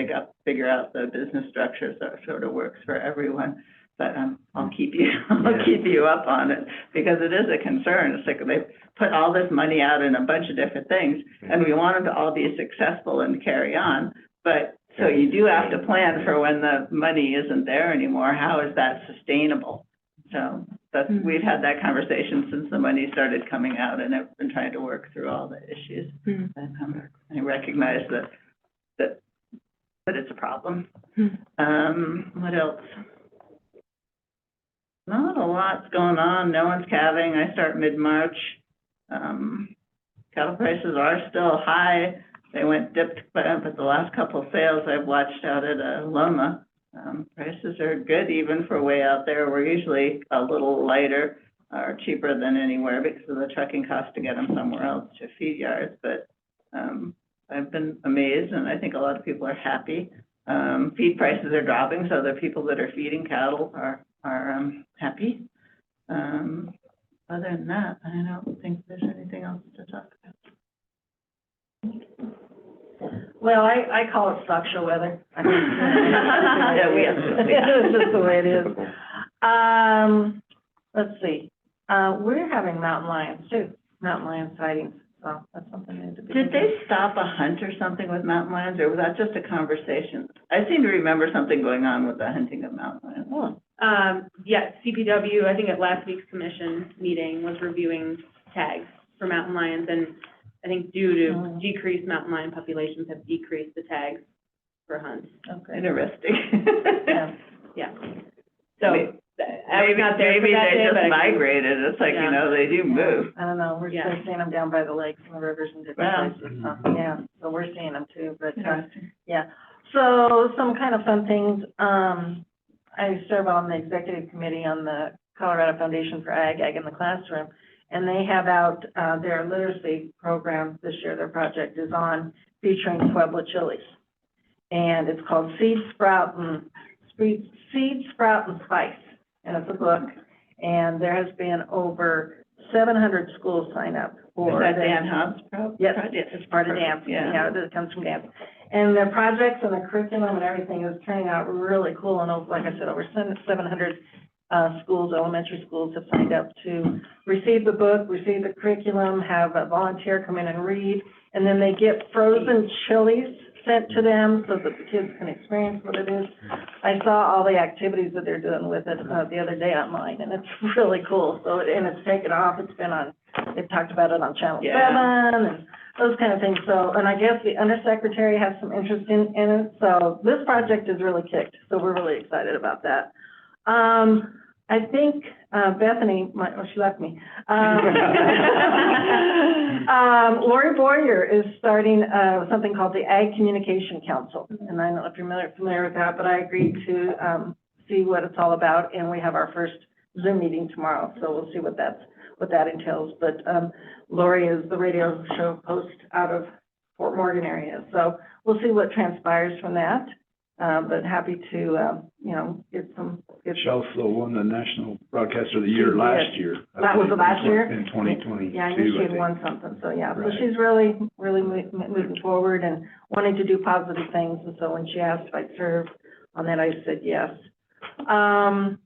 figure out the business structure so it sort of works for everyone. But, I'll keep you up on it, because it is a concern. It's like they put all this money out in a bunch of different things, and we want them to all be successful and carry on. But, so you do have to plan for when the money isn't there anymore. How is that sustainable? So we've had that conversation since the money started coming out, and I've been trying to work through all the issues. And I recognize that it's a problem. What else? Not a lot's going on. No one's calving. I start mid-March. Cattle prices are still high. They dipped up at the last couple of sales I've watched out at Loma. Prices are good even for way out there. We're usually a little lighter or cheaper than anywhere because of the trucking cost to get them somewhere else to feed yards. But I've been amazed, and I think a lot of people are happy. Feed prices are dropping, so the people that are feeding cattle are happy. Other than that, I don't think there's anything else to talk about. Well, I call it stock show weather. Yeah, It's just the way it is. Let's see. We're having mountain lions too, mountain lion sightings, so that's something new to be. Did they stop a hunt or something with mountain lions, or was that just a conversation? I seem to remember something going on with the hunting of mountain lions. Yeah, CPW, I think at last week's commission meeting, was reviewing tags for mountain lions, and I think due to decreased mountain lion populations have decreased the tags for hunts. Okay. Interesting. Yeah. So, I was not there for maybe that they day, just but I can- migrated. It's like, you know, they do move. I don't know, we're still seeing them down by the lakes and the rivers and different places, so, yeah, so we're seeing them too, but, yeah. So, some kind of fun things, I serve on the executive committee on the Colorado Foundation for Ag in the Classroom, and they have out, their literacy program this year. Their project is on featuring Pueblo chilies. And it's called Seed, Sprout, and Spice, and it's a book. And there has been over 700 schools sign up for. Is that Dan Hobbs' project? Yes, it's part of dance. Yeah. It comes from dance. And the projects and the curriculum and everything is turning out really cool. And like I said, over 700 schools, elementary schools have signed up to receive the book, receive the curriculum, have a volunteer come in and read. And then they get frozen chilies sent to them so that the kids can experience what it is. I saw all the activities that they're doing with it the other day online, and it's really cool. So, and it's taken off. It's been on, they've talked about it on Channel 7 and those kind of things. So, and I guess the undersecretary has some interest in it. So this project is really kicked. So we're really excited about that. I think Bethany, she left me. Lori Boyer is starting something called the Ag Communication Council. And I don't know if you're familiar with that, but I agreed to see what it's all about. And we have our first Zoom meeting tomorrow. So we'll see what that entails. But Lori is the radio show host out of Fort Morgan area. So we'll see what transpires from that. But happy to, get some. She also won the National Broadcaster of the Year last year. That was the last year? In 2022, Yeah, I knew she had won something, so yeah. So Right. she's really moving forward and wanting to do positive things. And so when she asked if I'd serve on that, I said yes. I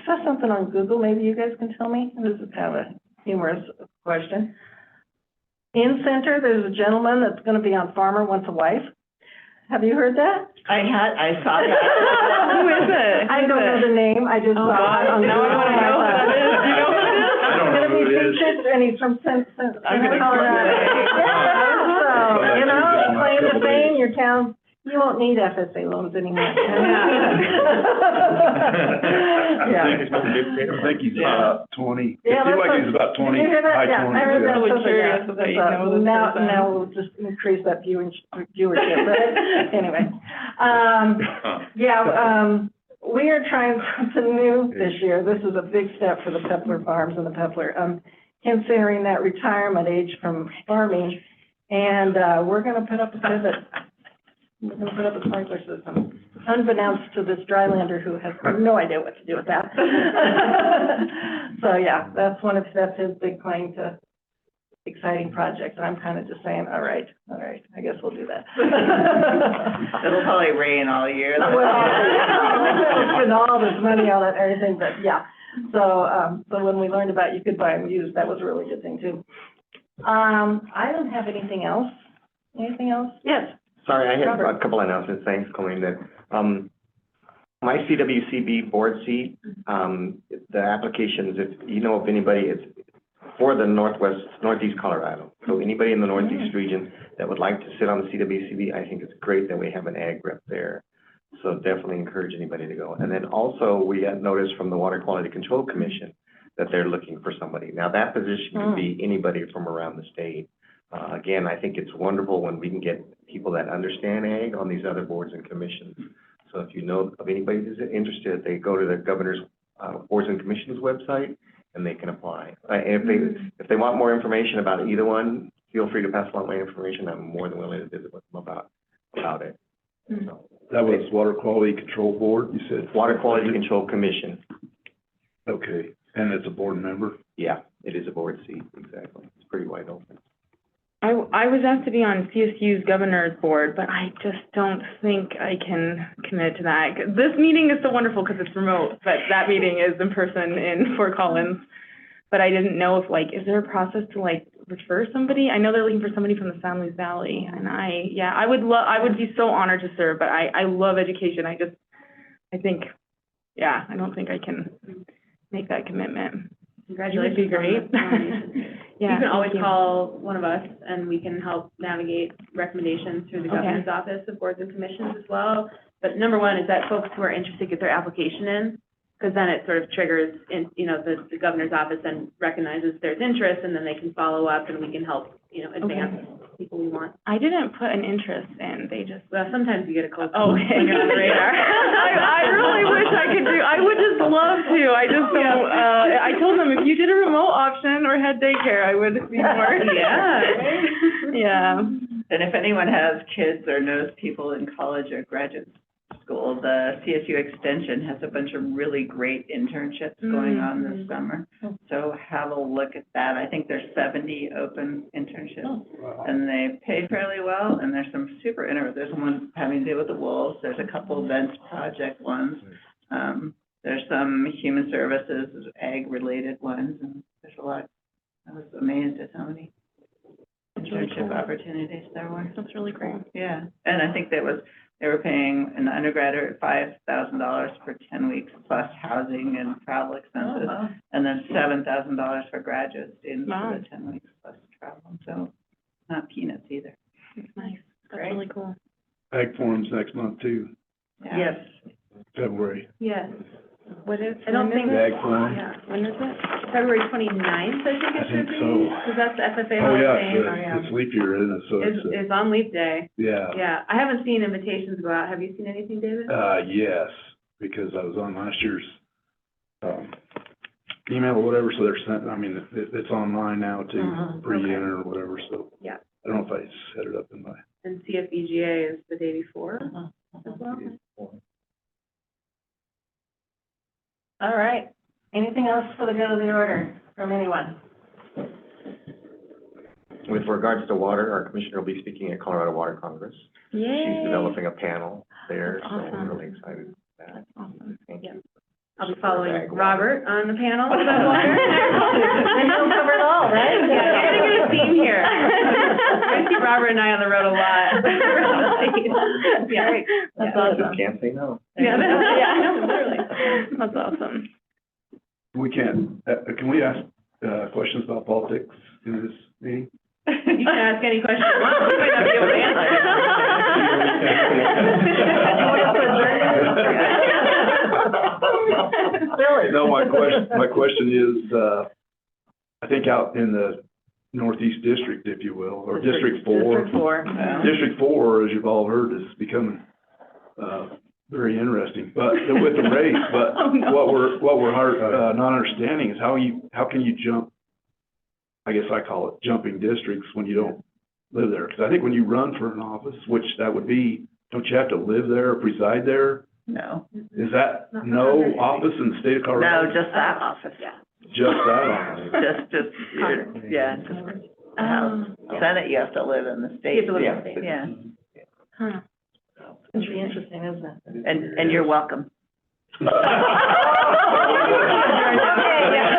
saw something on Google, maybe you guys can tell me. This is kind of a humorous question. In Center, there's a gentleman that's gonna be on Farmer Wants a Wife. Have you heard that? I saw that. Who is it? I don't know the name, I just saw it on now I wanna know who that is. Do you know who it is? I don't know who it is. And he's from Colorado. Well, You know, that's claim to just fame, your town, you won't need FSA loans anymore. Yeah. I think he's about 20. It Yeah, seemed that's like he's about 20, Did you hear that? high Yeah, 20s. I heard that. So So, curious yeah, about you know this person. Now we'll just increase that viewership, right? Anyway, we are trying something new this year. This is a big step for the Pepler Farms and the Pepler, considering that retirement age from farming. And, we're gonna put up a pivot. We're gonna put up a sprinkler system. unbeknownst to this drylander who has no idea what to do with that. So, yeah, that's his big claim to exciting project. I'm kind of just saying, all right, I guess we'll do that. It'll probably rain all year. Spend all this money on it and everything, but yeah. So, so when we learned about you could buy them used, that was a really good thing too. I don't have anything else. Anything else? Yes. Sorry, I have Robert. a couple announcements. Thanks, Colleen. My CWCB board seat, the applications, if you know of anybody, it's for the Northeast Colorado. So anybody in the Northeast region that would like to sit on the CWCB, I think it's great that we have an ag rep there. So definitely encourage anybody to go. And then also we got notice from the Water Quality Control Commission that they're looking for somebody. Now that position could be anybody from around the state. Again, I think it's wonderful when we can get people that understand ag on these other boards and commissions. So if you know of anybody who's interested, they go to the governor's boards and commissions website and they can apply. And if they want more information about either one, feel free to pass along my information. I'm more than willing to visit with them about it. So, That was Water Quality Control Board, you said? Water Quality Control Commission. Okay, and it's a board member? Yeah, it is a board seat, exactly. It's pretty wide open. I was asked to be on CSU's governor's board, but I just don't think I can commit to that. This meeting is so wonderful because it's remote, but that meeting is in person in Fort Collins. But I didn't know if, like, is there a process to, like, refer somebody? I know they're looking for somebody from the San Luis Valley, and I would be so honored to serve, but I love education. I don't think I can make that commitment. Congratulations. You'd be great. You can always thank you. call one of us and we can help navigate recommendations through the Okay. governor's office of boards and commissions as well. But number one is that folks who are interested get their application in, because then it sort of triggers in, the governor's office and recognizes there's interest, and then they can follow up and we can help, advance people we want. I didn't put an interest in, they just. Well, sometimes you get a close Oh, when you're on the radar. I really wish I could I would just love to, I just don't, I told them if you did a remote option or had daycare, I would be more. Yeah. Yeah. And if anyone has kids or knows people in college or graduate school, the CSU Extension has a bunch of really great internships going on this summer. So have a look at that. I think there's 70 open internships, and they pay fairly well, and there's some super interesting. There's one having to do with the wolves. There's a couple events project ones. There's some human services, ag-related ones, and there's a lot. I was amazed at how many internship opportunities there were. That's really cool. Yeah, and I think they were paying an undergraduate $5,000 for 10 weeks plus housing and travel expenses, and then $7,000 for graduate students for the 10 weeks plus travel. So not peanuts either. That's nice. That's Great. really cool. Ag Forum's next month too, Yeah. Yes. February. Yes. What is? I don't think, The Ag Forum. yeah, When is it? February 29th, I think it I should think be. so. Because that's the FFA Oh, Hall of yeah, Fame. it's leap year, isn't it? So It's on Leap Day. yeah. Yeah, I haven't seen invitations go out. Have you seen anything, David? Yes, because I was on last year's, email or whatever, so they're sent, it's online now to pre-enter or whatever, so. Yeah. I don't know if I set it up in my. And CFEGA is the day before as well. All right. Anything else for the good of the order from anyone? With regards to water, our commissioner will be speaking at Colorado Water Congress. Yay. She's developing a panel there, That's so awesome. I'm really excited about that. Awesome. Thank you. I'll be following Robert on the panel about Then water. you'll cover it all, right? Yeah, you're gonna get a theme here. You're gonna see Robert and I on the road a lot. Yeah, great. That's I awesome. just can't say no. Yeah, Yeah. literally. That's awesome. We can we ask, questions about politics in this meeting? You can ask any question you want. We might not be able to answer. No, my question is, I think out in the Northeast District, if you will, or District 4. District 4. District 4, as you've all heard, is becoming, very interesting, but with the race, but what we're not understanding is how can you jump, I guess I call it jumping districts when you don't live there? Because I think when you run for an office, which that would be don't you have to live there or reside there? No, Is that no office in the state of no, Colorado? just that office. Just that office? Just, yeah, just the house. Senate, you have to live in the state. You have to live in the state. Yeah, Huh. It's really interesting, isn't it? and you're welcome. Okay, yeah.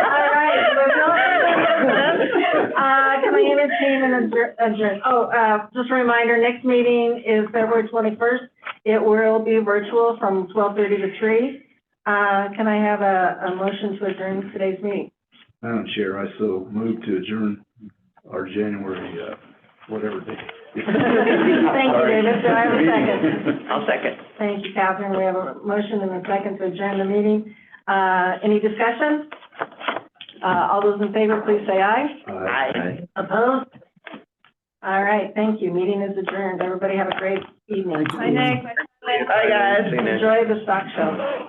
All right, there's no further business. Can I entertain an adjourn? Just a reminder, next meeting is February 21st. It will be virtual from 12:30 to 3. Can I have a motion to adjourn today's meeting? Madam Chair, I so move to adjourn our January, whatever day. Thank you, David. Do I have a second? I'll second. Thank you, Catherine. We have a motion and a second to adjourn the meeting. Any discussion? All those in favor, please say aye. Aye. Opposed? All right, thank you. Meeting is adjourned. Everybody have a great evening. Thank you. Bye, guys. Enjoy the stock show.